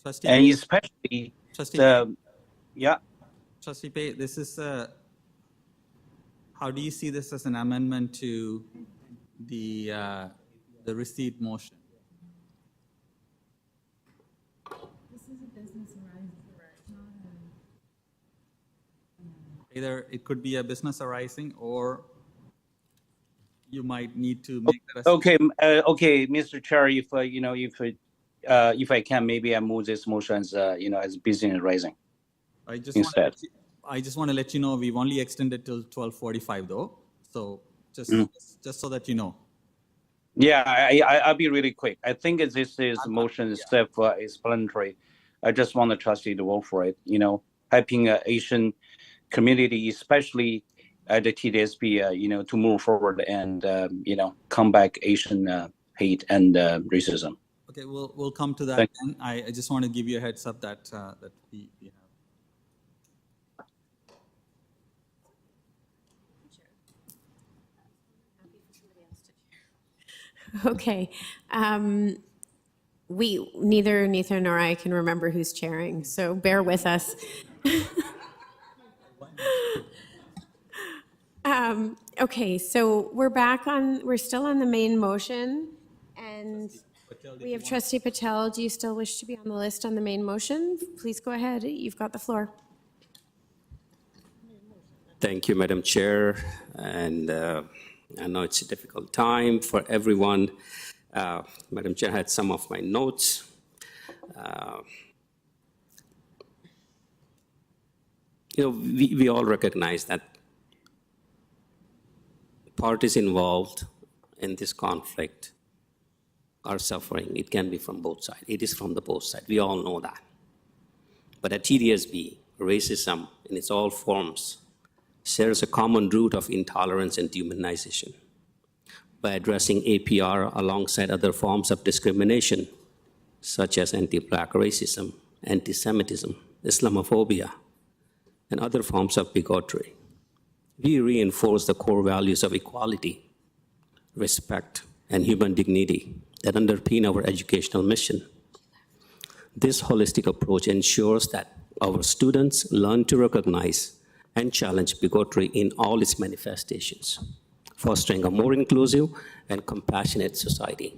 Trustee and Pei, especially Trustee yeah. Trustee Pei, this is how do you see this as an amendment to the receipt motion? This is a business arising, Either it could be a business arising, or you might need to make that. Okay, Mr. Chair, if I can, maybe I move this motion as as business arising. I just instead. I just want to let you know we've only extended till 12:45 though, so just so that you know. Yeah, I'll be really quick. I think this is motion is self-explanatory. I just want the trustee to vote for it. Helping Asian community, especially the TDSB, to move forward and combat Asian hate and racism. Okay, we'll come to that. Then. I just want to give you a heads up that that we have. Okay. Neither nor I can remember who's chairing, so bear with us. Okay, so we're still on the main motion, and we have trustee Patel. Do you still wish to be on the list on the main motion? Please go ahead. You've got the floor. Thank you, Madam Chair. And I know it's a difficult time for everyone. Madam Chair had some of my notes. We all recognize that parties involved in this conflict are suffering. It can be from both sides. It is from the both sides. We all know that. But at TDSB, racism in its all forms shares a common root of intolerance and dehumanization. By addressing APR alongside other forms of discrimination, such as anti-Black racism, anti-Semitism, Islamophobia, and other forms of bigotry, we reinforce the core values of equality, respect, and human dignity that underpin our educational mission. This holistic approach ensures that our students learn to recognize and challenge bigotry in all its manifestations, fostering a more inclusive and compassionate society.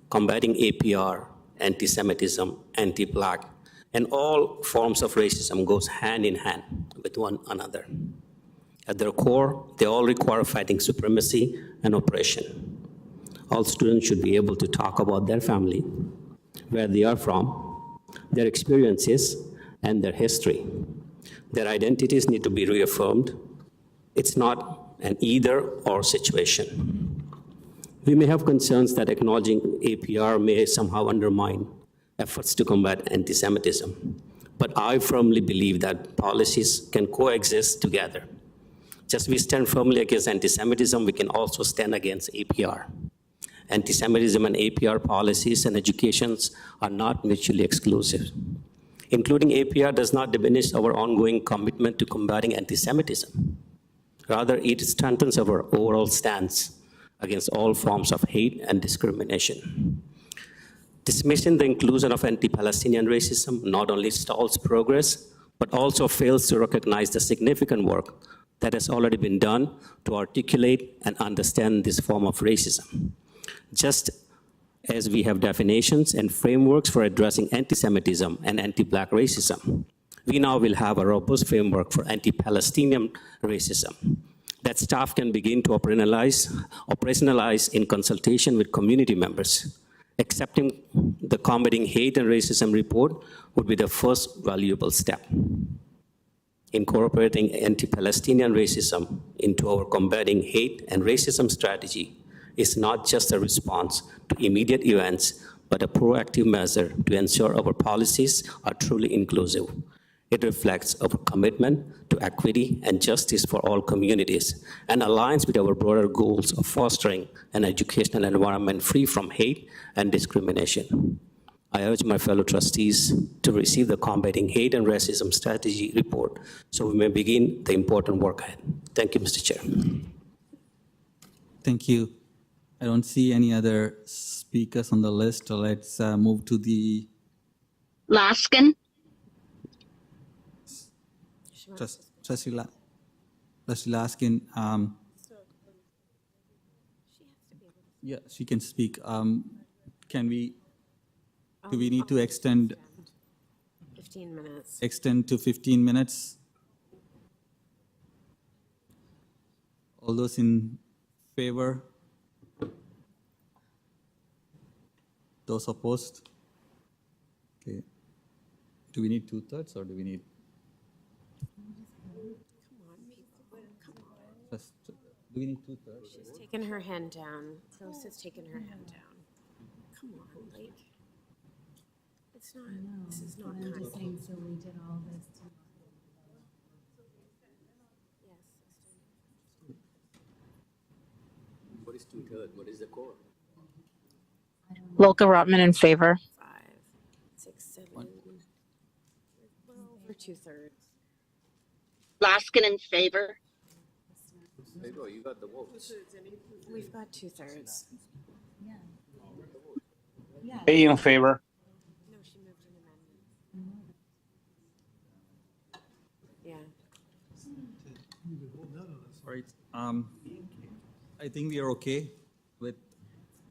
Combating APR, anti-Semitism, anti-Black, and all forms of racism goes hand in hand with one another. At their core, they all require fighting supremacy and oppression. All students should be able to talk about their family, where they are from, their experiences, and their history. Their identities need to be reaffirmed. It's not an either-or situation. We may have concerns that acknowledging APR may somehow undermine efforts to combat anti-Semitism, but I firmly believe that policies can coexist together. Just as we stand firmly against anti-Semitism, we can also stand against APR. Anti-Semitism and APR policies and educations are not mutually exclusive. Including APR does not diminish our ongoing commitment to combating anti-Semitism. Rather, it strengthens our overall stance against all forms of hate and discrimination. Dismissing the inclusion of anti-Palestinian racism not only stalls progress, but also fails to recognize the significant work that has already been done to articulate and understand this form of racism. Just as we have definitions and frameworks for addressing anti-Semitism and anti-Black racism, we now will have a robust framework for anti-Palestinian racism that staff can begin to operationalize in consultation with community members. Accepting the Combating Hate and Racism report would be the first valuable step. Incorporating anti-Palestinian racism into our combating hate and racism strategy is not just a response to immediate events, but a proactive measure to ensure our policies are truly inclusive. It reflects our commitment to equity and justice for all communities and aligns with our broader goals of fostering an educational environment free from hate and discrimination. I urge my fellow trustees to receive the Combating Hate and Racism Strategy report so we may begin the important work ahead. Thank you, Mr. Chair. Thank you. I don't see any other speakers on the list. So let's move to the Laskin. Trustee Laskin. Yeah, she can speak. Can we? Do we need to extend? 15 minutes. Extend to 15 minutes. All those in favor? Those opposed? Okay. Do we need 2/3 or do we need? Do we need 2/3? She's taken her hand down. Rose has taken her hand down. Come on, like, it's not, this is not kind. So we did all this to. What is 2/3? What is the core? Volker Rotman in favor. 5, 6, 7. Well, for 2/3. Laskin in favor. There you go, you got the votes. We've got 2/3. Pay in favor. No, she moved an amendment. Yeah. All right. I think we are okay with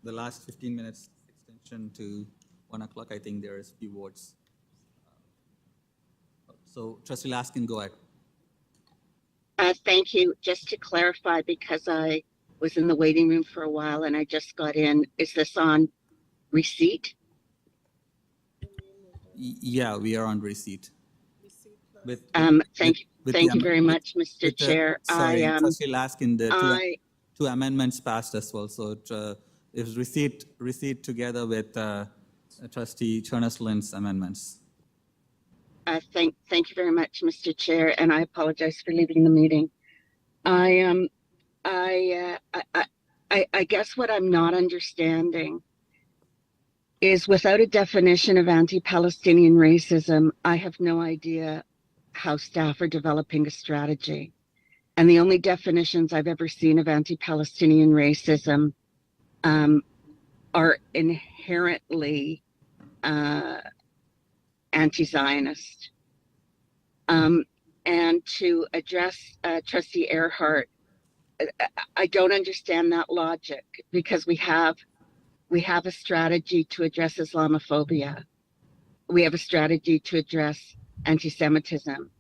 the last 15 minutes extension to 1 o'clock. I think there is few votes. So Trustee Laskin, go ahead. Thank you. Just to clarify, because I was in the waiting room for a while and I just got in, is this on receipt? Yeah, we are on receipt. Thank you very much, Mr. Chair. Sorry, Trustee Laskin, the two amendments passed as well. So it was receipt together with Trustee Chernes-Lynch's amendments. Thank you very much, Mr. Chair, and I apologize for leaving the meeting. I guess what I'm not understanding is, without a definition of anti-Palestinian racism, I have no idea how staff are developing a strategy. And the only definitions I've ever seen of anti-Palestinian racism are inherently anti-Zionist. And to address Trustee Earhart, I don't understand that logic, because we have a strategy to address Islamophobia. We have a strategy to address anti-Semitism.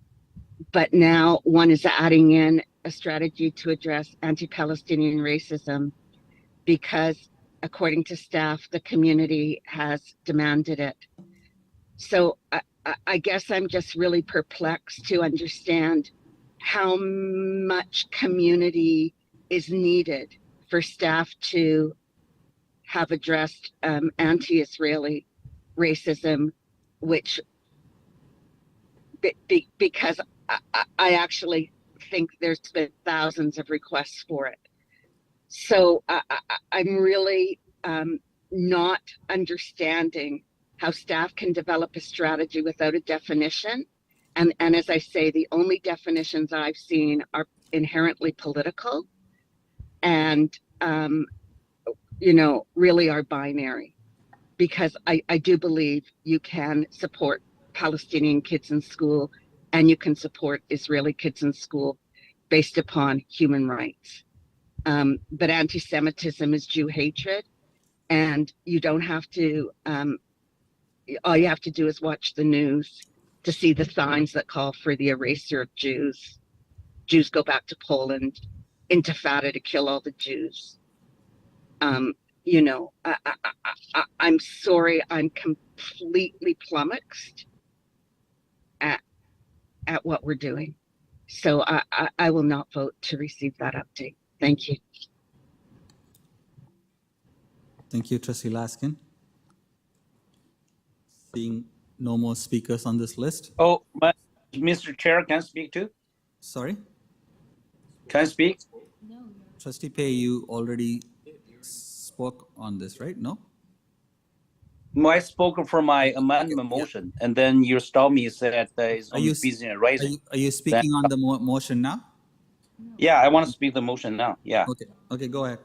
But now one is adding in a strategy to address anti-Palestinian racism because, according to staff, the community has demanded it. So I guess I'm just really perplexed to understand how much community is needed for staff to have addressed anti-Israeli racism, which, because I actually think there's been thousands of requests for it. So I'm really not understanding how staff can develop a strategy without a definition. And as I say, the only definitions I've seen are inherently political and, really are binary. Because I do believe you can support Palestinian kids in school and you can support Israeli kids in school based upon human rights. But anti-Semitism is Jew hatred, and you don't have to, all you have to do is watch the news to see the signs that call for the erasure of Jews. Jews go back to Poland, intifada to kill all the Jews. I'm sorry, I'm completely flummoxed at what we're doing. So I will not vote to receive that update. Thank you. Thank you, Trustee Laskin. Seeing no more speakers on this list. Oh, but Mr. Chair, can I speak too? Sorry? Can I speak? Trustee Pei, you already spoke on this, right? No? No, I spoke for my amendment motion, and then you stopped me and said that it's only busy and raising. Are you speaking on the motion now? Yeah, I want to speak the motion now. Yeah. Okay, go ahead.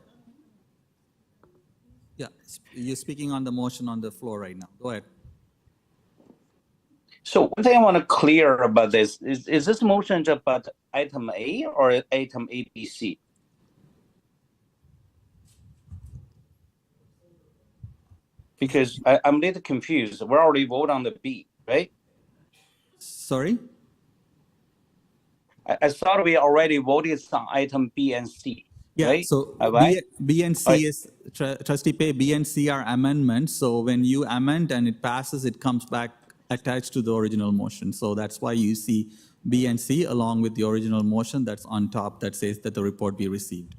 Yeah, you're speaking on the motion on the floor right now. Go ahead. So one thing I want to clear about this is this motion just about item A or item A, B, C? Because I'm a little confused. We're already voted on the B, right? Sorry? I thought we already voted on item B and C. Yeah, right? so Right? B and C is, Trustee Pei, B and C are amendments. So when you amend and it passes, it comes back attached to the original motion. So that's why you see B and C along with the original motion that's on top that says that the report be received.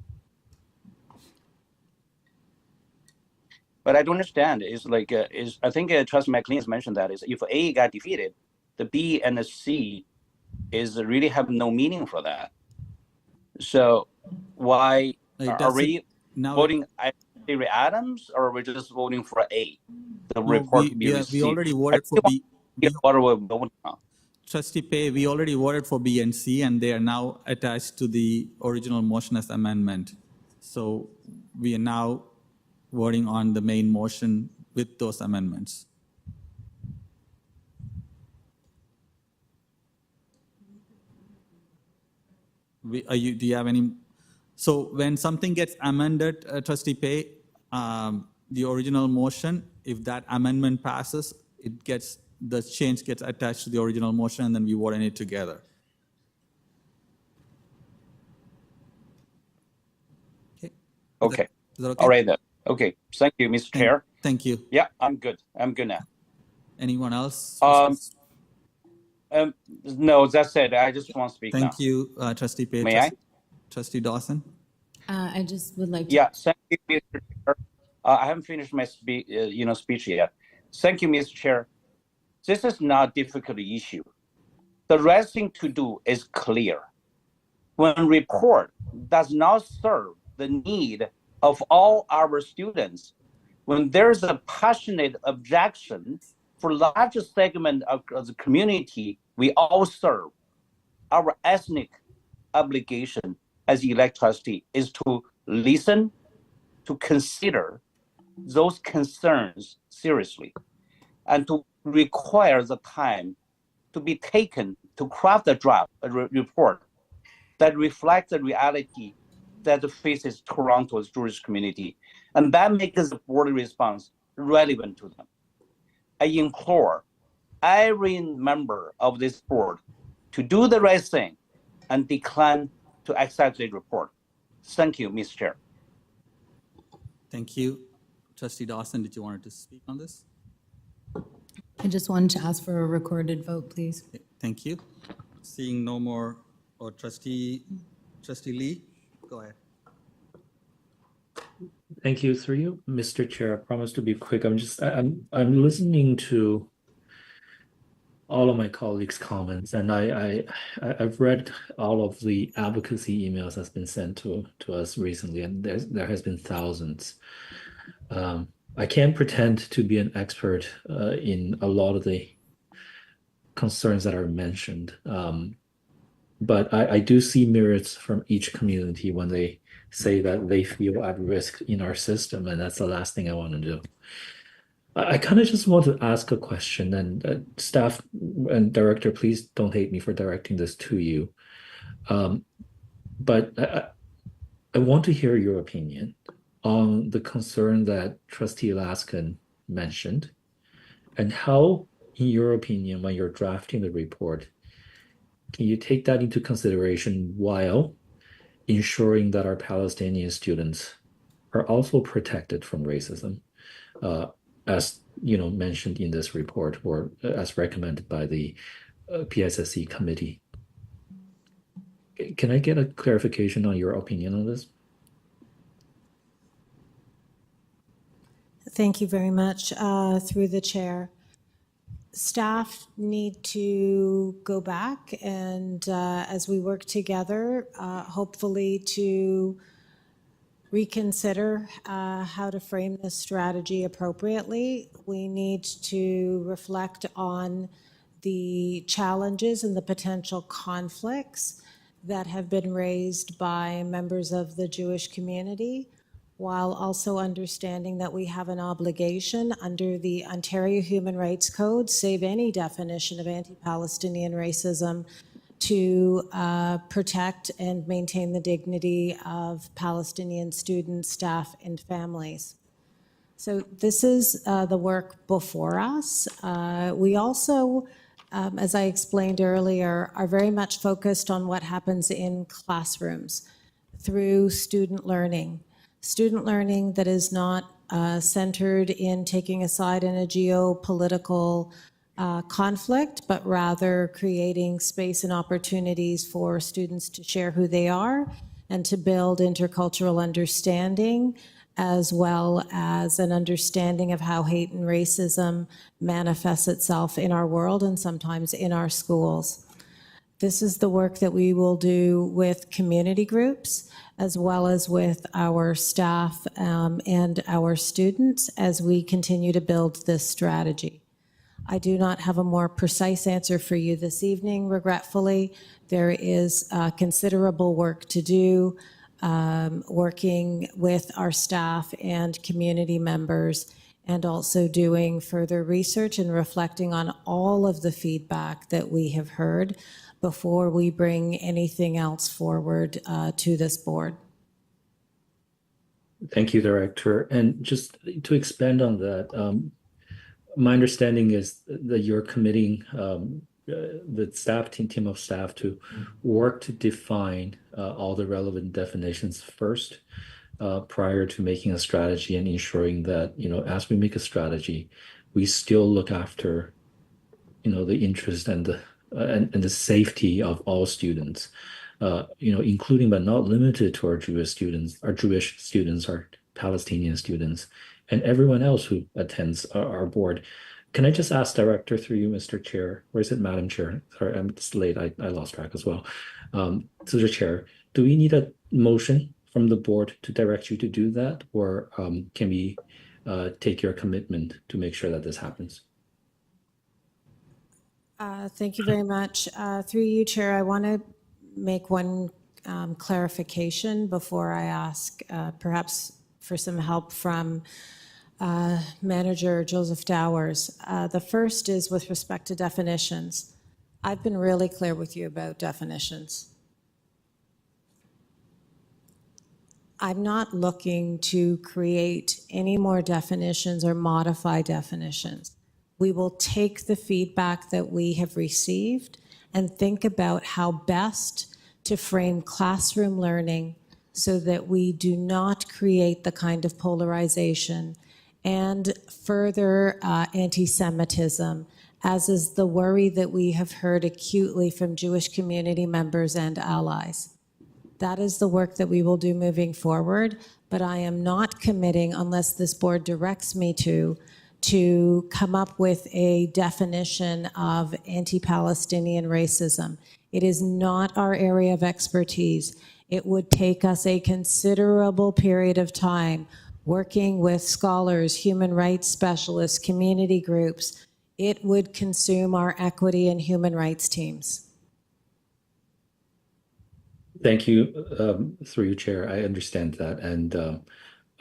But I don't understand. It's like, I think Trustee McLean has mentioned that is if A got defeated, the B and the C is really have no meaning for that. So why are we voting Avery Adams, or are we just voting for A? The report be received. We already voted for B. What are we voting on? Trustee Pei, we already voted for B and C, and they are now attached to the original motion as amendment. So we are now voting on the main motion with those amendments. Do you have any? So when something gets amended, Trustee Pei, the original motion, if that amendment passes, the change gets attached to the original motion, and then we vote on it together. Okay. Is that okay? All right then. Okay. Thank you, Mr. Chair. Thank you. Yeah, I'm good. I'm good now. Anyone else? No, that's it. I just want to speak now. Thank you, Trustee Pei. May I? Trustee Dawson? I just would like to. Yeah, thank you, Mr. Chair. I haven't finished my speech yet. Thank you, Mr. Chair. This is not a difficult issue. The right thing to do is clear. When a report does not serve the need of all our students, when there's a passionate objection for larger segment of the community we all serve, our ethnic obligation as elect trustee is to listen, to consider those concerns seriously, and to require the time to be taken to craft a draft report that reflects the reality that faces Toronto's Jewish community, and that makes the board response relevant to them. I implore every member of this board to do the right thing and decline to accept the report. Thank you, Mr. Chair. Thank you. Trustee Dawson, did you want to speak on this? I just wanted to ask for a recorded vote, please. Okay, thank you. Seeing no more, or Trustee Lee, go ahead. Thank you, through you, Mr. Chair. I promise to be quick. I'm listening to all of my colleagues' comments, and I've read all of the advocacy emails that's been sent to us recently, and there has been thousands. I can't pretend to be an expert in a lot of the concerns that are mentioned. But I do see merits from each community when they say that they feel at risk in our system, and that's the last thing I want to do. I kind of just want to ask a question, and staff and director, please don't hate me for directing this to you. But I want to hear your opinion on the concern that Trustee Laskin mentioned, and how, in your opinion, when you're drafting the report, can you take that into consideration while ensuring that our Palestinian students are also protected from racism, as mentioned in this report, or as recommended by the PSSC committee? Can I get a clarification on your opinion on this? Thank you very much. Through the chair, staff need to go back and as we work together, hopefully to reconsider how to frame this strategy appropriately. We need to reflect on the challenges and the potential conflicts that have been raised by members of the Jewish community, while also understanding that we have an obligation under the Ontario Human Rights Code, save any definition of anti-Palestinian racism, to protect and maintain the dignity of Palestinian students, staff, and families. So this is the work before us. We also, as I explained earlier, are very much focused on what happens in classrooms through student learning. Student learning that is not centered in taking a side in a geopolitical conflict, but rather creating space and opportunities for students to share who they are and to build intercultural understanding, as well as an understanding of how hate and racism manifests itself in our world and sometimes in our schools. This is the work that we will do with community groups, as well as with our staff and our students as we continue to build this strategy. I do not have a more precise answer for you this evening, regretfully. There is considerable work to do, working with our staff and community members, and also doing further research and reflecting on all of the feedback that we have heard before we bring anything else forward to this board. Thank you, Director. And just to expand on that, my understanding is that you're committing the staff team of staff to work to define all the relevant definitions first prior to making a strategy, and ensuring that, as we make a strategy, we still look after, the interest and the safety of all students, including but not limited to our Jewish students, our Palestinian students, and everyone else who attends our board. Can I just ask, Director, through you, Mr. Chair, or is it Madam Chair? Sorry, I'm just late. I lost track as well. To the Chair, do we need a motion from the board to direct you to do that, or can we take your commitment to make sure that this happens? Thank you very much. Through you, Chair, I want to make one clarification before I ask perhaps for some help from Manager Joseph Dowers. The first is with respect to definitions. I've been really clear with you about definitions. I'm not looking to create any more definitions or modify definitions. We will take the feedback that we have received and think about how best to frame classroom learning so that we do not create the kind of polarization and further anti-Semitism, as is the worry that we have heard acutely from Jewish community members and allies. That is the work that we will do moving forward, but I am not committing, unless this board directs me to come up with a definition of anti-Palestinian racism. It is not our area of expertise. It would take us a considerable period of time working with scholars, human rights specialists, community groups, it would consume our equity and human rights teams. Thank you, through you, Chair. I understand that, and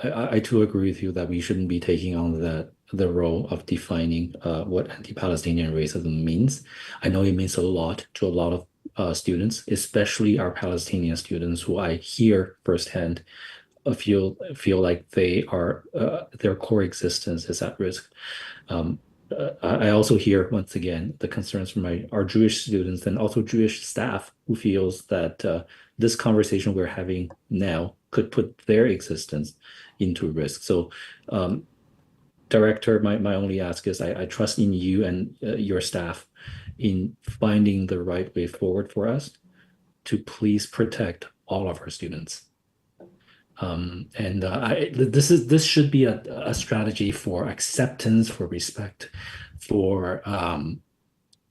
I too agree with you that we shouldn't be taking on the role of defining what anti-Palestinian racism means. I know it means a lot to a lot of students, especially our Palestinian students, who I hear firsthand feel like they are their core existence is at risk. I also hear, once again, the concerns from our Jewish students and also Jewish staff who feels that this conversation we're having now could put their existence into risk. So, Director, my only ask is I trust in you and your staff in finding the right way forward for us to please protect all of our students. This should be a strategy for acceptance, for respect, for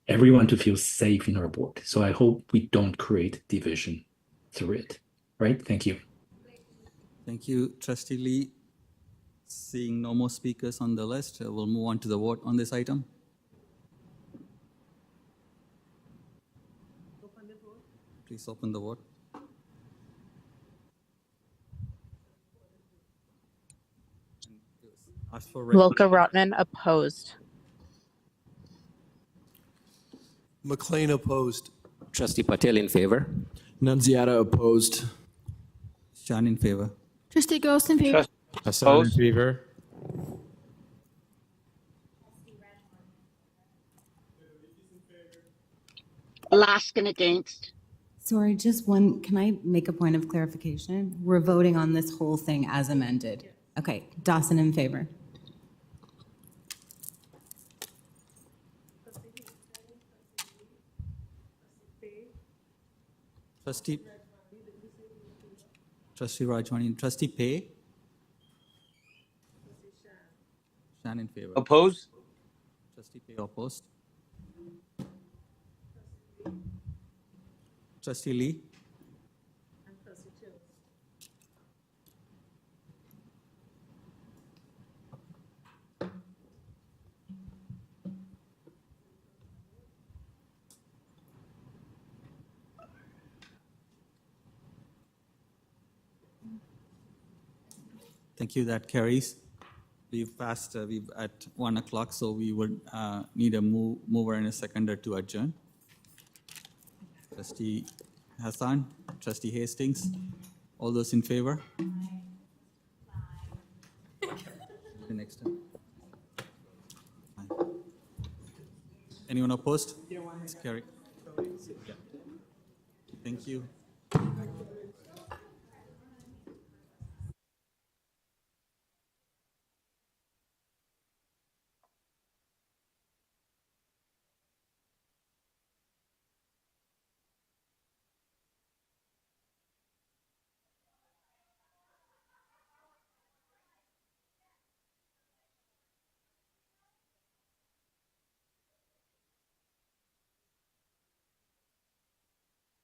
everyone to feel safe in our board. So I hope we don't create division through it. Right? Thank you. Thank you, Trustee Lee. Seeing no more speakers on the list, we'll move on to the vote on this item. Please open the vote. Ask for Wilka Rotman opposed. McLean opposed. Trustee Patel in favor. Nunziata opposed. Shan in favor. Trustee Ghost in favor. Hassan in favor. Alaskan against. Sorry, just one, can I make a point of clarification? We're voting on this whole thing as amended. Okay, Dawson in favor. Trustee Rajwani, Trustee Pei. Shan in favor. Oppose? Trustee Pei opposed. Trustee Lee. Thank you, that carries. We've passed, we've at 1 o'clock, so we would need a mover and a seconder to adjourn. Trustee Hassan, Trustee Hastings, all those in favor? The next time. Anyone opposed? It's carried. Thank you.